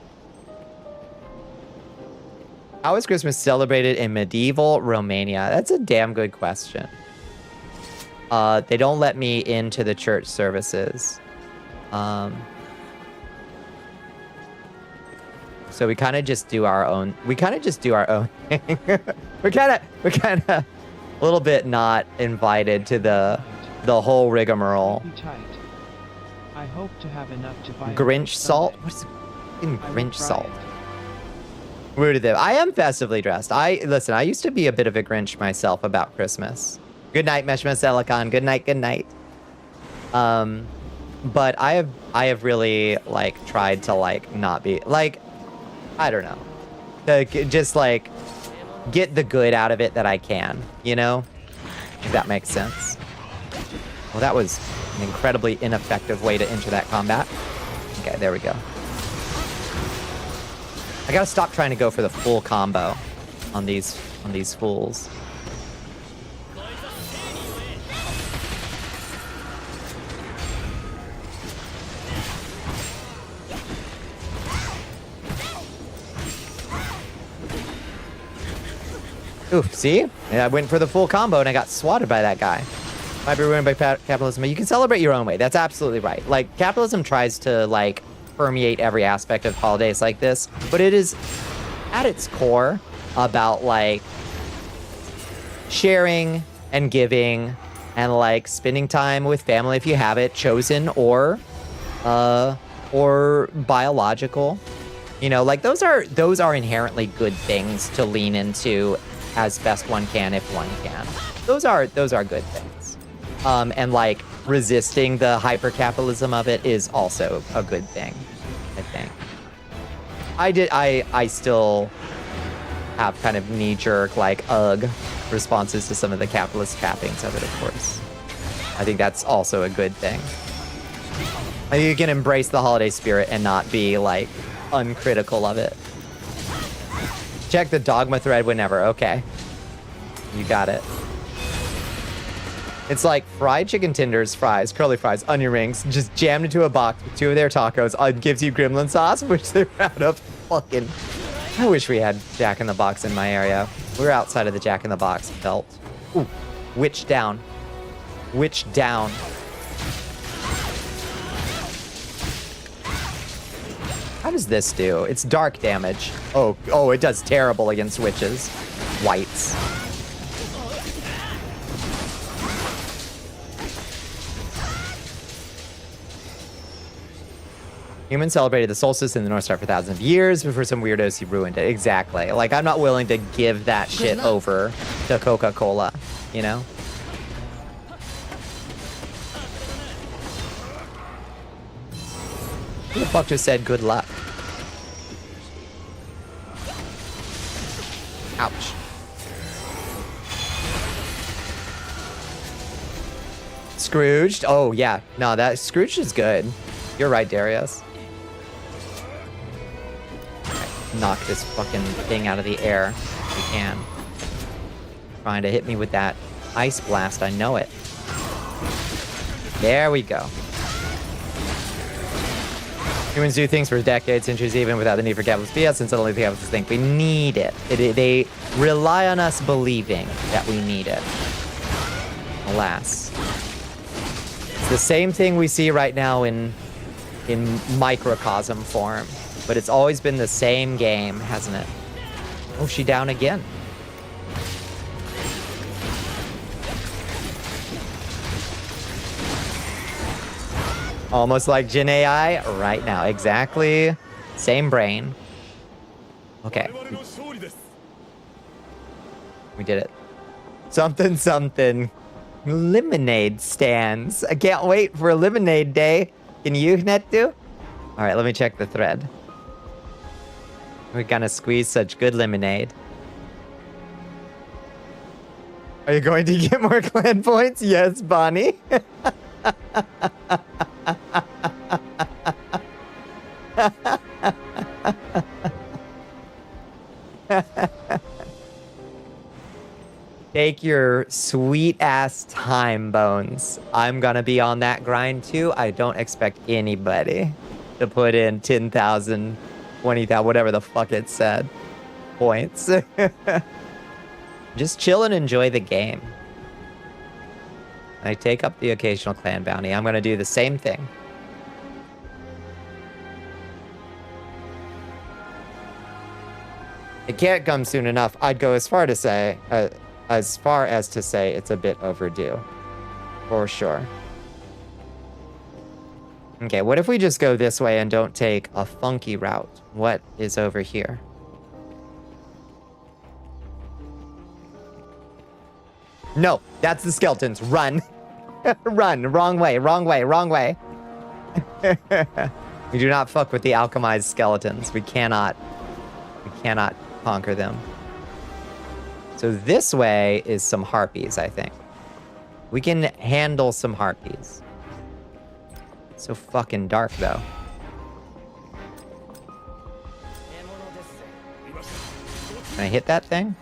How is Christmas celebrated in medieval Romania? That's a damn good question. They don't let me into the church services. So we kind of just do our own. We kind of just do our own thing. we're kind of a little bit not invited to the whole rigmarole. Be tight. I hope to have enough to buy Grinch salt? someday. What's in I will Grinch try salt? it. Rude of them. I am festively dressed. Listen, I used to be a bit of a Grinch myself about Christmas. Good night, Meshma Selikon. Good night, good night. But I have really like tried to like not be like, I don't know, just like get the good out of it that I can, you know, if that makes sense. Well, that was an incredibly ineffective way to enter that combat. Okay, there we go. I gotta stop trying to go for the full combo on these fools. Oof, see? Yeah, I went for the full combo and I got swatted by that guy. Might be ruined by capitalism, but you can celebrate your own way. That's absolutely right. Like, capitalism tries to, like, permeate every aspect of holidays like this, but it is, at its core, about, like, sharing and giving and, like, spending time with family if you have it, chosen or biological. You know, like, those are inherently good things to lean into as best one can if one can. Those are good things. And like resisting the hyper-capitalism of it is also a good thing, I think. I still have kind of knee-jerk, like, ugh responses to some of the capitalist cappings of it, of course. I think that's also a good thing. You can embrace the holiday spirit and not be, like, uncritical of it. Check the dogma thread whenever. Okay. You got it. It's like fried chicken tenders, fries, curly fries, onion rings, just jammed into a box with 2 of their tacos. Gives you gremlin sauce, which they're out of. Fucking. I wish we had Jack in the Box in my area. We're outside of the Jack in the Box belt. Ooh. Witch down. Witch down. How does this do? It's dark damage. Oh, it does terrible against witches. Whites. Humans celebrated the solstice in the North Star for thousands of years before some weirdos who ruined it. Exactly. Like, I'm not willing to give that shit over to Coca-Cola, you know? Who the fuck just said good luck? Ouch. Scrooged? Oh, yeah. No, that Scrooged is good. You're right, Darius. Knock this fucking thing out of the air if you can. Trying to hit me with that ice blast. I know it. There we go. Humans do things for decades, centuries, even without the need for capitalist BS, and suddenly the capitalists think we need it. They rely on us believing that we need it. Alas. It's the same thing we see right now in microcosm form, but it's always been the same game, hasn't it? Oh, she down again. Almost like Jin AI right now. Exactly. Same brain. Okay. We did it. Something, something. Lemonade stands. I can't wait for lemonade day. Can you, Netu? All right, let me check the thread. We're gonna squeeze such good lemonade. Are you going to get more clan points? Yes, Bonnie. Take your sweet ass time, Bones. I'm gonna be on that grind too. I don't expect anybody to put in 10,000, 20,000, whatever the fuck it said, points. Just chill and enjoy the game. I take up the occasional clan bounty. I'm gonna do the same thing. It can't come soon enough. I'd go as far as to say it's a bit overdue. For sure. Okay, what if we just go this way and don't take a funky route? What is over here? No, that's the skeletons. Run. Run. Wrong way, wrong way, wrong way. We do not fuck with the alchemized skeletons. We cannot conquer them. So this way is some harpies, I think. We can handle some harpies. So fucking dark, though. Can I hit that thing?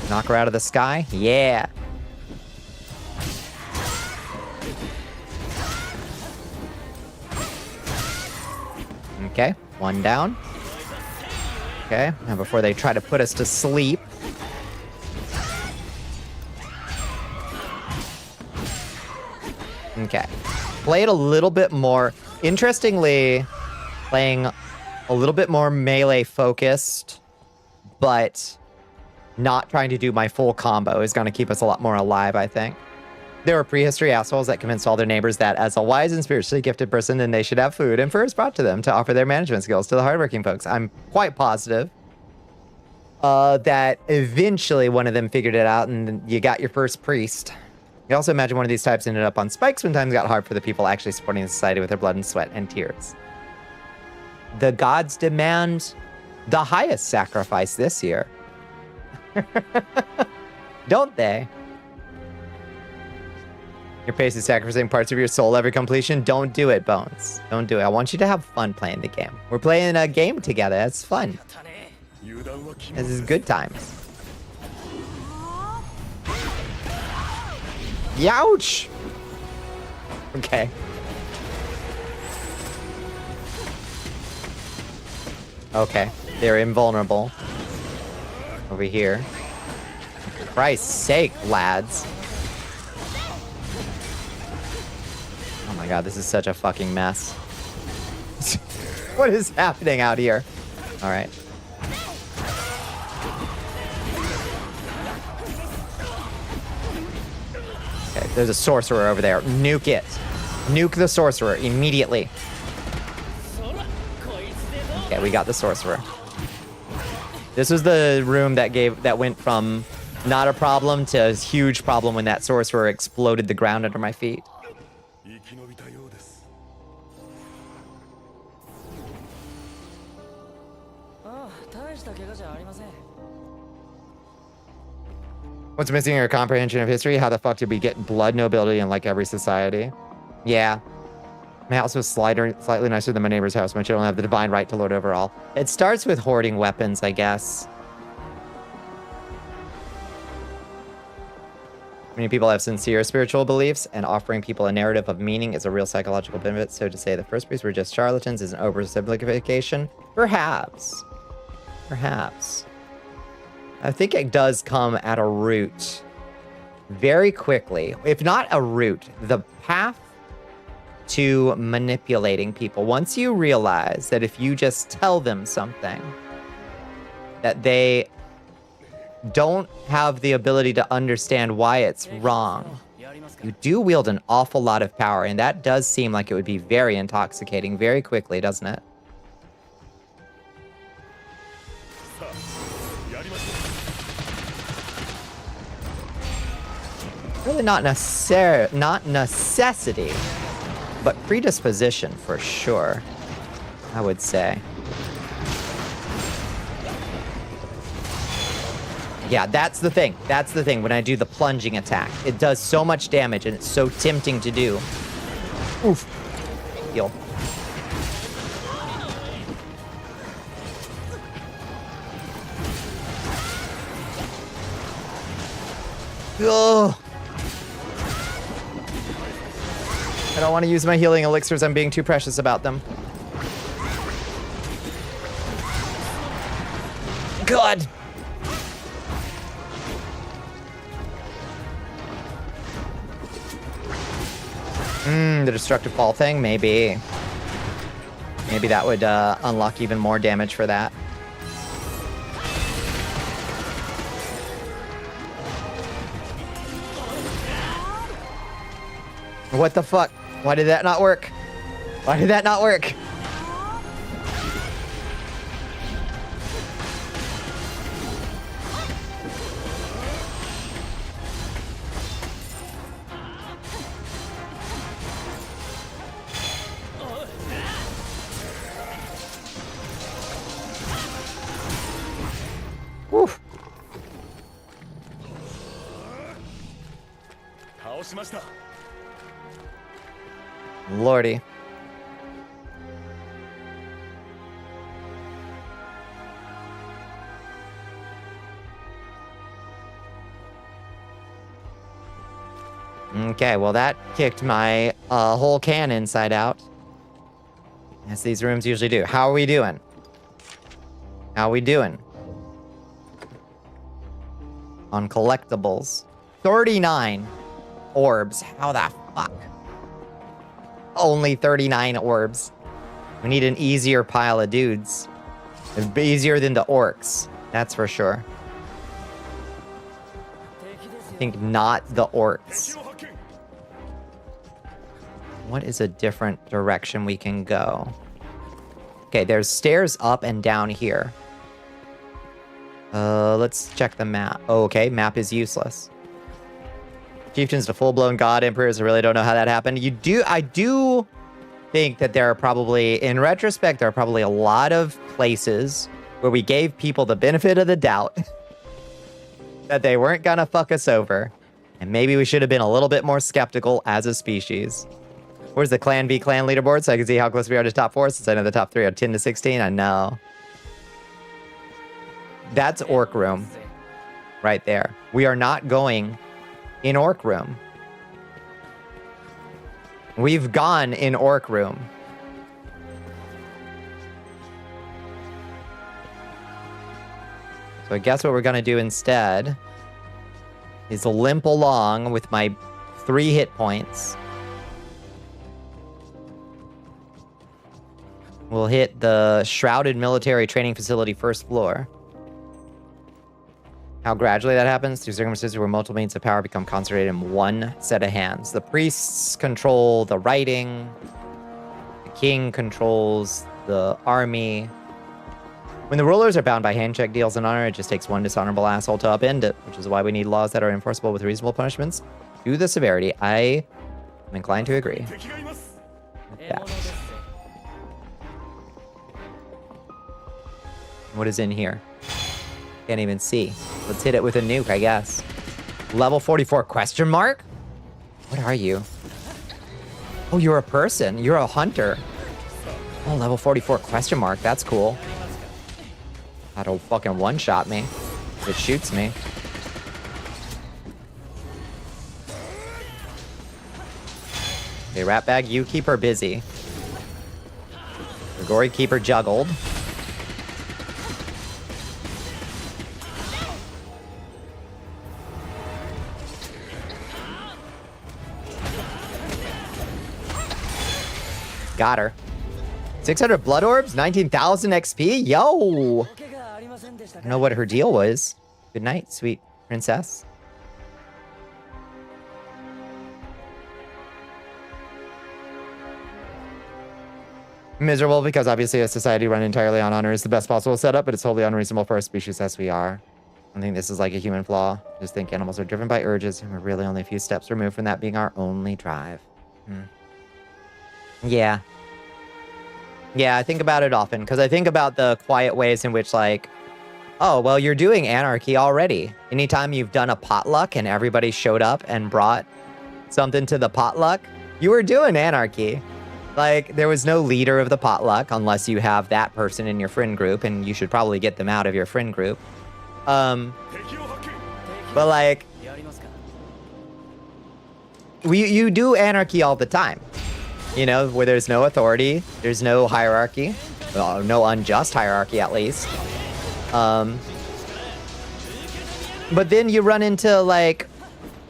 Knock her out of the sky? Yeah. Okay, one down. Okay, now before they try to put us to sleep. Okay, play it a little bit more. Interestingly, playing a little bit more melee focused, but not trying to do my full combo is going to keep us a lot more alive, I think. There were prehistory assholes that convinced all their neighbors that as a wise and spiritually gifted person, then they should have food and furs brought to them to offer their management skills to the hardworking folks. I'm quite positive that eventually one of them figured it out and you got your first priest. You also imagine one of these types ended up on spikes when times got hard for the people actually supporting the society with their blood and sweat and tears. The gods demand the highest sacrifice this year. Don't they? Your pace is sacrificing parts of your soul every completion. Don't do it, Bones. Don't do it. I want you to have fun playing the game. We're playing a game together. That's fun. This is good times. Youch! Okay. Okay. They're invulnerable. Over here. For Christ's sake, lads. Oh my god, this is such a fucking mess. What is happening out here? Alright. Okay, there's a sorcerer over there. Nuke it. Nuke the sorcerer immediately. Okay, we got the sorcerer. This was the room that went from not a problem to a huge problem when that sorcerer exploded the ground under my feet. What's missing in your comprehension of history? How the fuck did we get blood nobility in like every society? Yeah. My house was slightly nicer than my neighbor's house, but I don't have the divine right to lord over all. It starts with hoarding weapons, I guess. Many people have sincere spiritual beliefs, and offering people a narrative of meaning is a real psychological benefit. So to say the first priests were just charlatans is an oversimplification? Perhaps. Perhaps. I think it does come at a root very quickly. If not a root, the path to manipulating people. Once you realize that if you just tell them something, that they don't have the ability to understand why it's wrong, You do wield an awful lot of power, and that does seem like it would be very intoxicating very quickly, doesn't it? Really not necessity, but predisposition for sure, I would say. Yeah, that's the thing. That's the thing when I do the plunging attack. It does so much damage and it's so tempting to do. Oof. Heal. Ugh. I don't want to use my healing elixirs. I'm being too precious about them. God. The destructive fall thing, maybe. Maybe that would unlock even more damage for that. What the fuck? Why did that not work? Why did that not work? Whew. Lordy. Okay, well that kicked my whole can inside out. As these rooms usually do. How are we doing? How are we doing? On collectibles. 39 orbs. How the fuck? Only 39 orbs. We need an easier pile of dudes. Easier than the orcs. That's for sure. I think not the orcs. What is a different direction we can go? Okay, there's stairs up and down here. Let's check the map. Oh, okay, map is useless. Chieftains to full-blown god emperors. I really don't know how that happened. I do think that there are probably, in retrospect, there are probably a lot of places where we gave people the benefit of the doubt that they weren't gonna fuck us over. And maybe we should have been a little bit more skeptical as a species. Where's the Clan v Clan leaderboard so I can see how close we are to top 4, since I know the top 3 are 10 to 16. I know. That's Orc Room. Right there. We are not going in Orc Room. We've gone in Orc Room. So I guess what we're gonna do instead is limp along with my 3 hit points. We'll hit the Shrouded Military Training Facility first floor. How gradually that happens through circumstances where multiple means of power become concentrated in one set of hands. The priests control the writing. The king controls the army. When the rulers are bound by handshake deals in honor, it just takes one dishonorable asshole to upend it, which is why we need laws that are enforceable with reasonable punishments to the severity. I am inclined to agree with that. What is in here? Can't even see. Let's hit it with a nuke, I guess. Level 44 question mark? What are you? Oh, you're a person. You're a hunter. Oh, level 44 question mark. That's cool. That'll fucking one-shot me if it shoots me. Okay, Ratbag, you keep her busy. Grigori, keep her juggled. Got her. 600 blood orbs, 19,000 XP. Yo! I don't know what her deal was. Good night, sweet princess. Miserable because obviously a society run entirely on honor is the best possible setup, but it's wholly unreasonable for a species as we are. I think this is like a human flaw. Just think animals are driven by urges, and we're really only a few steps removed from that being our only drive. Yeah. Yeah, I think about it often, because I think about the quiet ways in which, like, oh, well, you're doing anarchy already. Anytime you've done a potluck and everybody showed up and brought something to the potluck, you were doing anarchy. Like, there was no leader of the potluck unless you have that person in your friend group, and you should probably get them out of your friend group. But like, you do anarchy all the time. You know, where there's no authority, there's no hierarchy, well, no unjust hierarchy at least. But then you run into like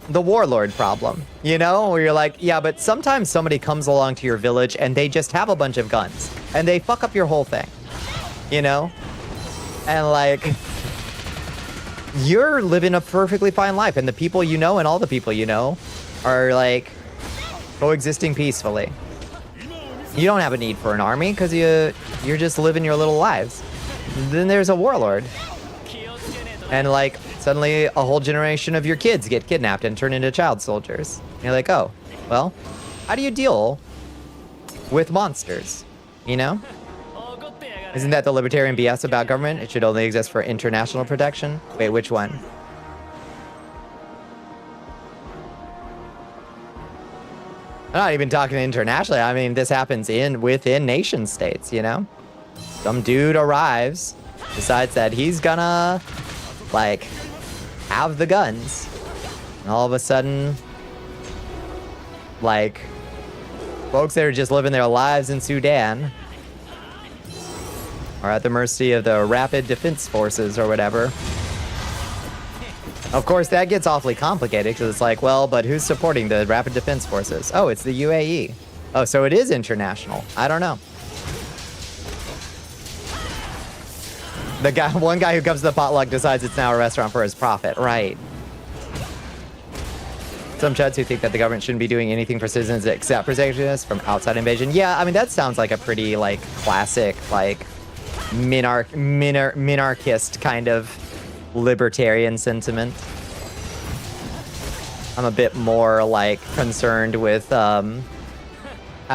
the warlord problem, you know, where you're like, yeah, but sometimes somebody comes along to your village and they just have a bunch of guns and they fuck up your whole thing, you know? And like, you're living a perfectly fine life, and the people you know and all the people you know are like coexisting peacefully. You don't have a need for an army because you're just living your little lives. Then there's a warlord, and like suddenly a whole generation of your kids get kidnapped and turned into child soldiers. And you're like, oh, well, how do you deal with monsters? You know? Isn't that the libertarian BS about government? It should only exist for international protection? Wait, which one? I'm not even talking internationally. I mean, this happens within nation states, you know? Some dude arrives, decides that he's gonna, like, have the guns. And all of a sudden, like, folks that are just living their lives in Sudan are at the mercy of the Rapid Defense Forces or whatever. Of course, that gets awfully complicated because it's like, well, but who's supporting the Rapid Defense Forces? Oh, it's the UAE. Oh, so it is international. I don't know. One guy who comes to the potluck decides it's now a restaurant for his profit. Right. Some chuds who think that the government shouldn't be doing anything for citizens except protectionists from outside invasion. Yeah, I mean, that sounds like a pretty, like, classic, like, minarchist kind of libertarian sentiment. I'm a bit more like concerned with how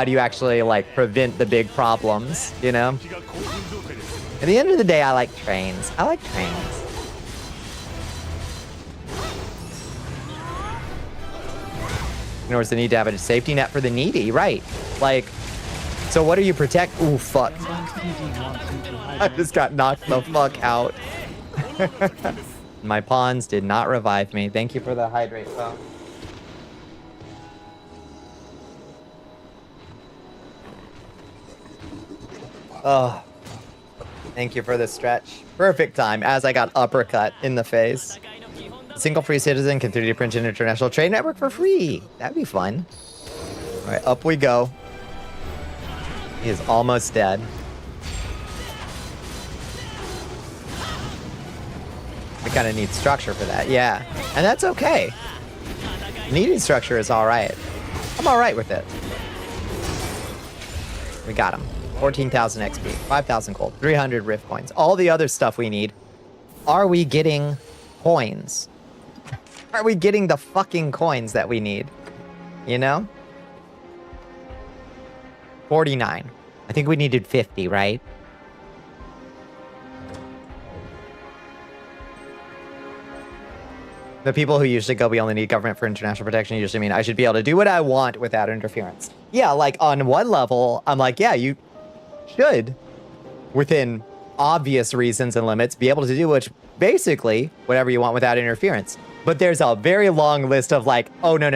do you actually like prevent the big problems, you know? At the end of the day, I like trains. I like trains. In order to need to have a safety net for the needy, right? Like, so what do you protect? Ooh, fuck. I just got knocked the fuck out. My pawns did not revive me. Thank you for the hydrate phone. Oh, thank you for the stretch. Perfect time as I got uppercut in the face. A single free citizen can 3D print an international trade network for free. That'd be fun. All right, up we go. He is almost dead. We kind of need structure for that, yeah. And that's okay. Needing structure is all right. I'm all right with it. We got him. 14,000 XP, 5,000 gold, 300 rift coins, all the other stuff we need. Are we getting coins? Are we getting the fucking coins that we need? You know? 49. I think we needed 50, right? The people who usually go, we only need government for international protection, usually mean I should be able to do what I want without interference. Yeah, like on one level, I'm like, yeah, you should, within obvious reasons and limits, be able to do which basically whatever you want without interference. But there's a very long list of like, oh, no.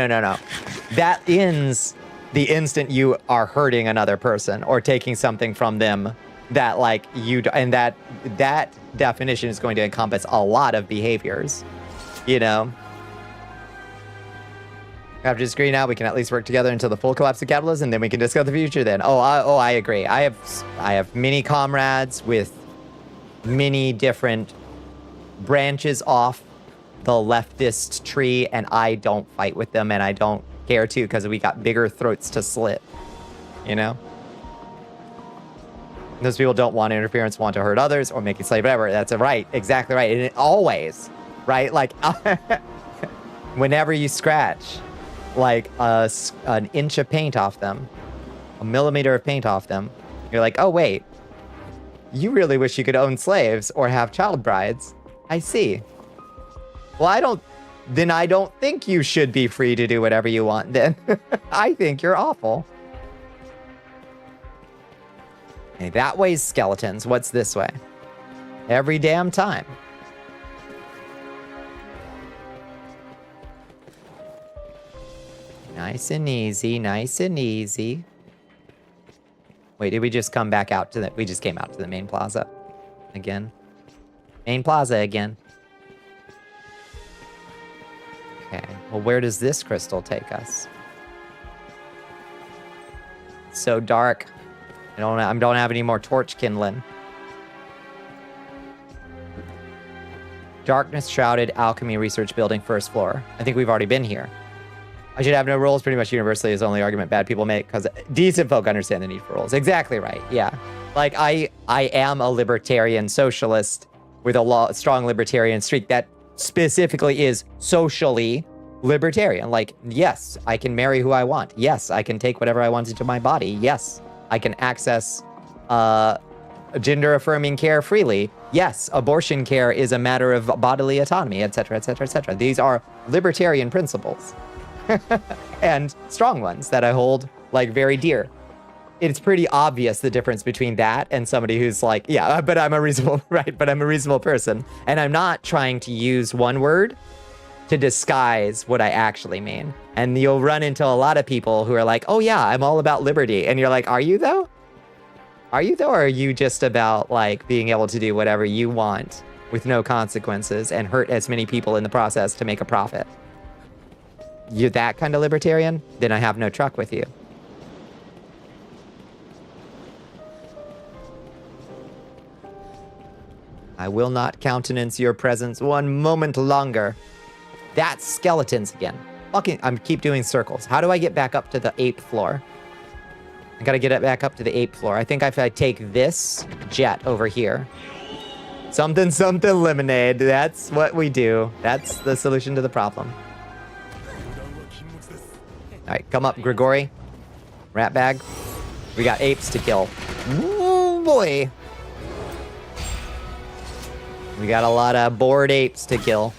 That ends the instant you are hurting another person or taking something from them that like you, and that definition is going to encompass a lot of behaviors. You know, after this agree now, we can at least work together until the full collapse of capitalism, then we can discuss the future then. I agree. I have many comrades with many different branches off the leftist tree, and I don't fight with them, and I don't care to because we got bigger throats to slit, you know? Those people don't want interference, want to hurt others, or make you slave, whatever. That's right. Exactly right. And it always, right? Like, whenever you scratch, like, an inch of paint off them, a millimeter of paint off them, you're like, oh, wait. You really wish you could own slaves or have child brides. I see. Well, I don't think you should be free to do whatever you want then. I think you're awful. Okay, that way's skeletons. What's this way? Every damn time. Nice and easy, nice and easy. Wait, did we just come back out to the... We just came out to the main plaza. Again. Main plaza again. Okay, well, where does this crystal take us? It's so dark. I don't have any more torch kindling. Darkness shrouded alchemy research building, first floor. I think we've already been here. I should have no rules. Pretty much universally is the only argument bad people make, because decent folk understand the need for rules. Exactly right. Yeah. Like I am a libertarian socialist with a strong libertarian streak that specifically is socially libertarian. Like, yes, I can marry who I want. Yes, I can take whatever I want into my body. Yes, I can access gender-affirming care freely. Yes, abortion care is a matter of bodily autonomy, etc., etc., etc. These are libertarian principles. And strong ones that I hold, like, very dear. It's pretty obvious the difference between that and somebody who's like, yeah, but I'm a reasonable, right, but I'm a reasonable person. And I'm not trying to use one word to disguise what I actually mean. And you'll run into a lot of people who are like, oh yeah, I'm all about liberty. And you're like, are you though? Are you though? Or are you just about like being able to do whatever you want with no consequences and hurt as many people in the process to make a profit? You're that kind of libertarian? Then I have no truck with you. I will not countenance your presence one moment longer. That's skeletons again. Fucking, I'm keep doing circles. How do I get back up to the 8th floor? I gotta get it back up to the 8th floor. I think if I take this jet over here. Something, something lemonade. That's what we do. That's the solution to the problem. All right, come up, Grigori. Rat bag. We got apes to kill. Ooh, boy. We got a lot of bored apes to kill.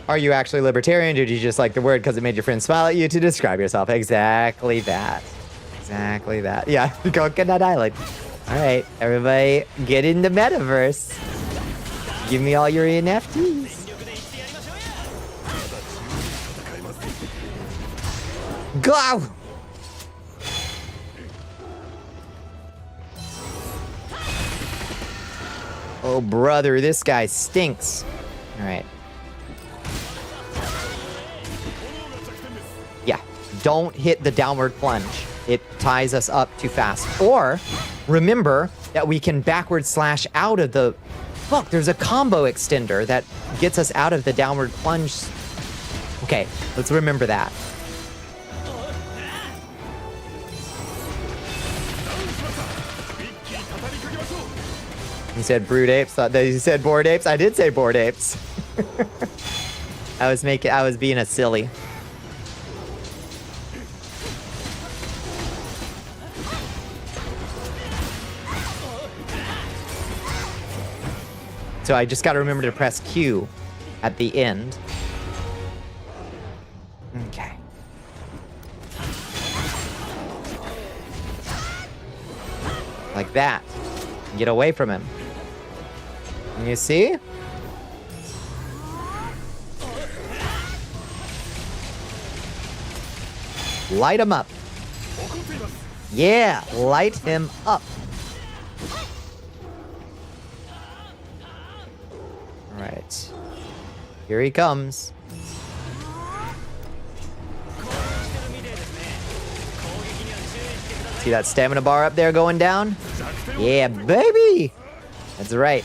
Are you actually libertarian, or did you just like the word because it made your friends smile at you to describe yourself? Exactly that. Exactly that. Yeah, Coconut Island. All right, everybody get in the metaverse. Give me all your NFTs. Go! Oh, brother, this guy stinks. All right. Yeah, don't hit the downward plunge. It ties us up too fast. Or, remember that we can backward slash out of the... Look, there's a combo extender that gets us out of the downward plunge. Okay, let's remember that. You said brood apes. Thought that you said bored apes. I did say bored apes. I was being a silly. So I just got to remember to press Q at the end. Okay. Like that. Get away from him. You see? Light him up. Yeah, light him up. All right. Here he comes. See that stamina bar up there going down? Yeah, baby! That's right.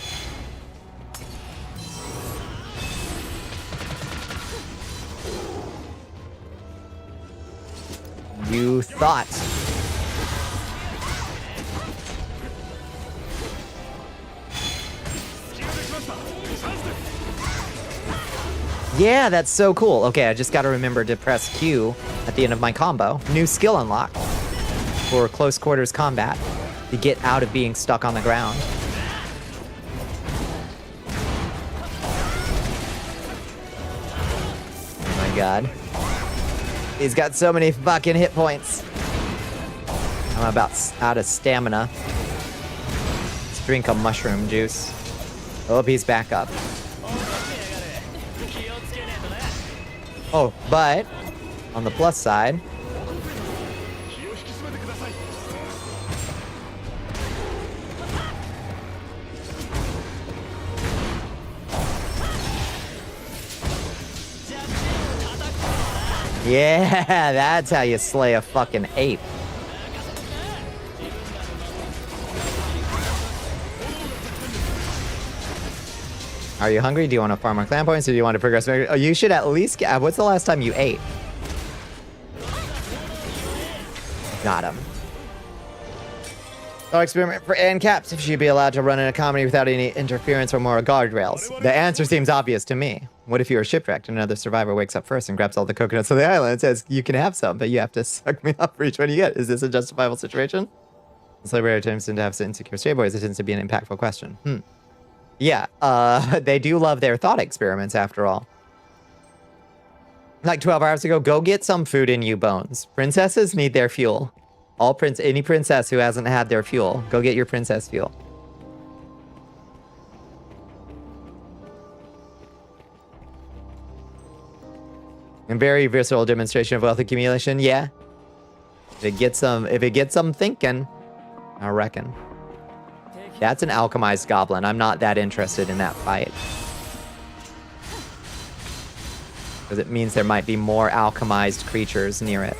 You thought. Yeah, that's so cool. Okay, I just gotta remember to press Q at the end of my combo. New skill unlock for close quarters combat to get out of being stuck on the ground. Oh my god. He's got so many fucking hit points. I'm about out of stamina. Let's drink a mushroom juice. Oh, he's back up. Oh, but on the plus side, yeah, that's how you slay a fucking ape. Are you hungry? Do you want to farm more clan points, or do you want to progress? Oh, you should at least get... What's the last time you ate? Got him. Thought experiment for Ann Caps. If she'd be allowed to run in a comedy without any interference or more guardrails. The answer seems obvious to me. What if you were shipwrecked and another survivor wakes up first and grabs all the coconuts on the island and says, you can have some, but you have to suck me up for each one you get? Is this a justifiable situation? Celebrity tends to have insecure stray boys. It tends to be an impactful question. Yeah, they do love their thought experiments after all. Like 12 hours ago, go get some food in you, Bones. Princesses need their fuel. Any princess who hasn't had their fuel, go get your princess fuel. A very visceral demonstration of wealth accumulation, yeah. If it gets some thinking, I reckon. That's an alchemized goblin. I'm not that interested in that fight. Because it means there might be more alchemized creatures near it.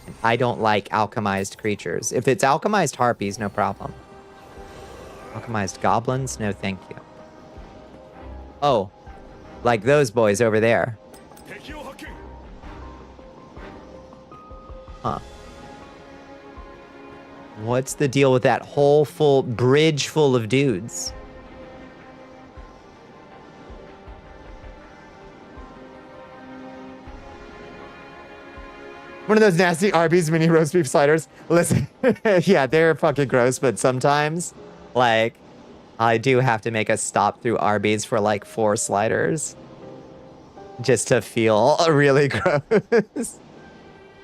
And I don't like alchemized creatures. If it's alchemized harpies, no problem. Alchemized goblins? No, thank you. Oh, like those boys over there. Huh. What's the deal with that whole full bridge full of dudes? One of those nasty Arby's mini roast beef sliders. Listen, yeah, they're fucking gross, but sometimes, like, I do have to make a stop through Arby's for like 4 sliders. Just to feel really gross.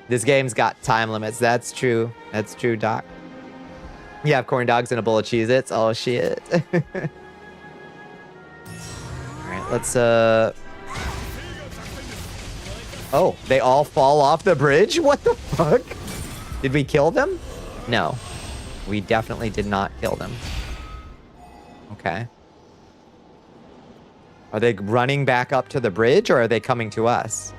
This game's got time limits. That's true. That's true, Doc. You have corn dogs and a bowl of Cheez-Its. Oh, shit. Alright, let's, Oh, they all fall off the bridge? What the fuck? Did we kill them? No. We definitely did not kill them. Okay. Are they running back up to the bridge, or are they coming to us?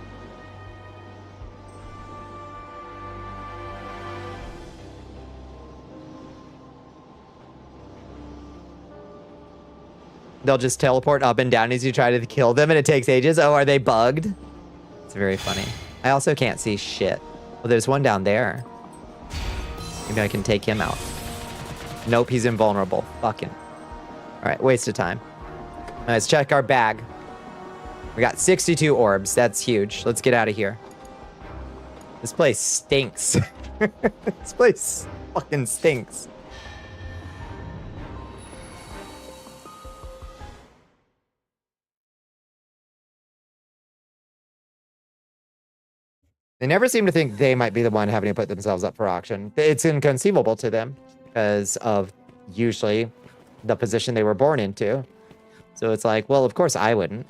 They'll just teleport up and down as you try to kill them, and it takes ages. Oh, are they bugged? It's very funny. I also can't see shit. Well, there's one down there. Maybe I can take him out. Nope, he's invulnerable. Fucking. All right, waste of time. Let's check our bag. We got 62 orbs. That's huge. Let's get out of here. This place stinks. This place fucking stinks. They never seem to think they might be the one having to put themselves up for auction. It's inconceivable to them because of usually the position they were born into. So it's like, well, of course I wouldn't.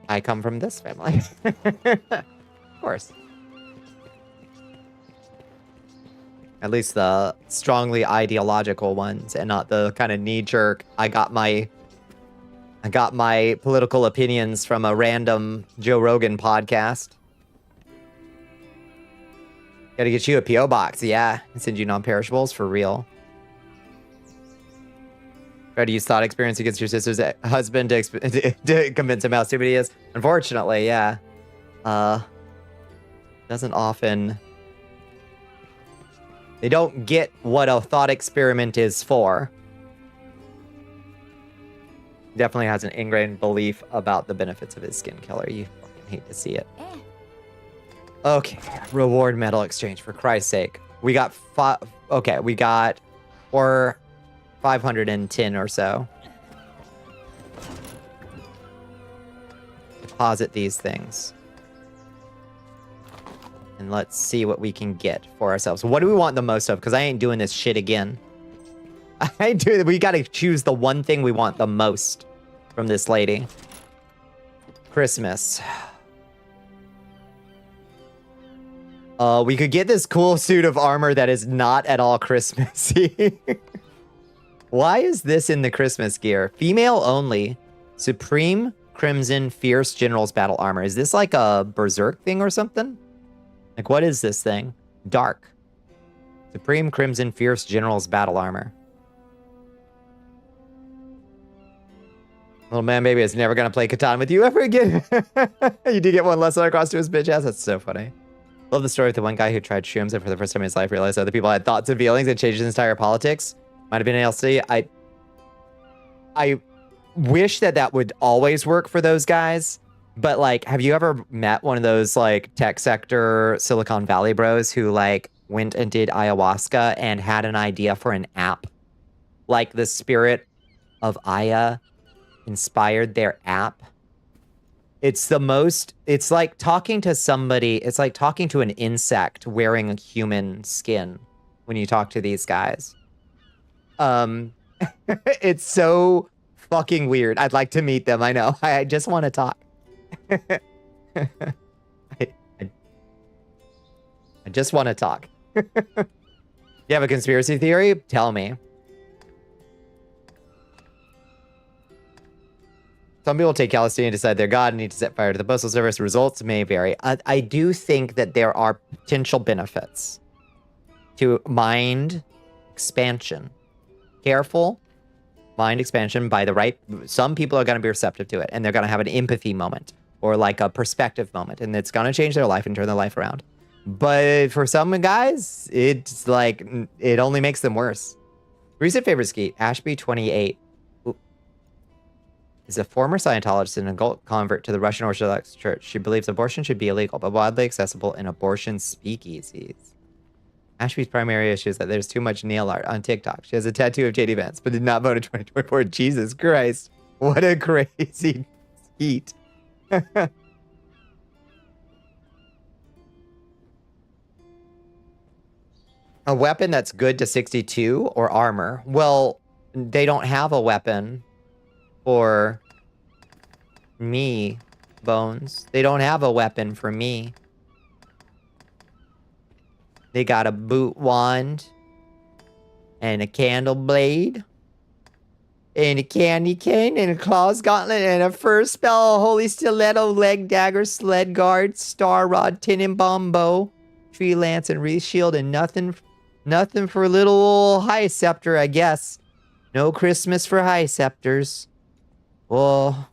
I come from this family. Of course. At least the strongly ideological ones and not the kind of knee-jerk, I got my political opinions from a random Joe Rogan podcast. Gotta get you a P.O. box, yeah. And send you non-perishables for real. Try to use thought experience against your sister's husband to convince him how stupid he is. Unfortunately, yeah. Doesn't often They don't get what a thought experiment is for. Definitely has an ingrained belief about the benefits of his skin color. You fucking hate to see it. Okay, reward medal exchange, for Christ's sake. We got okay, we got 510 or so. Deposit these things. And let's see what we can get for ourselves. What do we want the most of? Because I ain't doing this shit again. We gotta choose the one thing we want the most from this lady. Christmas. We could get this cool suit of armor that is not at all Christmassy. Why is this in the Christmas gear? Female only. Supreme Crimson Fierce General's Battle Armor. Is this like a Berserk thing or something? Like, what is this thing? Dark. Supreme Crimson Fierce General's Battle Armor. Little man baby is never gonna play Catan with you ever again. You did get one lesson across to his bitch ass. That's so funny. Love the story of the one guy who tried shrooms and for the first time in his life realized other people had thoughts and feelings and changed his entire politics. Might have been LC. I wish that would always work for those guys. But like, have you ever met one of those like tech sector Silicon Valley bros who like went and did ayahuasca and had an idea for an app? Like the spirit of Aya inspired their app. It's like talking to somebody, it's like talking to an insect wearing a human skin when you talk to these guys. It's so fucking weird. I'd like to meet them, I know. I just want to talk. I just want to talk. You have a conspiracy theory? Tell me. Some people take LSD and decide they're God and need to set fire to the Postal Service. Results may vary. I do think that there are potential benefits to mind expansion. Careful mind expansion by the right. Some people are going to be receptive to it and they're going to have an empathy moment or like a perspective moment and it's going to change their life and turn their life around. But for some guys, it's like it only makes them worse. Recent favorite skeet, Ashby 28. Is a former Scientologist and a convert to the Russian Orthodox Church. She believes abortion should be illegal, but widely accessible in abortion speakeasies. Ashby's primary issue is that there's too much nail art on TikTok. She has a tattoo of JD Vance, but did not vote in 2024. Jesus Christ. What a crazy skeet. A weapon that's good to 62 or armor? Well, they don't have a weapon for me, Bones. They don't have a weapon for me. They got a boot wand and a candle blade and a candy cane and a claws gauntlet and a first spell, a holy stiletto, leg dagger, sled guard, star rod, tin and bomb bow, tree lance and wreath shield, and nothing for little old high scepter, I guess. No Christmas for high scepters. Well,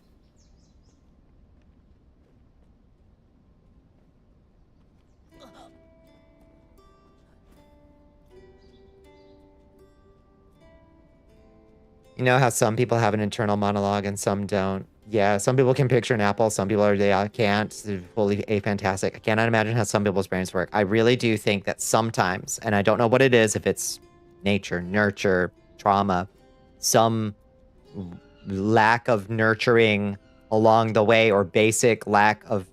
you know how some people have an internal monologue and some don't? Yeah, some people can picture an apple. Some people can't. They're fully fantastic. I cannot imagine how some people's brains work. I really do think that sometimes, and I don't know what it is, if it's nature, nurture, trauma, some lack of nurturing along the way or basic lack of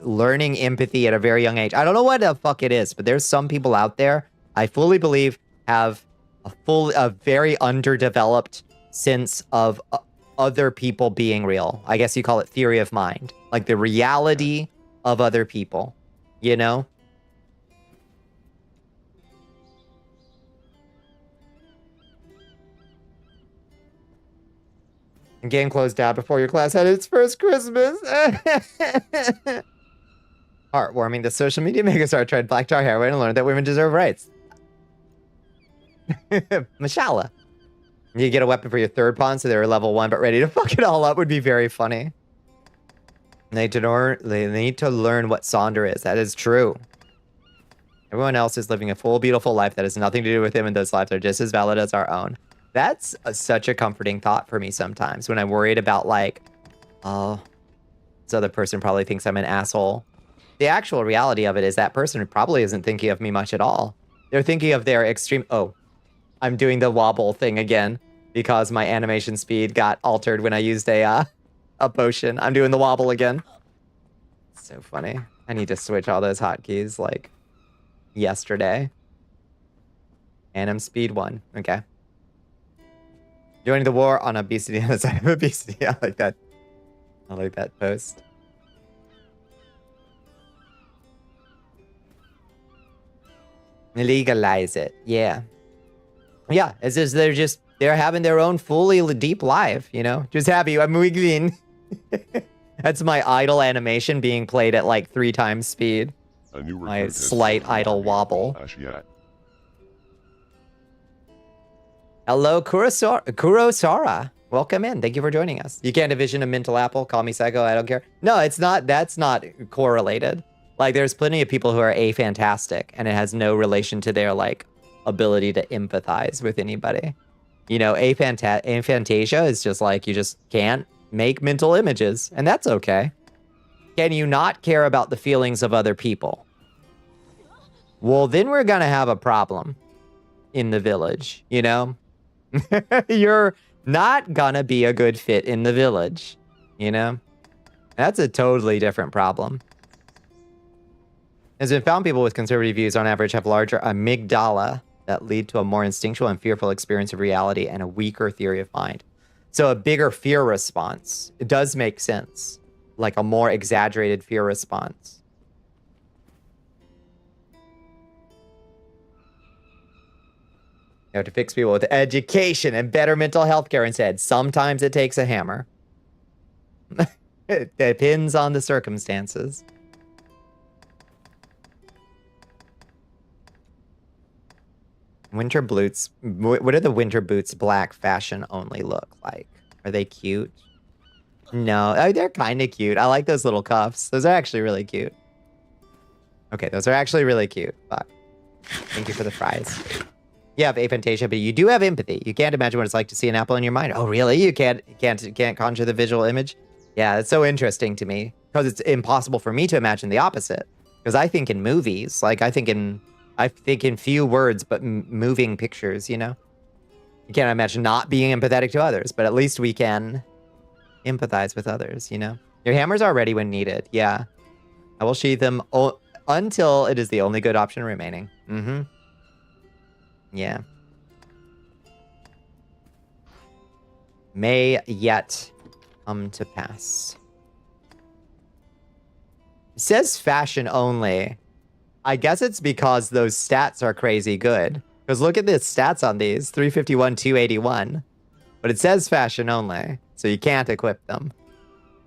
learning empathy at a very young age. I don't know what the fuck it is, but there's some people out there I fully believe have a very underdeveloped sense of other people being real. I guess you call it theory of mind, like the reality of other people, you know? Game closed down before your class had its first Christmas. Heartwarming. The social media megastar tried black tar heroin and learned that women deserve rights. Mashallah. You get a weapon for your third pawn, so they're level 1, but ready to fuck it all up would be very funny. They need to learn what Sonder is. That is true. Everyone else is living a full, beautiful life that has nothing to do with him, and those lives are just as valid as our own. That's such a comforting thought for me sometimes when I'm worried about, like, oh, this other person probably thinks I'm an asshole. The actual reality of it is that person probably isn't thinking of me much at all. They're thinking of their extreme... Oh, I'm doing the wobble thing again because my animation speed got altered when I used a potion. I'm doing the wobble again. So funny. I need to switch all those hotkeys like yesterday. Anim speed 1. Okay. Joining the war on obesity on the side of obesity. I like that. I like that post. Legalize it. Yeah. Yeah. It's just they're having their own fully deep life, you know? Just happy. I'm wiggling. That's my idle animation being played at like 3 times speed. My slight idle wobble. Hello, Kurosara. Welcome in. Thank you for joining us. You can't envision a mental apple. Call me psycho. I don't care. No, it's not. That's not correlated. Like, there's plenty of people who are afantastic, and it has no relation to their, like, ability to empathize with anybody. You know, aphantasia is just like, you just can't make mental images, and that's okay. Can you not care about the feelings of other people? Well, then we're gonna have a problem in the village, you know? You're not gonna be a good fit in the village, you know? That's a totally different problem. It's been found people with conservative views on average have larger amygdala that lead to a more instinctual and fearful experience of reality and a weaker theory of mind. So a bigger fear response. It does make sense. Like a more exaggerated fear response. You have to fix people with education and better mental health care instead. Sometimes it takes a hammer. It depends on the circumstances. Winter boots. What do the winter boots black fashion only look like? Are they cute? No. Oh, they're kind of cute. I like those little cuffs. Those are actually really cute. Okay, those are actually really cute. Fuck. Thank you for the fries. You have aphantasia, but you do have empathy. You can't imagine what it's like to see an apple in your mind. Oh, really? You can't conjure the visual image? Yeah, it's so interesting to me because it's impossible for me to imagine the opposite. Because I think in movies, like I think in few words, but moving pictures, you know? You can't imagine not being empathetic to others, but at least we can empathize with others, you know? Your hammers are ready when needed. Yeah. I will sheath them until it is the only good option remaining. Mm-hmm. Yeah. May yet come to pass. It says fashion only. I guess it's because those stats are crazy good. Because look at the stats on these. 351, 281. But it says fashion only. So you can't equip them.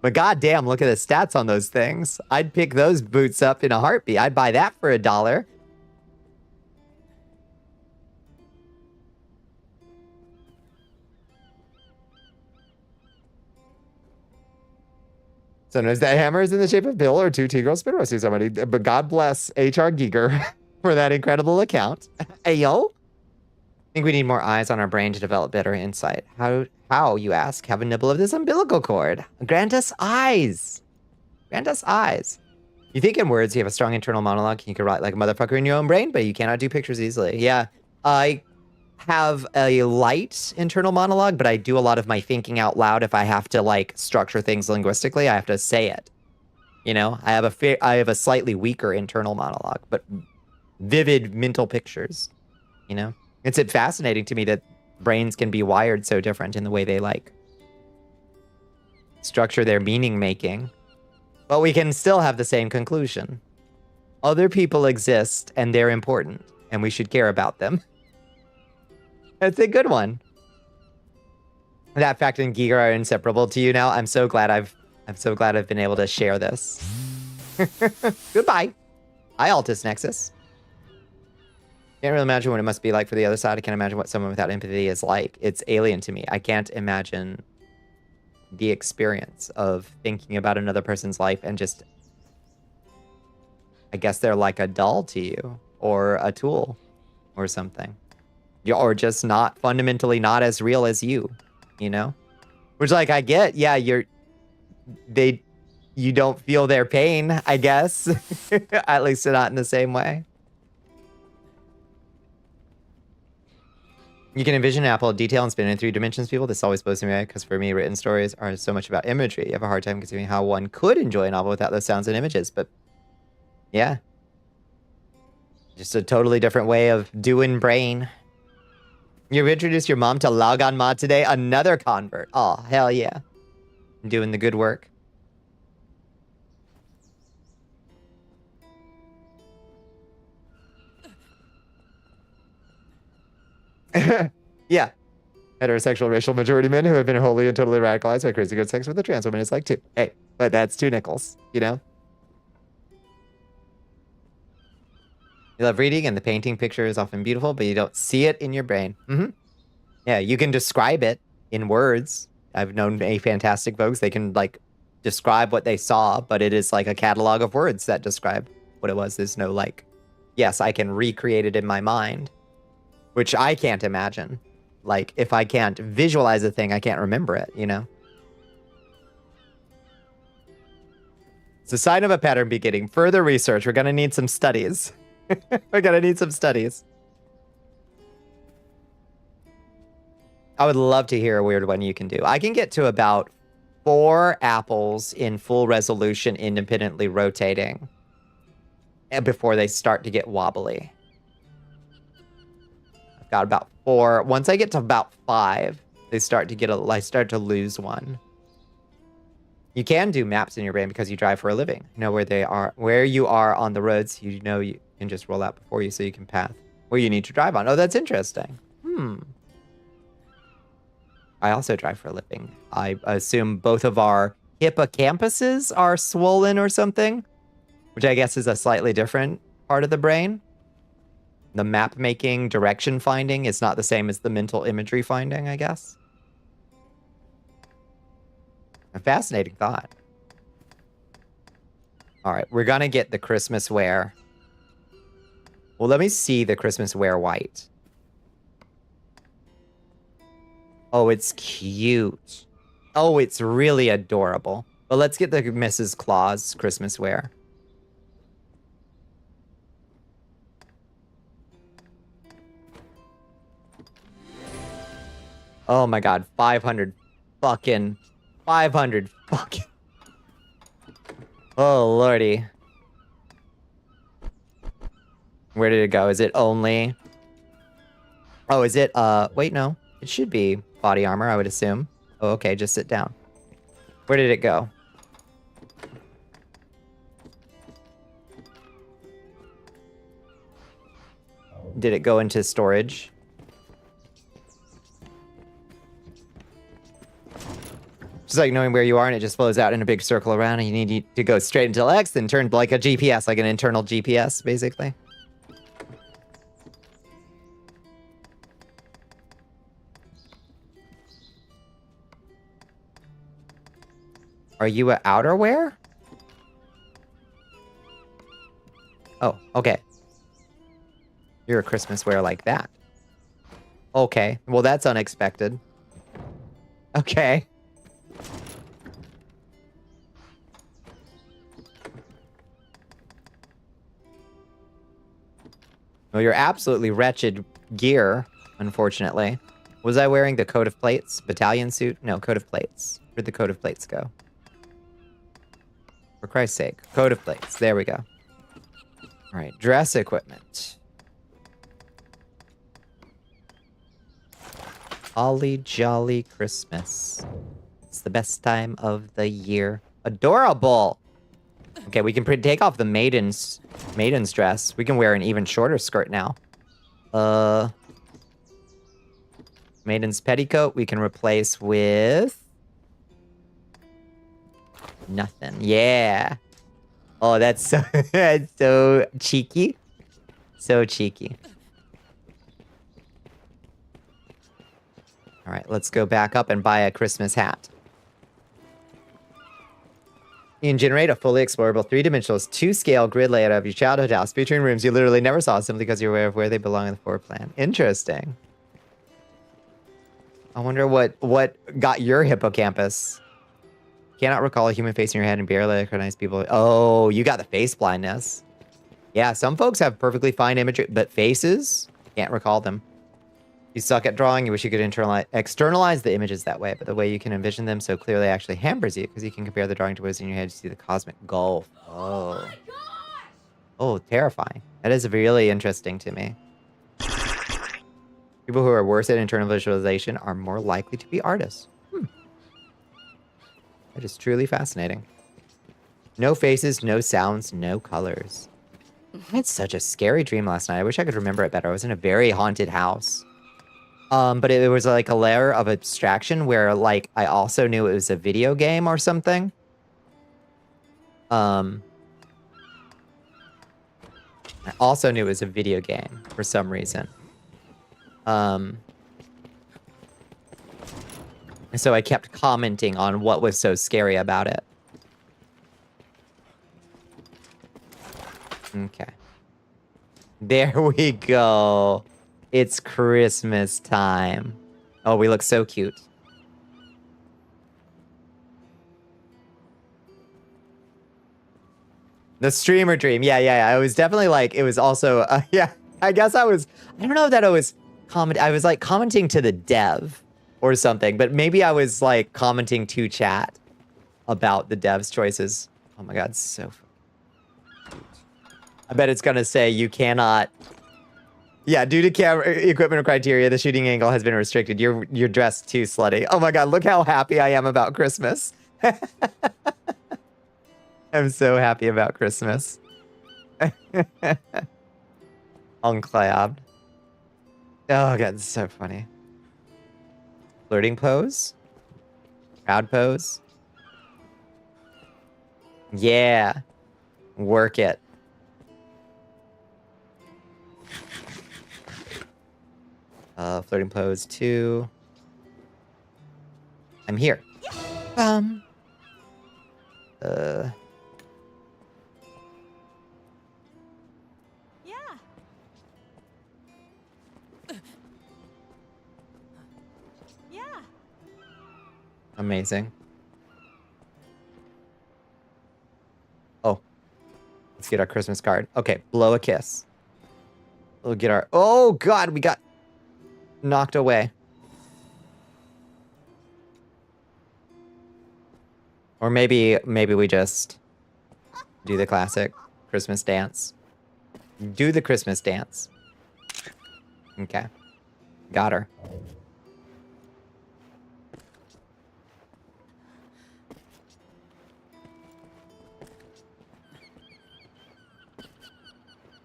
But goddamn, look at the stats on those things. I'd pick those boots up in a heartbeat. I'd buy that for $1. Sometimes that hammer is in the shape of pill or 2 T-girl spin roasting somebody. But God bless H.R. Giger for that incredible account. Ayo. I think we need more eyes on our brain to develop better insight. How, you ask? Have a nibble of this umbilical cord. Grant us eyes. Grant us eyes. You think in words, you have a strong internal monologue. You can write like a motherfucker in your own brain, but you cannot do pictures easily. Yeah. I have a light internal monologue, but I do a lot of my thinking out loud. If I have to like structure things linguistically, I have to say it. You know, I have a slightly weaker internal monologue, but vivid mental pictures. You know, it's fascinating to me that brains can be wired so different in the way they like structure their meaning making, but we can still have the same conclusion. Other people exist and they're important and we should care about them. That's a good one. That fact and Giger are inseparable to you now. I'm so glad I've been able to share this. Goodbye. Hi, Altus Nexus. Can't really imagine what it must be like for the other side. I can't imagine what someone without empathy is like. It's alien to me. I can't imagine the experience of thinking about another person's life and just, I guess they're like a doll to you. or a tool or something. Or just not fundamentally not as real as you know? Which, like, I get, yeah, you don't feel their pain, I guess. At least not in the same way. You can envision Apple detail and spin in 3 dimensions, people. This always blows me away because for me, written stories are so much about imagery. You have a hard time conceiving how one could enjoy a novel without those sounds and images. But yeah, just a totally different way of doing brain. You've introduced your mom to Logon Mod today. Another convert. Oh, hell yeah. Doing the good work. Yeah. Heterosexual racial majority men who have been wholly and totally radicalized by crazy good sex with a trans woman is like 2. Hey, but that's 2 nickels, you know? You love reading and the painting picture is often beautiful, but you don't see it in your brain. Yeah, you can describe it in words. I've known a fantastic folks. They can, like, describe what they saw, but it is like a catalog of words that describe what it was. There's no, like, yes, I can recreate it in my mind, which I can't imagine. Like, if I can't visualize a thing, I can't remember it, you know? It's a sign of a pattern beginning. Further research. We're going to need some studies. We're going to need some studies. I would love to hear a weird one you can do. I can get to about 4 apples in full resolution independently rotating before they start to get wobbly. I've got about 4. Once I get to about 5, they start to get I start to lose one. You can do maps in your brain because you drive for a living. You know where they are, where you are on the roads. You know you can just roll out before you so you can path where you need to drive on. Oh, that's interesting. I also drive for a living. I assume both of our hippocampuses are swollen or something, which I guess is a slightly different part of the brain. The map making, direction finding is not the same as the mental imagery finding, I guess. A fascinating thought. All right, we're gonna get the Christmas wear. Well, let me see the Christmas wear white. Oh, it's cute. Oh, it's really adorable. But let's get the Mrs. Claus Christmas wear. Oh my god, 500 fucking... Oh, lordy. Where did it go? Is it only... Oh, is it, wait, no. It should be body armor, I would assume. Oh, okay, just sit down. Where did it go? Did it go into storage? Just like knowing where you are and it just flows out in a big circle around and you need to go straight until X, then turn like a GPS, like an internal GPS, basically. Are you a outerwear? Oh, okay. You're a Christmas wear like that. Okay, well that's unexpected. Okay. Well, you're absolutely wretched gear, unfortunately. Was I wearing the coat of plates? Battalion suit? No, coat of plates. Where'd the coat of plates go? For Christ's sake. Coat of plates. There we go. All right, dress equipment. Holly jolly Christmas. It's the best time of the year. Adorable! Okay, we can take off the maiden's dress. We can wear an even shorter skirt now. Maiden's petticoat we can replace with... nothing. Yeah. Oh, that's so, that's so cheeky. So cheeky. All right, let's go back up and buy a Christmas hat. You can generate a fully explorable 3-dimensional 2-scale grid layout of your childhood house, featuring rooms you literally never saw simply because you're aware of where they belong in the floor plan. Interesting. I wonder what got your hippocampus. Cannot recall a human face in your head and barely recognize people. Oh, you got the face blindness. Yeah, some folks have perfectly fine imagery, but faces, can't recall them. You suck at drawing, you wish you could externalize the images that way, but the way you can envision them so clearly actually hampers you because you can compare the drawing to what's in your head to see the cosmic gulf. Oh. Oh, terrifying. That is really interesting to me. People who are worse at internal visualization are more likely to be artists. That is truly fascinating. No faces, no sounds, no colors. I had such a scary dream last night. I wish I could remember it better. I was in a very haunted house. But it was like a layer of abstraction where, like, I also knew it was a video game or something. I also knew it was a video game for some reason. And so I kept commenting on what was so scary about it. Okay. There we go. It's Christmas time. Oh, we look so cute. The streamer dream. Yeah. I was definitely like, it was also, yeah, I guess I don't know that I was like commenting to the dev or something, but maybe I was like commenting to chat about the dev's choices. Oh my God, so fun. I bet it's going to say you cannot. Yeah, due to camera equipment criteria, the shooting angle has been restricted. You're dressed too slutty. Oh my God, look how happy I am about Christmas. I'm so happy about Christmas. On cloud. Oh God, it's so funny. Flirting pose. Proud pose. Yeah. Work it. Flirting pose 2. I'm here. Yeah. Yeah. Amazing. Oh. Let's get our Christmas card. Okay, blow a kiss. We'll get our... Oh, God, we got knocked away. Or maybe we just do the classic Christmas dance. Do the Christmas dance. Okay. Got her.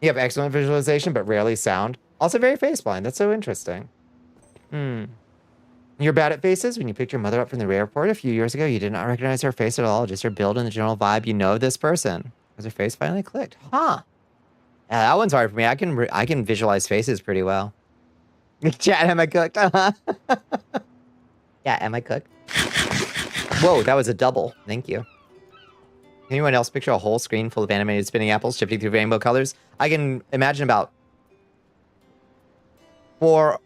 You have excellent visualization, but rarely sound. Also very face blind. That's so interesting. You're bad at faces? When you picked your mother up from the airport a few years ago, you did not recognize her face at all, just her build and the general vibe. You know this person. Because her face finally clicked. Huh. Yeah, that one's hard for me. I can visualize faces pretty well. Chat, am I cooked? Yeah, am I cooked? Whoa, that was a double. Thank you. Anyone else picture a whole screen full of animated spinning apples shifting through rainbow colors? I can imagine about four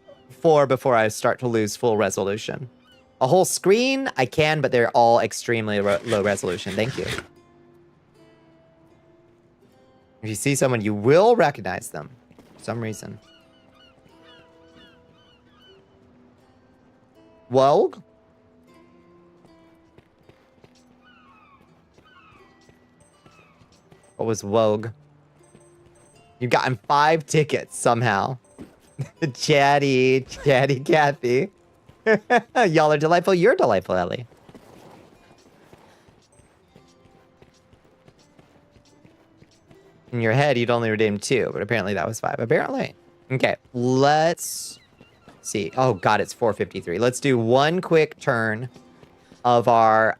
before I start to lose full resolution. A whole screen, I can, but they're all extremely low resolution. Thank you. If you see someone, you will recognize them for some reason. Wogue? What was Wogue? You've gotten 5 tickets somehow. Chatty Kathy. Y'all are delightful. You're delightful, Ellie. In your head, you'd only redeemed 2, but apparently that was 5. Apparently. Okay, let's see. Oh, God, it's 4:53. Let's do one quick turn of our,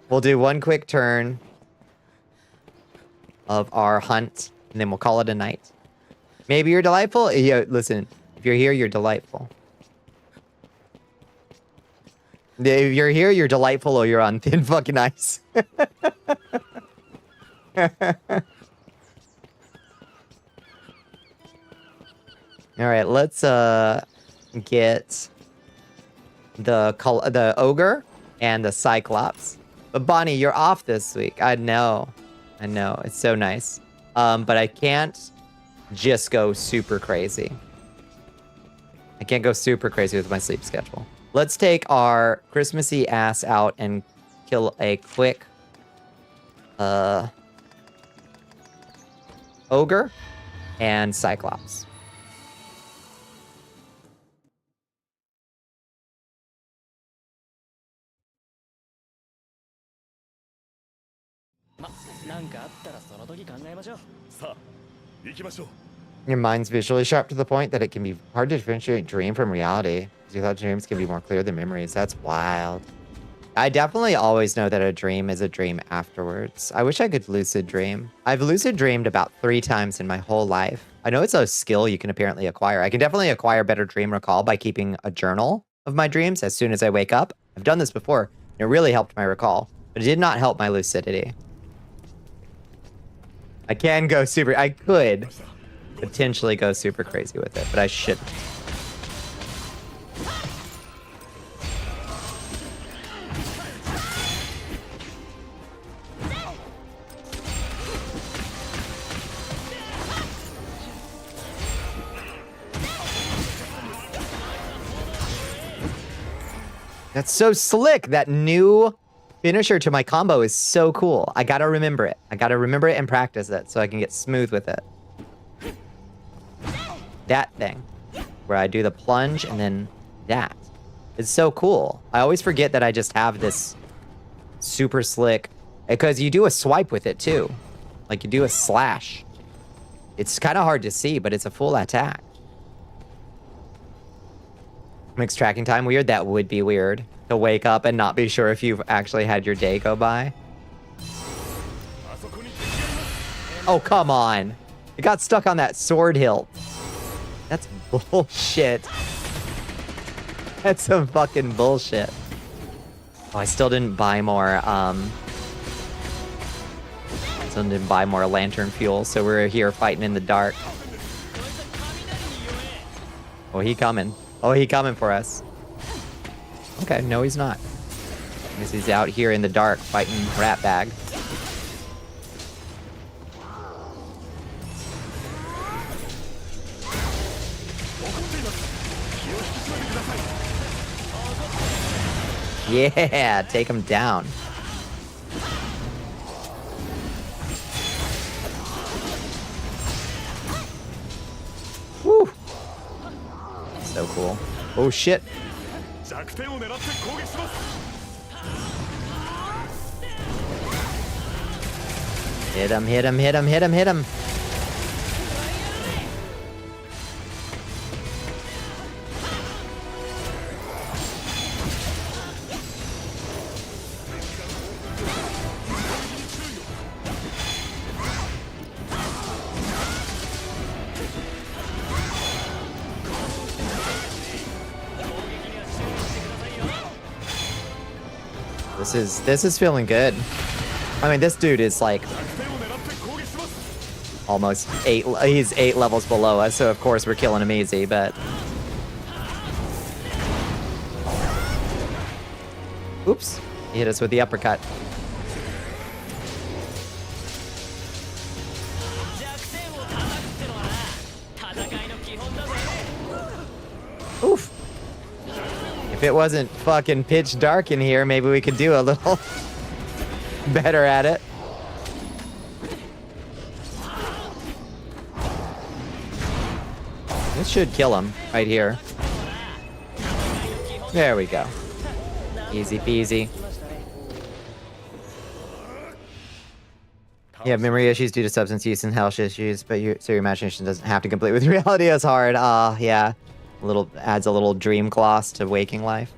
we'll do one quick turn of our hunt, and then we'll call it a night. Maybe you're delightful? Yeah, listen, if you're here, you're delightful. If you're here, you're delightful or you're on thin fucking ice. All right, let's get the ogre and the cyclops. But Bonnie, you're off this week. I know. It's so nice. But I can't just go super crazy. I can't go super crazy with my sleep schedule. Let's take our Christmassy ass out and kill a quick ogre and cyclops. Your mind's visually sharp to the point that it can be hard to differentiate dream from reality. You thought dreams can be more clear than memories. That's wild. I definitely always know that a dream is a dream afterwards. I wish I could lucid dream. I've lucid dreamed about 3 times in my whole life. I know it's a skill you can apparently acquire. I can definitely acquire better dream recall by keeping a journal of my dreams as soon as I wake up. I've done this before. And it really helped my recall, but it did not help my lucidity. I could potentially go super crazy with it, but I shouldn't. That's so slick. That new finisher to my combo is so cool. I gotta remember it. I gotta remember it and practice it so I can get smooth with it. That thing, where I do the plunge and then that. It's so cool. I always forget that I just have this super slick, because you do a swipe with it too. Like you do a slash. It's kind of hard to see, but it's a full attack. Makes tracking time weird? That would be weird. To wake up and not be sure if you've actually had your day go by. Oh, come on. It got stuck on that sword hilt. That's bullshit. That's some fucking bullshit. Oh, I still didn't buy more, lantern fuel, so we're here fighting in the dark. Oh, he coming. Oh, he coming for us. Okay, no he's not. I guess he's out here in the dark fighting Ratbag. Yeah, take him down. Woo! So cool. Oh shit. Hit him, hit him, hit him, hit him, hit him. This is feeling good. I mean, this dude is like almost 8. He's 8 levels below us, so of course we're killing him easy, but oops, he hit us with the uppercut. Oof. If it wasn't fucking pitch dark in here, maybe we could do a little better at it. This should kill him right here. There we go. Easy peasy. You have memory issues due to substance use and health issues, but so your imagination doesn't have to complete with reality as hard. Yeah. Adds a little dream gloss to waking life.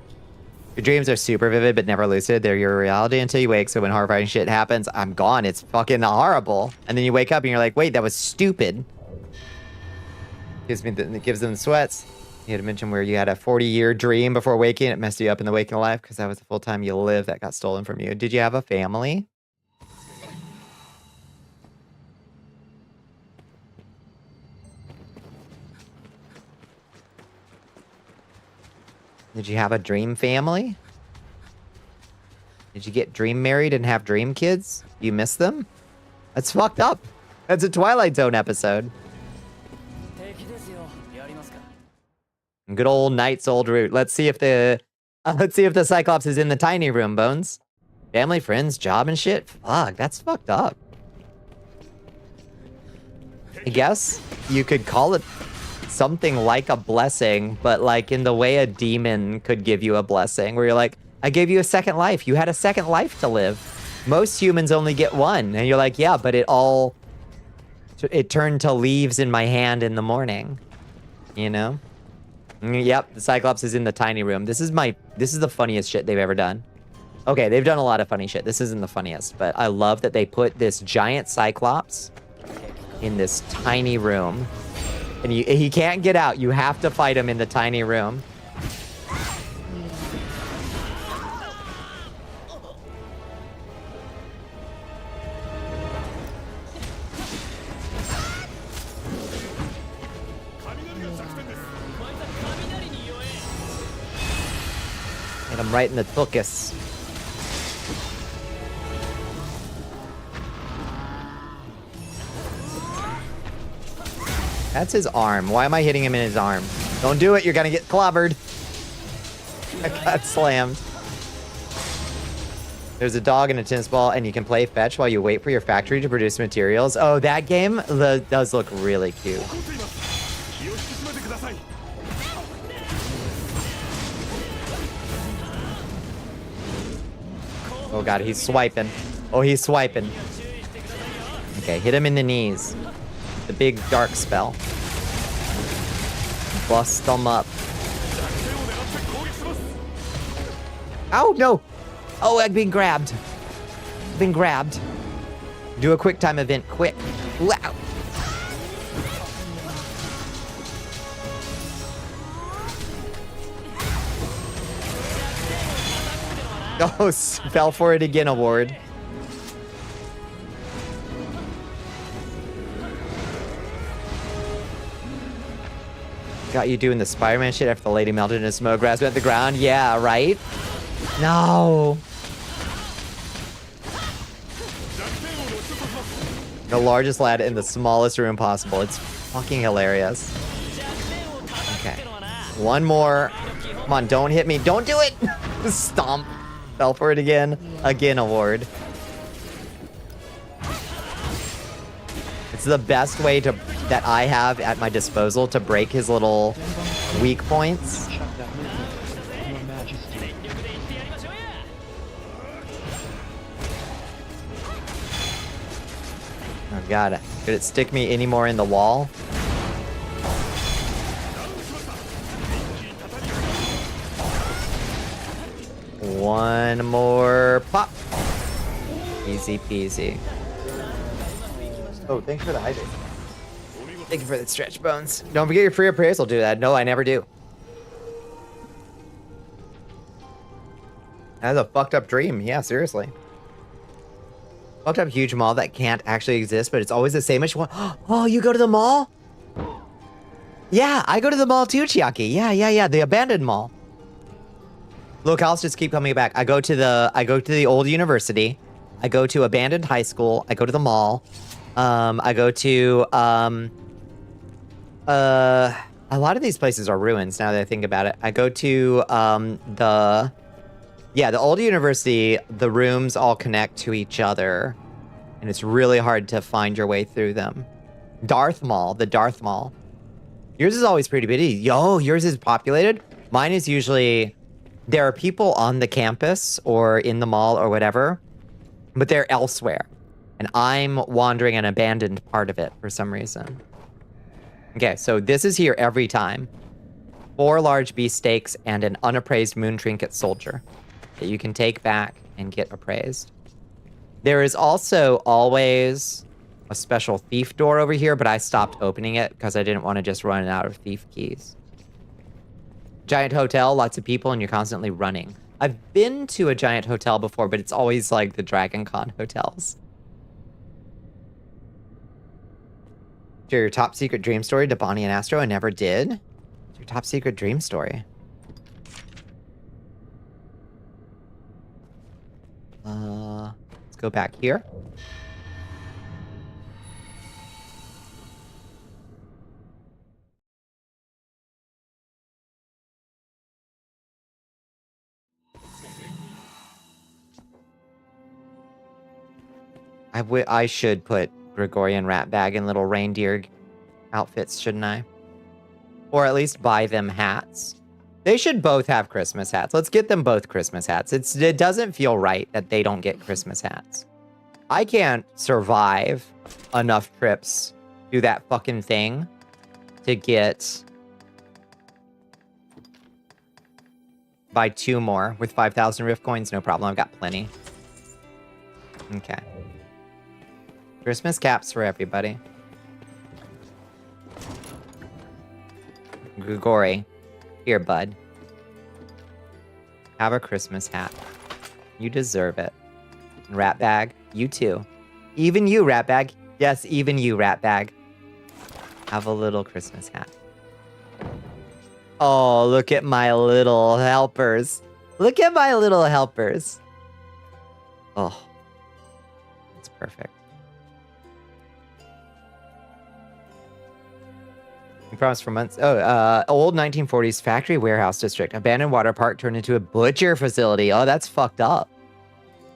Your dreams are super vivid but never lucid. They're your reality until you wake, so when horrifying shit happens, I'm gone. It's fucking horrible. And then you wake up and you're like, wait, that was stupid. It gives them the sweats. You had mentioned where you had a 40-year dream before waking. It messed you up in the waking life because that was the full time you lived that got stolen from you. Did you have a family? Did you have a dream family? Did you get dream married and have dream kids? You miss them? That's fucked up. That's a Twilight Zone episode. Good old Knight's old route. Let's see if the Cyclops is in the tiny room, Bones. Family, friends, job, and shit. Fuck, that's fucked up. I guess you could call it something like a blessing, but like in the way a demon could give you a blessing, where you're like, I gave you a second life. You had a second life to live. Most humans only get one, and you're like, yeah, but it turned to leaves in my hand in the morning. You know? Yep, the Cyclops is in the tiny room. This is the funniest shit they've ever done. Okay, they've done a lot of funny shit. This isn't the funniest, but I love that they put this giant Cyclops in this tiny room. And he can't get out. You have to fight him in the tiny room. Hit him right in the tuchus. That's his arm. Why am I hitting him in his arm? Don't do it. You're gonna get clobbered. I got slammed. There's a dog and a tennis ball, and you can play fetch while you wait for your factory to produce materials. Oh, that game does look really cute. Oh god, he's swiping. Oh, he's swiping. Okay, hit him in the knees. The big dark spell. Bust them up. Oh, no! Oh, I'm being grabbed. Been grabbed. Do a quick time event, quick. Wow. Oh, fell for it again award. Got you doing the Spider-Man shit after the lady melted and smoke grass went the ground? Yeah, right? No. The largest lad in the smallest room possible. It's fucking hilarious. Okay. One more. Come on, don't hit me. Don't do it! Stomp. Fell for it again. Again award. It's the best way that I have at my disposal to break his little weak points. Oh god, could it stick me any more in the wall? One more pop. Easy peasy. Oh, thanks for the hydrate. Thank you for the stretch, Bones. Don't forget your free appraisal. Do that. No, I never do. That's a fucked up dream. Yeah, seriously. Fucked up huge mall that can't actually exist, but it's always the same-ish one. Oh, you go to the mall? Yeah, I go to the mall too, Chiaki. Yeah. The abandoned mall. Locales just keep coming back. I go to the old university. I go to abandoned high school. I go to the mall. I go to a lot of these places are ruins now that I think about it. I go to the old university. The rooms all connect to each other, and it's really hard to find your way through them. The Darth Mall. Yours is always pretty busy. Yo, yours is populated. Mine is usually, there are people on the campus or in the mall or whatever, but they're elsewhere. And I'm wandering an abandoned part of it for some reason. Okay, so this is here every time. 4 large beefsteaks and an unappraised moon trinket soldier that you can take back and get appraised. There is also always a special thief door over here, but I stopped opening it because I didn't want to just run out of thief keys. Giant hotel, lots of people, and you're constantly running. I've been to a giant hotel before, but it's always like the Dragon Con hotels. Share your top secret dream story to Bonnie and Astro. I never did. What's your top secret dream story? Let's go back here. I should put Gregorian rat bag in little reindeer outfits, shouldn't I? Or at least buy them hats. They should both have Christmas hats. Let's get them both Christmas hats. It doesn't feel right that they don't get Christmas hats. I can't survive enough trips through that fucking thing to get... buy 2 more with 5,000 Rift coins. No problem. I've got plenty. Okay. Christmas caps for everybody. Grigori. Here, bud. Have a Christmas hat. You deserve it. Rat bag, you too. Even you, rat bag. Yes, even you, rat bag. Have a little Christmas hat. Oh, look at my little helpers. Look at my little helpers. Oh, that's perfect. You promised for months. Oh, old 1940s factory warehouse district. Abandoned water park turned into a butcher facility. Oh, that's fucked up.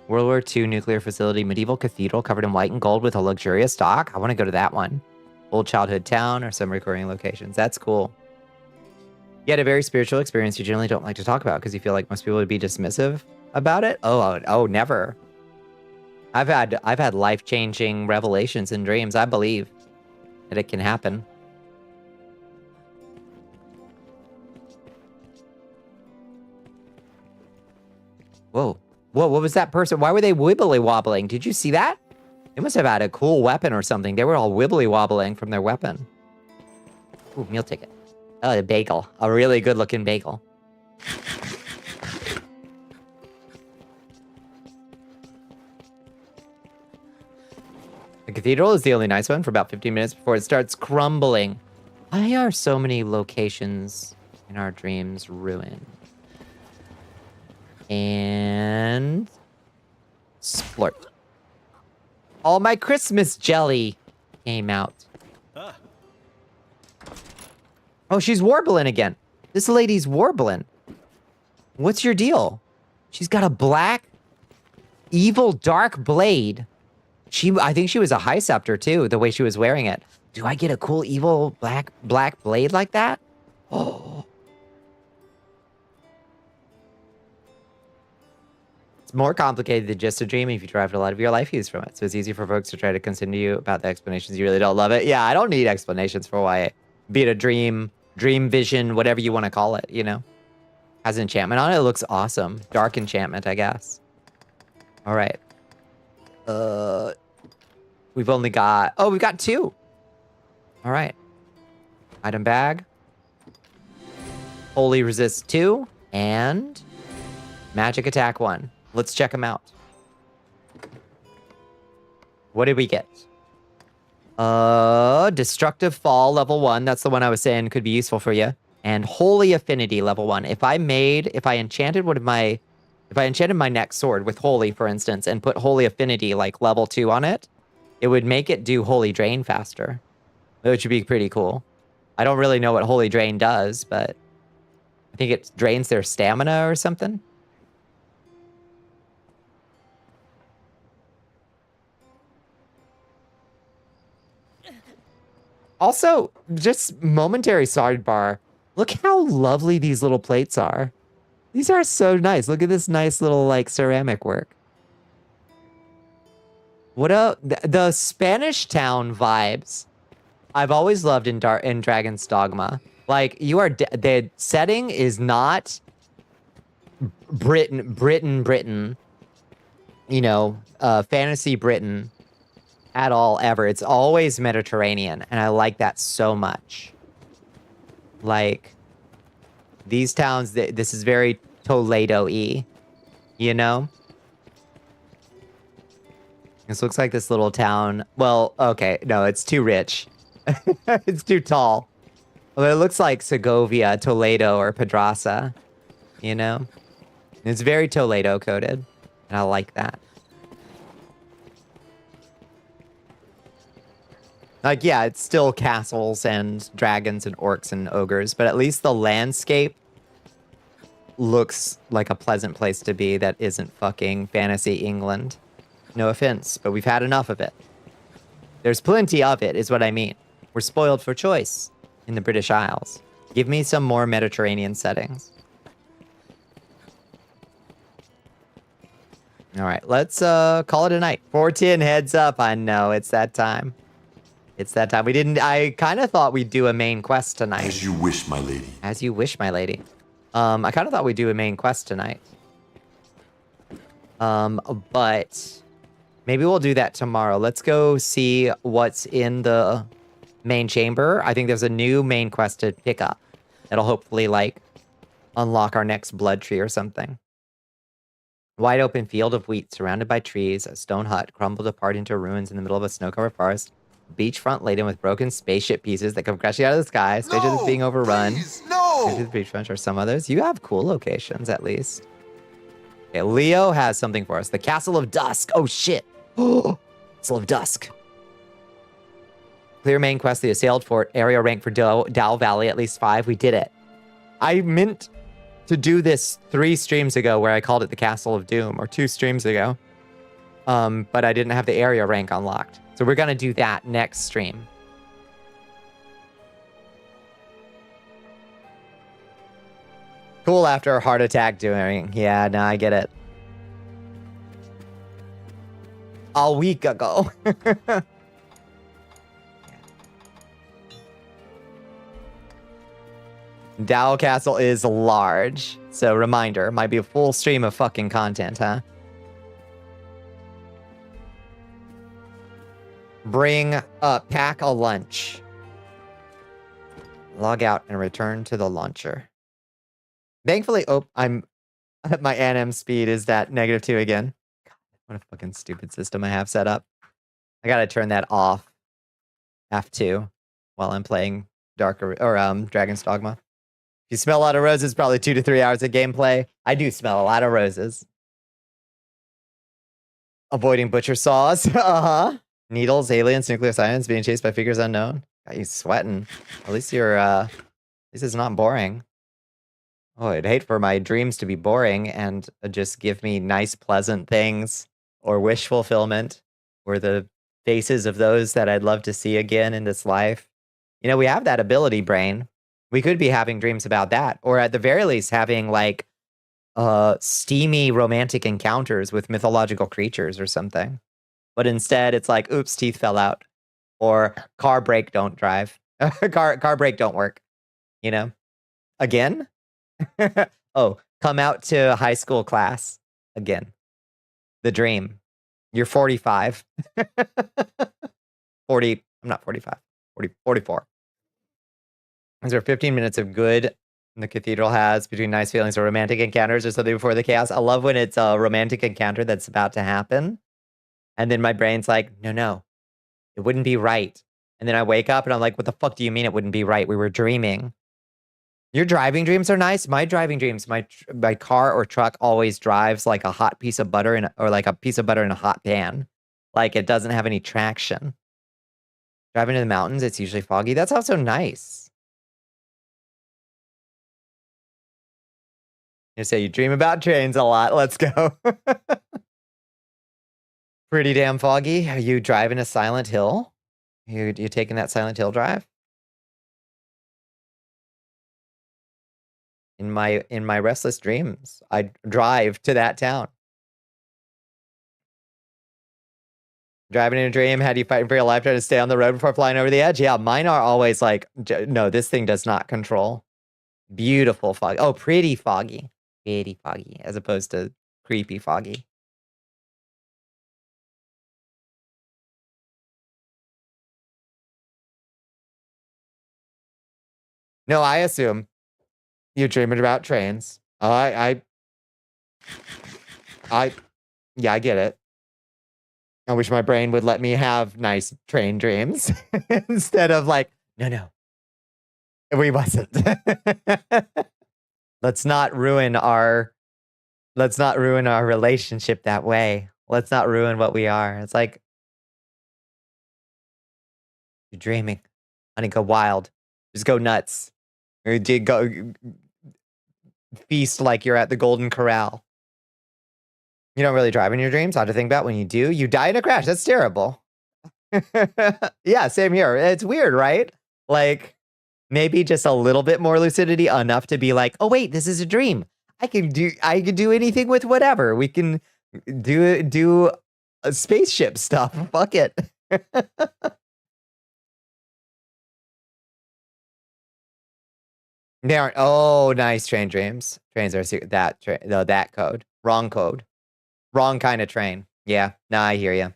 World War II nuclear facility. Medieval cathedral covered in white and gold with a luxurious dock. I want to go to that one. Old childhood town or some recurring locations. That's cool. You had a very spiritual experience you generally don't like to talk about because you feel like most people would be dismissive about it. Oh, never. I've had life-changing revelations and dreams. I believe that it can happen. Whoa. Whoa, what was that person? Why were they wibbly wobbling? Did you see that? They must have had a cool weapon or something. They were all wibbly wobbling from their weapon. Ooh, meal ticket. Oh, a bagel. A really good looking bagel. The cathedral is the only nice one for about 15 minutes before it starts crumbling. Why are so many locations in our dreams ruined? And splurt. All my Christmas jelly came out. Oh, she's warbling again. This lady's warbling. What's your deal? She's got a black, evil, dark blade. I think she was a high scepter too, the way she was wearing it. Do I get a cool, evil, black blade like that? Oh. More complicated than just a dream if you derived a lot of your life use from it. So it's easy for folks to try to concern you about the explanations. You really don't love it. Yeah, I don't need explanations for why be it a dream vision, whatever you want to call it, you know. Has enchantment on it. It looks awesome. Dark enchantment, I guess. All right. We've only got... Oh, we've got 2. All right. Item bag. Holy resist 2. And... magic attack 1. Let's check them out. What did we get? Destructive Fall level 1. That's the one I was saying could be useful for you. And Holy Affinity level 1. If I enchanted my next sword with Holy, for instance, and put Holy Affinity like level 2 on it, it would make it do Holy Drain faster. Which would be pretty cool. I don't really know what Holy Drain does, but I think it drains their stamina or something. Also, just momentary sidebar. Look how lovely these little plates are. These are so nice. Look at this nice little, like, ceramic work. What the Spanish town vibes I've always loved in Dragon's Dogma. Like, the setting is not Britain, you know, fantasy Britain at all, ever. It's always Mediterranean, and I like that so much. Like, These towns, this is very Toledo-y, you know? This looks like this little town. Well, okay, no, it's too rich. It's too tall. But it looks like Segovia, Toledo, or Pedraza, you know? It's very Toledo coded, and I like that. Like, yeah, it's still castles and dragons and orcs and ogres, but at least the landscape looks like a pleasant place to be that isn't fucking fantasy England. No offense, but we've had enough of it. There's plenty of it, is what I mean. We're spoiled for choice in the British Isles. Give me some more Mediterranean settings. All right, let's call it a night. 410 heads up. I know, it's that time. It's that time. I kind of thought we'd do a main quest tonight. As you wish, my lady. As you wish, my lady. I kind of thought we'd do a main quest tonight. But maybe we'll do that tomorrow. Let's go see what's in the main chamber. I think there's a new main quest to pick up. That'll hopefully, like, unlock our next blood tree or something. Wide open field of wheat surrounded by trees. A stone hut crumbled apart into ruins in the middle of a snow-covered forest. Beachfront laden with broken spaceship pieces that come crashing out of the sky. Spaceship that's being overrun. Please, no! The beachfront or some others. You have cool locations, at least. Okay, Leo has something for us. The Castle of Dusk. Oh, shit. Castle of Dusk. Clear main quest, the Assailed Fort. Area rank for Dow Valley, at least 5. We did it. I meant to do this 3 streams ago where I called it the Castle of Doom, or 2 streams ago. But I didn't have the area rank unlocked. So we're going to do that next stream. Cool after a heart attack doing. Yeah, no, I get it. A week ago. Dow Castle is large. So reminder, might be a full stream of fucking content, huh? Pack a lunch. Log out and return to the launcher. Thankfully, my NM speed is at -2 again. God, what a fucking stupid system I have set up. I gotta turn that off. F2 while I'm playing Dragon's Dogma. If you smell a lot of roses, probably 2 to 3 hours of gameplay. I do smell a lot of roses. Avoiding butcher saws. Uh-huh. Needles, aliens, nuclear science, being chased by figures unknown. Got you sweating. At least it's not boring. Oh, I'd hate for my dreams to be boring and just give me nice, pleasant things or wish fulfillment or the faces of those that I'd love to see again in this life. You know, we have that ability, brain. We could be having dreams about that, or at the very least having like steamy romantic encounters with mythological creatures or something. But instead, it's like, oops, teeth fell out, or car brake don't drive, car brake don't work. You know, again. Oh, come out to high school class again. The dream. You're 45. 40. I'm not 45. 44. These are 15 minutes of good the cathedral has between nice feelings or romantic encounters or something before the chaos. I love when it's a romantic encounter that's about to happen. And then my brain's like, no, it wouldn't be right. And then I wake up and I'm like, what the fuck do you mean it wouldn't be right? We were dreaming. Your driving dreams are nice. My driving dreams, my car or truck always drives like a hot piece of butter or like a piece of butter in a hot pan. Like it doesn't have any traction. Driving to the mountains, it's usually foggy. That's also nice. You say you dream about trains a lot. Let's go. Pretty damn foggy. Are you driving a Silent Hill? You taking that Silent Hill drive? In my restless dreams, I drive to that town. Driving in a dream, had you fighting for your life trying to stay on the road before flying over the edge? Yeah, mine are always like, no, this thing does not control. Beautiful foggy. Oh, pretty foggy. Pretty foggy, as opposed to creepy foggy. No, I assume You're dreaming about trains. Oh, yeah, I get it. I wish my brain would let me have nice train dreams instead of like, no, we mustn't. Let's not ruin our relationship that way. Let's not ruin what we are. It's like you're dreaming. Honey, go wild. Just go nuts. Or go feast like you're at the Golden Corral. You don't really drive in your dreams. Hard to think about when you do. You die in a crash. That's terrible. Yeah, same here. It's weird, right? Like maybe just a little bit more lucidity, enough to be like, oh wait, this is a dream. I can do anything with whatever. We can do a spaceship stuff. Fuck it. They aren't. Oh, nice train dreams. Trains are that code. Wrong code. Wrong kind of train. Yeah. No, I hear you.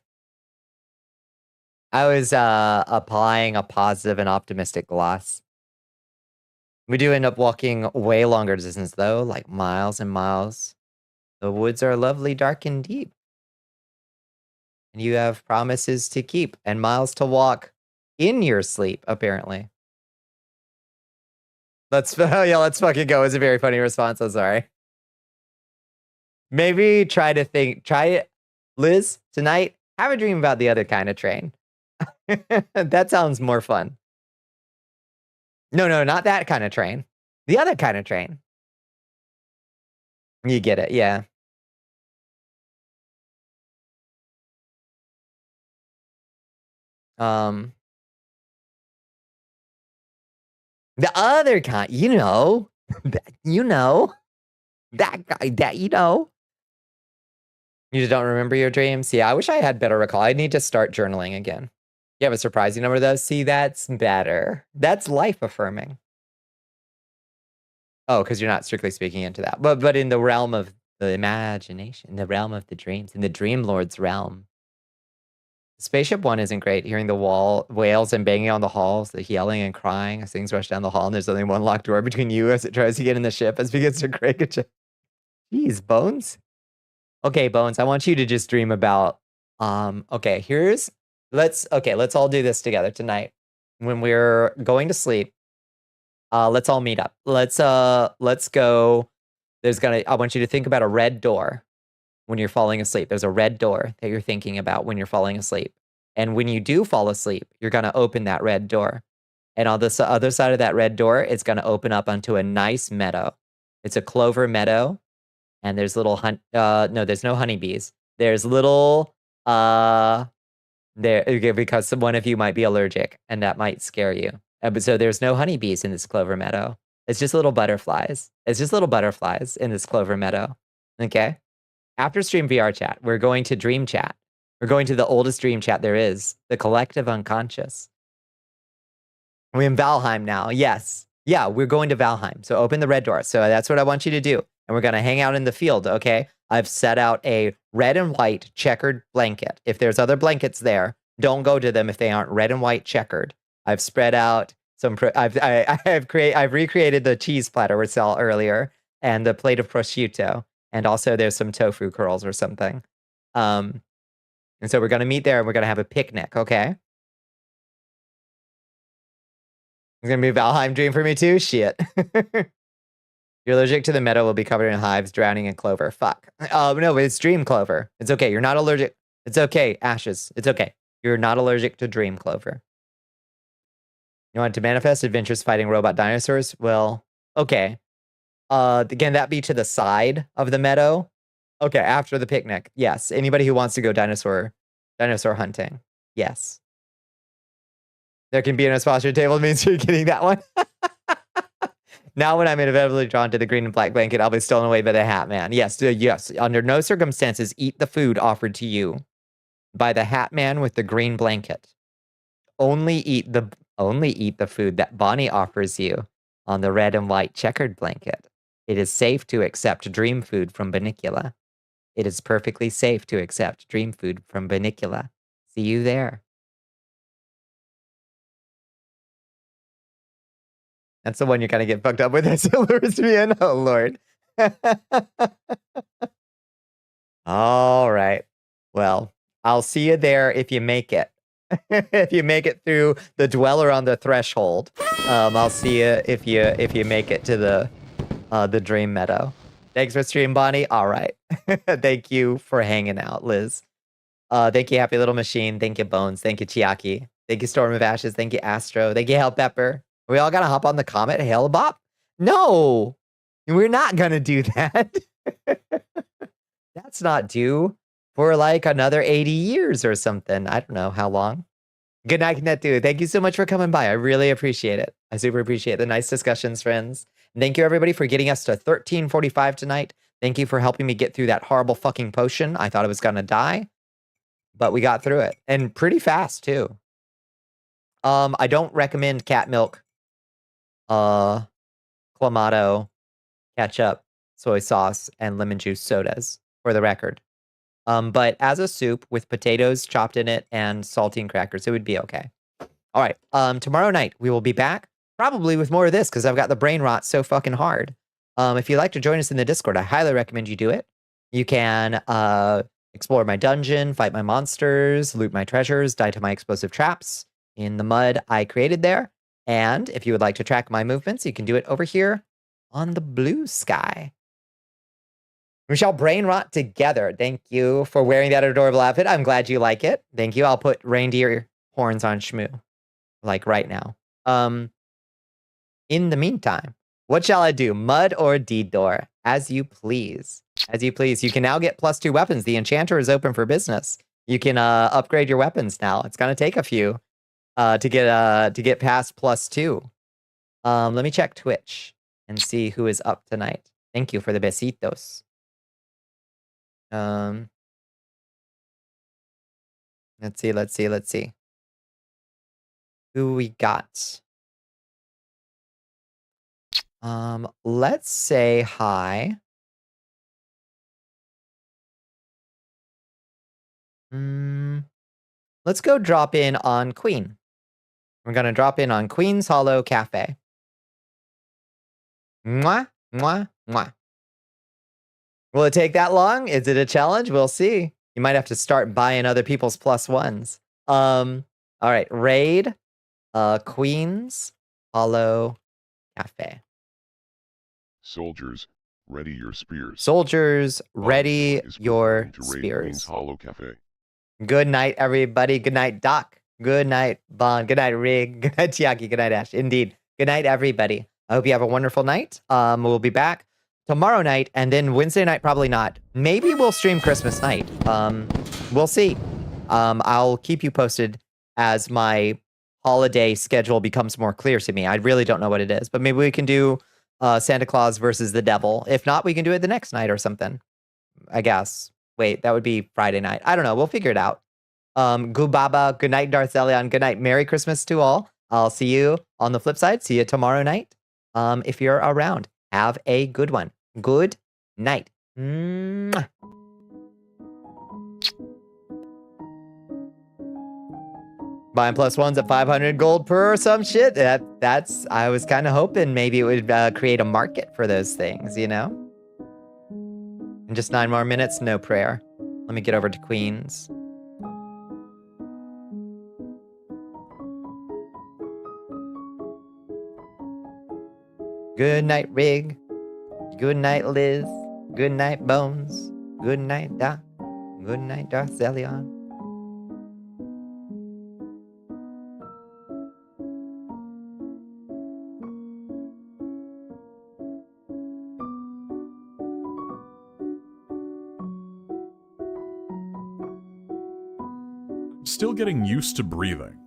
I was applying a positive and optimistic gloss. We do end up walking way longer distance though, like miles and miles. The woods are lovely, dark and deep. And you have promises to keep and miles to walk in your sleep, apparently. Let's fucking go. It's a very funny response. I'm sorry. Maybe try it. Liz, tonight, have a dream about the other kind of train. That sounds more fun. No, not that kind of train. The other kind of train. You get it, yeah. The other kind, that guy, You just don't remember your dreams? Yeah, I wish I had better recall. I need to start journaling again. You have a surprising number of those? See, that's better. That's life affirming. Oh, because you're not strictly speaking into that. But in the realm of the imagination, in the realm of the dreams, in the Dream Lord's realm. Spaceship 1 isn't great. Hearing the wails and banging on the halls, the yelling and crying as things rush down the hall, and there's only one locked door between you as it tries to get in the ship as it begins to crank a check. Jeez, Bones. Okay, Bones, I want you to just dream about okay, let's all do this together tonight. When we're going to sleep, let's all meet up. Let's go. I want you to think about a red door when you're falling asleep. There's a red door that you're thinking about when you're falling asleep. And when you do fall asleep, you're going to open that red door. And on the other side of that red door, it's going to open up onto a nice meadow. It's a clover meadow. And there's little no, there's no honeybees. There's little because one of you might be allergic and that might scare you. But so there's no honeybees in this clover meadow. It's just little butterflies. It's just little butterflies in this clover meadow. Okay? After stream VR chat, we're going to dream chat. We're going to the oldest dream chat there is, the collective unconscious. We're in Valheim now. Yes. Yeah, we're going to Valheim. So open the red door. So that's what I want you to do. And we're going to hang out in the field, okay? I've set out a red and white checkered blanket. If there's other blankets there, don't go to them if they aren't red and white checkered. I've spread out some. I've recreated the cheese platter we saw earlier and the plate of prosciutto, and also there's some tofu curls or something. And so we're gonna meet there and we're gonna have a picnic, okay? It's gonna be a Valheim dream for me too. Shit. You're allergic to the meadow will be covered in hives, drowning in clover. Fuck. No, it's dream clover. It's okay. You're not allergic. It's okay, Ashes. It's okay. You're not allergic to dream clover. You want to manifest adventures fighting robot dinosaurs? Well, okay. Can that be to the side of the meadow? Okay, after the picnic. Yes. Anybody who wants to go dinosaur hunting. Yes. There can be an exposure table means you're getting that one. Now when I'm inevitably drawn to the green and black blanket, I'll be stolen away by the Hat Man. Yes, yes. Under no circumstances, eat the food offered to you by the Hat Man with the green blanket. Only eat the food that Bonnie offers you on the red and white checkered blanket. It is safe to accept dream food from Bonnicula. It is perfectly safe to accept dream food from Bonnicula. See you there. That's the one you're gonna get fucked up with. That lures me in. Oh Lord. All right. Well, I'll see you there if you make it. If you make it through the dweller on the threshold. I'll see you if you make it to the dream meadow. Thanks for stream, Bonnie. All right. Thank you for hanging out, Liz. Thank you, Happy Little Machine. Thank you, Bones. Thank you, Chiaki. Thank you, Storm of Ashes. Thank you, Astro. Thank you, Hell Pepper. We all gotta hop on the comet, Hail Bop? No, we're not gonna do that. That's not due for like another 80 years or something. I don't know how long. Good night, Netu. Thank you so much for coming by. I really appreciate it. I super appreciate the nice discussions, friends. And thank you, everybody, for getting us to 13:45 tonight. Thank you for helping me get through that horrible fucking potion. I thought I was gonna die, but we got through it. And pretty fast, too. I don't recommend cat milk, clamato, ketchup, soy sauce, and lemon juice sodas, for the record. But as a soup with potatoes chopped in it and saltine crackers, it would be okay. All right. Tomorrow night, we will be back, probably with more of this, because I've got the brain rot so fucking hard. If you'd like to join us in the Discord, I highly recommend you do it. You can explore my dungeon, fight my monsters, loot my treasures, die to my explosive traps in the mud I created there. And if you would like to track my movements, you can do it over here on the blue sky. We shall brain rot together. Thank you for wearing that adorable outfit. I'm glad you like it. Thank you. I'll put reindeer horns on Shmoo, like right now. In the meantime, what shall I do? Mud or D-Door? As you please. As you please. You can now get +2 weapons. The enchanter is open for business. You can upgrade your weapons now. It's gonna take a few to get past +2. Let me check Twitch and see who is up tonight. Thank you for the besitos. Let's see. Who we got? Let's say hi. Let's go drop in on Queen. We're gonna drop in on Queen's Hollow Cafe. Mwah, mwah, mwah. Will it take that long? Is it a challenge? We'll see. You might have to start buying other people's +1s. All right, raid, Queen's Hollow Cafe. Soldiers, ready your spears. Soldiers, ready Is your preparing to raid spears. Queen's Hollow Cafe. Good night, everybody. Good night, Doc. Good night, Bond. Good night, Rig. Good night, Chiaki. Good night, Ash. Indeed. Good night, everybody. I hope you have a wonderful night. We'll be back tomorrow night, and then Wednesday night, probably not. Maybe we'll stream Christmas night. We'll see. I'll keep you posted as my holiday schedule becomes more clear to me. I really don't know what it is, but maybe we can do Santa Claus versus the devil. If not, we can do it the next night or something, I guess. Wait, that would be Friday night. I don't know. We'll figure it out. Gubaba, good night, Darth Elion. Good night. Merry Christmas to all. I'll see you on the flip side. See you tomorrow night. If you're around, have a good one. Good night. Mwah. Buying +1s at 500 gold per or some shit. That's I was kind of hoping maybe it would create a market for those things, you know? In just 9 more minutes, no prayer. Let me get over to Queens. Good night, Rig. Good night, Liz. Good night, Bones. Good night, Doc. Good night, Darth Zelion. Still getting used to breathing.